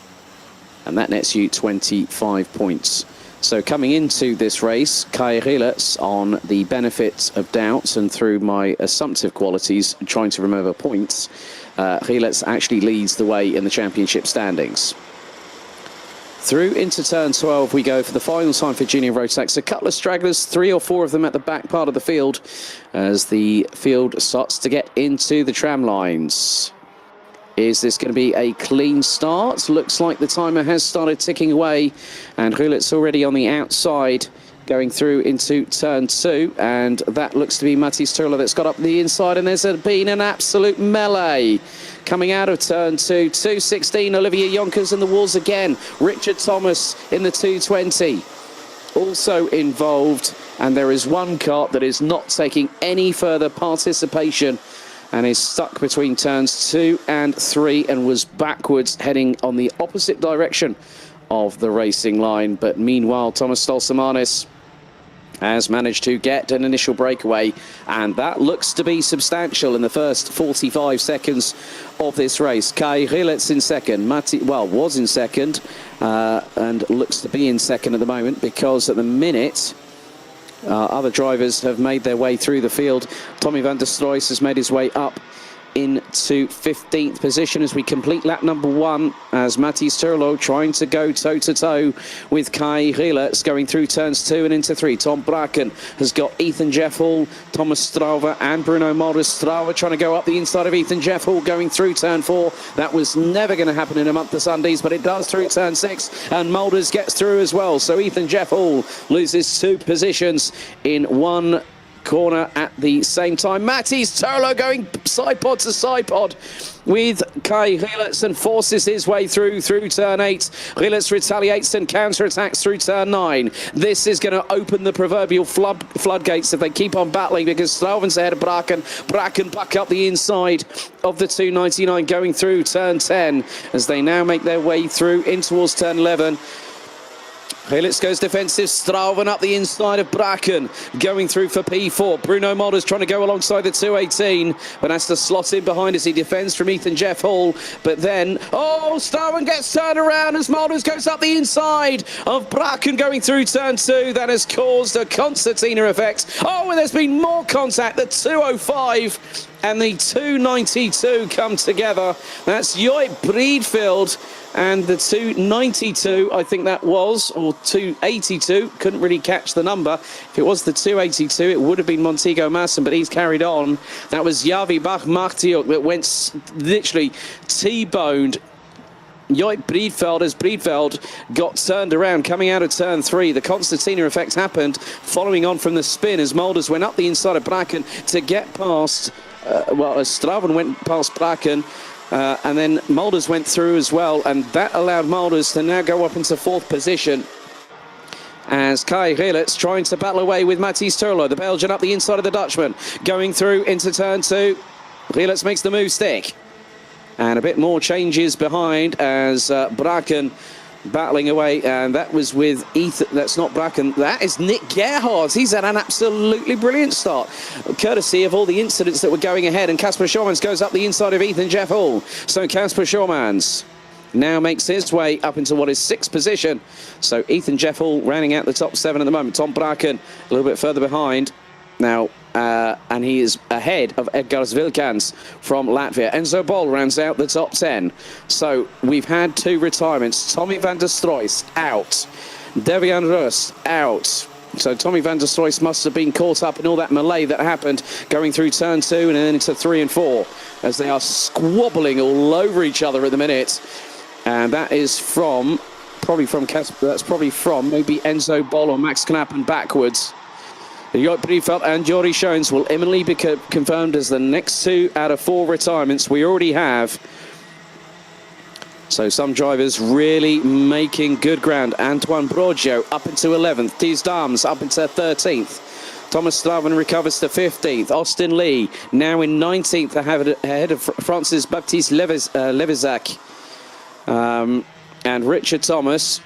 and that nets you 25 points. So coming into this race, Kai Rilets, on the benefit of doubt and through my assumptive qualities, trying to remember points, Rilets actually leads the way in the championship standings. Through into turn 12 we go for the final time for Junior Rotax. A couple of stragglers, 3 or 4 of them at the back part of the field, as the field starts to get into the tram lines. Is this going to be a clean start? Looks like the timer has started ticking away, and Rilets already on the outside going through into turn 2, and that looks to be Matthijs Turlo that's got up the inside, and there's been an absolute melee coming out of turn 2. 216, Olivier Jonkers in the walls again. Richard Thomas in the 220 also involved, and there is one kart that is not taking any further participation and is stuck between turns 2 and 3 and was backwards heading on the opposite direction of the racing line. But meanwhile, Tomas Stolsamanis has managed to get an initial breakaway, and that looks to be substantial in the first 45 seconds of this race. Kai Rilets in second, was in second, and looks to be in second at the moment, because at the minute other drivers have made their way through the field. Tommy van der Stroys has made his way up into 15th position as we complete lap number 1, as Matthijs Turlo trying to go toe-to-toe with Kai Rilets going through turns 2 and into 3. Tom Braken has got Ethan Jeff Hall, Thomas Strauve and Bruno Mulders. Strauve trying to go up the inside of Ethan Jeff Hall going through turn 4. That was never going to happen in a month of Sundays, but it does through turn 6, and Mulders gets through as well. So Ethan Jeff Hall loses 2 positions in 1 corner at the same time. Matthijs Turlo going side pod to side pod with Kai Rilets and forces his way through turn 8. Rilets retaliates and counter-attacks through turn 9. This is going to open the proverbial floodgates if they keep on battling, because Strauven's ahead of Braken. Braken back up the inside of the 299 going through turn 10 as they now make their way through in towards turn 11. Rilets goes defensive, Strauven up the inside of Braken, going through for P4. Bruno Mulders trying to go alongside the 218, but has to slot in behind as he defends from Ethan Jeff Hall. But then, Strauven gets turned around as Mulders goes up the inside of Braken going through turn 2. That has caused a concertina effect. And there's been more contact. The 205 and the 292 come together. That's Joip Breedveld and the 292, I think that was, or 282. Couldn't really catch the number. If it was the 282, it would have been Montego Masson, but he's carried on. That was Javi Bach-Martiuk that went literally T-boned Joip Breedveld as Breedveld got turned around coming out of turn 3. The concertina effect happened following on from the spin as Mulders went up the inside of Bracken to get past, as Straven went past Bracken, and then Mulders went through as well, and that allowed Mulders to now go up into 4th position as Kai Gillet's trying to battle away with Matthijs Turlo, the Belgian up the inside of the Dutchman, going through into turn 2. Gillet's makes the move stick. And a bit more changes behind as Bracken battling away. And that was with Ethan. That's not Bracken. That is Nick Gerhardt. He's had an absolutely brilliant start, courtesy of all the incidents that were going ahead. And Kasper Schormans goes up the inside of Ethan Jeff Hall. So Kasper Schormans now makes his way up into what is 6th position. So Ethan Jeff Hall rounding out the top 7 at the moment. Tom Bracken a little bit further behind now. And he is ahead of Edgars Vilkans from Latvia. Enzo Bol rounds out the top 10. So we've had 2 retirements. Tommy van der Stroys out. Devian Rust out. So Tommy van der Stroys must have been caught up in all that melee that happened going through turn 2 and then into 3 and 4 as they are squabbling all over each other at the minute. And that is probably from maybe Enzo Bol or Max Knappen backwards. Joip Breedveld and Jory Schoens will imminently be confirmed as the next 2 out of 4 retirements we already have. So some drivers really making good ground. Antoine Broggio up into 11th. Thies Dams up into 13th. Thomas Straven recovers to 15th. Austin Lee now in 19th ahead of Francis Baptiste Levisac. And Richard Thomas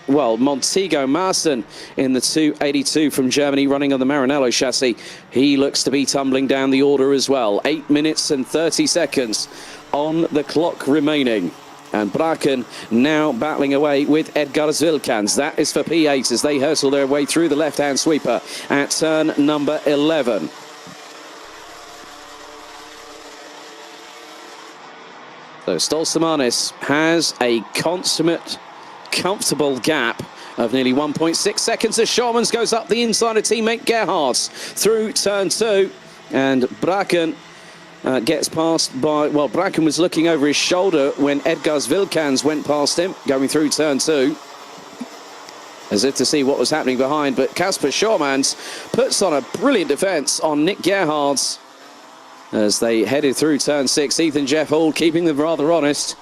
Montego Masson in the 282 from Germany running on the Maranello chassis. He looks to be tumbling down the order as well. 8 minutes and 30 seconds on the clock remaining. And Bracken now battling away with Edgars Vilkans. That is for P8 as they hurtle their way through the left-hand sweeper at turn number 11. So Stolzemanis has a consummate comfortable gap of nearly 1.6 seconds as Schormans goes up the inside of teammate Gerhardt through turn 2, and Bracken gets past by, Bracken was looking over his shoulder when Edgars Vilkans went past him going through turn 2 as if to see what was happening behind, but Kasper Schormans puts on a brilliant defense on Nick Gerhardt as they headed through turn 6. Ethan Jeff Hall keeping them rather honest.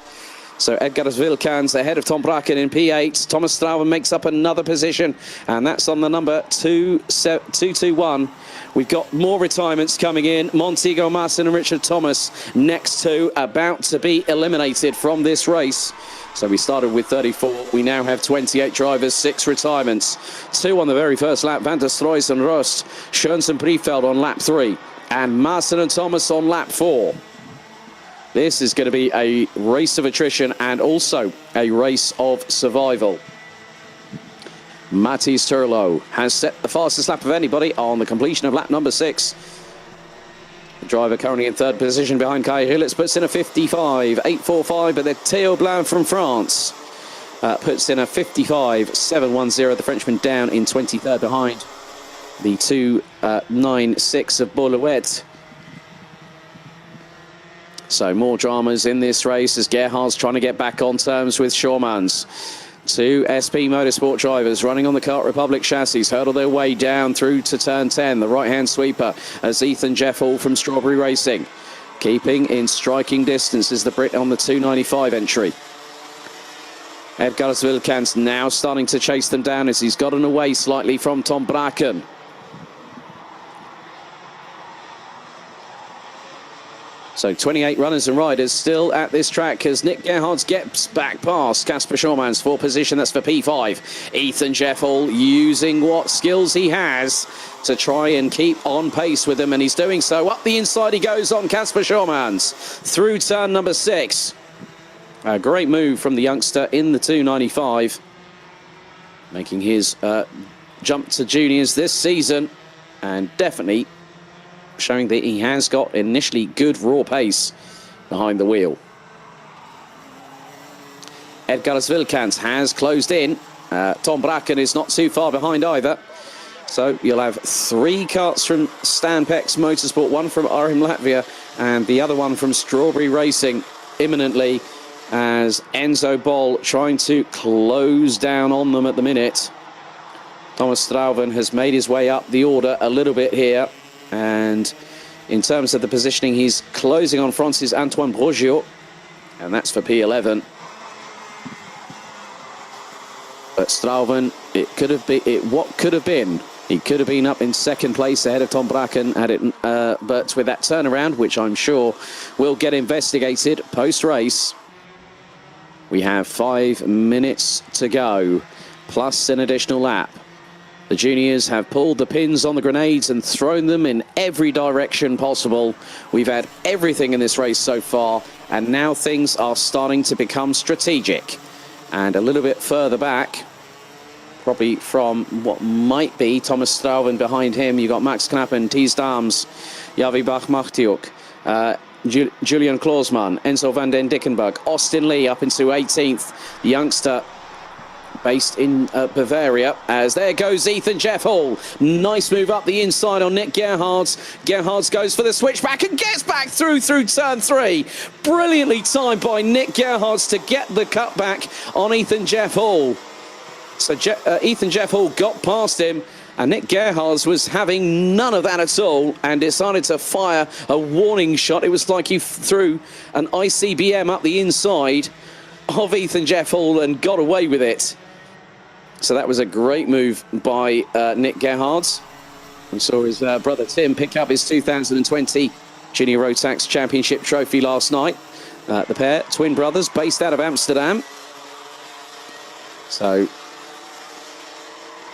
So Edgars Vilkans ahead of Tom Bracken in P8. Thomas Straven makes up another position, and that's on the number 221. We've got more retirements coming in. Montego Masson and Richard Thomas next 2 about to be eliminated from this race. So we started with 34. We now have 28 drivers, 6 retirements. 2 on the very first lap. Van der Stroys and Rust. Schoens and Breedveld on lap 3. And Masson and Thomas on lap 4. This is going to be a race of attrition and also a race of survival. Matthijs Turlo has set the fastest lap of anybody on the completion of lap number 6. The driver currently in 3rd position behind Kai Gillet's puts in a 55.845, but then Theo Blanc from France puts in a 55.710. The Frenchman down in 23rd behind the 2.96 of Boulouet. So more dramas in this race as Gerhardt's trying to get back on terms with Schormans. 2 SP Motorsport drivers running on the Kart Republic chassis hurdle their way down through to turn 10, the right-hand sweeper, as Ethan Jeff Hall from Strawberry Racing. Keeping in striking distance is the Brit on the 295 entry. Edgars Vilkans now starting to chase them down as he's gotten away slightly from Tom Bracken. So 28 runners and riders still at this track as Nick Gerhardt gets back past Kasper Schormans for position. That's for P5. Ethan Jeff Hall using what skills he has to try and keep on pace with him, and he's doing so. Up the inside he goes on Kasper Schormans through turn number 6. A great move from the youngster in the 295, making his jump to juniors this season, and definitely showing that he has got initially good raw pace behind the wheel. Edgars Vilkans has closed in. Tom Bracken is not too far behind either. So you'll have 3 karts from Stanpex Motorsport, 1 from RM Latvia and the other one from Strawberry Racing imminently, as Enzo Boll trying to close down on them at the minute. Thomas Strauven has made his way up the order a little bit here, and in terms of the positioning, he's closing on Francis Antoine Brogiot, and that's for P11. But Strauven, what could have been? He could have been up in second place ahead of Tom Bracken, but with that turnaround, which I'm sure will get investigated post-race, we have 5 minutes to go, plus an additional lap. The juniors have pulled the pins on the grenades and thrown them in every direction possible. We've had everything in this race so far, and now things are starting to become strategic. And a little bit further back, probably from what might be Thomas Strauven behind him, you've got Max Knappen, Thies Dams, Javi Bach-Machtiuk, Julian Klausmann, Enzo van den Dickenburg, Austin Lee up into 18th, the youngster based in Bavaria, as there goes Ethan Jeff Hall. Nice move up the inside on Nick Gerhards. Gerhards goes for the switchback and gets back through turn 3. Brilliantly timed by Nick Gerhards to get the cutback on Ethan Jeff Hall. So Ethan Jeff Hall got past him, and Nick Gerhards was having none of that at all and decided to fire a warning shot. It was like he threw an ICBM up the inside of Ethan Jeff Hall and got away with it. So that was a great move by Nick Gerhards. We saw his brother Tim pick up his 2020 Junior Rotax Championship trophy last night. The pair, twin brothers, based out of Amsterdam. So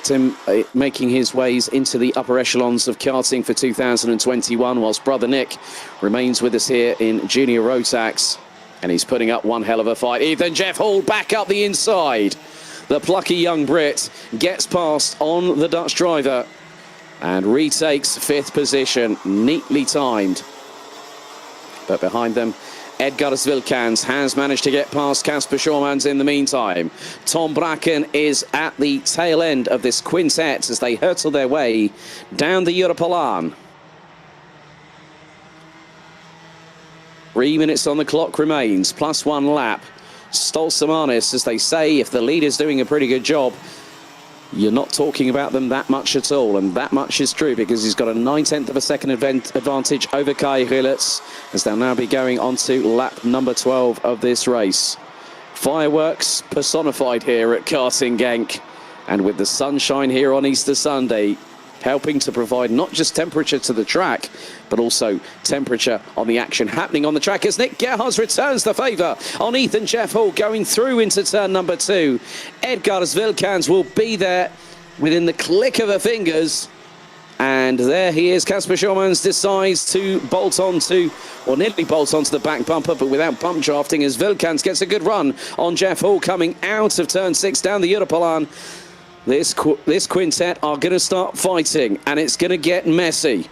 Tim making his ways into the upper echelons of karting for 2021, whilst brother Nick remains with us here in Junior Rotax, and he's putting up one hell of a fight. Ethan Jeff Hall back up the inside. The plucky young Brit gets past on the Dutch driver and retakes 5th position, neatly timed. But behind them, Edgars Vilkans has managed to get past Casper Schormans in the meantime. Tom Bracken is at the tail end of this quintet as they hurtle their way down the Europalaan. 3 minutes on the clock remains, plus 1 lap. Stolsamanis, as they say, if the leader's doing a pretty good job, you're not talking about them that much at all, and that much is true because he's got a 9/10 of a second advantage over Kai Rilets, as they'll now be going on to lap number 12 of this race. Fireworks personified here at Karting Genk, and with the sunshine here on Easter Sunday, helping to provide not just temperature to the track, but also temperature on the action happening on the track as Nick Gerhards returns the favour on Ethan Jeff Hall going through into turn number 2. Edgars Vilkans will be there within the click of her fingers. And there he is. Casper Schormans decides to bolt onto, or nearly bolt onto the back bumper, but without bump drafting, as Vilkans gets a good run on Jeff Hall coming out of turn 6 down the Europalaan. This quintet are going to start fighting, and it's going to get messy.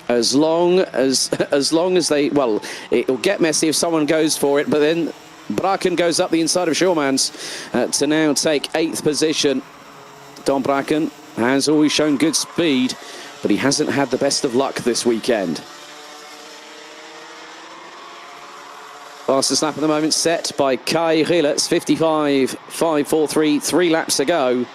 As long as they, well, it'll get messy if someone goes for it, but then Bracken goes up the inside of Schormans to now take 8th position. Tom Bracken has always shown good speed, but he hasn't had the best of luck this weekend. Fastest lap at the moment set by Kai Rilets, 55.543, 3 laps to go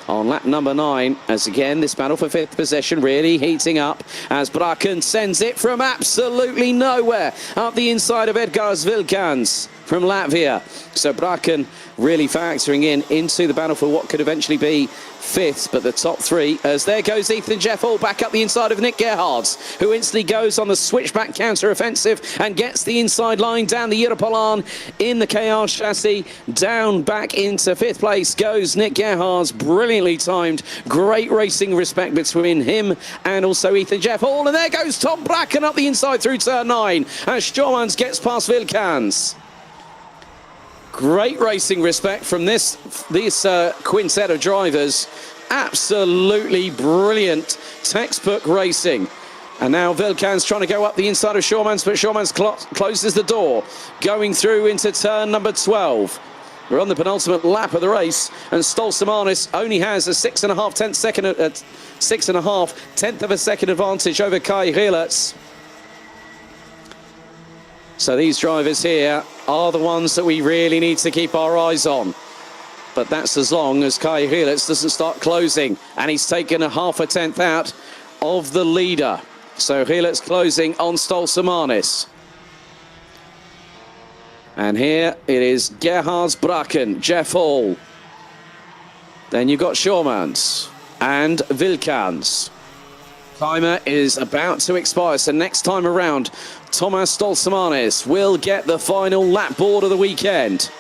on lap number 9, as again this battle for 5th position really heating up as Bracken sends it from absolutely nowhere up the inside of Edgars Vilkans from Latvia. So Bracken really factoring into the battle for what could eventually be 5th, but the top 3, as there goes Ethan Jeff Hall back up the inside of Nick Gerhards, who instantly goes on the switchback counter-offensive and gets the inside line down the Europalaan in the KR chassis. Down back into 5th place goes Nick Gerhards, brilliantly timed. Great racing respect between him and also Ethan Jeff Hall, and there goes Tom Bracken up the inside through turn 9 as Schormans gets past Vilkans. Great racing respect from this quintet of drivers. Absolutely brilliant textbook racing And now Vilkans trying to go up the inside of Shawmans, but Shawmans closes the door, going through into turn number 12. We're on the penultimate lap of the race, and Stolsamanis only has a 6.5 tenth of a second advantage over Kai Rielert. So these drivers here are the ones that we really need to keep our eyes on. But that's as long as Kai Rielert doesn't start closing, and he's taken a 0.5 tenth out of the leader. So Rielert's closing on Stolsamanis. And here it is Gerhards Braken, Jeff Hall. Then you've got Shawmans and Vilkans. Timer is about to expire, so next time around, Thomas Stolsamanis will get the final lap board of the weekend.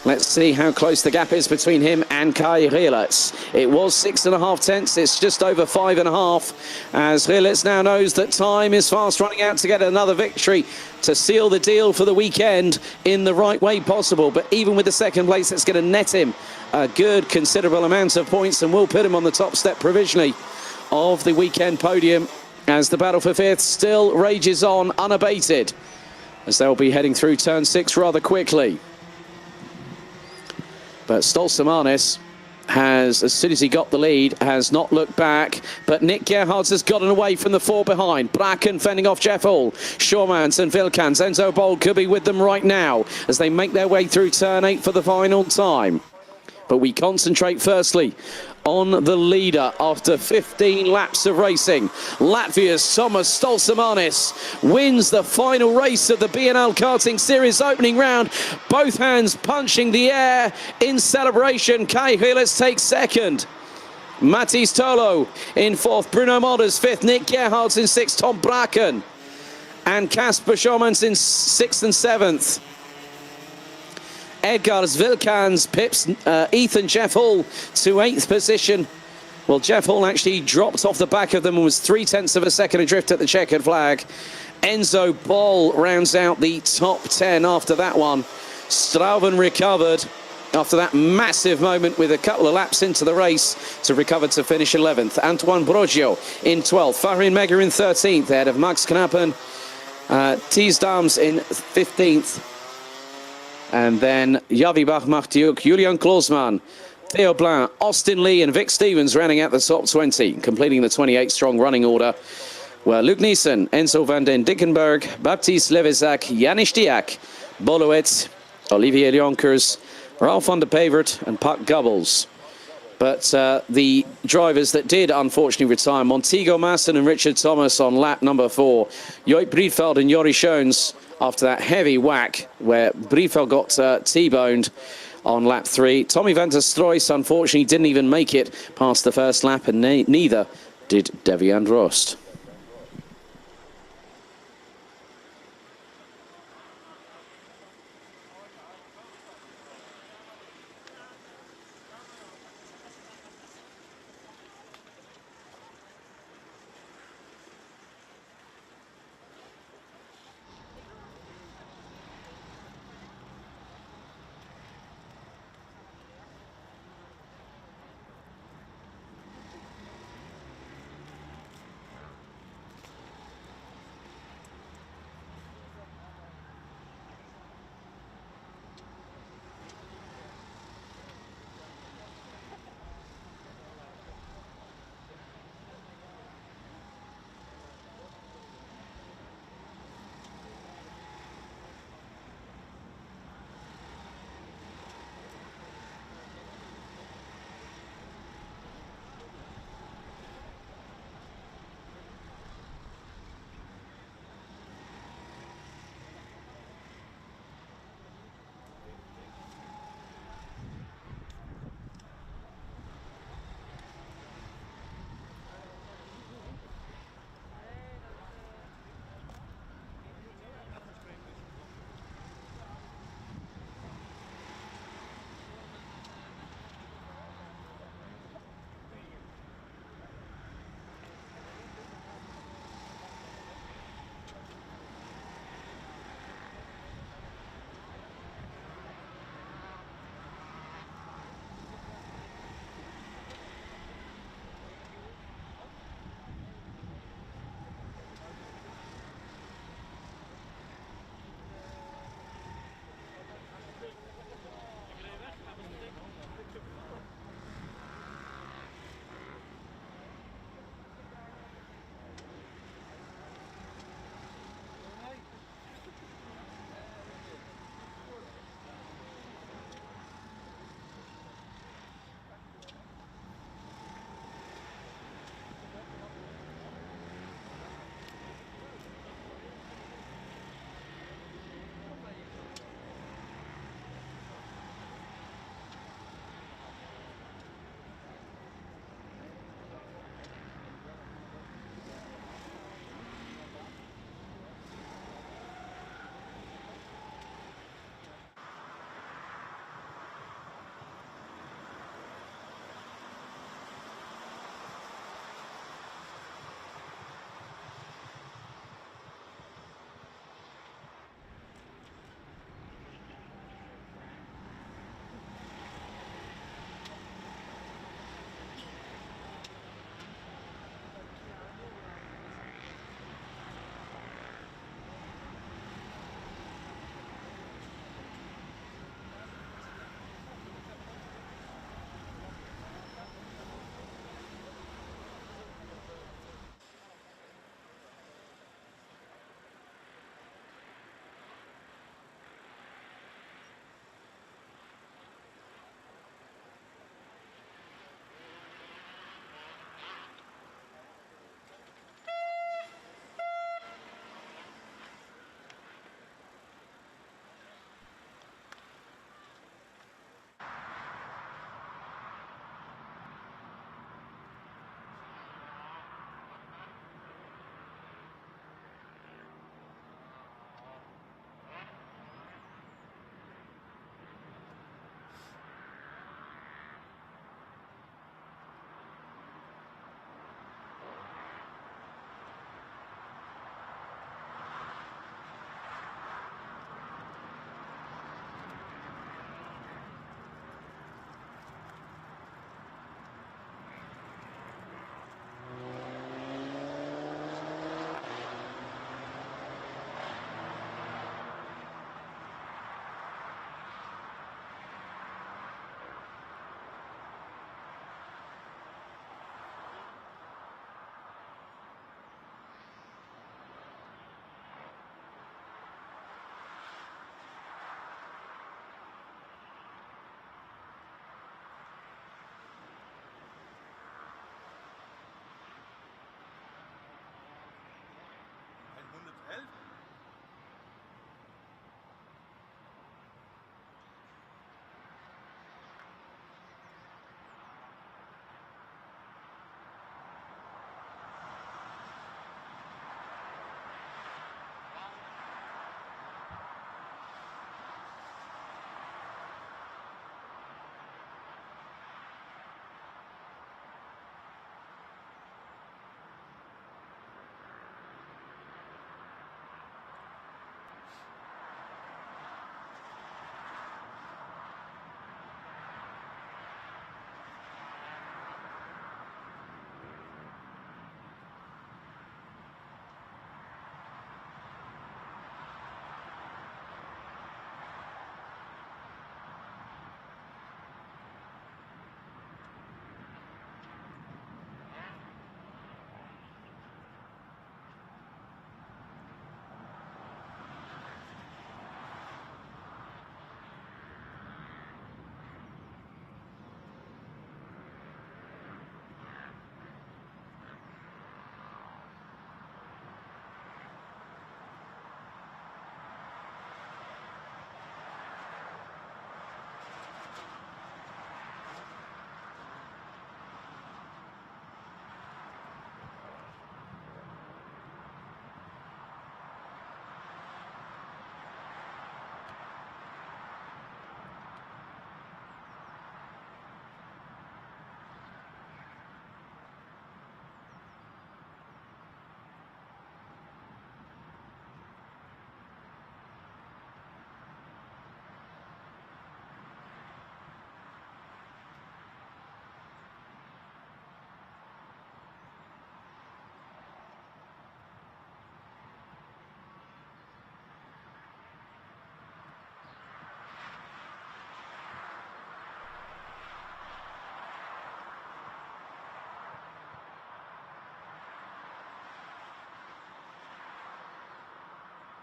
Let's see how close the gap is between him and Kai Rielert. It was 6.5 tenths. It's just over 5.5, as Rielert now knows that time is fast running out to get another victory to seal the deal for the weekend in the right way possible. But even with the second place, it's going to net him a good considerable amount of points and will put him on the top step provisionally of the weekend podium, as the battle for fifth still rages on unabated, as they'll be heading through turn 6 rather quickly. But Stolsamanis has, as soon as he got the lead, has not looked back. But Nick Gerhards has gotten away from the four behind. Braken fending off Jeff Hall. Shawmans and Vilkans. Enzo Bold could be with them right now as they make their way through turn 8 for the final time. But we concentrate firstly on the leader after 15 laps of racing. Latvia's Thomas Stolsamanis wins the final race of the BNL Karting Series opening round. Both hands punching the air in celebration. Kai Rielert takes second. Matis Tolo in fourth. Bruno Modders fifth. Nick Gerhards in sixth. Tom Braken and Kasper Shawmans in sixth and seventh. Edgars Vilkans pips Ethan Jeff Hall to 8th position. Well, Jeff Hall actually dropped off the back of them and was 0.3 of a second adrift at the checkered flag. Enzo Ball rounds out the top 10 after that one. Strauven recovered after that massive moment with a couple of laps into the race to recover to finish 11th. Antoine Broggio in 12th. Farin Mega in 13th, ahead of Max Knappen. Thies Dams in 15th. And then Javi Bach-Machtiuk, Julian Klosman, Theo Blin, Austin Lee and Vic Stevens rounding out the top 20, completing the 28-strong running order, where Luke Nielsen, Enzo van den Dickenberg, Baptiste Levesac, Janis Diak, Bolowitz, Olivier Jonkers, Ralph van der Pevert and Puck Gubbles. But the drivers that did unfortunately retire, Montego Masson and Richard Thomas on lap number 4, Joip Breedveld and Jori Schoens after that heavy whack where Breedveld got T-boned on lap 3. Tommy van der Stroys unfortunately didn't even make it past the first lap, and neither did Devian Drost.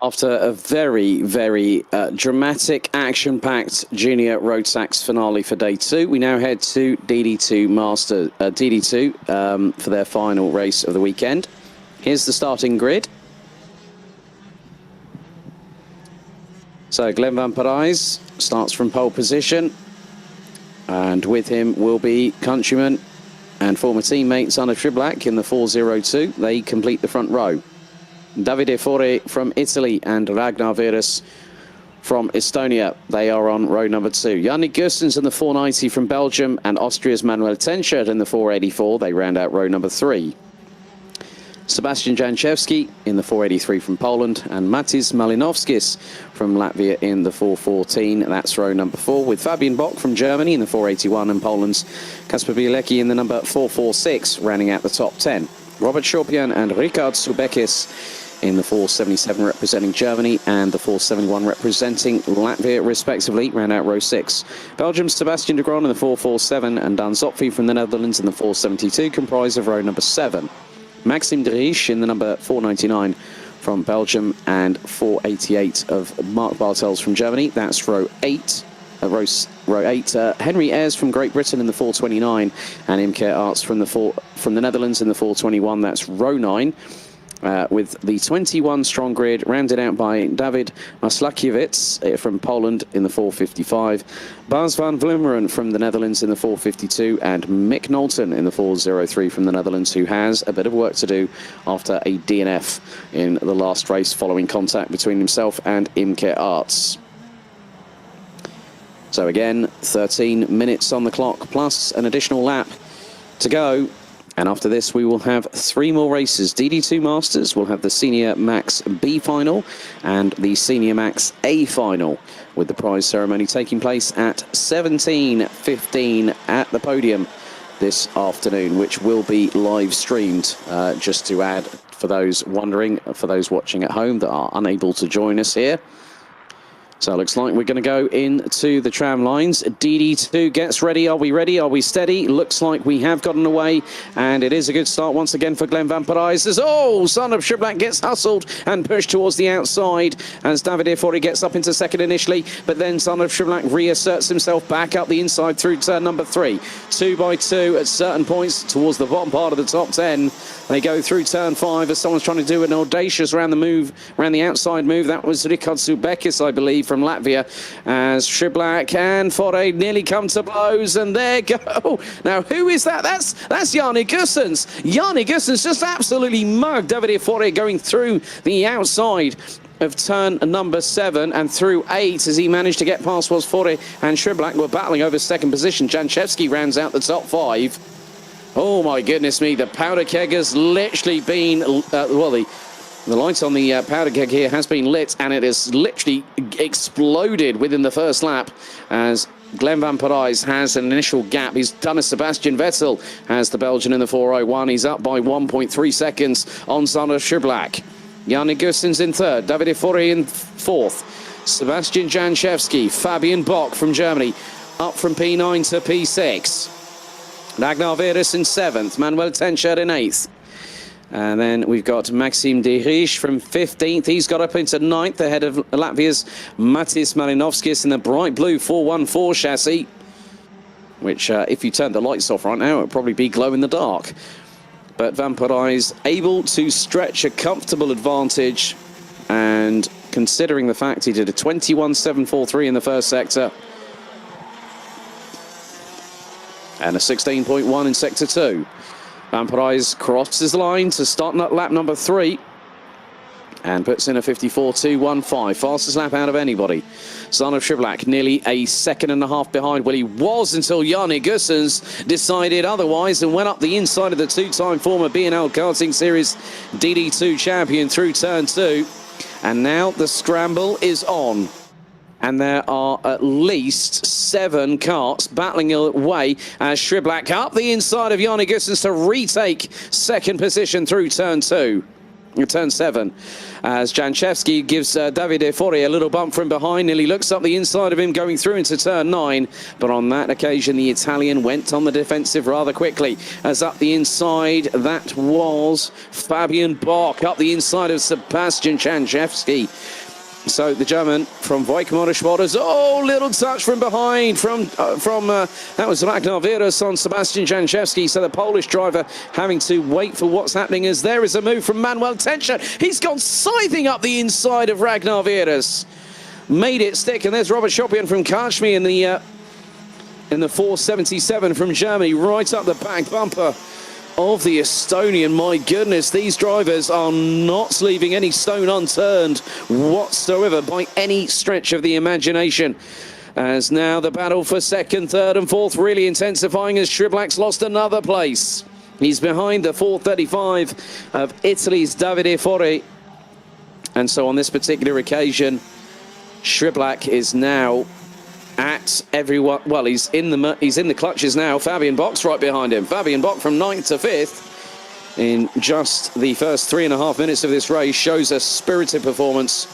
After a very, very dramatic, action-packed junior road tax finale for day 2, we now head to DD2 DD2 for their final race of the weekend. Here's the starting grid. So Glenn van Parijs starts from pole position, and with him will be countryman and former teammate Zana Triblak in the 402. They complete the front row. Davide Fore from Italy and Ragnar Virus from Estonia. They are on row number 2. Yannick Gustens in the 490 from Belgium and Austria's Manuel Tenschert in the 484. They round out row number 3. Sebastian Janczewski in the 483 from Poland and Matis Malinovskis from Latvia in the 414. That's row number 4, with Fabian Bock from Germany in the 481 and Poland's Kasper Bielecki in the number 446, rounding out the top 10. Robert Schorpian and Richard Subekis in the 477 representing Germany and the 471 representing Latvia respectively, round out row 6. Belgium's Sebastian de Gron in the 447 and Dan Zopfi from the Netherlands in the 472 comprise of row number 7. Maxime de Riche in the number 499 from Belgium and 488 of Mark Bartels from Germany. That's row 8. Row 8. Henry Ayres from Great Britain in the 429 and Imke Arts from the Netherlands in the 421. That's row 9. With the 21 strong grid rounded out by David Maslakiewicz from Poland in the 455, Bas van Vlimmeren from the Netherlands in the 452, and Mick Knowlton in the 403 from the Netherlands, who has a bit of work to do after a DNF in the last race following contact between himself and Imke Arts. So again, 13 minutes on the clock plus an additional lap to go. And after this, we will have 3 more races. DD2 Masters will have the Senior Max B final and the Senior Max A final, with the prize ceremony taking place at 17:15 at the podium this afternoon, which will be live streamed. Just to add, for those wondering, for those watching at home that are unable to join us here. So it looks like we're going to go into the tram lines. DD2 gets ready. Are we ready? Are we steady? Looks like we have gotten away, and it is a good start once again for Glenn van Parijs. Son of Triblak gets hustled and pushed towards the outside as Davide Fori gets up into second initially, but then Son of Triblak reasserts himself back up the inside through turn number 3. 2 by 2 at certain points towards the bottom part of the top 10. They go through turn 5 as someone's trying to do an audacious around the outside move. That was Richard Subekis, I believe, from Latvia, as Triblak and Fore nearly come to blows, and there go. Now, who is that? That's Yannick Gustens. Yannick Gustens just absolutely mugged Davide Fore going through the outside of turn number 7 and through 8 as he managed to get past was Fore and Triblak were battling over second position. Janczewski rounds out the top 5. Oh my goodness me, the powder keg has literally been, the light on the powder keg here has been lit, and it has literally exploded within the first lap as Glenn van Parijs has an initial gap. He's done a Sebastian Vettel, has the Belgian in the 401. He's up by 1.3 seconds on Zana Triblak. Yannick Gustens in 3rd, Davide Fore in 4th, Sebastian Janczewski, Fabian Bock from Germany, up from P9 to P6. Ragnar Virus in 7th, Manuel Tenschert in 8th. And then we've got Maxime de Riche from 15th. He's got up into 9th ahead of Latvia's Matis Malinovskis in the bright blue 414 chassis, which if you turned the lights off right now, it would probably be glow in the dark. But Van Parijs able to stretch a comfortable advantage, and considering the fact he did a 21.743 in the first sector and a 16.1 in sector 2. Van Parijs crosses the line to start lap number 3 and puts in a 54.215, fastest lap out of anybody. Son of Triblak nearly a second and a half behind. Well, he was until Yannick Gustens decided otherwise and went up the inside of the 2-time former BNL Karting Series DD2 champion through turn 2. And now the scramble is on. And there are at least 7 carts battling away as Triblak up the inside of Yannick Gustens to retake second position through turn 2. turn 7, as Janchevski gives Davide Fori a little bump from behind, nearly looks up the inside of him going through into turn 9, but on that occasion the Italian went on the defensive rather quickly, as up the inside that was Fabian Bock, up the inside of Sebastian Janchevski. So the German from Voigtmotorsporters, little touch from behind from that was Ragnar Virus on Sebastian Janchevski. So the Polish driver having to wait for what's happening, as there is a move from Manuel Tencher. He's gone scything up the inside of Ragnar Virus, made it stick, and there's Robert Schopian from Kashmir in the 477 from Germany, right up the back bumper of the Estonian. My goodness, these drivers are not leaving any stone unturned whatsoever by any stretch of the imagination. As now the battle for second, third and fourth really intensifying, as Shriblack's lost another place. He's behind the 435 of Italy's Davide Fori. And so on this particular occasion, Shriblack is now at everyone. Well, he's in the clutches now. Fabian Bock's right behind him. Fabian Bock from 9th to 5th in just the first 3.5 minutes of this race shows a spirited performance.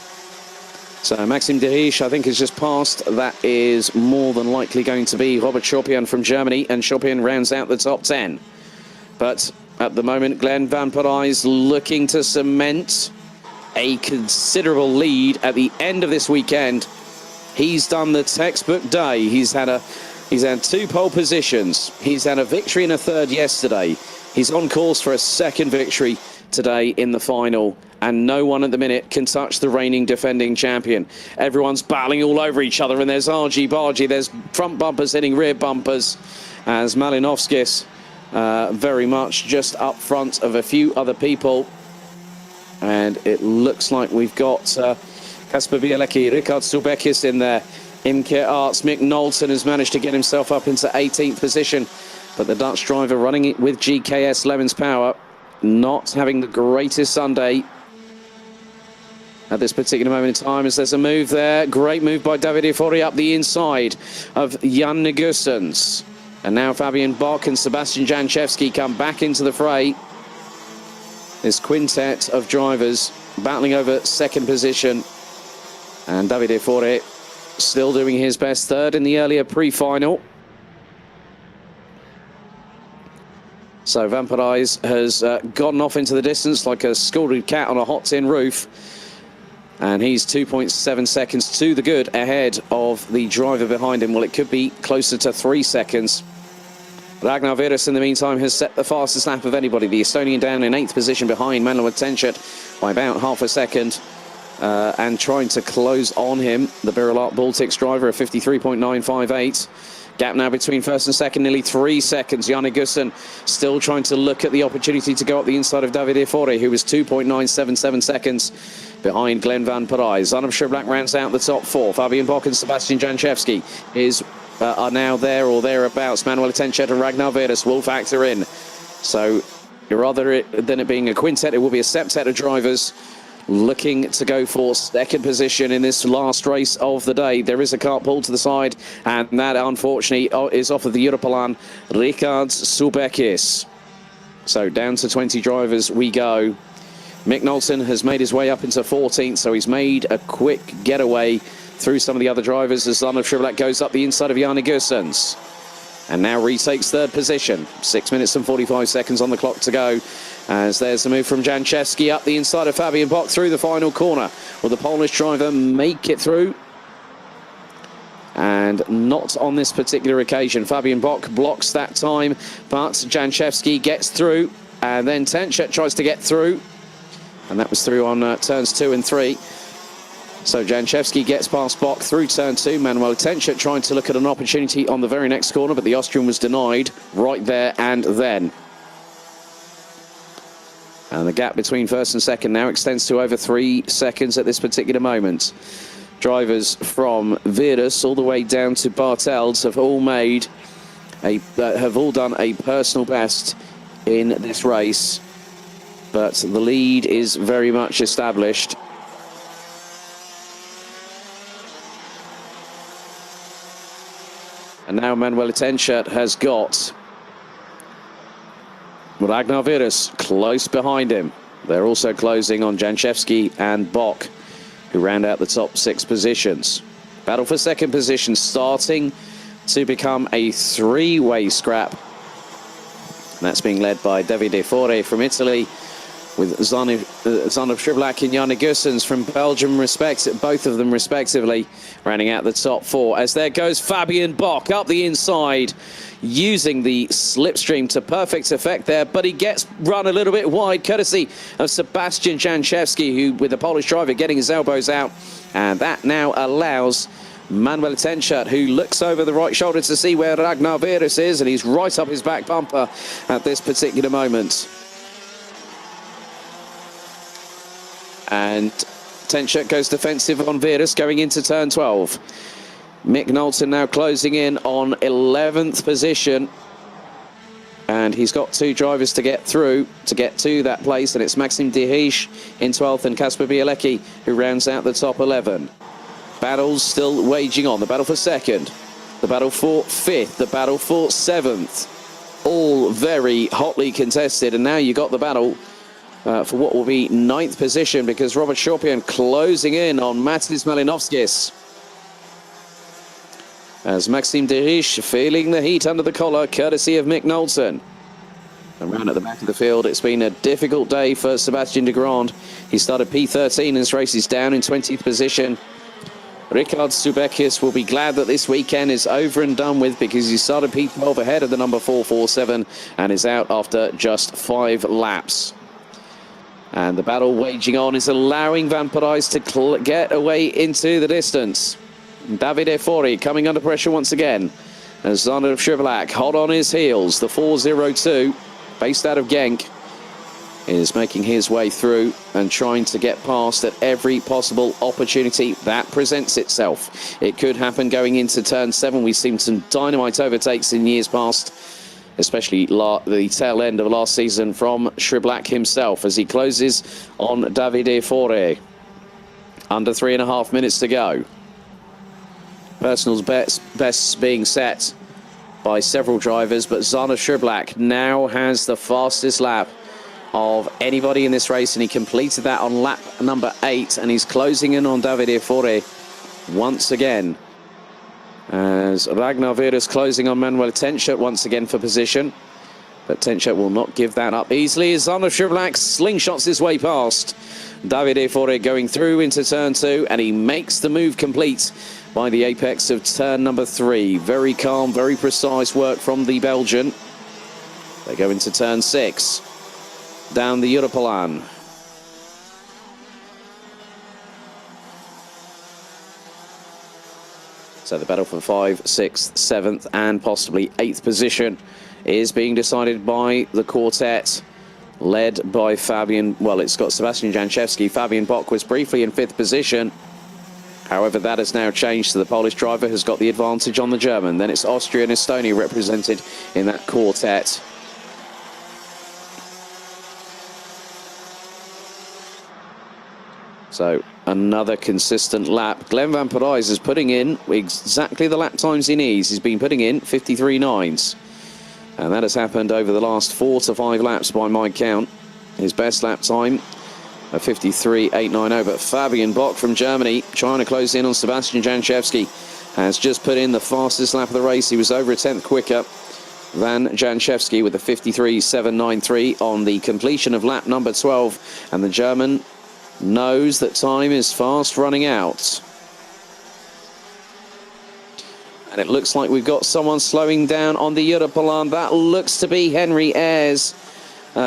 So Maxim Derisch, I think, has just passed. That is more than likely going to be Robert Schopian from Germany, and Schopian rounds out the top 10. But at the moment, Glenn Van Parijs looking to cement a considerable lead at the end of this weekend. He's done the textbook day. He's had 2 pole positions. He's had a victory and a third yesterday. He's on course for a second victory today in the final, and no one at the minute can touch the reigning defending champion. Everyone's battling all over each other, and there's argy-bargy. There's front bumpers hitting rear bumpers, as Malinovskis very much just up front of a few other people. And it looks like we've got Kasper Bielecki, Richard Subekis in there. Imke Arts, Mick Knowlton has managed to get himself up into 18th position. But the Dutch driver running it with GKS Lemons Power, not having the greatest Sunday at this particular moment in time, as there's a move there. Great move by Davide Fori up the inside of Jan Negusens. And now Fabian Bock and Sebastian Janchevski come back into the fray. This quintet of drivers battling over second position. And Davide Fori still doing his best, third in the earlier pre-final. So Van Parijs has gotten off into the distance like a scalded cat on a hot tin roof. And he's 2.7 seconds to the good ahead of the driver behind him. Well, it could be closer to 3 seconds. Ragnar Virus, in the meantime, has set the fastest lap of anybody. The Estonian down in 8th position behind Manuel Tenchert by about half a second. And trying to close on him, the Birol Baltics driver, of 53.958. Gap now between first and second, nearly 3 seconds. Jan Negusens still trying to look at the opportunity to go up the inside of Davide Fori, who was 2.977 seconds behind Glenn Van Parijs. Arnhem Shriblack rounds out the top 4. Fabian Bock and Sebastian Janchevski are now there or thereabouts. Manuel Tenchert and Ragnar Virus will factor in. So rather than it being a quintet, it will be a septet of drivers looking to go for second position in this last race of the day. There is a cart pulled to the side, and that unfortunately is off of the Europalan, Richard Subekis. So down to 20 drivers we go. Mick Knowlton has made his way up into 14th, so he's made a quick getaway through some of the other drivers as Arnhem Shriblack goes up the inside of Jan Negusens. And now retakes third position. 6 minutes and 45 seconds on the clock to go. As there's a move from Janchevski up the inside of Fabian Bock through the final corner. Will the Polish driver make it through? And not on this particular occasion. Fabian Bock blocks that time, but Janchevski gets through. And then Tenchert tries to get through. And that was through on turns 2 and 3. So Janchevski gets past Bock through turn 2. Manuel Tenchert trying to look at an opportunity on the very next corner, but the Austrian was denied right there and then. And the gap between first and second now extends to over 3 seconds at this particular moment. Drivers from Virus all the way down to Bartels have all done a personal best in this race, but the lead is very much established. And now Manuel Tenchert has got Ragnar Virus close behind him. They're also closing on Janchevsky and Bock, who round out the top 6 positions. Battle for second position starting to become a 3-way scrap. And that's being led by Davide Fore from Italy, with Zanov Shrivlak and Janne Gussens from Belgium, both of them respectively, rounding out the top 4. As there goes Fabian Bock up the inside, using the slipstream to perfect effect there, but he gets run a little bit wide, courtesy of Sebastian Janchevsky, who, with the Polish driver, getting his elbows out. And that now allows Manuel Tenchert, who looks over the right shoulder to see where Ragnar Virus is, and he's right up his back bumper at this particular moment. And Tenchert goes defensive on Virus going into turn 12. Mick Knowlton now closing in on 11th position. And he's got 2 drivers to get through to get to that place. And it's Maxim Dehish in 12th and Kasper Bielecki, who rounds out the top 11. Battles still waging on. The battle for second. The battle for 5th. The battle for 7th. All very hotly contested. And now you got the battle for what will be 9th position, because Robert Shorpian closing in on Matis Malinovskis. As Maxime Deriche feeling the heat under the collar, courtesy of Mick Knowlton. Around at the back of the field, it's been a difficult day for Sebastian de Grand. He started P13 in this race. He's down in 20th position. Ricard Subekis will be glad that this weekend is over and done with, because he started P12 ahead of the number 447 and is out after just 5 laps. And the battle waging on is allowing Van Parijs to get away into the distance. Davide Fore coming under pressure once again. As Zanov Shrivlak hot on his heels. The 402, based out of Genk, is making his way through and trying to get past at every possible opportunity that presents itself. It could happen going into turn 7. We've seen some dynamite overtakes in years past, especially the tail end of last season from Shrivlak himself, as he closes on Davide Fore. Under 3.5 minutes to go. Personal bests being set by several drivers, but Zanov Shrivlak now has the fastest lap of anybody in this race, and he completed that on lap number 8, and he's closing in on Davide Fore once again. As Ragnar Virus closing on Manuel Tenchert once again for position. But Tenchert will not give that up easily, as Zanov Shrivlak slingshots his way past Davide Fore going through into turn 2, and he makes the move complete by the apex of turn number 3. Very calm, very precise work from the Belgian. They go into turn 6. Down the Europalan. So the battle for 5th, 6th, 7th and possibly 8th position is being decided by the quartet, led by Fabian. Well, it's got Sebastian Janchevsky. Fabian Bock was briefly in 5th position. However, that has now changed, so the Polish driver has got the advantage on the German. Then it's Austria and Estonia represented in that quartet. So another consistent lap. Glenn Van Parijs is putting in exactly the lap times he needs. He's been putting in 53.9s. And that has happened over the last 4 to 5 laps by my count. His best lap time of 53.890. But Fabian Bock from Germany, trying to close in on Sebastian Janchevsky, has just put in the fastest lap of the race. He was over a 10th quicker than Janchevsky with a 53.793 on the completion of lap number 12. And the German knows that time is fast running out. And it looks like we've got someone slowing down on the Europalan. That looks to be Henry Ayres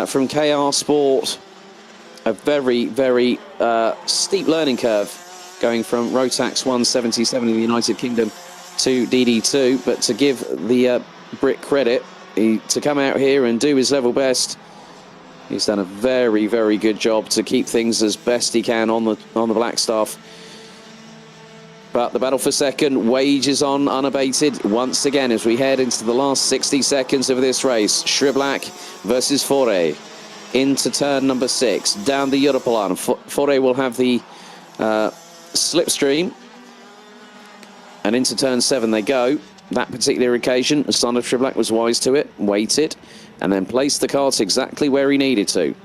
from KR Sport. A very, very steep learning curve going from Rotax 177 in the United Kingdom to DD2. But to give the Brit credit, to come out here and do his level best, he's done a very, very good job to keep things as best he can on the Blackstaff. But the battle for second wages on unabated once again as we head into the last 60 seconds of this race. Shrivlak versus Fore into turn number 6. Down the Europalan. Fore will have the slipstream. And into turn 7 they go. That particular occasion, Zanov Shrivlak was wise to it, waited, and then placed the cart exactly where he needed to.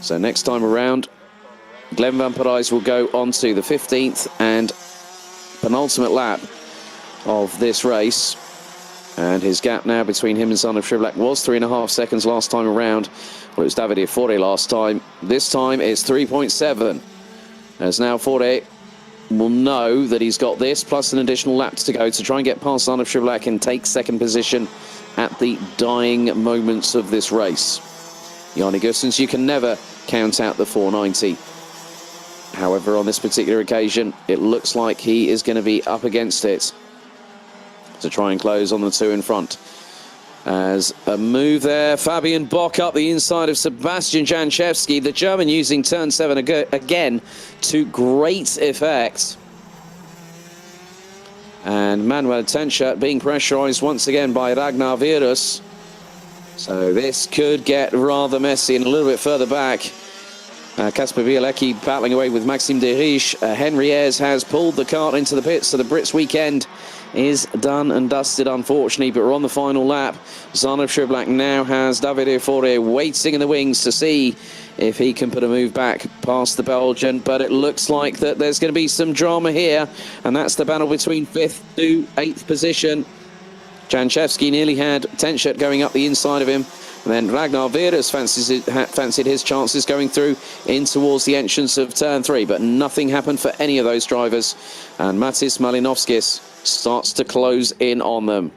So next time around, Glenn Van Parijs will go on to the 15th and penultimate lap of this race. And his gap now between him and Son of Shriblack was 3.5 seconds last time around. Well, it was Davide Forte last time. This time it's 3.7. As now Forte will know that he's got this, plus an additional lap to go to try and get past Son of Shriblack and take second position at the dying moments of this race. Yanni Gustens, you can never count out the 490. However, on this particular occasion, it looks like he is going to be up against it to try and close on the two in front. As a move there, Fabian Bock up the inside of Sebastian Janchevski, the German using turn 7 again to great effect. And Manuel Tenchert being pressurised once again by Ragnar Virus. So this could get rather messy, and a little bit further back, Kasper Bielecki battling away with Maxime de Riche. Henry Ayres has pulled the cart into the pits, so the Brits weekend is done and dusted, unfortunately, but we're on the final lap. Son of Shriblack now has Davide Forte waiting in the wings to see if he can put a move back past the Belgian, but it looks like that there's going to be some drama here, and that's the battle between 5th to 8th position. Janchevski nearly had Tenchert going up the inside of him, and then Ragnar Virus fancied his chances going through in towards the entrance of turn 3, but nothing happened for any of those drivers, and Matis Malinovskis starts to close in on them.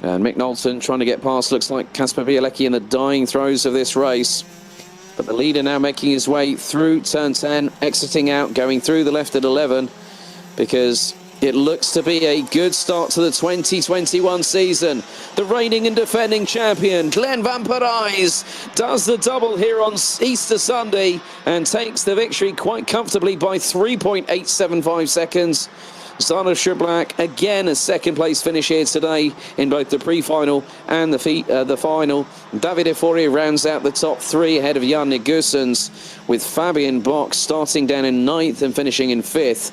And Mick Knowlton trying to get past, looks like Kasper Bielecki in the dying throes of this race. But the leader now making his way through turn 10, exiting out, going through the left at 11, because it looks to be a good start to the 2021 season. The reigning and defending champion, Glenn Van Parijs, does the double here on Easter Sunday and takes the victory quite comfortably by 3.875 seconds. Son of Shriblack, again, a second-place finish here today in both the pre-final and the final. Davide Forte rounds out the top 3 ahead of Jan Gustens, with Fabian Bock starting down in 9th and finishing in 5th.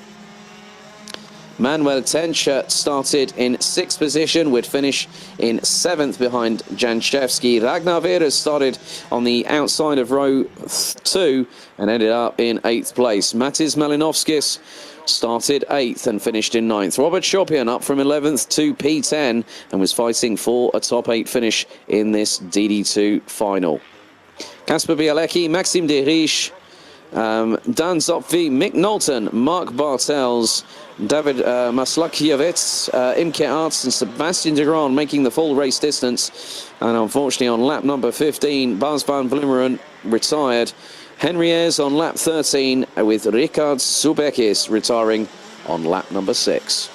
Manuel Tenchert started in 6th position, would finish in 7th behind Janchevski. Ragnar Virus started on the outside of row 2 and ended up in 8th place. Matis Malinovskis started 8th and finished in 9th. Robert Chopian up from 11th to P10 and was fighting for a top 8 finish in this DD2 final. Kasper Bielecki, Maxime de Riche, Dan Zopfi, Mick Knowlton, Mark Bartels, David Maslakiewicz, Imke Arts and Sebastian de Graan making the full race distance. And unfortunately on lap number 15, Bas van Vlummeren retired. Henry Ayres on lap 13 with Richard Subekis retiring on lap number 6.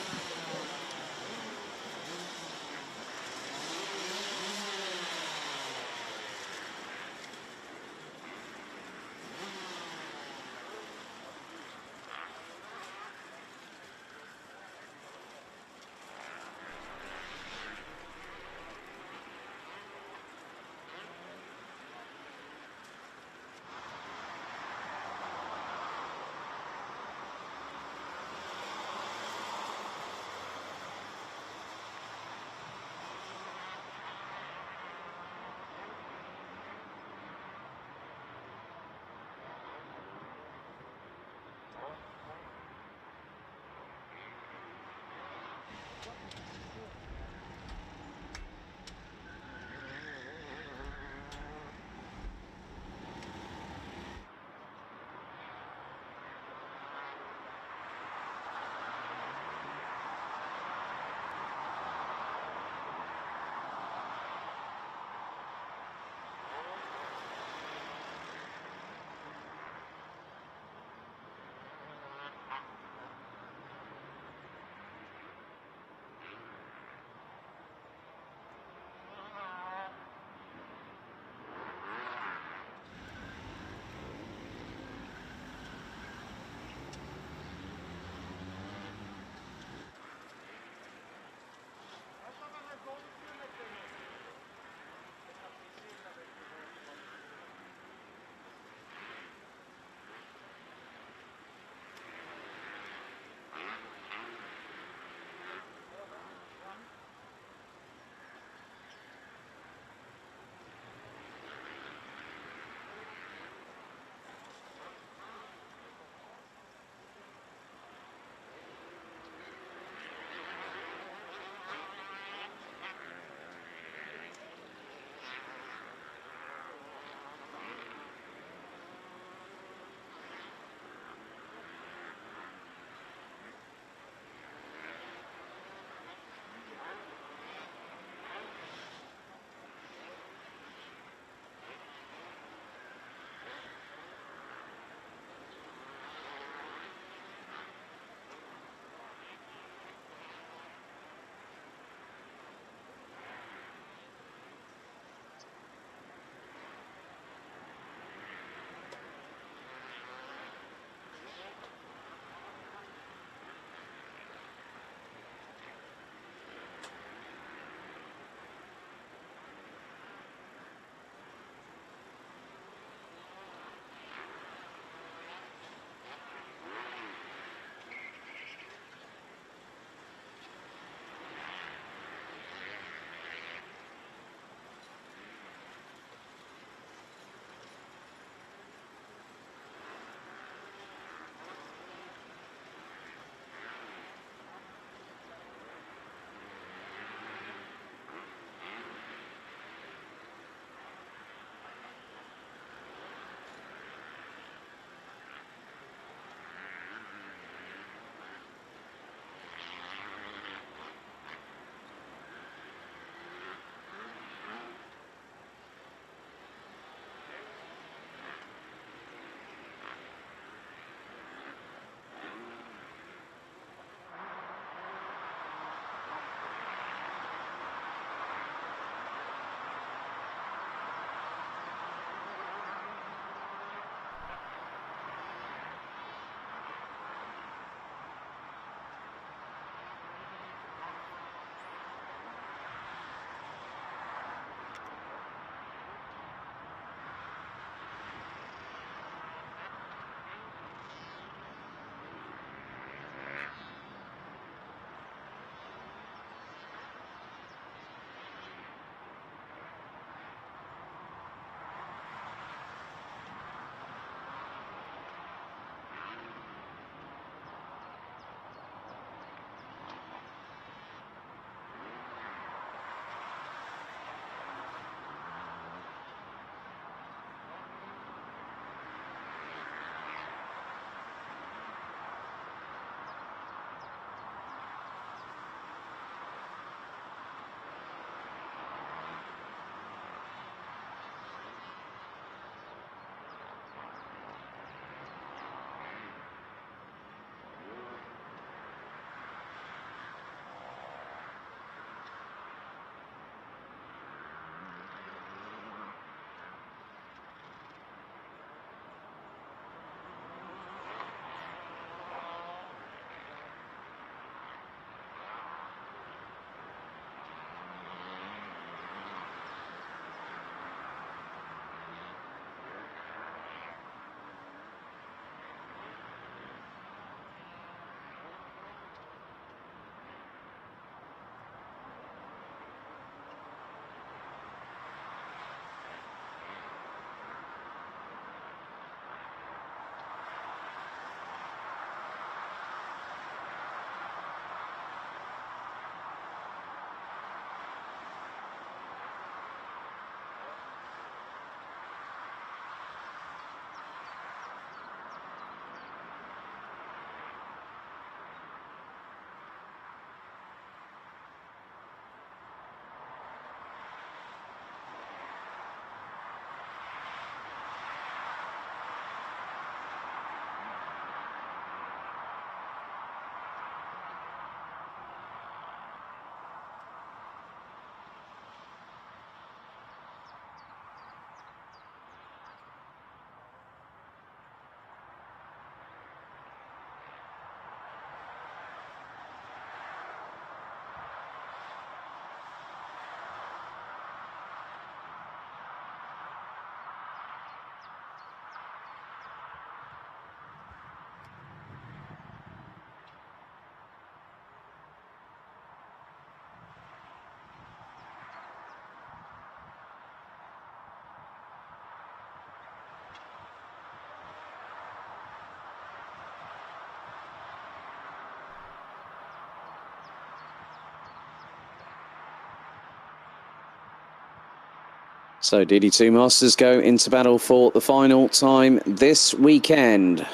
So DD2 Masters go into battle for the final time this weekend.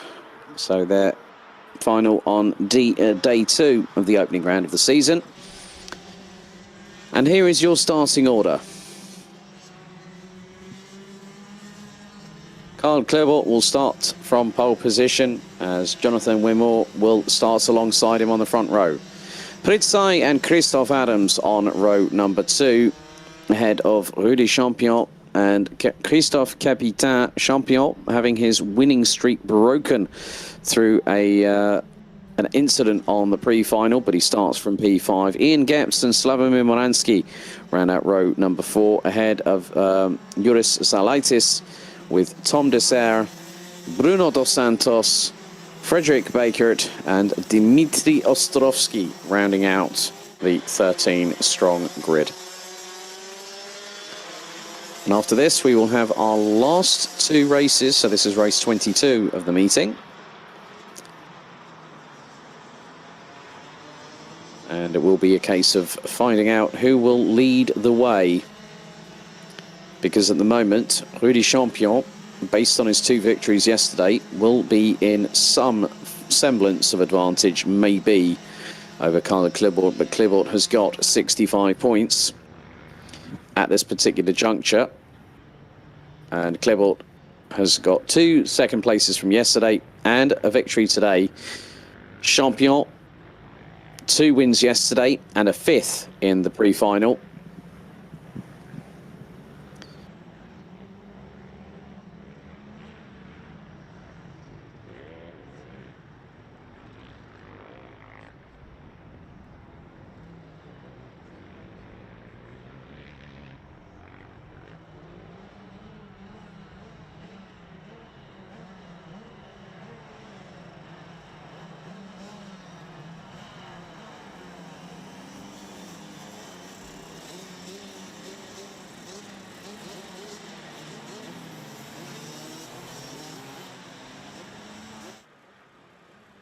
So they're final on day 2 of the opening round of the season. And here is your starting order. Carl Klebert will start from pole position as Jonathan Wimore will start alongside him on the front row. Pritzai and Christoph Adams on row number 2, ahead of Rudy Champion and Christophe Capitain. Champion having his winning streak broken through an incident on the pre-final, but he starts from P5. Ian Gepps and Slavomir Moransky round out row number 4, ahead of Juris Zalaitis, with Tom Dessert, Bruno Dos Santos, Frederick Bakert and Dimitri Ostrovsky rounding out the 13-strong grid. And after this, we will have our last 2 races. So this is race 22 of the meeting. And it will be a case of finding out who will lead the way. Because at the moment, Rudy Champion, based on his 2 victories yesterday, will be in some semblance of advantage, maybe, over Carlo Klebert. But Klebert has got 65 points at this particular juncture. And Klebert has got 2 second places from yesterday and a victory today. Champion, 2 wins yesterday and a 5th in the pre-final.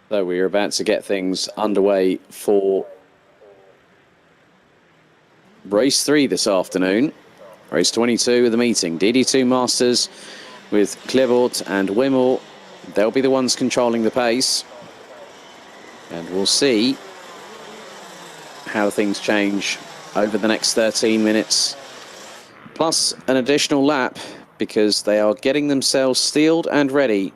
So we are about to get things underway for race 3 this afternoon. Race 22 of the meeting. DD2 Masters with Klebert and Wimore. They'll be the ones controlling the pace. And we'll see how things change over the next 13 minutes. Plus an additional lap, because they are getting themselves steeled and ready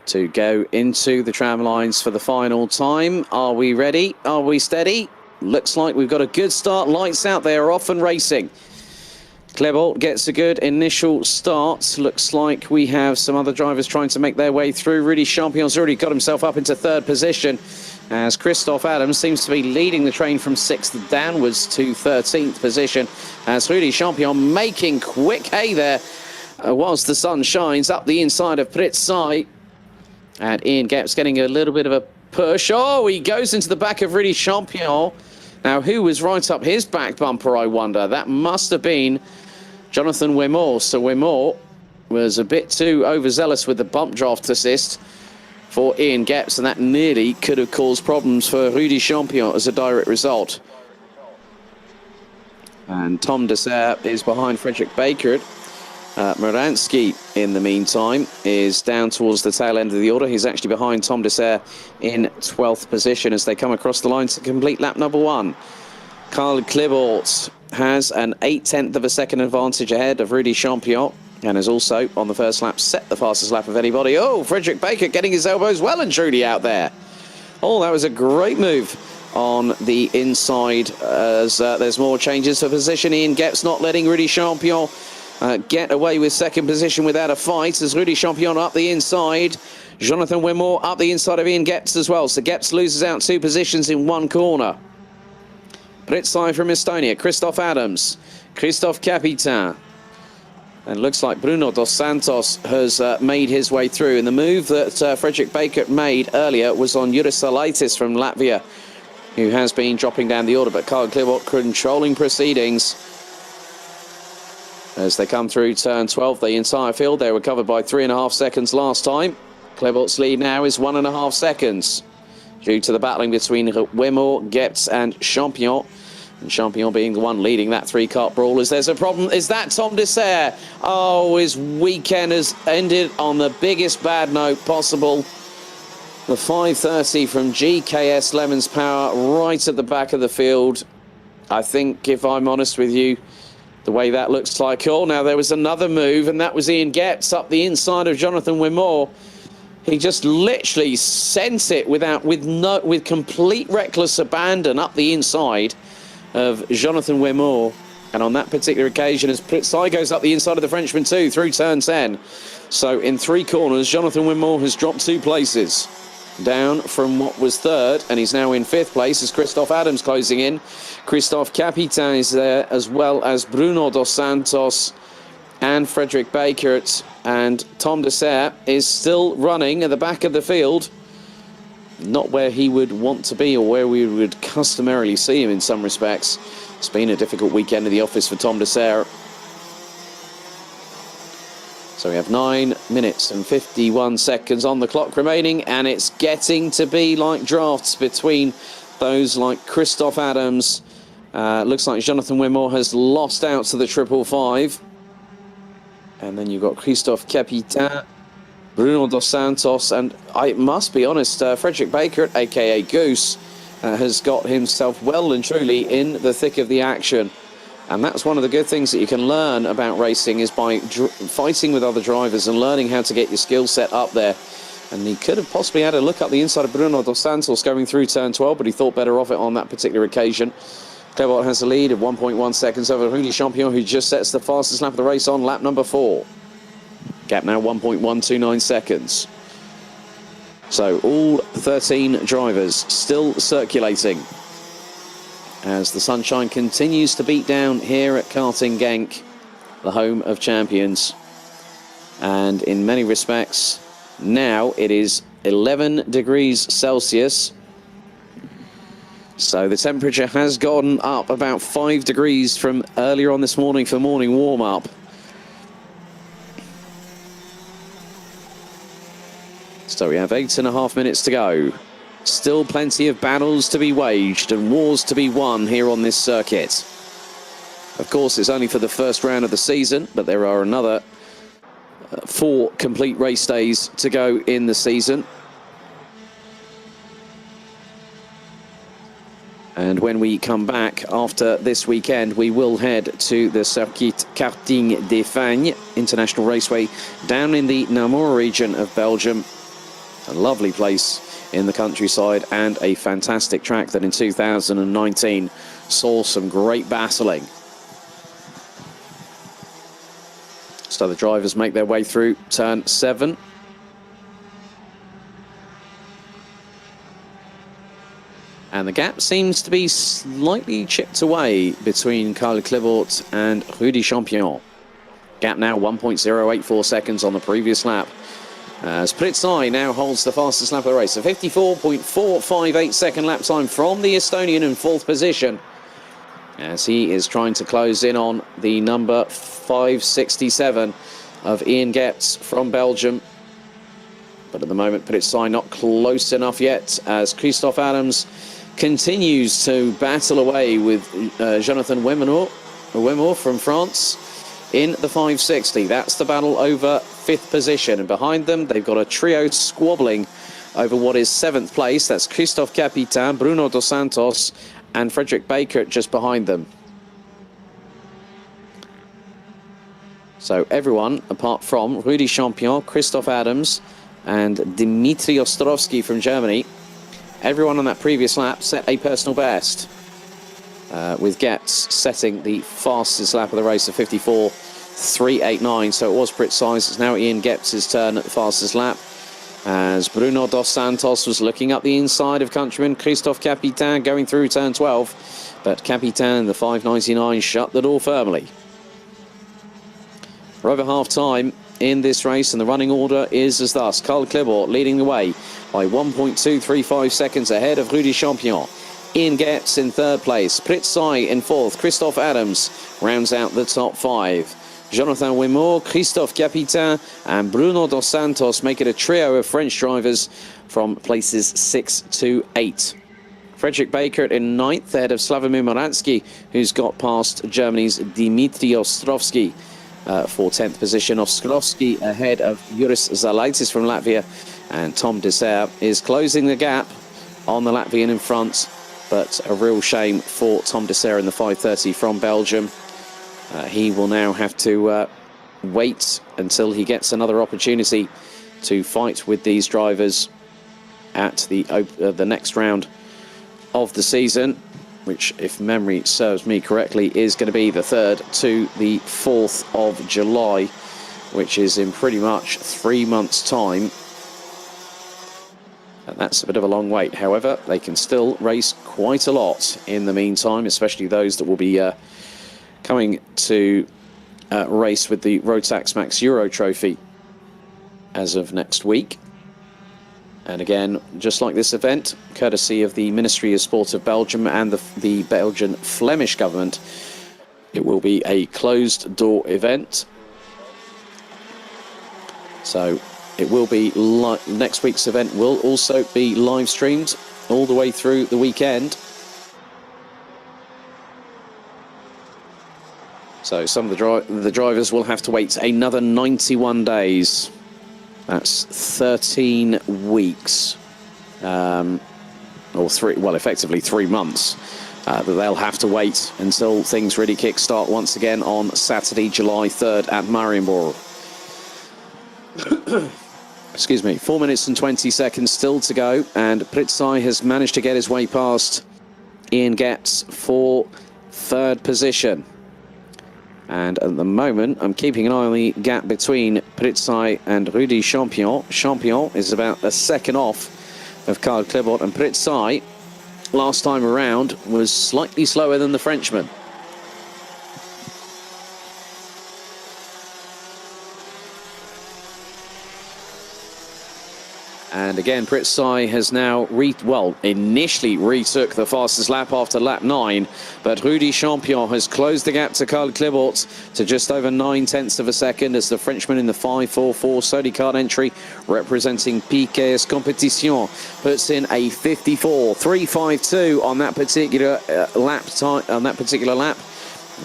to go into the tram lines for the final time. Are we ready? Are we steady? Looks like we've got a good start. Lights out, they are off and racing. Klebert gets a good initial start. Looks like we have some other drivers trying to make their way through. Rudy Champion's already got himself up into 3rd position, as Christoph Adams seems to be leading the train from 6th downwards to 13th position, as Rudy Champion making quick hay there whilst the sun shines up the inside of Pritzai. And Ian Gepps getting a little bit of a push. Oh, he goes into the back of Rudy Champion. Now, who was right up his back bumper, I wonder? That must have been Jonathan Wimore. So Wimore was a bit too overzealous with the bump draft assist for Ian Gepps, and that nearly could have caused problems for Rudy Champion as a direct result. And Tom Dessert is behind Frederick Bakert. Moransky, in the meantime, is down towards the tail end of the order. He's actually behind Tom Dessert in 12th position as they come across the line to complete lap number 1. Carl Klebert has an 0.8 of a second advantage ahead of Rudy Champion, and has also, on the first lap, set the fastest lap of anybody. Oh, Frederick Bakert getting his elbows well and truly out there. Oh, that was a great move on the inside, as there's more changes for position. Ian Gepps not letting Rudy Champion get away with 2nd position without a fight, as Rudy Champion up the inside. Jonathan Wimore up the inside of Ian Gepps as well. So Gepps loses out 2 positions in 1 corner. Pritzai from Estonia, Christoph Adams, Christophe Capitain. And looks like Bruno Dos Santos has made his way through. And the move that Frederick Bakert made earlier was on Juris Zalaitis from Latvia, who has been dropping down the order. But Carl Klebert controlling proceedings as they come through turn 12. The entire field, they were covered by 3.5 seconds last time. Klebert's lead now is 1.5 seconds due to the battling between Wimore, Gepps and Champion. And Champion being the one leading that three-kart brawl. As there's a problem, is that Tom Dessert? Oh, his weekend has ended on the biggest bad note possible. The 5:30 from GKS Lemons Power right at the back of the field. I think, if I'm honest with you, the way that looks like... Oh, now there was another move, and that was Ian Getz up the inside of Jonathan Wimore. He just literally sent it with complete reckless abandon up the inside of Jonathan Wimore. And on that particular occasion, as Pritzai goes up the inside of the Frenchman too, through turn 10. So in three corners, Jonathan Wimore has dropped 2 places. Down from what was third, and he's now in 5th place as Christophe Adams closing in. Christophe Capitan is there, as well as Bruno Dos Santos and Frederick Bakert. And Tom Dessert is still running at the back of the field. Not where he would want to be, or where we would customarily see him in some respects. It's been a difficult weekend in the office for Tom Dessert. So we have 9 minutes and 51 seconds on the clock remaining, and it's getting to be like drafts between those like Christophe Adams. Looks like Jonathan Wimore has lost out to the 555. And then you've got Christophe Capitan, Bruno Dos Santos, and I must be honest, Frederick Bakert, aka Goose, has got himself well and truly in the thick of the action. And that's one of the good things that you can learn about racing, is by fighting with other drivers and learning how to get your skill set up there. And he could have possibly had a look up the inside of Bruno Dos Santos going through turn 12, but he thought better of it on that particular occasion. Clermont has a lead of 1.1 seconds over Rudy Champion, who just sets the fastest lap of the race on lap number 4. Gap now 1.129 seconds. So all 13 drivers still circulating as the sunshine continues to beat down here at Karting Genk, the home of champions. And in many respects, now it is 11 degrees Celsius. So the temperature has gone up about 5 degrees from earlier on this morning for morning warm-up. So we have 8.5 minutes to go. Still plenty of battles to be waged and wars to be won here on this circuit. Of course, it's only for the first round of the season, but there are another 4 complete race days to go in the season. And when we come back after this weekend, we will head to the Circuit Karting des Fagnes International Raceway down in the Namur region of Belgium. A lovely place in the countryside, and a fantastic track that in 2019 saw some great battling. So the drivers make their way through turn 7. And the gap seems to be slightly chipped away between Carl Clevort and Rudy Champion. Gap now 1.084 seconds on the previous lap. Pritzai now holds the fastest lap of the race. A 54.458 second lap time from the Estonian in 4th position, as he is trying to close in on the number 567 of Ian Getz from Belgium. But at the moment, Pritzai not close enough yet, as Christophe Adams continues to battle away with Jonathan Wimore from France in the 560. That's the battle over 5th position, and behind them they've got a trio squabbling over what is 7th place. That's Christophe Capitan, Bruno Dos Santos and Frederick Bakert just behind them. So everyone apart from Rudy Champion, Christophe Adams and Dmitry Ostrovsky from Germany, everyone on that previous lap set a personal best, with Getz setting the fastest lap of the race of 54.389. So it was Pritzai's. It's now Ian Getz's turn at the fastest lap, as Bruno Dos Santos was looking up the inside of countryman Christophe Capitan going through turn 12, but Capitan, the 599, shut the door firmly. We're over half-time in this race, and the running order is as thus. Carl Clevort leading the way by 1.235 seconds ahead of Rudy Champion. Ian Getz in 3rd place. Pritzai in 4th. Christophe Adams rounds out the top 5. Jonathan Wimore, Christophe Capitan and Bruno Dos Santos make it a trio of French drivers from places 6 to 8. Frederick Baker in 9th, ahead of Slavomir Moransky, who's got past Germany's Dimitri Ostrovsky for 10th position. Ostrovsky ahead of Juris Zalaitis from Latvia, and Tom Dessert is closing the gap on the Latvian in front, but a real shame for Tom Dessert in the 5:30 from Belgium. He will now have to wait until he gets another opportunity to fight with these drivers at the next round of the season, which, if memory serves me correctly, is going to be the 3rd to the 4th of July, which is in pretty much 3 months' time. And that's a bit of a long wait. However, they can still race quite a lot in the meantime, especially those that will be coming to race with the Rotax Max Euro Trophy as of next week. And again, just like this event, courtesy of the Ministry of Sport of Belgium and the Belgian Flemish government, it will be a closed-door event. So it will be next week's event will also be live streamed all the way through the weekend. So some of the drivers will have to wait another 91 days. That's 13 weeks, effectively 3 months, that they'll have to wait until things really kick-start once again on Saturday, July 3rd at Marienborg. Excuse me, 4 minutes and 20 seconds still to go, and Pritzai has managed to get his way past Ian Getz for 3rd position. And at the moment, I'm keeping an eye on the gap between Pritzai and Rudy Champion. Champion is about a second off of Karl Klebot, and Pritzai, last time around, was slightly slower than the Frenchman. And again, Pritzai has now initially retook the fastest lap after lap 9, but Rudy Champion has closed the gap to Karl Klebot to just over 9/10 of a second as the Frenchman in the 5:44 Sony card entry representing Piquet's Competition puts in a 54.352 on that particular lap.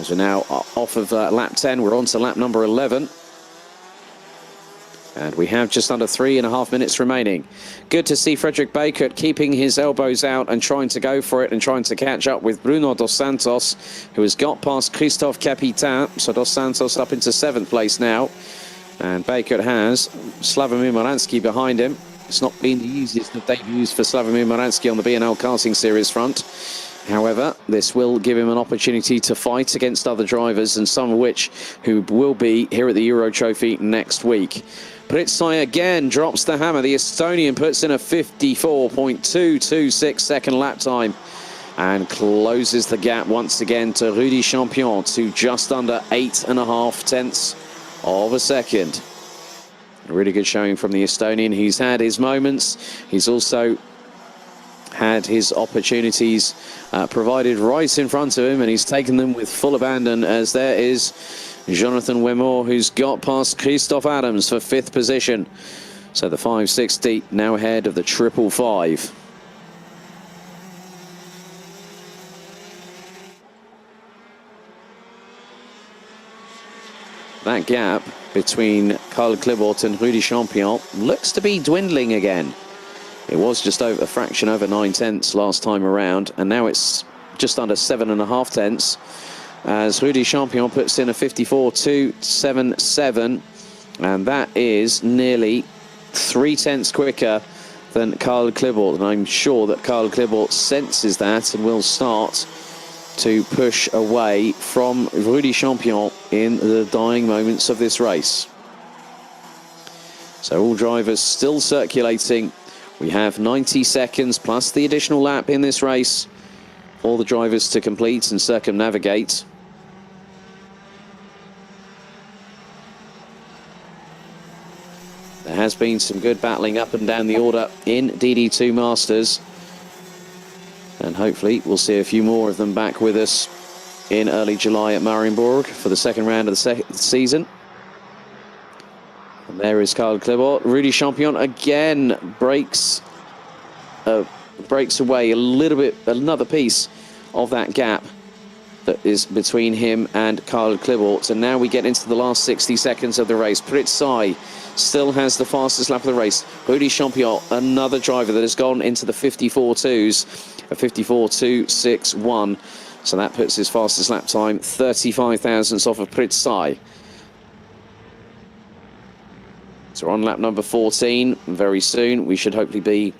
As we're now off of lap 10, we're on to lap number 11. And we have just under 3.5 minutes remaining. Good to see Frederick Baker keeping his elbows out and trying to go for it and trying to catch up with Bruno Dos Santos, who has got past Christophe Capitan. So Dos Santos up into 7th place now. And Baker has Slavomir Moransky behind him. It's not been the easiest of debuts for Slavomir Moransky on the BNL Karting Series front. However, this will give him an opportunity to fight against other drivers, and some of which who will be here at the Euro Trophy next week. Pritzai again drops the hammer. The Estonian puts in a 54.226 second lap time and closes the gap once again to Rudy Champion to just under 8.5 of a second. A really good showing from the Estonian. He's had his moments. He's also had his opportunities provided right in front of him, and he's taken them with full abandon, as there is Jonathan Wemore, who's got past Christoph Adams for 5th position. So the 560 now ahead of the 555. That gap between Karl Klebot and Rudy Champion looks to be dwindling again. It was just over a fraction over 9/10 last time around, and now it's just under 7.5, as Rudy Champion puts in a 54.277, and that is nearly 0.3 quicker than Karl Klebot. And I'm sure that Karl Klebot senses that and will start to push away from Rudy Champion in the dying moments of this race. So all drivers still circulating. We have 90 seconds plus the additional lap in this race for the drivers to complete and circumnavigate. There has been some good battling up and down the order in DD2 Masters, and hopefully we'll see a few more of them back with us in early July at Marienborg for the second round of the season. And there is Karl Klebot. Rudy Champion again breaks a breaks away a little bit, another piece of that gap that is between him and Karl Klibort. And now we get into the last 60 seconds of the race. Pritzai still has the fastest lap of the race. Rudy Champion, another driver that has gone into the 54.2s, a 54.261. So that puts his fastest lap time 35 thousandths off of Pritzai. So we're on lap number 14. Very soon we should hopefully be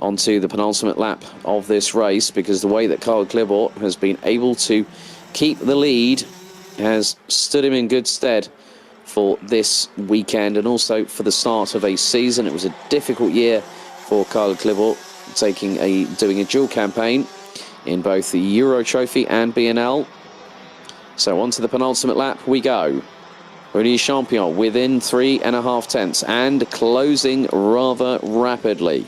onto the penultimate lap of this race, because the way that Karl Klibort has been able to keep the lead has stood him in good stead for this weekend and also for the start of a season. It was a difficult year for Karl Klibort, doing a dual campaign in both the Euro Trophy and BNL. So on to the penultimate lap we go. Rudy Champion within 3.5 tenths and closing rather rapidly.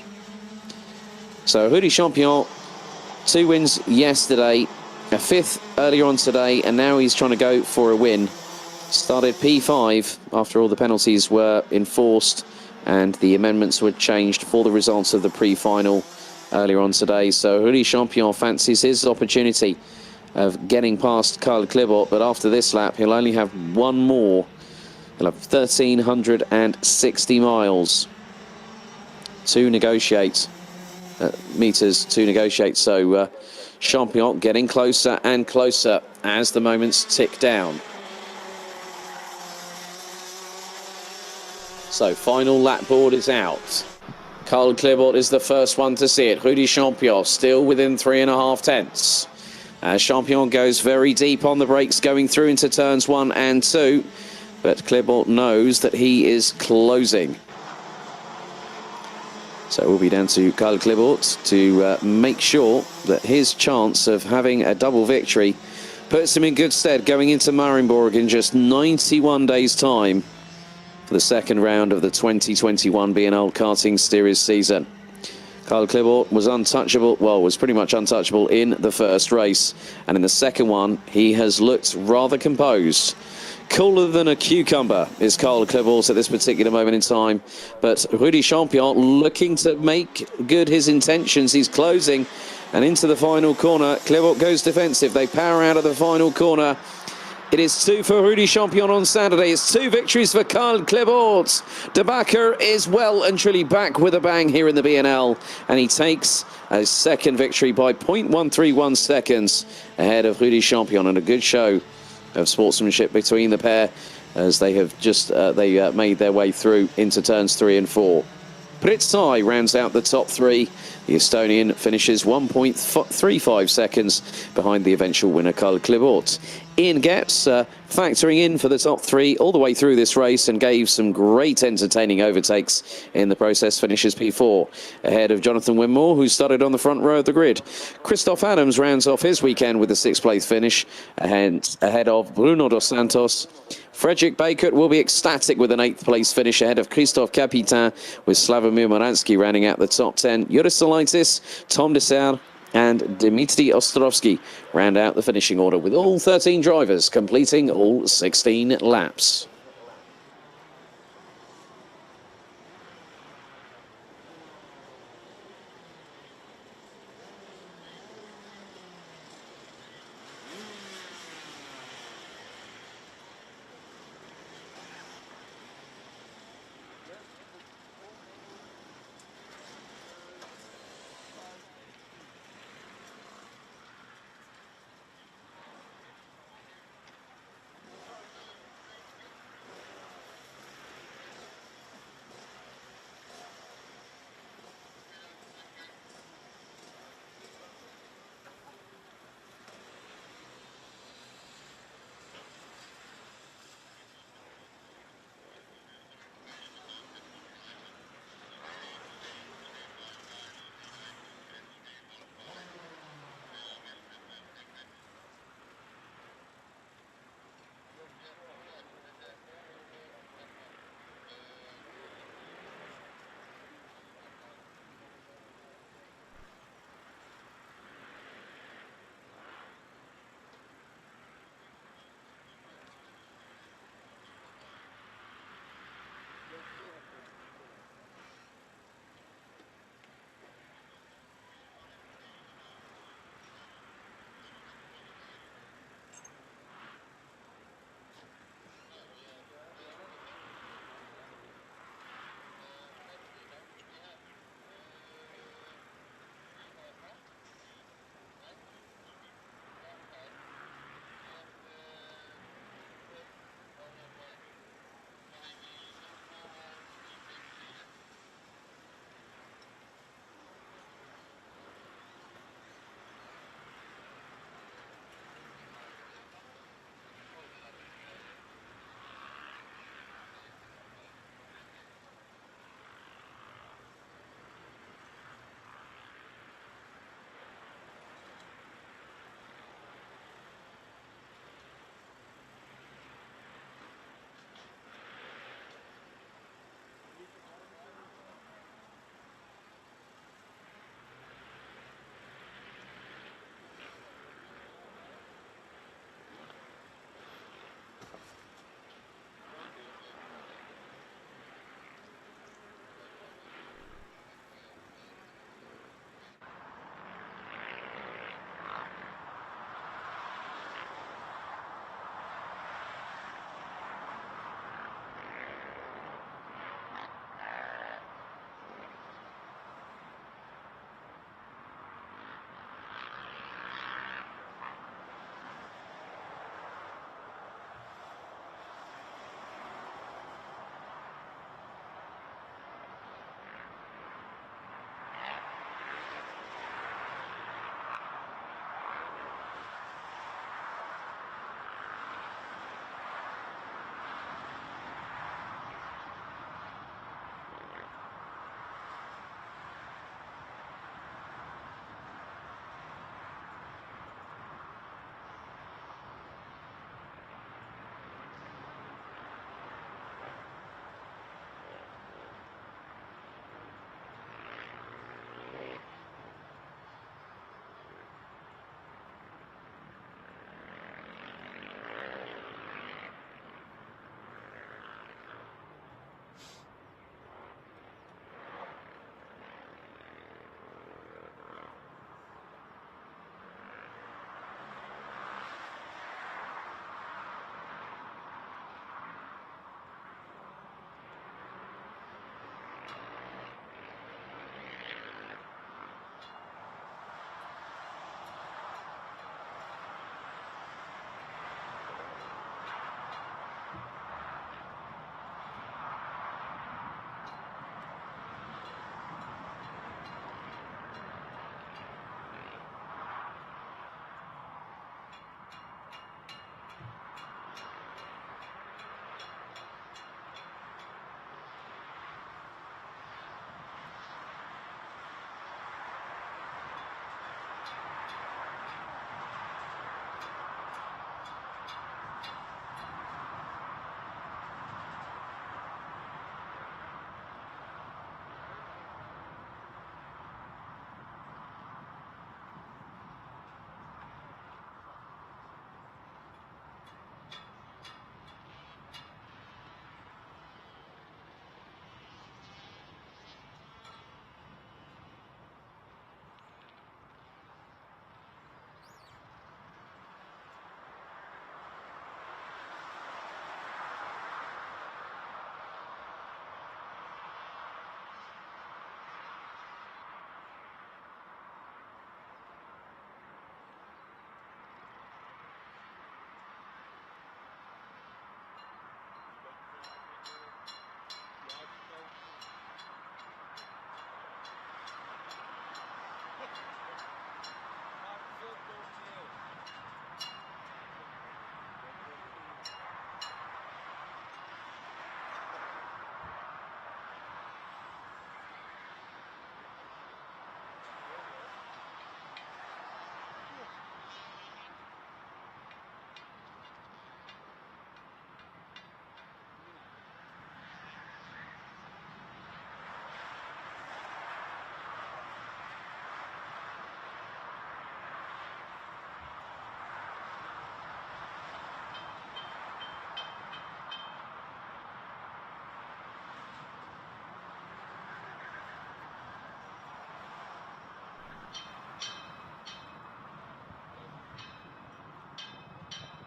So Rudy Champion, 2 wins yesterday, a 5th earlier on today, and now he's trying to go for a win. Started P5 after all the penalties were enforced and the amendments were changed for the results of the pre-final earlier on today. So Rudy Champion fancies his opportunity of getting past Karl Klibort, but after this lap he'll only have one more. He'll have 1,360 miles to negotiate. Meters to negotiate. So Champion getting closer and closer as the moments tick down. So final lap board is out. Karl Klibort is the first one to see it. Rudy Champion still within 3.5 tenths. As Champion goes very deep on the brakes going through into turns 1 and 2. But Klibort knows that he is closing. So it will be down to Karl Klibort to make sure that his chance of having a double victory puts him in good stead going into Marienburg in just 91 days' time for the second round of the 2021 BNL Karting Series season. Karl Klibort was untouchable, well, was pretty much untouchable in the first race. And in the second one, he has looked rather composed. Cooler than a cucumber is Karl Klibort at this particular moment in time. But Rudy Champion looking to make good his intentions. He's closing and into the final corner. Klibort goes defensive. They power out of the final corner. It is 2 for Rudy Champion on Saturday. It's 2 victories for Karl Klibort. De Backer is well and truly back with a bang here in the BNL. And he takes a second victory by 0.131 seconds ahead of Rudy Champion, and a good show of sportsmanship between the pair as they have just made their way through into turns 3 and 4. Pritzai rounds out the top 3. The Estonian finishes 1.35 seconds behind the eventual winner, Karl Klibort. Ian Getz factoring in for the top 3 all the way through this race and gave some great entertaining overtakes in the process, finishes P4 ahead of Jonathan Winmore, who started on the front row of the grid. Christoph Adams rounds off his weekend with a 6th place finish ahead of Bruno dos Santos. Frederick Bakert will be ecstatic with an 8th place finish ahead of Christoph Capitan, with Slavomir Moransky rounding out the top 10. Juris Solaitis, Tom Dessert and Dmitry Ostrovsky round out the finishing order, with all 13 drivers completing all 16 laps.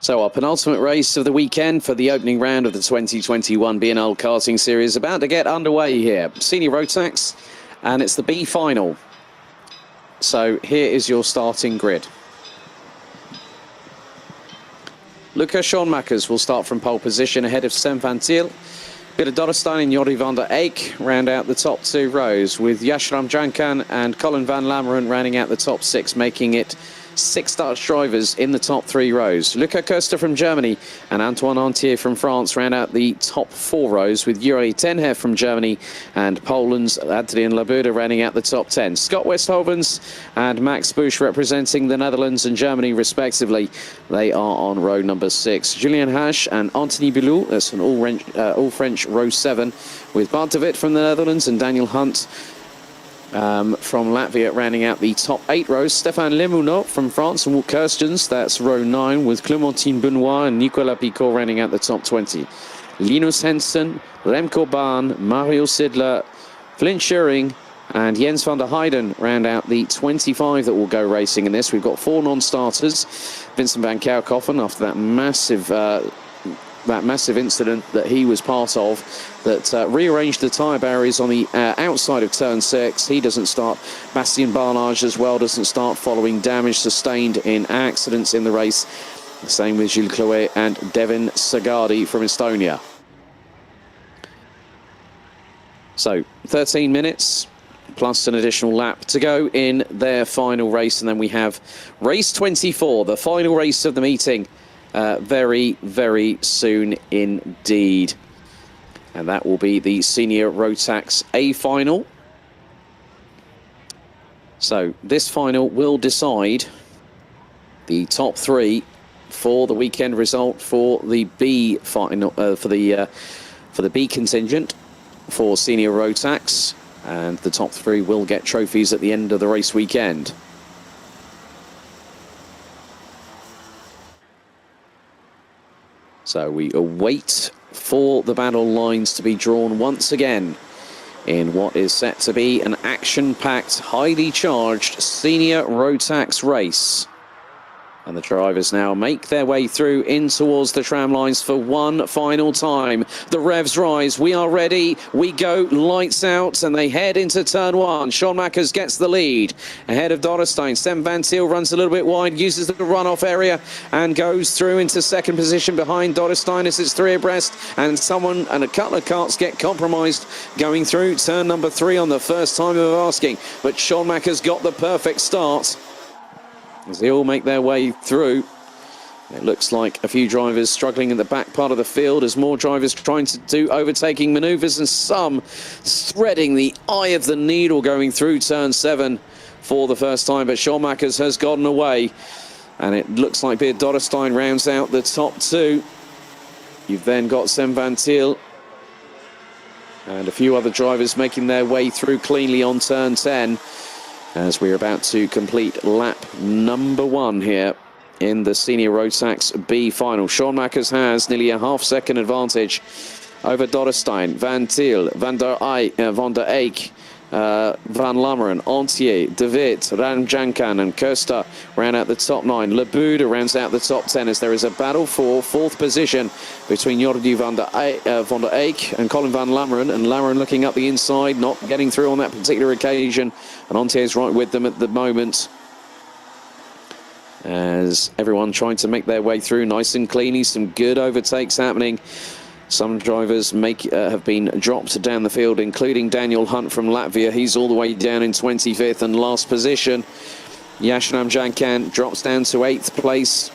So our penultimate race of the weekend for the opening round of the 2021 BNL karting series about to get underway here. Senior Rotax, and it's the B final. So here is your starting grid. Lucas Schoenmakers will start from pole position ahead of Sam van Thiel. Peter Dodderstein and Jordi van der Eyck round out the top two rows, with Yashram Jankan and Colin van Lammeren rounding out the top six, making it 6 Dutch drivers in the top 3 rows. Luca Koester from Germany and Antoine Antier from France round out the top 4 rows, with Yuri Tenher from Germany and Poland's Adrian Labuda rounding out the top 10. Scott Westhovens and Max Busch representing the Netherlands and Germany respectively. They are on row number 6. Julien Hache and Anthony Bilou, that's an all-French row 7, with Bart de Wit from the Netherlands and Daniel Hunt from Latvia rounding out the top 8 rows. Stéphane Lemounot from France and Walt Kirstens, that's row 9, with Clémentine Benoit and Nicolas Picot rounding out the top 20. Linus Hensen, Remco Baan, Mario Sidler, Flint Schuring and Jens van der Heijden round out the 25 that will go racing in this. We've got 4 non-starters. Vincent van Kouwhoven, after that massive incident that he was part of, that rearranged the tyre barriers on the outside of turn 6. He doesn't start. Bastien Barnage as well doesn't start, following damage sustained in accidents in the race. The same with Gilles Chloé and Devin Sagadi from Estonia. So 13 minutes plus an additional lap to go in their final race, and then we have race 24, the final race of the meeting, very, very soon indeed. And that will be the Senior Rotax A final. So this final will decide the top 3 for the weekend result for the B final, for the B contingent for Senior Rotax, and the top 3 will get trophies at the end of the race weekend. So we await for the battle lines to be drawn once again in what is set to be an action-packed, highly charged Senior Rotax race. And the drivers now make their way through in towards the tram lines for one final time. The revs rise. We are ready. We go. Lights out. And they head into turn 1. Schoenmakers gets the lead ahead of Dodderstein. Sam van Thiel runs a little bit wide, uses the runoff area and goes through into second position behind Dodderstein as it's 3 abreast. And a couple of karts get compromised going through turn number 3 on the first time of asking. But Schoenmakers got the perfect start as they all make their way through. It looks like a few drivers struggling in the back part of the field, as more drivers trying to do overtaking manoeuvres, and some threading the eye of the needle going through turn 7 for the first time. But Schoenmakers has gotten away, and it looks like Beard Dodderstein rounds out the top 2. You've then got Sam van Thiel and a few other drivers making their way through cleanly on turn 10, as we're about to complete lap number 1 here in the Senior Rotax B final. Schoenmakers has nearly a half-second advantage over Dodderstein, Van Thiel, Van der Eyck, Van Lammeren, Antier, De Wit, Jankan and Koester round out the top 9. Labuda rounds out the top 10 as there is a battle for 4th position between Jordi van der Eyck and Colin van Lammeren. And Lammeren looking up the inside, not getting through on that particular occasion. And Antier's right with them at the moment, as everyone trying to make their way through nice and cleanly. Some good overtakes happening. Some drivers have been dropped down the field, including Daniel Hunt from Latvia. He's all the way down in 25th and last position. Yashnam Jankan drops down to 8th place.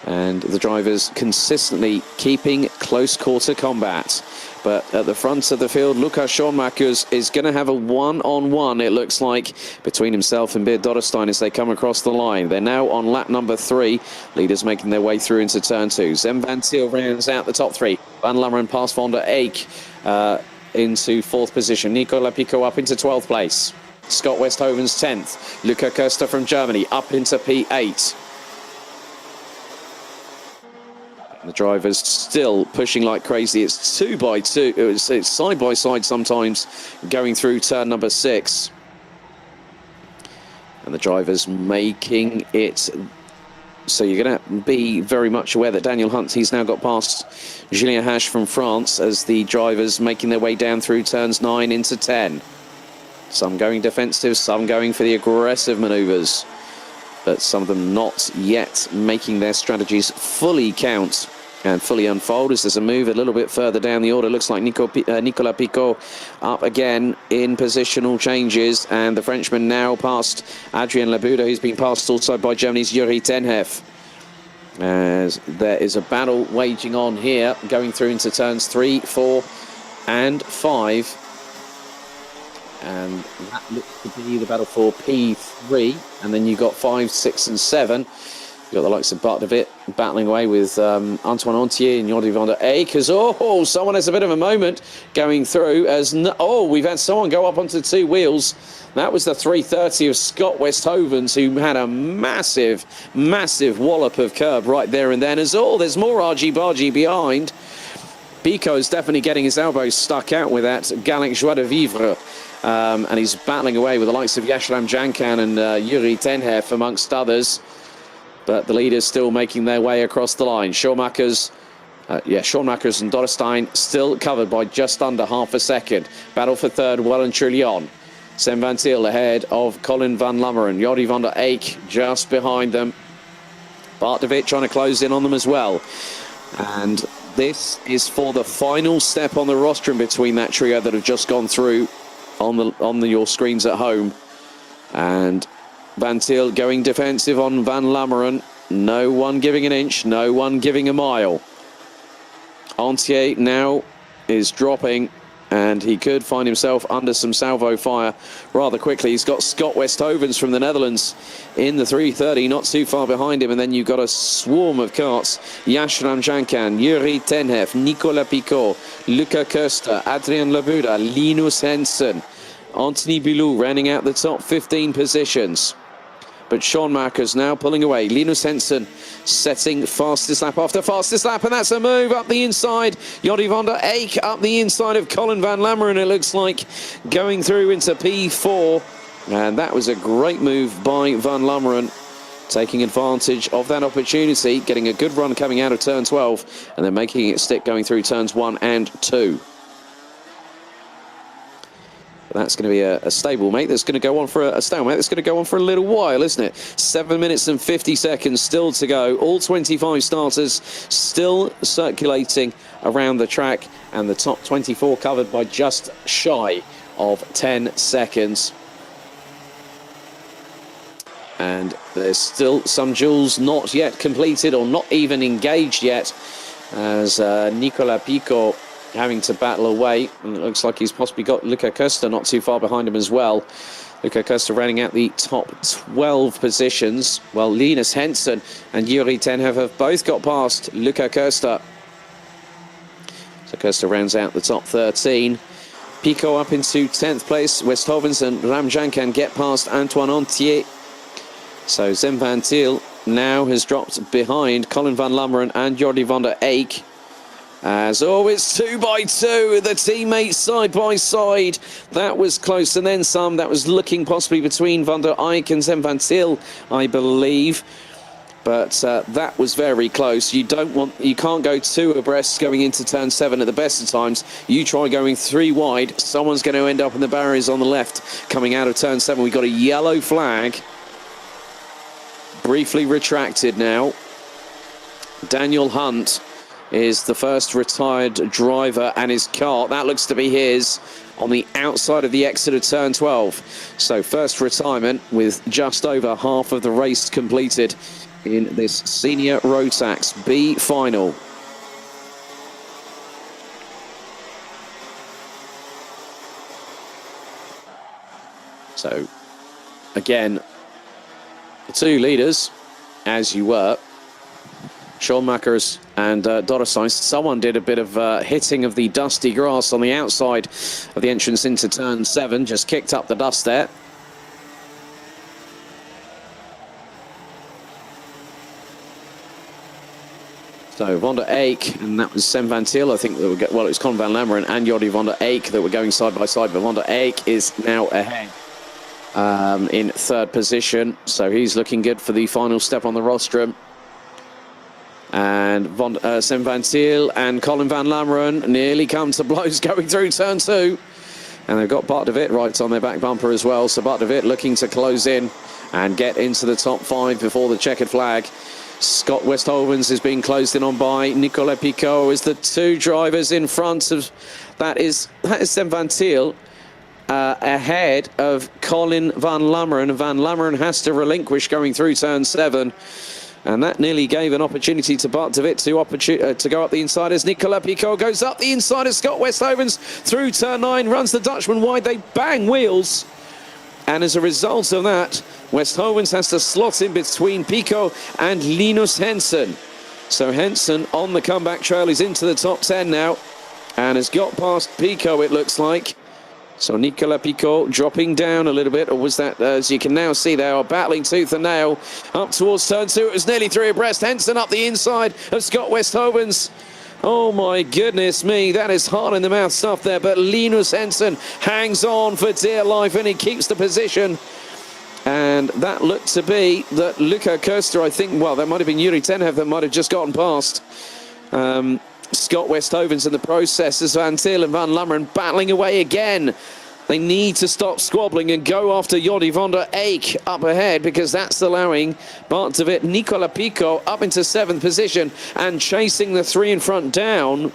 And the drivers consistently keeping close quarter combat. But at the front of the field, Lucas Schoenmakers is going to have a one-on-one, it looks like, between himself and Beard Dodderstein as they come across the line. They're now on lap number 3. Leaders making their way through into turn 2. Sam van Thiel rounds out the top 3. Van Lammeren past Van der Eyck into 4th position. Nicolas Picot up into 12th place. Scott Westhoven's 10th. Luca Koester from Germany up into P8. The drivers still pushing like crazy. It's 2 by 2. It's side by side sometimes going through turn number 6. And the drivers making it So you're going to be very much aware that Daniel Hunt, he's now got past Julien Hache from France as the drivers making their way down through turns 9 into 10. Some going defensive, some going for the aggressive manoeuvres. But some of them not yet making their strategies fully count and fully unfold as there's a move a little bit further down the order. Looks like Nicolas Picot up again in positional changes, and the Frenchman now past Adrien Labuda, who's been passed also by Germany's Yuri Tenhef. As there is a battle waging on here, going through into turns 3, 4 and 5. And that looks to be the battle for P3. And then you've got 5, 6 and 7. You've got the likes of Bartavit battling away with Antoine Antier and Jordi van der Eyck. As, someone has a bit of a moment going through. As we've had someone go up onto 2 wheels. That was the 330 of Scott Westhovens, who had a massive, massive wallop of curb right there and then. As there's more argy-bargy behind. Pico's definitely getting his elbows stuck out with that Gallic Joie de Vivre. And he's battling away with the likes of Yasharam Jankan and Yuri Tenhef, amongst others. But the leaders still making their way across the line. Schoenmakers and Dorrestein still covered by just under half a second. Battle for third, well and truly on. Sam Van Til ahead of Colin van Lummeren. Jordi van der Eyck just behind them. Bart de Wit trying to close in on them as well. And this is for the final step on the rostrum between that trio that have just gone through on your screens at home. And Van Til going defensive on Van Lummeren. No one giving an inch, no one giving a mile. Antier now is dropping, and he could find himself under some salvo fire rather quickly. He's got Scott Westhovens from the Netherlands in the 330, not too far behind him. And then you've got a swarm of carts. Yasharam Jankan, Yuri Tenhef, Nicolas Picot, Luca Köster, Adrien Labuda, Linus Hensen, Anthony Bilou rounding out the top 15 positions. But Schoenmakers now pulling away. Linus Hensen setting fastest lap after fastest lap, and that's a move up the inside. Jordi van der Eyck up the inside of Colin van Lummeren, it looks like, going through into P4. And that was a great move by van Lummeren, taking advantage of that opportunity, getting a good run coming out of turn 12, and then making it stick going through turns 1 and 2. That's going to be a stablemate that's going to go on for a stalemate that's going to go on for a little while, isn't it? 7 minutes and 50 seconds still to go. All 25 starters still circulating around the track, and the top 24 covered by just shy of 10 seconds. And there's still some duels not yet completed or not even engaged yet, as Nicolas Picot having to battle away, and it looks like he's possibly got Luca Köster not too far behind him as well. Luca Köster rounding out the top 12 positions, while Linus Hensen and Yuri Tenhef have both got past Luca Köster. So Köster rounds out the top 13. Picot up into 10th place. Westhovens and Ramjan can get past Antoine Antier. So Sam Van Til now has dropped behind Colin van Lummeren and Jordi van der Eyck. As it's 2 by 2, the teammates side by side. That was close, and then some. That was looking possibly between Van der Eyck and Sam Van Til, I believe. But that was very close. You can't go 2 abreast going into turn 7 at the best of times. You try going 3 wide, someone's going to end up in the barriers on the left. Coming out of turn 7, we've got a yellow flag. Briefly retracted now. Daniel Hunt is the first retired driver, and his car, that looks to be his, on the outside of the exit of turn 12. So first retirement with just over half of the race completed in this Senior Rotax B final. So again, the 2 leaders, as you were, Schoenmakers and Dorrestein. Someone did a bit of hitting of the dusty grass on the outside of the entrance into turn 7, just kicked up the dust there. So Van der Eyck, and that was Sam Van Til, I think, it was Colin van Lummeren and Jordi van der Eyck that were going side by side, but Van der Eyck is now ahead in 3rd position, so he's looking good for the final step on the rostrum. And Sem van Thiel and Colin van Lammeren nearly come to blows going through turn 2. And they've got Bart de Wit right on their back bumper as well. So Bart de Wit looking to close in and get into the top 5 before the checkered flag. Scott Westhovens is being closed in on by Nicolas Picot as the 2 drivers in front of... That is Sem van Thiel ahead of Colin van Lammeren. Van Lammeren has to relinquish going through turn 7. And that nearly gave an opportunity to Bart de Wit to go up the inside as Nicolas Picot goes up the inside as Scott Westhovens through turn 9, runs the Dutchman wide. They bang wheels. And as a result of that, Westhovens has to slot in between Picot and Linus Hensen. So Hensen on the comeback trail is into the top 10 now and has got past Picot, it looks like. So Nicolas Picot dropping down a little bit, or was that, as you can now see, they are battling tooth and nail up towards turn 2. It was nearly 3 abreast. Hensen up the inside of Scott Westhovens. Oh my goodness me, that is hard in the mouth stuff there, but Linus Hensen hangs on for dear life and he keeps the position. And that looked to be that Luca Koester, I think, well, that might have been Yuri Tenhev that might have just gotten past Scott Westhovens in the process as Van Thiel and Van Lammeren battling away again. They need to stop squabbling and go after Jordi van der Eyck up ahead, because that's allowing Bart de Wit, Nicolas Picot up into 7th position and chasing the 3 in front down.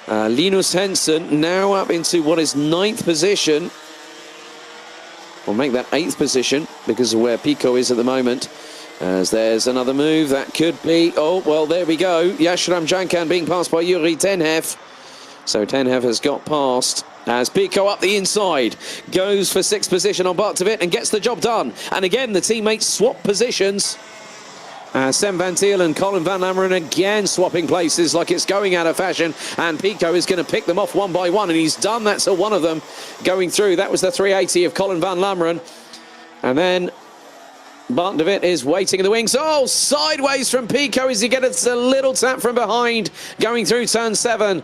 Linus Hensen now up into what is 9th position. We'll make that 8th position because of where Picot is at the moment. As there's another move, that could be... Oh, well, there we go. Yashiram Jankan being passed by Yuri Tenhev. So Tenhev has got past as Picot up the inside. Goes for 6th position on Bart de Wit and gets the job done. And again, the teammates swap positions. Sem van Thiel and Colin van Lammeren again swapping places like it's going out of fashion. And Picot is going to pick them off one by one. And he's done that to one of them going through. That was the 380 of Colin van Lammeren. And then... Bart de Wit is waiting in the wings. Oh, sideways from Picot as he gets a little tap from behind going through turn 7.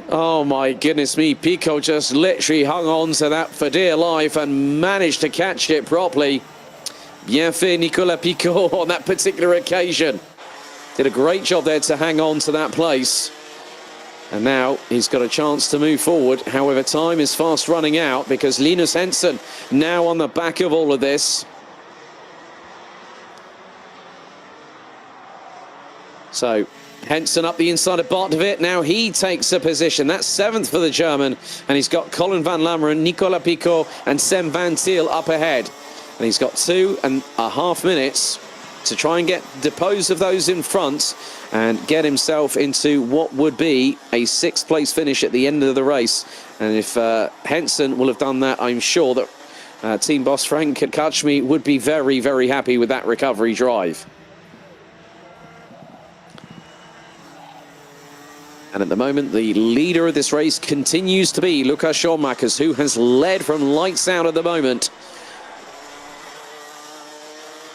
Oh my goodness me, Picot just literally hung on to that for dear life and managed to catch it properly. Bien fait Nicolas Picot on that particular occasion. Did a great job there to hang on to that place. And now he's got a chance to move forward. However, time is fast running out because Linus Hensen now on the back of all of this. So Hensen up the inside of Bart de Wit. Now he takes a position. That's 7th for the German. And he's got Colin van Lammeren, Nicolas Picot and Sem van Thiel up ahead. And he's got 2.5 minutes to try and get depose of those in front and get himself into what would be a 6th place finish at the end of the race. And if Hensen will have done that, I'm sure that team boss Frank Kachmi would be very, very happy with that recovery drive. And at the moment, the leader of this race continues to be Lukas Schoenmakers, who has led from lights out at the moment.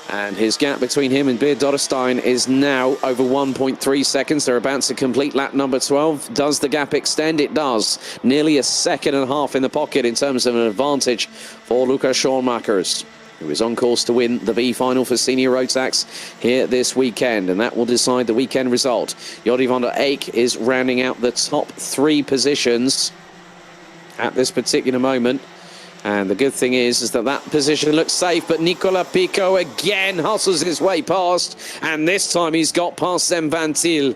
And his gap between him and Beard Dotterstein is now over 1.3 seconds. They're about to complete lap number 12. Does the gap extend? It does. Nearly 1.5 seconds in the pocket in terms of an advantage for Lukas Schoenmakers, who is on course to win the B final for Senior Rotax here this weekend, and that will decide the weekend result. Jordi van der Eyck is rounding out the top 3 positions at this particular moment. And the good thing is that that position looks safe, but Nicolas Picot again hustles his way past, and this time he's got past Sem van Thiel.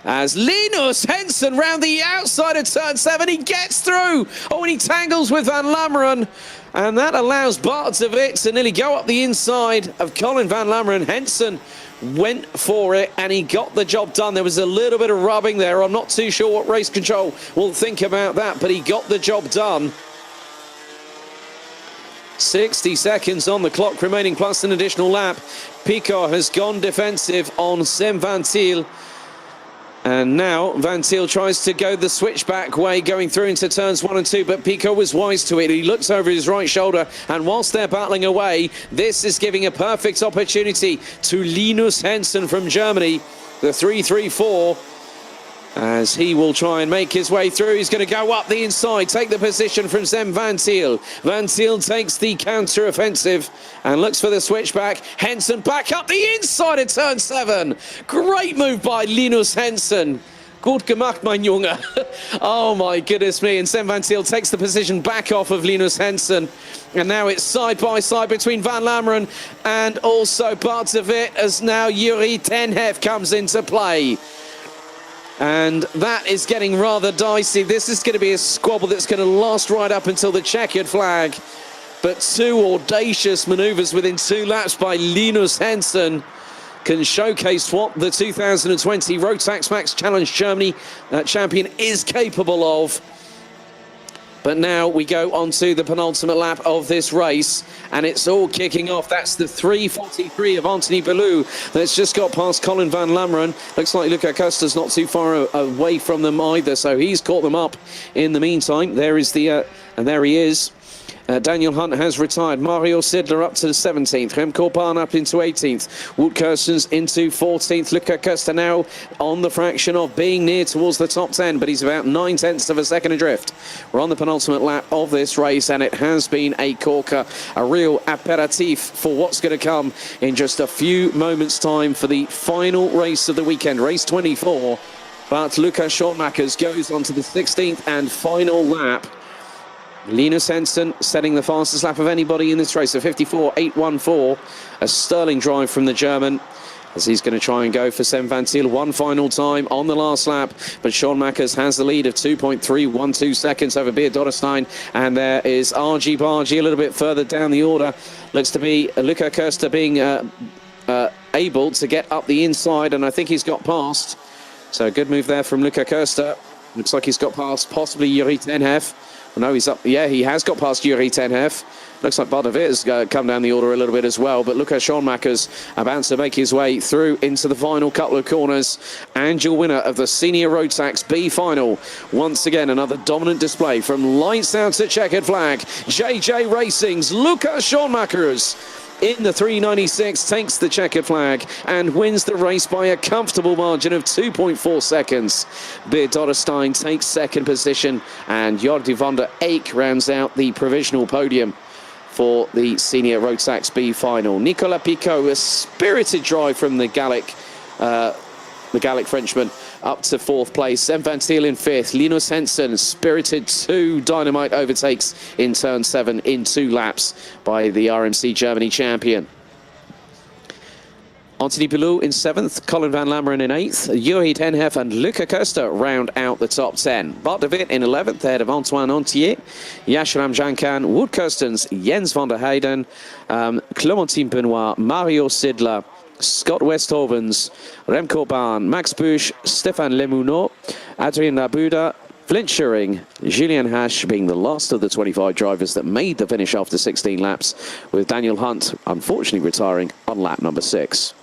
As Linus Hensen round the outside of turn 7, he gets through. Oh, and he tangles with Van Lammeren. And that allows Bart de Wit to nearly go up the inside of Colin van Lammeren. Hensen went for it and he got the job done. There was a little bit of rubbing there. I'm not too sure what race control will think about that, but he got the job done. 60 seconds on the clock remaining plus an additional lap. Picot has gone defensive on Sem van Thiel. And now Van Thiel tries to go the switchback way going through into turns 1 and 2, but Picot was wise to it. He looks over his right shoulder, and whilst they're battling away, this is giving a perfect opportunity to Linus Hensen from Germany, the 334. as he will try and make his way through. He's going to go up the inside, take the position from Zem Van Thiel. Van Thiel takes the counter-offensive and looks for the switchback. Henson back up the inside of turn 7. Great move by Linus Henson. Gut gemacht, mein Junge. Oh my goodness me. And Zem Van Thiel takes the position back off of Linus Henson. And now it's side by side between Van Lammeren and also Bart de Wit, as now Yuri Tenhef comes into play. And that is getting rather dicey. This is going to be a squabble that's going to last right up until the checkered flag. But two audacious manoeuvres within 2 laps by Linus Henson can showcase what the 2020 Rotax Max Challenge Germany champion is capable of. But now we go on to the penultimate lap of this race, and it's all kicking off. That's the 3:43 of Anthony Ballou that's just got past Colin Van Lammeren. Looks like Luca Costa's not too far away from them either, so he's caught them up in the meantime. There is the, and there he is. Daniel Hunt has retired. Mario Sidler up to the 17th. Remco Bahn up into 18th. Wout Kirstens into 14th. Luca Costa now on the fraction of being near towards the top 10, but he's about 9/10 of a second adrift. We're on the penultimate lap of this race, and it has been a corker, a real aperitif for what's going to come in just a few moments' time for the final race of the weekend, race 24. But Luca Schoonmakers goes on to the 16th and final lap. Linus Henson setting the fastest lap of anybody in this race, a 54.814. A sterling drive from the German, as he's going to try and go for Zem Van Thiel one final time on the last lap. But Schoonmakers has the lead of 2.312 seconds over Beer Dotterstein. And there is RG Bargy a little bit further down the order. Looks to be Luca Costa being able to get up the inside, and I think he's got past. So a good move there from Luca Costa. Looks like he's got past possibly Yuri Tenhef. No, he's up. Yeah, he has got past Yuri Tenhef. Looks like Bart de Wit has come down the order a little bit as well. But look at Schoonmakers about to make his way through into the final couple of corners. And your winner of the Senior Road Tax B final. Once again, another dominant display from lights out to checkered flag. JJ Racing's Luca Schoonmakers in the 396 takes the checkered flag and wins the race by a comfortable margin of 2.4 seconds. Beer Dotterstein takes second position, and Jordi van der Eyck rounds out the provisional podium for the Senior Road Tax B final. Nicolas Picot, a spirited drive from the Gallic Frenchman, up to 4th place. Zem Van Thiel in 5th. Linus Henson, spirited 2 dynamite overtakes in turn 7 in 2 laps by the RMC Germany champion. Anthony Ballou in 7th, Colin Van Lammeren in 8th, Yuri Tenhef and Luca Costa round out the top 10. Bart de Wit in 11th, ahead of Antoine Antier, Yasharam Jankan, Wout Kirstens, Jens van der Heijden, Clémentine Benoit, Mario Sidler, Scott Westhovens, Remco Bahn, Max Busch, Stefan Lemunot, Adrien Labuda, Flint Schuring, Julian Hash being the last of the 25 drivers that made the finish after 16 laps, with Daniel Hunt unfortunately retiring on lap number 6.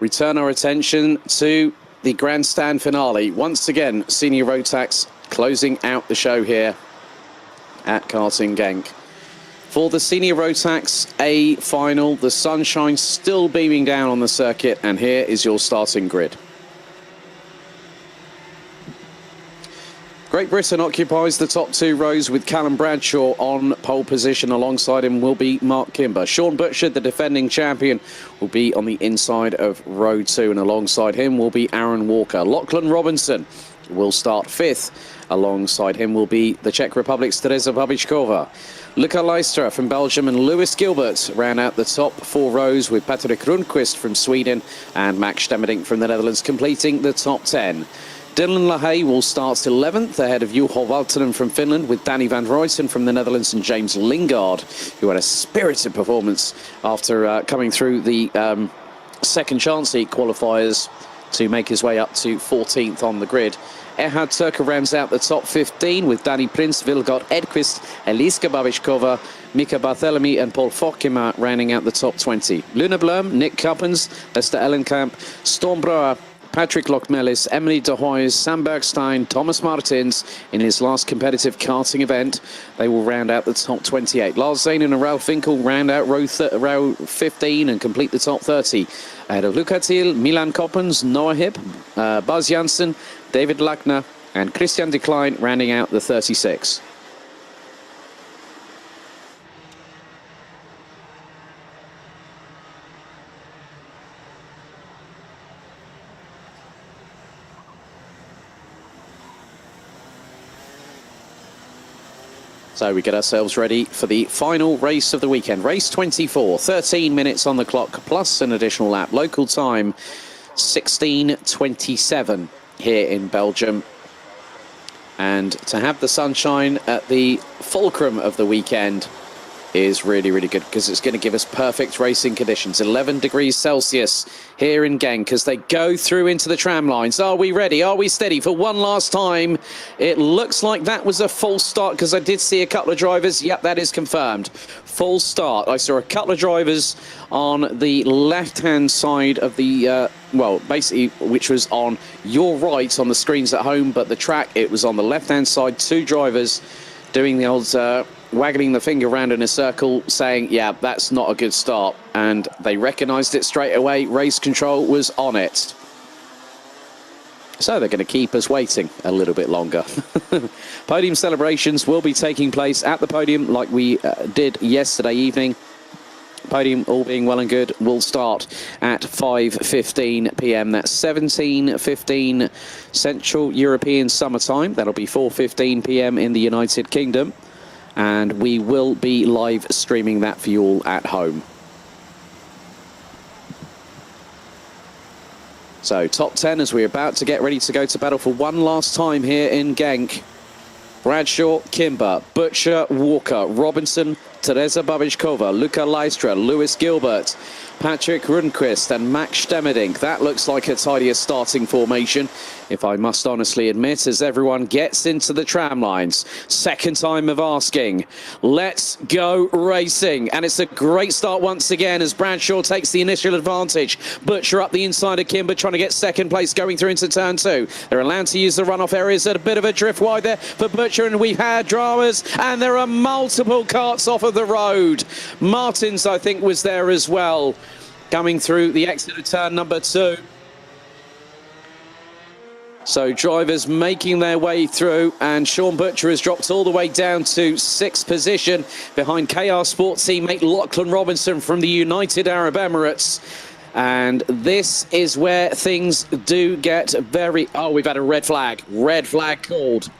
We turn our attention to the grandstand finale. Once again, Senior Rotax closing out the show here at Karting Genk. For the Senior Rotax A final, the sunshine still beaming down on the circuit, and here is your starting grid. Great Britain occupies the top 2 rows with Callum Bradshaw on pole position. Alongside him will be Mark Kimber. Sean Butcher, the defending champion, will be on the inside of row 2, and alongside him will be Aaron Walker. Lachlan Robinson will start 5th. Alongside him will be the Czech Republic's Teresa Babičková. Luca Leistra from Belgium and Lewis Gilbert round out the top 4 rows, with Patrick Rundqvist from Sweden and Max Stemmerdink from the Netherlands completing the top 10. Dylan Lahaye will start 11th ahead of Juho Valtonen from Finland, with Danny van Ruyten from the Netherlands and James Lingard, who had a spirited performance after coming through the second chance heat qualifiers to make his way up to 14th on the grid. Erhard Turker rounds out the top 15 with Danny Prince, Vilgard Edqvist, Eliska Babičková, Mika Barthelemy and Paul Fokkema rounding out the top 20. Luna Blum, Nick Cuppens, Lester Ellenkamp, Storm Brouwer, Patrick Lochmelis, Emily De Hoyes, Sam Bergstein, Thomas Martins in his last competitive karting event. They will round out the top 28. Lars Zanen and Ralph Finkel round out row 15 and complete the top 30. Ahead of Luca Thiel, Milan Coppens, Noah Hipp, Buzz Janssen, David Lackner and Christian de Klein rounding out the 36. So we get ourselves ready for the final race of the weekend. Race 24, 13 minutes on the clock, plus an additional lap. Local time, 16:27 here in Belgium. And to have the sunshine at the fulcrum of the weekend is really, really good, because it's going to give us perfect racing conditions. 11 degrees Celsius here in Genk as they go through into the tram lines. Are we ready? Are we steady for one last time? It looks like that was a false start, because I did see a couple of drivers. Yep, that is confirmed. Full start. I saw a couple of drivers on the left-hand side of the, well, basically, which was on your right on the screens at home, but the track, it was on the left-hand side. 2 drivers doing the old waggling the finger around in a circle, saying, yeah, that's not a good start. And they recognised it straight away. Race control was on it. So they're going to keep us waiting a little bit longer. Podium celebrations will be taking place at the podium like we did yesterday evening. Podium, all being well and good, will start at 5:15 p.m. That's 17:15 Central European Summer Time. That'll be 4:15 p.m. in the United Kingdom. And we will be live streaming that for you all at home. So top 10 as we're about to get ready to go to battle for one last time here in Genk. Bradshaw, Kimber, Butcher, Walker, Robinson, Teresa Babičková, Luca Leistra, Lewis Gilbert, Patrick Rundqvist and Max Stemmerdink. That looks like a tidier starting formation, if I must honestly admit, as everyone gets into the tram lines. Second time of asking. Let's go racing. And it's a great start once again as Bradshaw takes the initial advantage. Butcher up the inside of Kimber, trying to get second place going through into turn 2. They're allowed to use the runoff areas at a bit of a drift wide there for Butcher, and we've had dramas, and there are multiple carts off of the road. Martins, I think, was there as well, coming through the exit of turn number 2. So drivers making their way through, and Sean Butcher has dropped all the way down to 6th position behind KR Sports teammate Lachlan Robinson from the United Arab Emirates. And this is where things do get very... Oh, we've had a red flag. Red flag called.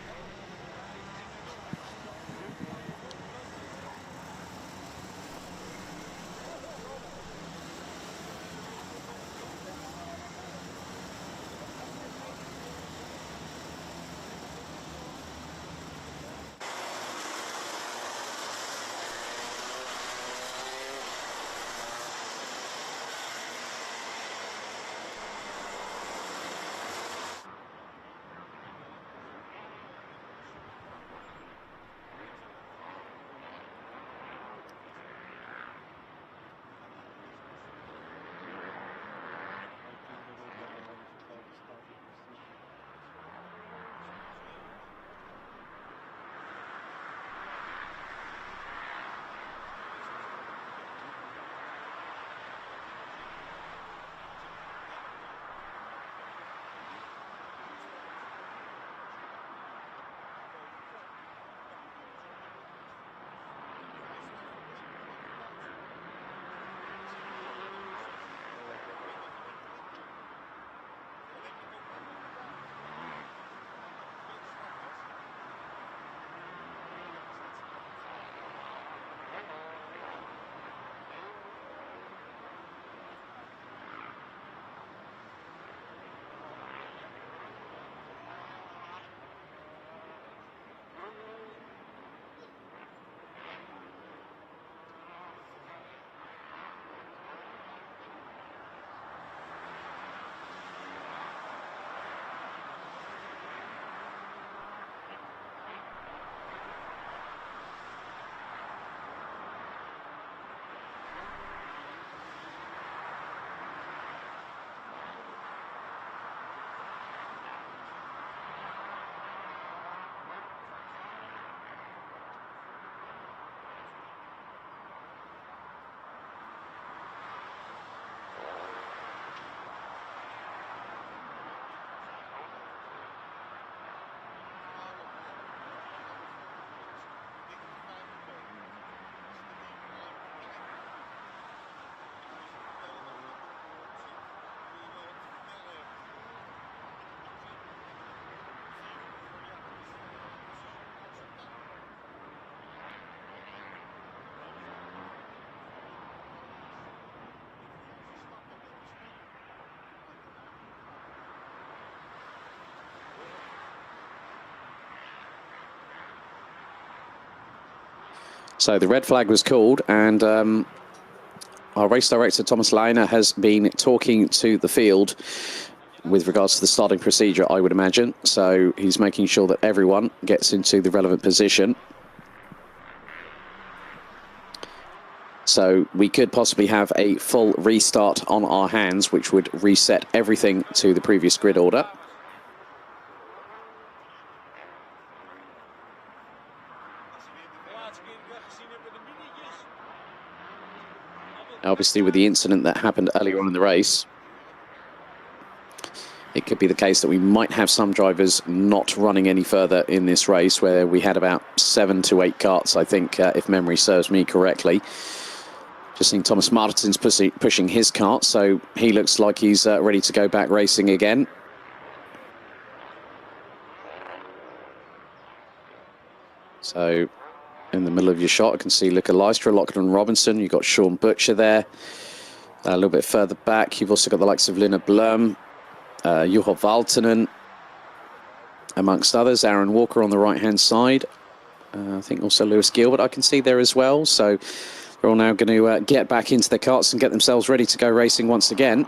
So the red flag was called, and our race director, Thomas Leiner, has been talking to the field with regards to the starting procedure, I would imagine. So he's making sure that everyone gets into the relevant position. So we could possibly have a full restart on our hands, which would reset everything to the previous grid order. Obviously, with the incident that happened earlier on in the race, it could be the case that we might have some drivers not running any further in this race, where we had about 7 to 8 karts, I think, if memory serves me correctly. Just seeing Thomas Martins pushing his kart, so he looks like he's ready to go back racing again. So in the middle of your shot, I can see Luca Leistra, Lachlan Robinson. You've got Sean Butcher there. A little bit further back, you've also got the likes of Linda Blum, Juho Valtonen, amongst others. Aaron Walker on the right-hand side. I think also Lewis Gilbert I can see there as well. So they're all now going to get back into their karts and get themselves ready to go racing once again.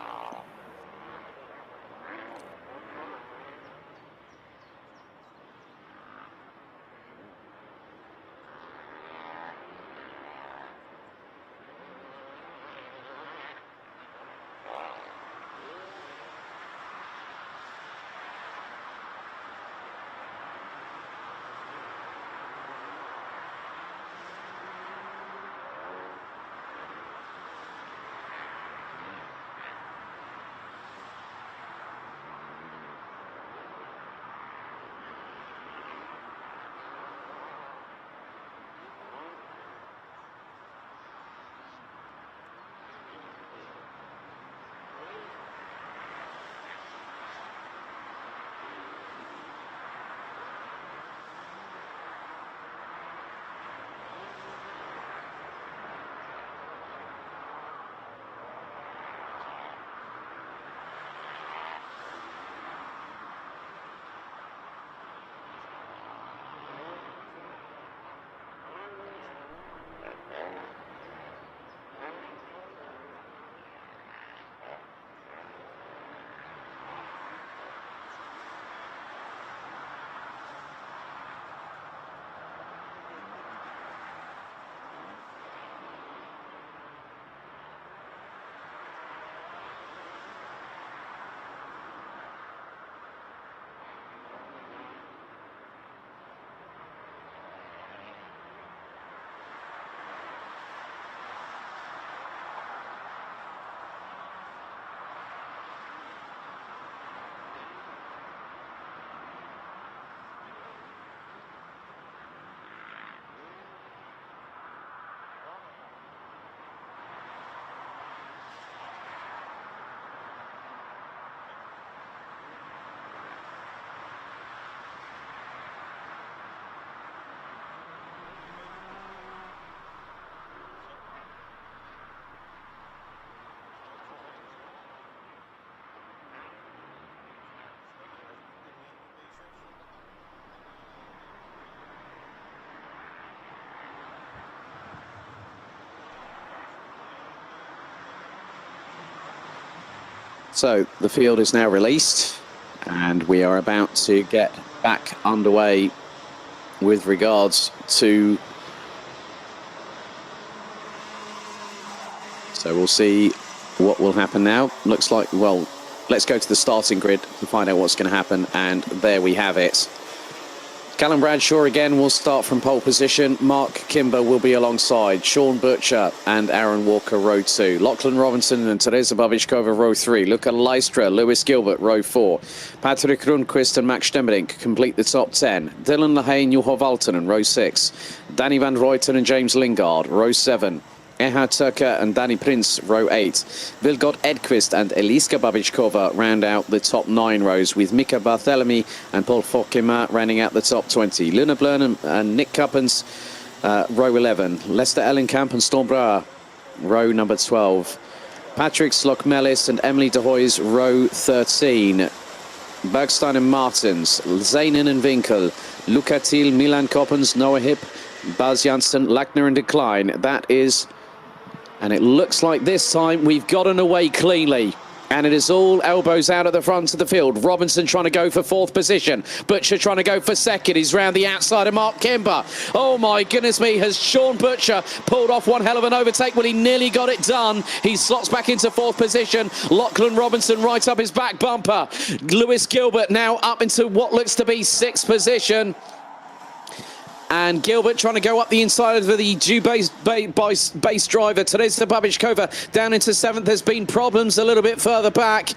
So the field is now released, and we are about to get back underway with regards to... So we'll see what will happen now. Looks like, well, let's go to the starting grid to find out what's going to happen, and there we have it. Callum Bradshaw again will start from pole position. Mark Kimber will be alongside. Sean Butcher and Aaron Walker, row 2. Lachlan Robinson and Teresa Babišková, row 3. Luca Leistra, Lewis Gilbert, row 4. Patrick Rundqvist and Max Stemmerink complete the top 10. Dylan Lahane, Juho Valtonen, row 6. Danny van Ruyten and James Lingard, row 7. Ehard Turker and Danny Prince, row 8. Vilgot Edqvist and Eliska Babišková round out the top 9 rows, with Mika Barthelemy and Paul Fokema rounding out the top 20. Luna Blern and Nick Cuppens, row 11. Lester Ellenkamp and Storm Brouwer, row number 12. Patrick Slock-Mellis and Emily de Hoys, row 13. Bergstein and Martins, Zainen and Winkel, Luca Thiel, Milan Coppens, Noah Hip Buzz Janssen, Lachner in decline. That is, and it looks like this time we've gotten away cleanly. And it is all elbows out at the front of the field. Robinson trying to go for 4th position. Butcher trying to go for 2nd. He's round the outside of Mark Kimber. Oh my goodness me, has Sean Butcher pulled off one hell of an overtake when he nearly got it done. He slots back into 4th position. Lachlan Robinson right up his back bumper. Lewis Gilbert now up into what looks to be 6th position. And Gilbert trying to go up the inside of the due base driver. Teresa Babichkova down into 7th. There's been problems a little bit further back.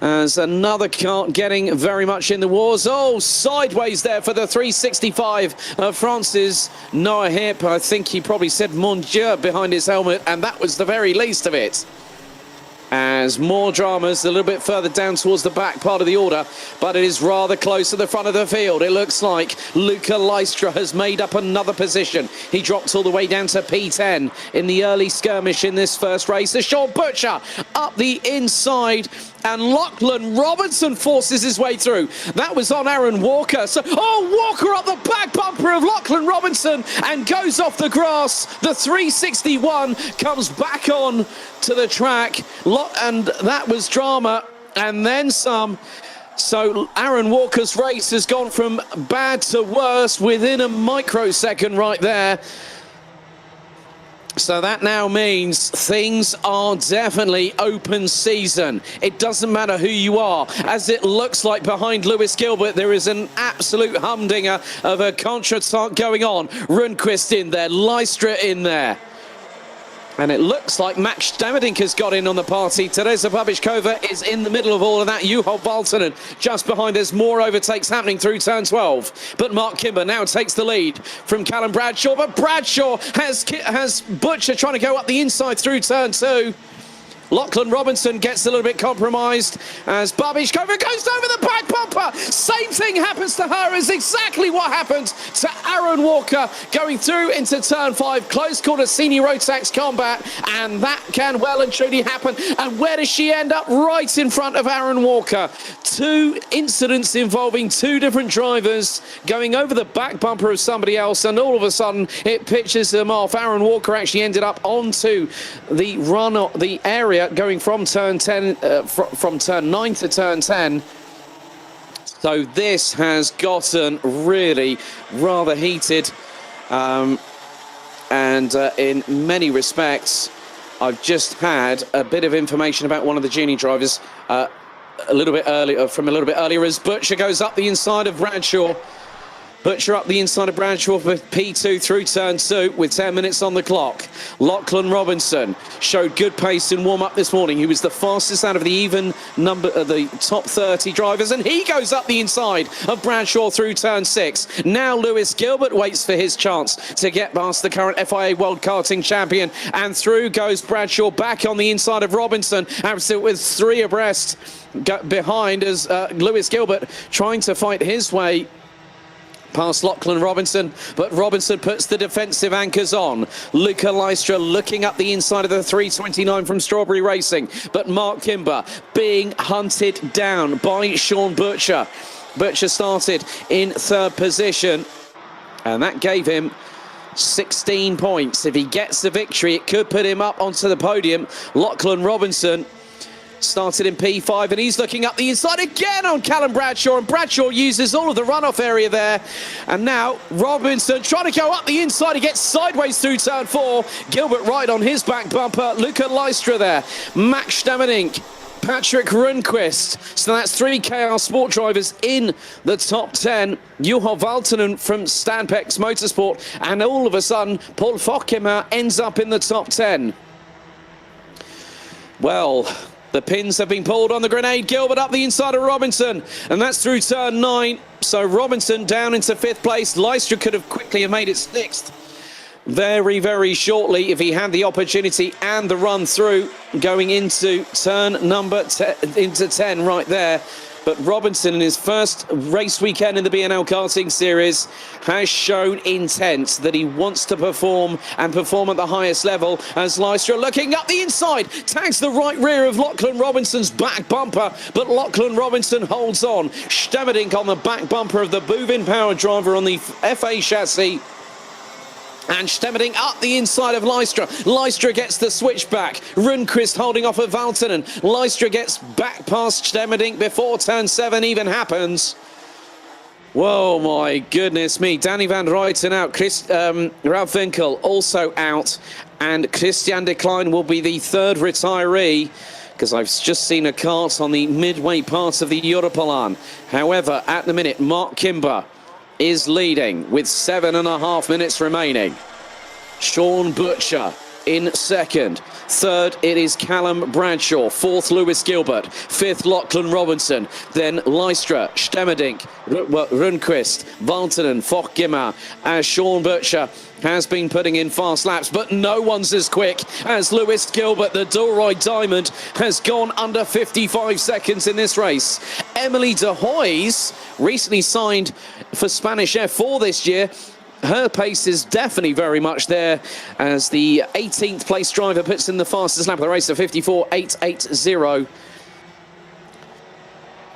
As another car getting very much in the wars. Oh, sideways there for the 365 of France's Noah Hip. I think he probably said Mon Dieu behind his helmet, and that was the very least of it. As more dramas a little bit further down towards the back part of the order, but it is rather close to the front of the field. It looks like Luca Lystra has made up another position. He dropped all the way down to P10 in the early skirmish in this first race. As Sean Butcher up the inside, and Lachlan Robinson forces his way through. That was on Aaron Walker. So, oh, Walker up the back bumper of Lachlan Robinson and goes off the grass. The 361 comes back on to the track, and that was drama, and then some. So Aaron Walker's race has gone from bad to worse within a microsecond right there. So that now means things are definitely open season. It doesn't matter who you are. As it looks like behind Lewis Gilbert, there is an absolute humdinger of a contretemps going on. Rundqvist in there, Lystra in there. And it looks like Max Stamadink has got in on the party. Teresa Babichkova is in the middle of all of that. Juho Valtonen just behind. There's more overtakes happening through turn 12. But Mark Kimber now takes the lead from Callum Bradshaw. But Bradshaw has Butcher trying to go up the inside through turn 2. Lachlan Robinson gets a little bit compromised as Babichkova goes over the back bumper. Same thing happens to her as exactly what happened to Aaron Walker going through into turn 5. Close call to senior Rotax combat, and that can well and truly happen. And where does she end up? Right in front of Aaron Walker. 2 incidents involving 2 different drivers going over the back bumper of somebody else, and all of a sudden it pitches them off. Aaron Walker actually ended up onto the run, the area going from turn 10, from turn 9 to turn 10. So this has gotten really rather heated, and in many respects, I've just had a bit of information about one of the junior drivers a little bit earlier, as Butcher goes up the inside of Bradshaw. Butcher up the inside of Bradshaw for P2 through turn 2 with 10 minutes on the clock. Lachlan Robinson showed good pace in warm-up this morning. He was the fastest out of the even number of the top 30 drivers, and he goes up the inside of Bradshaw through turn 6. Now Lewis Gilbert waits for his chance to get past the current FIA World Karting Champion, and through goes Bradshaw back on the inside of Robinson, with 3 abreast behind as Lewis Gilbert trying to fight his way past Lachlan Robinson, but Robinson puts the defensive anchors on. Luca Lystra looking up the inside of the 329 from Strawberry Racing, but Mark Kimber being hunted down by Sean Butcher. Butcher started in 3rd position, and that gave him 16 points. If he gets the victory, it could put him up onto the podium. Lachlan Robinson started in P5, and he's looking up the inside again on Callum Bradshaw, and Bradshaw uses all of the runoff area there. And now Robinson trying to go up the inside. He gets sideways through turn 4. Gilbert right on his back bumper. Luca Lystra there. Max Stamadink, Patrick Rundqvist. So that's 3 KR Sport drivers in the top 10. Juho Valtonen from Stanpex Motorsport, and all of a sudden Paul Fokkema ends up in the top 10. Well, the pins have been pulled on the grenade. Gilbert up the inside of Robinson, and that's through turn 9. So Robinson down into 5th place. Lystra could have quickly made it 6th very, very shortly if he had the opportunity and the run through going into turn number 10 right there. But Robinson in his first race weekend in the BNL karting series has shown intent that he wants to perform and perform at the highest level, as Lystra looking up the inside tags the right rear of Lachlan Robinson's back bumper, but Lachlan Robinson holds on. Stamadink on the back bumper of the Bouvin power driver on the FA chassis. And Stemmerding up the inside of Lystra. Lystra gets the switchback. Rundqvist holding off of Valtonen. Lystra gets back past Stemmerding before turn 7 even happens. Whoa, my goodness me. Danny van Ruyten out. Ralph Winkel also out. And Christian de Klein will be the third retiree, because I've just seen a cart on the midway part of the Europalan. However, at the minute, Mark Kimber is leading with 7.5 minutes remaining. Sean Butcher in second. Third, it is Callum Bradshaw. Fourth, Lewis Gilbert. Fifth, Lachlan Robinson. Then Lystra, Stemmerdink, Rundqvist, Valtonen, Foch Gimmer, as Sean Butcher has been putting in fast laps, but no one's as quick as Lewis Gilbert. The Doroi Diamond has gone under 55 seconds in this race. Emily de Hoy's recently signed for Spanish F4 this year. Her pace is definitely very much there as the 18th place driver puts in the fastest lap of the race of 54.880.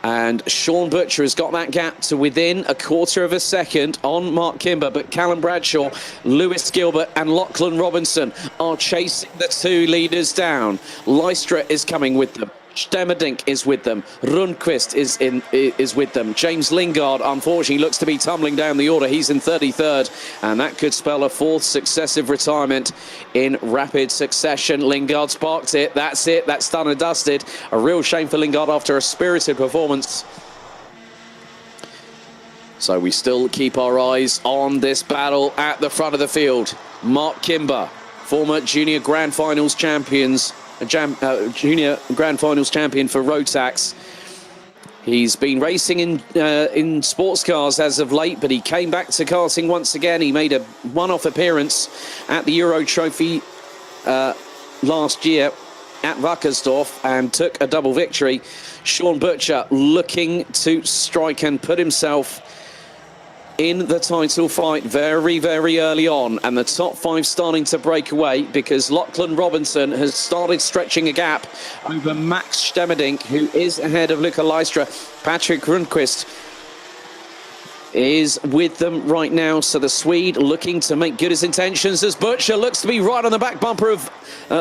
And Sean Butcher has got that gap to within a quarter of a second on Mark Kimber. But Callum Bradshaw, Lewis Gilbert and Lachlan Robinson are chasing the two leaders down. Lystra is coming with them. Stemmerdink is with them. Rundqvist is with them. James Lingard, unfortunately, looks to be tumbling down the order. He's in 33rd, and that could spell a fourth successive retirement in rapid succession. Lingard sparked it. That's it. That's done and dusted. A real shame for Lingard after a spirited performance. So we still keep our eyes on this battle at the front of the field. Mark Kimber, former junior grand finals champions. Junior Grand Finals champion for Rotax. He's been racing in sports cars as of late, but he came back to karting once again. He made a one-off appearance at the Euro Trophy last year at Wackersdorf and took a double victory. Sean Butcher looking to strike and put himself in the title fight very, very early on, and the top 5 starting to break away because Lachlan Robinson has started stretching a gap over Max Stemmerdink, who is ahead of Luca Lystra. Patrick Rundqvist is with them right now, so the Swede looking to make good his intentions as Butcher looks to be right on the back bumper of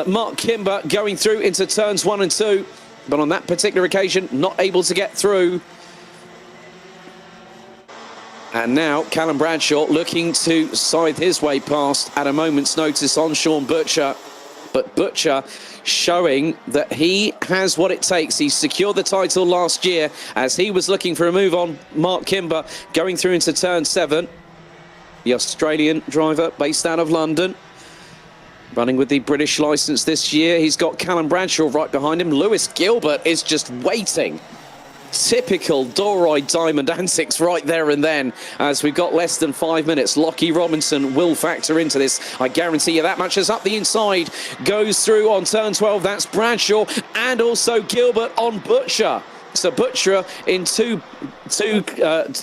Mark Kimber going through into turns 1 and 2, but on that particular occasion not able to get through. And now Callum Bradshaw looking to scythe his way past at a moment's notice on Sean Butcher. But Butcher showing that he has what it takes. He secured the title last year as he was looking for a move on Mark Kimber going through into turn 7. The Australian driver based out of London, running with the British licence this year. He's got Callum Bradshaw right behind him. Lewis Gilbert is just waiting. Typical Doroi Diamond antics right there and then, as we've got less than 5 minutes. Lockie Robinson will factor into this, I guarantee you that much. As up the inside goes through on turn 12, that's Bradshaw and also Gilbert on Butcher. So Butcher in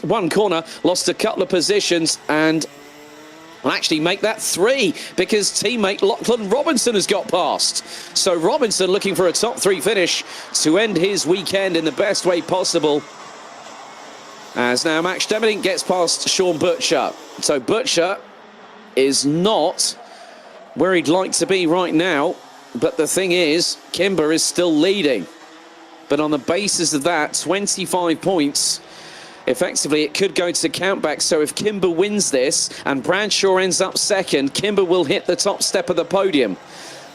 one corner lost a couple of positions and will actually make that 3 because teammate Lachlan Robinson has got past. So Robinson looking for a top 3 finish to end his weekend in the best way possible. As now Max Stemmerdink gets past Sean Butcher. So Butcher is not where he'd like to be right now. But the thing is, Kimber is still leading. But on the basis of that, 25 points, effectively, it could go to countback. So if Kimber wins this and Bradshaw ends up second, Kimber will hit the top step of the podium.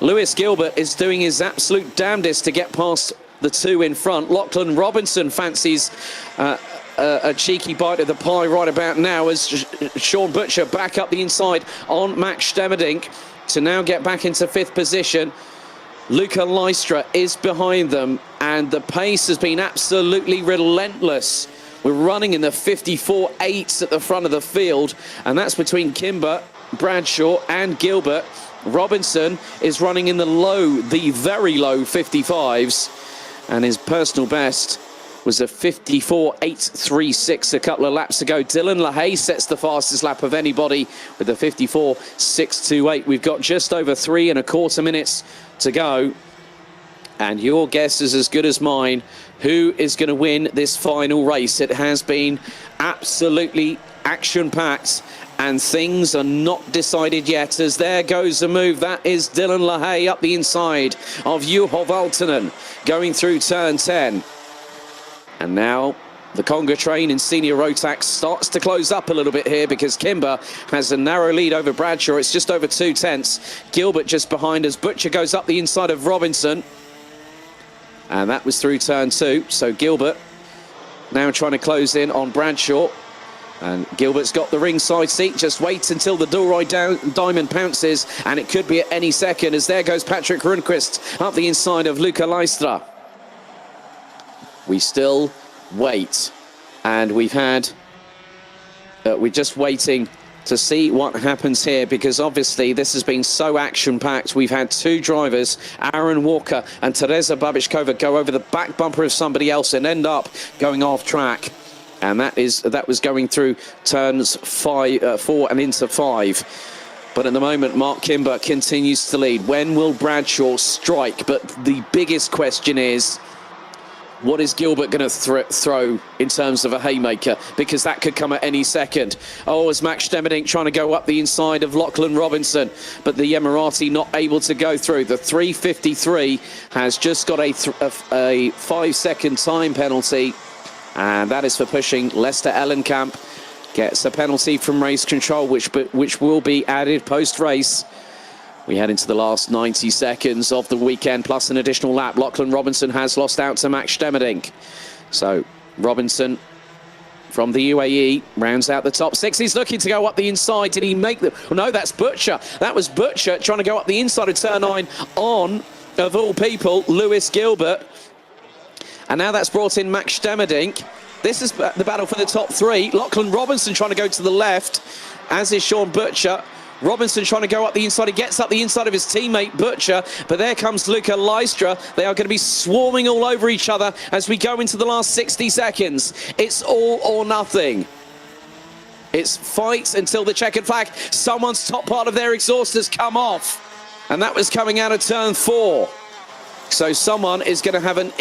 Lewis Gilbert is doing his absolute damnedest to get past the 2 in front. Lachlan Robinson fancies a cheeky bite of the pie right about now as Sean Butcher back up the inside on Max Stemmerdink to now get back into 5th position. Luca Lystra is behind them and the pace has been absolutely relentless. We're running in the 54.8s at the front of the field, and that's between Kimber, Bradshaw and Gilbert. Robinson is running in the very low 55s, and his personal best was a 54.836 a couple of laps ago. Dylan LaHaye sets the fastest lap of anybody with a 54.628. We've got just over 3.25 minutes to go. And your guess is as good as mine. Who is going to win this final race? It has been absolutely action-packed and things are not decided yet, as there goes a move. That is Dylan LaHaye up the inside of Juho Valtonen going through turn 10. And now the Conga train in senior Rotax starts to close up a little bit here, because Kimber has a narrow lead over Bradshaw. It's just over 2/10. Gilbert just behind as Butcher goes up the inside of Robinson. And that was through turn 2. So Gilbert now trying to close in on Bradshaw. And Gilbert's got the ringside seat. Just waits until the Doroi Diamond pounces, and it could be at any second, as there goes Patrick Rundqvist up the inside of Luca Leistra. We still wait, and we're just waiting to see what happens here, because obviously this has been so action-packed. We've had two drivers, Aaron Walker and Teresa Babiškova, go over the back bumper of somebody else and end up going off track. And that was going through turns 4 and into 5. But at the moment, Mark Kimber continues to lead. When will Bradshaw strike? But the biggest question is, what is Gilbert going to throw in terms of a haymaker? Because that could come at any second. Oh, as Max Stemmerdink trying to go up the inside of Lachlan Robinson, but the Emirati not able to go through. The 3:53 has just got a 5-second time penalty, and that is for pushing. Lester Ellenkamp gets a penalty from race control, which will be added post-race. We head into the last 90 seconds of the weekend, plus an additional lap. Lachlan Robinson has lost out to Max Stemmerdink. So Robinson from the UAE rounds out the top 6. He's looking to go up the inside. Did he make the... Oh, no, that's Butcher. That was Butcher trying to go up the inside of turn 9 on, of all people, Lewis Gilbert. And now that's brought in Max Stemmerdink. This is the battle for the top 3. Lachlan Robinson trying to go to the left, as is Sean Butcher. Robinson trying to go up the inside. He gets up the inside of his teammate Butcher, but there comes Luca Leistra. They are going to be swarming all over each other as we go into the last 60 seconds. It's all or nothing. It's fight until the checkered flag. Someone's top part of their exhaust has come off, and that was coming out of turn 4. So someone is going to have an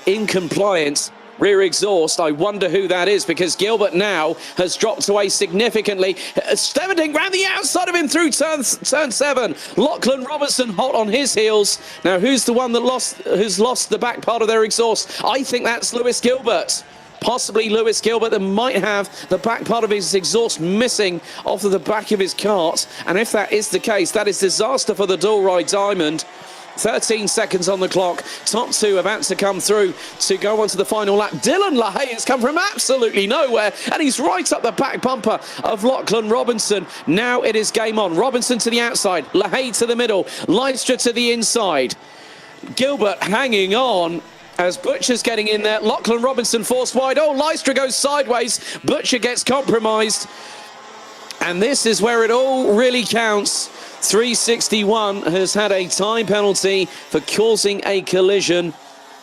incompliance rear exhaust. I wonder who that is, because Gilbert now has dropped away significantly. Stemmerdink round the outside of him through turn 7. Lachlan Robinson hot on his heels. Now who's the one that who's lost the back part of their exhaust? I think that's Lewis Gilbert. Possibly Lewis Gilbert, that might have the back part of his exhaust missing off of the back of his cart. And if that is the case, that is disaster for the Doroi Diamond. 13 seconds on the clock. Top 2 about to come through to go on to the final lap. Dylan LaHaye has come from absolutely nowhere, and he's right up the back bumper of Lachlan Robinson. Now it is game on. Robinson to the outside, LaHaye to the middle, Leistra to the inside. Gilbert hanging on as Butcher's getting in there. Lachlan Robinson forced wide. Oh, Leistra goes sideways. Butcher gets compromised. And this is where it all really counts. 361 has had a time penalty for causing a collision,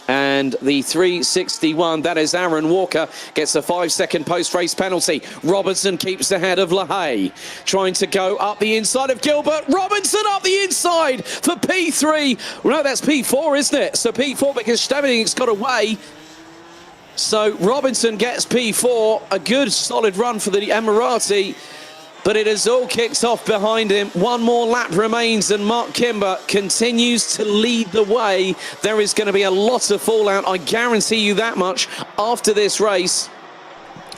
and the 361, that is Aaron Walker, gets a 5-second post-race penalty. Robinson keeps ahead of LaHaye, trying to go up the inside of Gilbert. Robinson up the inside for P3. Well, no, that's P4, isn't it? So P4, because Stemmerding's got away. So Robinson gets P4, a good solid run for the Emirati. But it has all kicked off behind him. One more lap remains, and Mark Kimber continues to lead the way. There is going to be a lot of fallout, I guarantee you that much, after this race,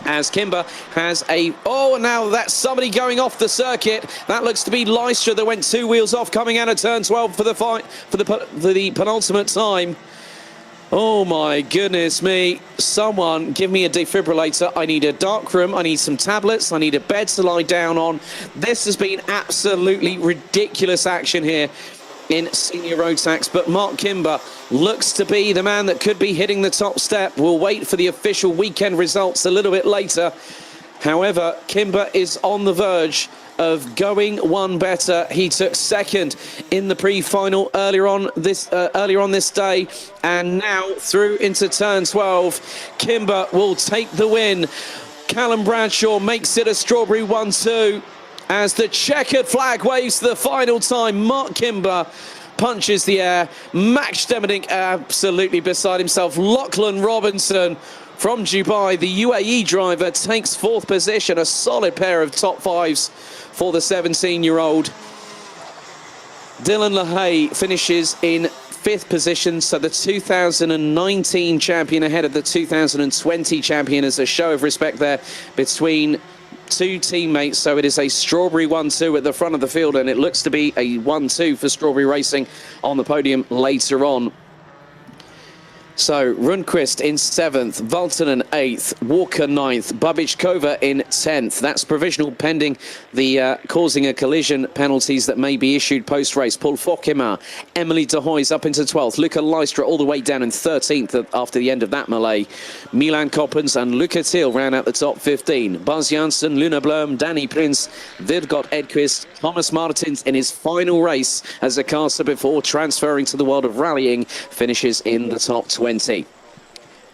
as Kimber has a... Oh, now that's somebody going off the circuit. That looks to be Leistra that went 2 wheels off, coming out of turn 12 for the fight for the penultimate time. Oh my goodness me. Someone give me a defibrillator. I need a dark room. I need some tablets. I need a bed to lie down on. This has been absolutely ridiculous action here in senior Rotax, but Mark Kimber looks to be the man that could be hitting the top step. We'll wait for the official weekend results a little bit later. However, Kimber is on the verge of going one better. He took second in the pre-final earlier on this day, and now through into turn 12, Kimber will take the win. Callum Bradshaw makes it a strawberry 1-2 as the checkered flag waves the final time. Mark Kimber punches the air. Max Stemmerdink absolutely beside himself. Lachlan Robinson From Dubai, the UAE driver takes 4th position, a solid pair of top 5s for the 17-year-old. Dylan LaHaye finishes in 5th position, so the 2019 champion ahead of the 2020 champion. As a show of respect there between two teammates, so it is a Strawberry 1-2 at the front of the field, and it looks to be a 1-2 for Strawberry Racing on the podium later on. So Rundqvist in 7th, Valtonen 8th, Walker 9th, Babichkova in 10th. That's provisional pending the causing a collision penalties that may be issued post-race. Paul Fokema, Emily de Hoy's up into 12th, Luca Lystra all the way down in 13th after the end of that melee. Milan Coppens and Luca Thiel round out the top 15. Buzz Janssen, Luna Blom, Danny Prince, Vidgot Edquist, Thomas Martins in his final race as a caster before transferring to the world of rallying finishes in the top 20.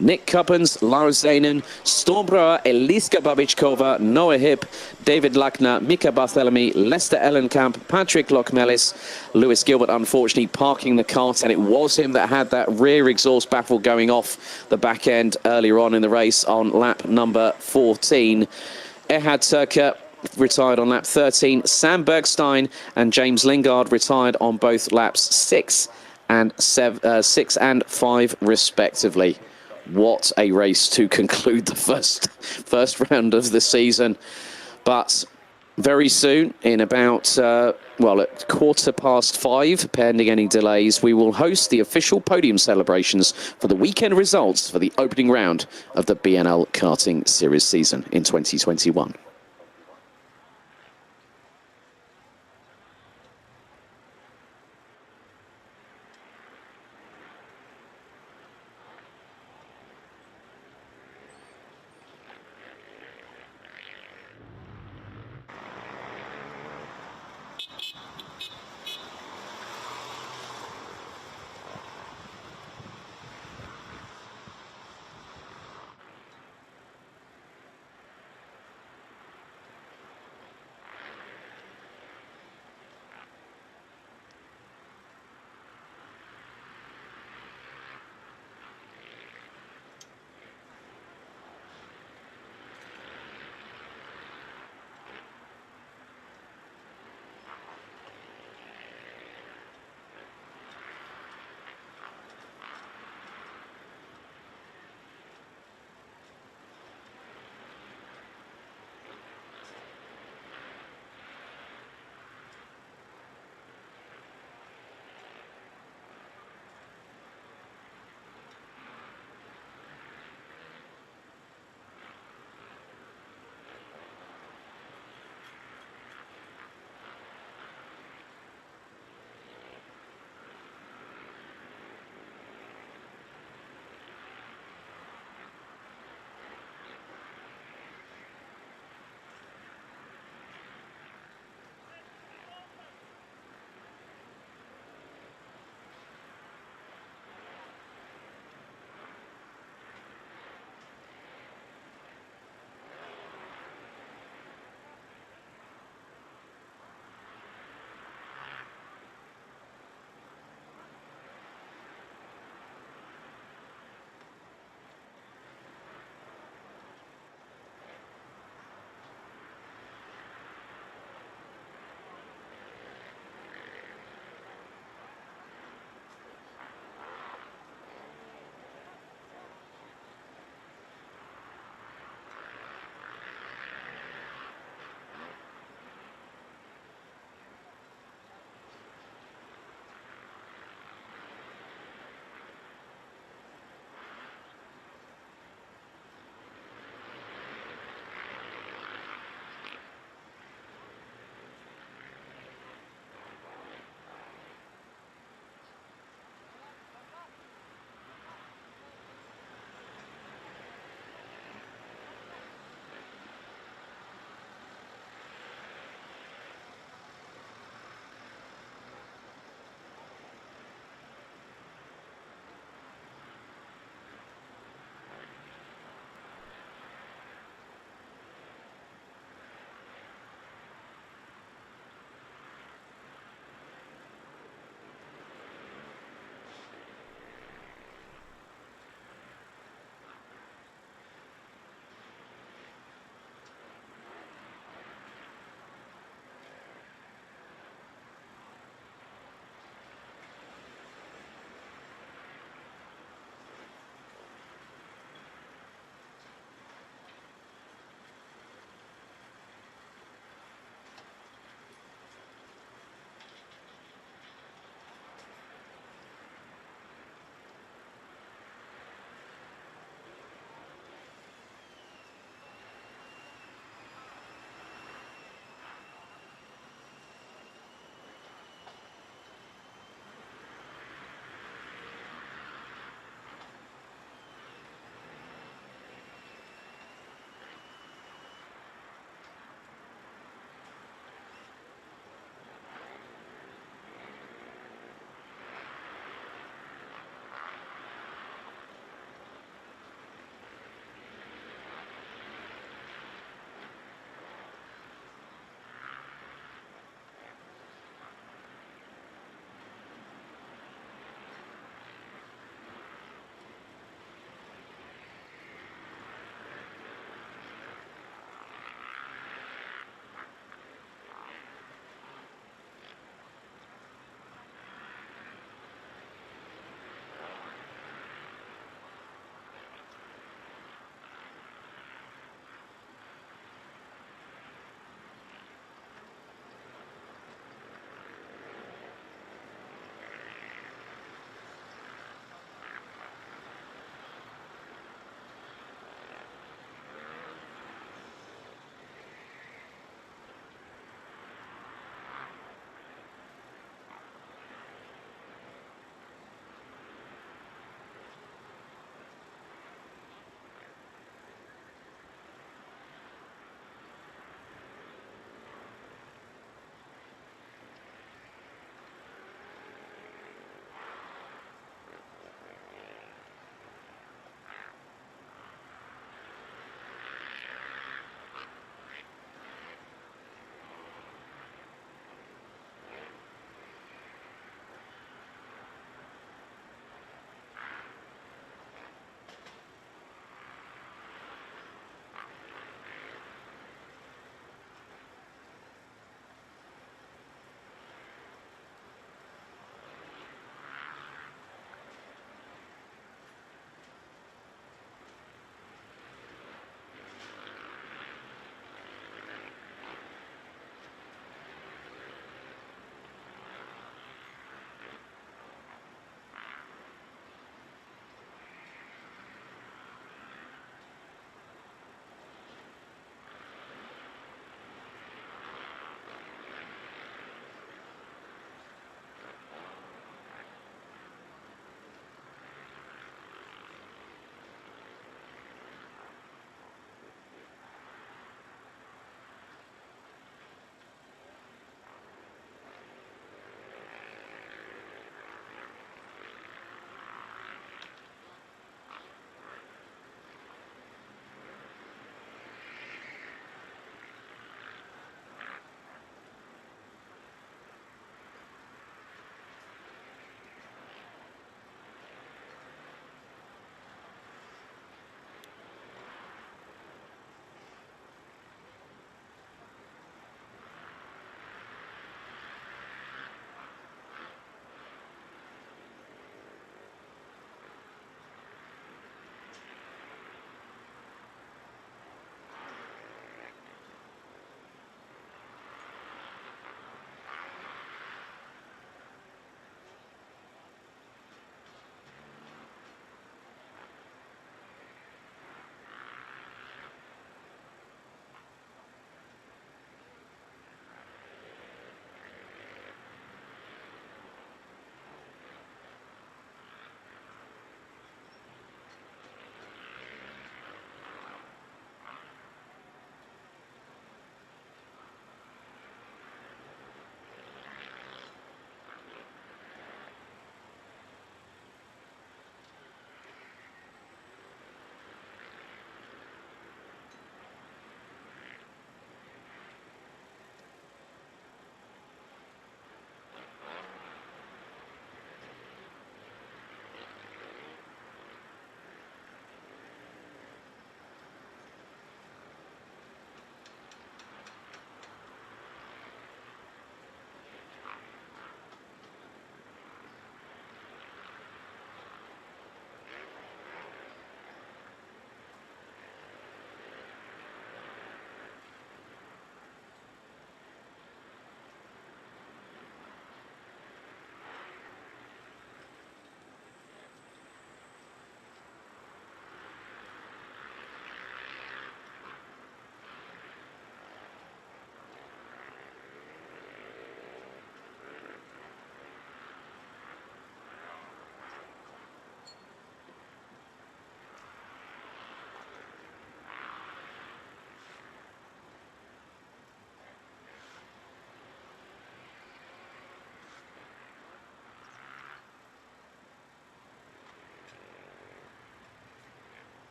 Nick Coppens, Lars Zanen, Stormbrower, Eliska Babichkova, Noah Hip, David Lackner, Mika Barthélemy, Lester Ellenkamp, Patrick Lockmellis, Lewis Gilbert unfortunately parking the kart, and it was him that had that rear exhaust baffle going off the back end earlier on in the race on lap number 14. Ehad Turker retired on lap 13. Sam Bergstein and James Lingard retired on both laps 6 and 5 respectively. What a race to conclude the first round of the season. But very soon, in about, at 5:15, pending any delays, we will host the official podium celebrations for the weekend results for the opening round of the BNL Karting Series season in 2021.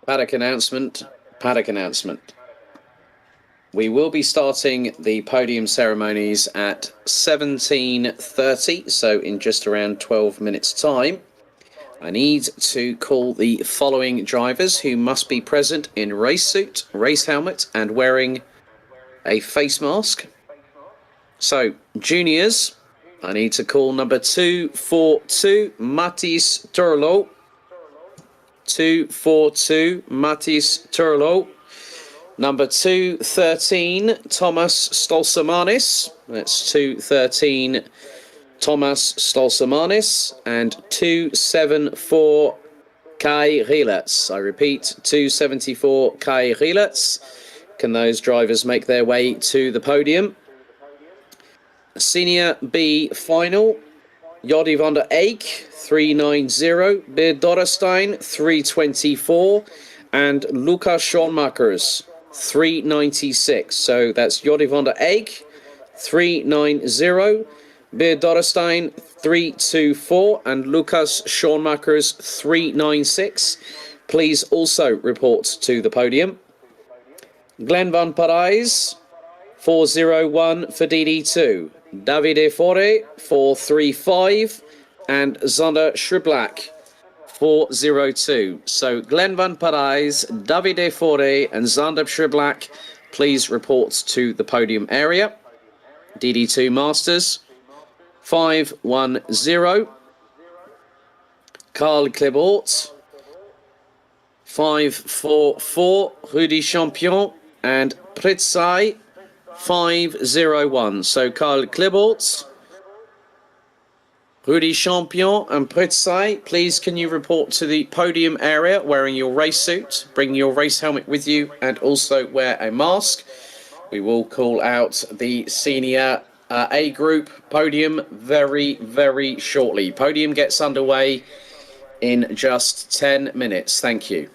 Paddock announcement. Paddock announcement. We will be starting the podium ceremonies at 17:30, so in just around 12 minutes' time. I need to call the following drivers who must be present in race suit, race helmet, and wearing a face mask. So, juniors, I need to call number 242, Matis Turlo. 242, Matis Turlo. Number 213, Thomas Stolsamanis. That's 213, Thomas Stolsamanis. And 274, Kai Rielets. I repeat, 274, Kai Rielets. Can those drivers make their way to the podium? Senior B final, Jody van der Eyck, 390, Beer Dorrestein, 324, and Lucas Schoenmakers, 396. So that's Jody van der Eyck, 390, Beer Dorrestein, 324, and Lucas Schoenmakers, 396. Please also report to the podium. Glenn van Parijs, 401 for DD2. Davide Fore, 435, and Zander Schriblak, 402. So Glenn van Parijs, Davide Fore, and Zander Schriblak, please report to the podium area. DD2 Masters, 510. Carl Klebort, 544. Rudy Champion and Pritzai, 501. So Carl Klebort, Rudy Champion and Pritzai, please can you report to the podium area wearing your race suit, bring your race helmet with you, and also wear a mask. We will call out the senior A group podium very, very shortly. Podium gets underway in just 10 minutes. Thank you.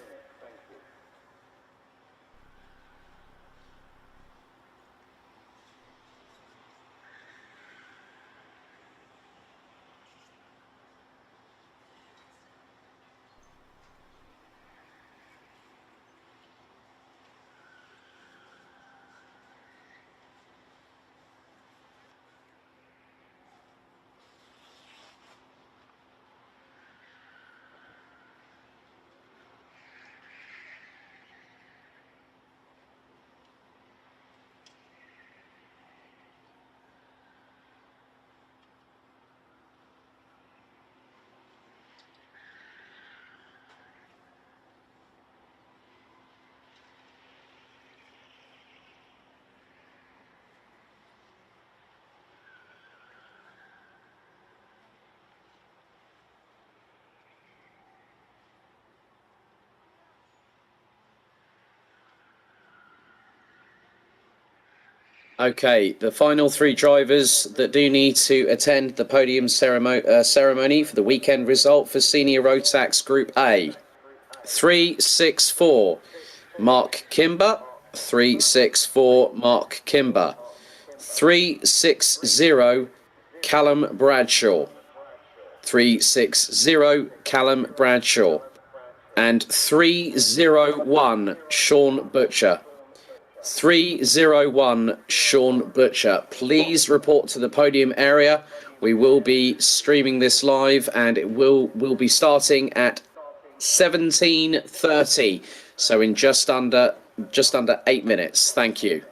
Okay, the final three drivers that do need to attend the podium ceremony for the weekend result for Senior Rotax Group A. 364, Mark Kimber. 364, Mark Kimber. 360, Callum Bradshaw. 360, Callum Bradshaw. And 301, Sean Butcher. 301, Sean Butcher. Please report to the podium area. We will be streaming this live and it will be starting at 17:30. So in just under 8 minutes. Thank you.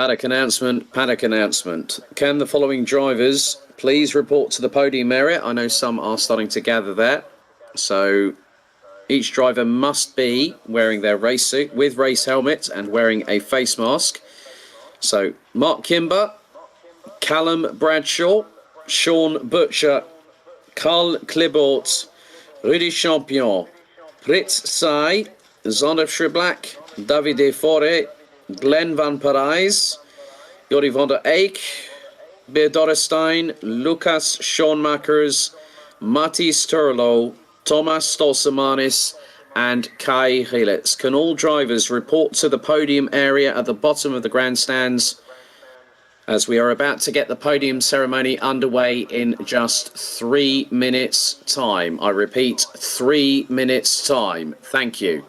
Paddock announcement, paddock announcement. Can the following drivers please report to the podium area? I know some are starting to gather there. So each driver must be wearing their race suit with race helmet and wearing a face mask. So Mark Kimber, Callum Bradshaw, Sean Butcher, Carl Klibort, Rudy Champion, Pritz Sai, Zonda Shriblack, Davide Fore, Glenn Van Parijs, Jordi van der Eyck, Beer Dorrestein, Lucas Schoenmakers, Matti Sturlo, Thomas Stolsamanis, and Kai Helitz. Can all drivers report to the podium area at the bottom of the grandstands, as we are about to get the podium ceremony underway in just 3 minutes' time. I repeat, 3 minutes' time. Thank you.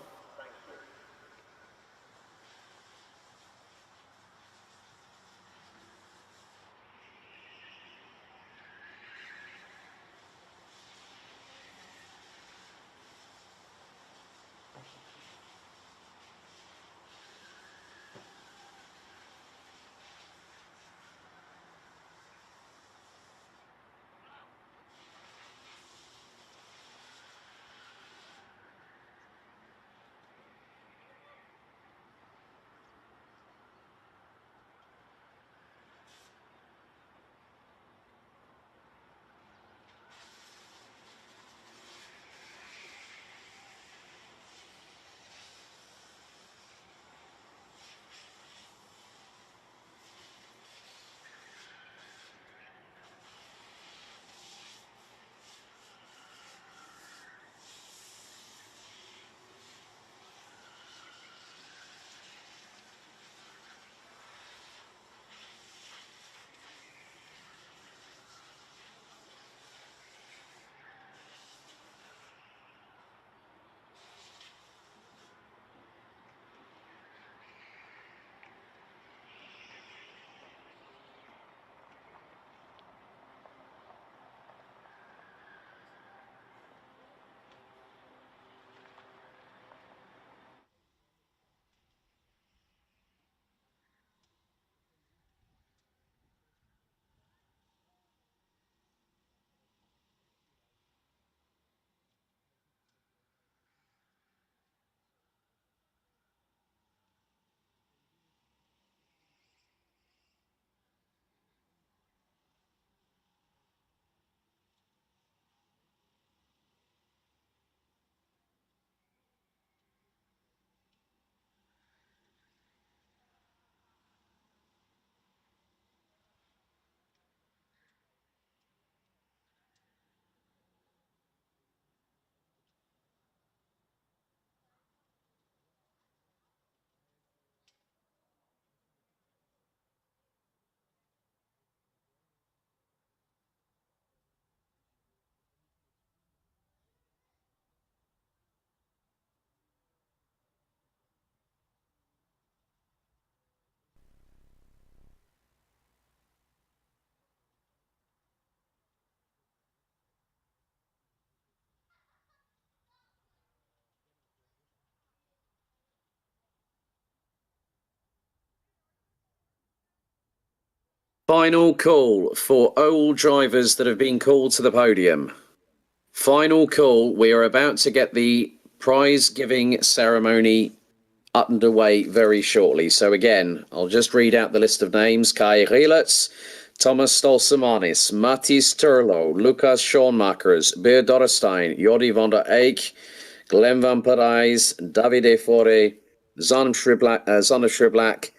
Final call for all drivers that have been called to the podium. Final call. We are about to get the prize giving ceremony underway very shortly. So again, I'll just read out the list of names. Kai Rielitz, Thomas Stolsamanis, Matthijs Turlo, Lucas Schoenmakers, Beer Dorrestein, Jordi van der Eyck, Glenn Van Parijs, Davide Fore, Zonda Shriblack,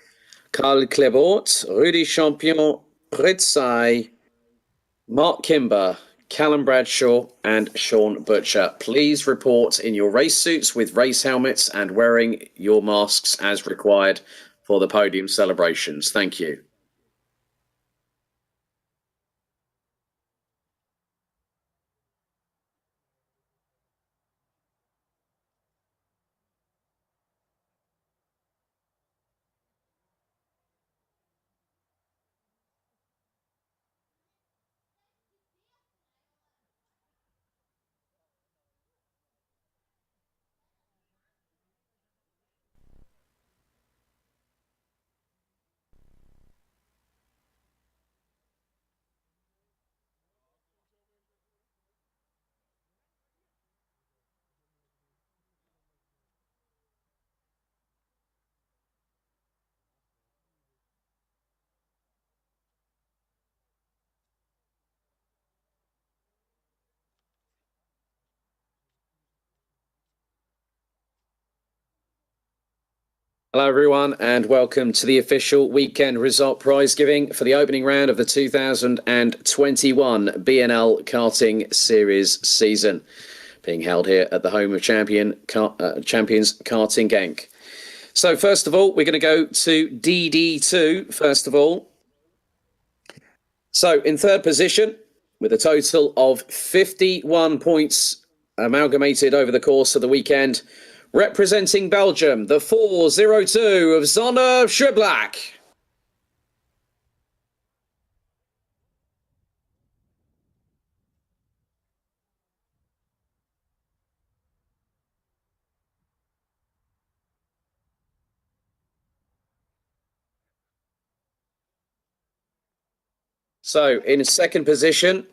Carl Klebort, Rudy Champion, Pritz Sai, Mark Kimber, Callum Bradshaw, and Sean Butcher. Please report in your race suits with race helmets and wearing your masks as required for the podium celebrations. Thank you. Hello, everyone, and welcome to the official weekend result prize giving for the opening round of the 2021 BNL Karting Series season, being held here at the home of champions Karting Genk. So, first of all, we're going to go to DD2, first of all. So, in third position, with a total of 51 points amalgamated over the course of the weekend, representing Belgium, the 402 of Zonne Schriblak. So, in second position,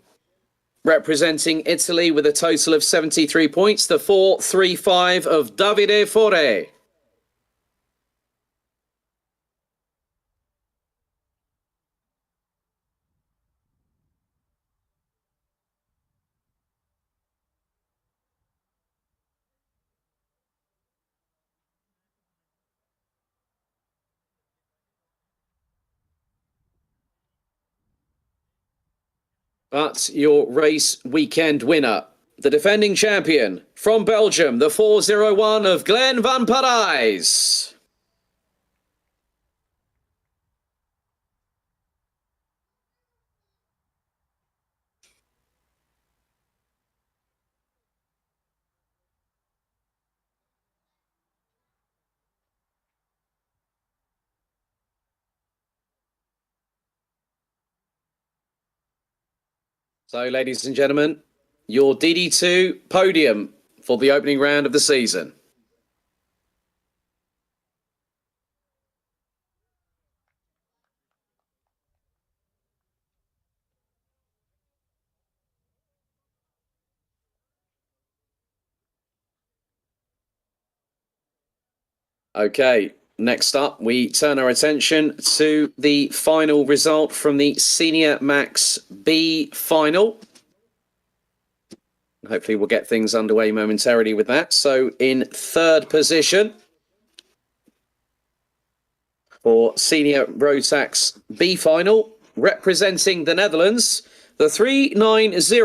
representing Italy with a total of 73 points, the 435 of Davide Fore. But your race weekend winner, the defending champion from Belgium, the 401 of Glenn van Parijs. So, ladies and gentlemen, your DD2 podium for the opening round of the season. Okay, next up, we turn our attention to the final result from the Senior Max B final. Hopefully, we'll get things underway momentarily with that. So, in third position for Senior Rotax B final, representing the Netherlands, the 390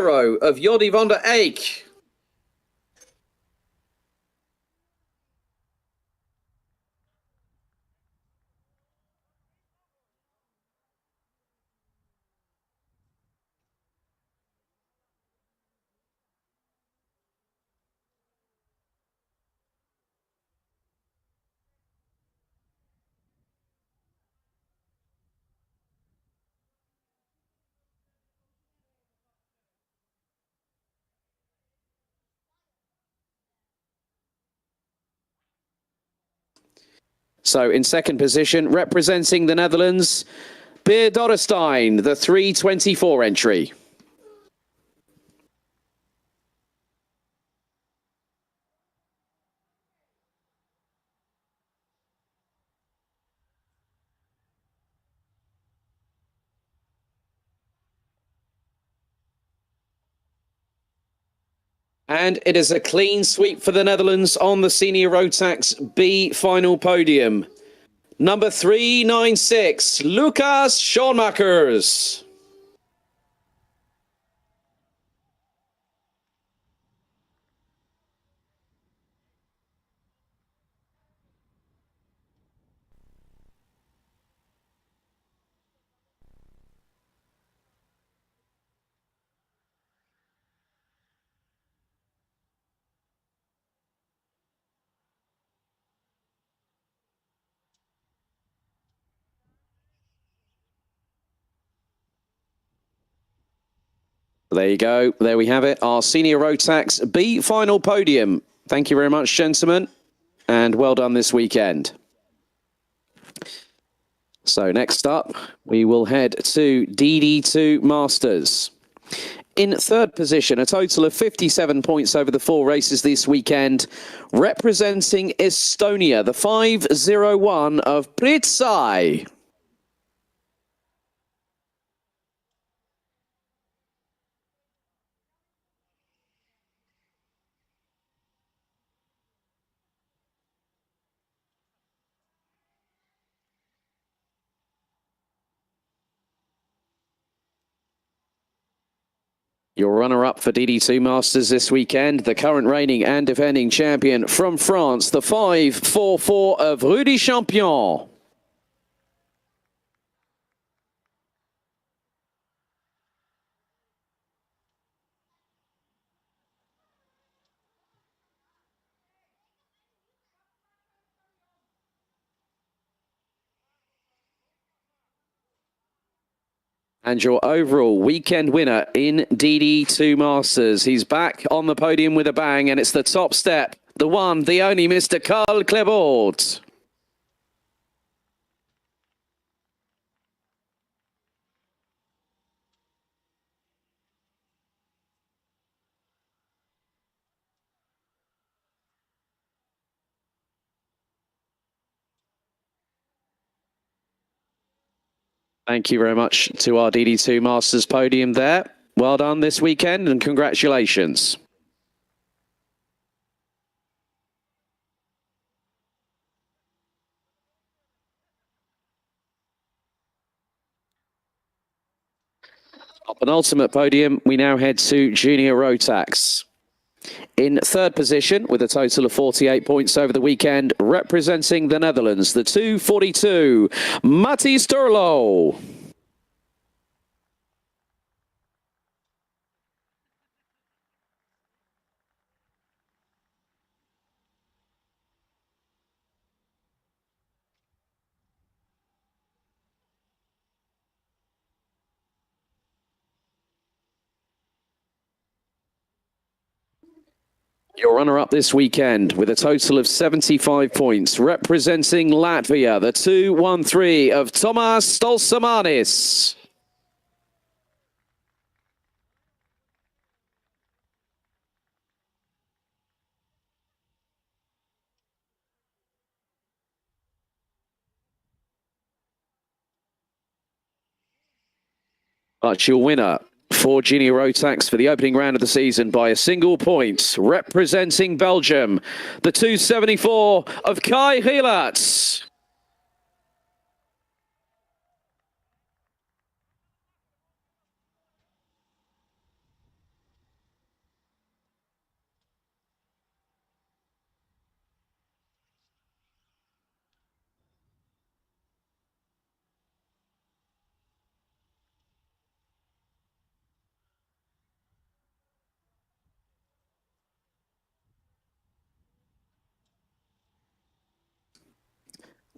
of Jordi van der Eyck. So in second position, representing the Netherlands, Beer Dorrestein, the 324 entry. And it is a clean sweep for the Netherlands on the Senior Rotax B final podium. Number 396, Lucas Schoonmakers. There you go. There we have it. Our Senior Rotax B final podium. Thank you very much, gentlemen. And well done this weekend. So next up, we will head to DD2 Masters. In third position, a total of 57 points over the 4 races this weekend, representing Estonia, the 501 of Pritsai. Your runner-up for DD2 Masters this weekend, the current reigning and defending champion from France, the 5-4-4 of Rudy Champion. And your overall weekend winner in DD2 Masters. He's back on the podium with a bang, and it's the top step, the one, the only Mr. Carl Clebord. Thank you very much to our DD2 Masters podium there. Well done this weekend, and congratulations. Up an ultimate podium, we now head to Junior Rotax. In third position, with a total of 48 points over the weekend, representing the Netherlands, the 242, Matti Sturlo. Your runner-up this weekend with a total of 75 points, representing Latvia, the 213 of Tomas Stolsamanis. But your winner for Junior Rotax for the opening round of the season by a single point, representing Belgium, the 274 of Kai Gielats.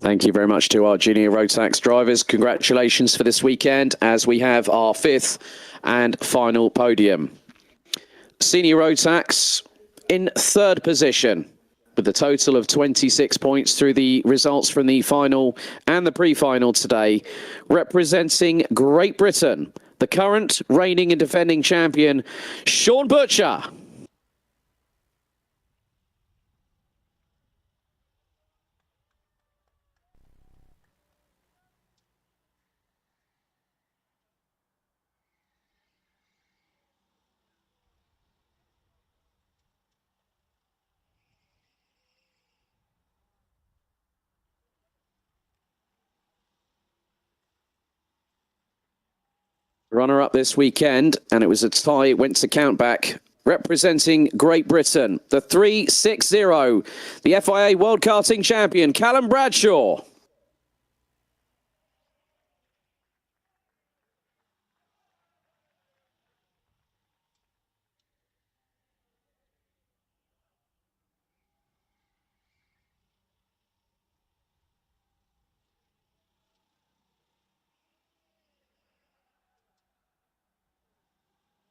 Thank you very much to our Junior Rotax drivers. Congratulations for this weekend as we have our fifth and final podium. Senior Rotax in third position with a total of 26 points through the results from the final and the pre-final today, representing Great Britain, the current reigning and defending champion, Sean Butcher. Runner-up this weekend, and it was a tie, it went to countback, representing Great Britain, the 360, the FIA World Karting Champion, Callum Bradshaw.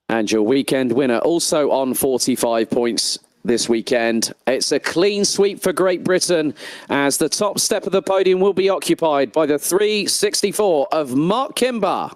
And your weekend winner, also on 45 points this weekend. It's a clean sweep for Great Britain as the top step of the podium will be occupied by the 364 of Mark Kimber.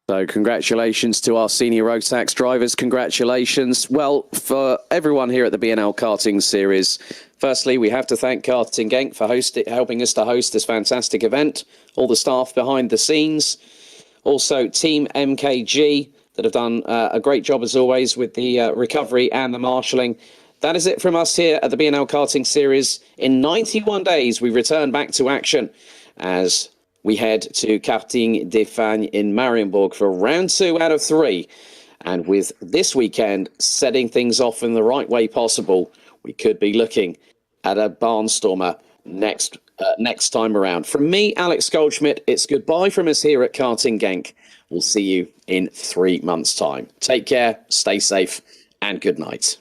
So congratulations to our senior road tax drivers. Congratulations. Well, for everyone here at the BNL Karting Series, firstly, we have to thank Karting Genk for helping us to host this fantastic event, all the staff behind the scenes, also Team MKG that have done a great job as always with the recovery and the marshalling. That is it from us here at the BNL Karting Series. In 91 days, we return back to action as we head to Karting des Fagnes in Marienburg for round 2 out of 3. And with this weekend setting things off in the right way possible, we could be looking at a barnstormer next time around. From me, Alex Goldschmidt, it's goodbye from us here at Karting Genk. We'll see you in 3 months' time. Take care, stay safe, and good night.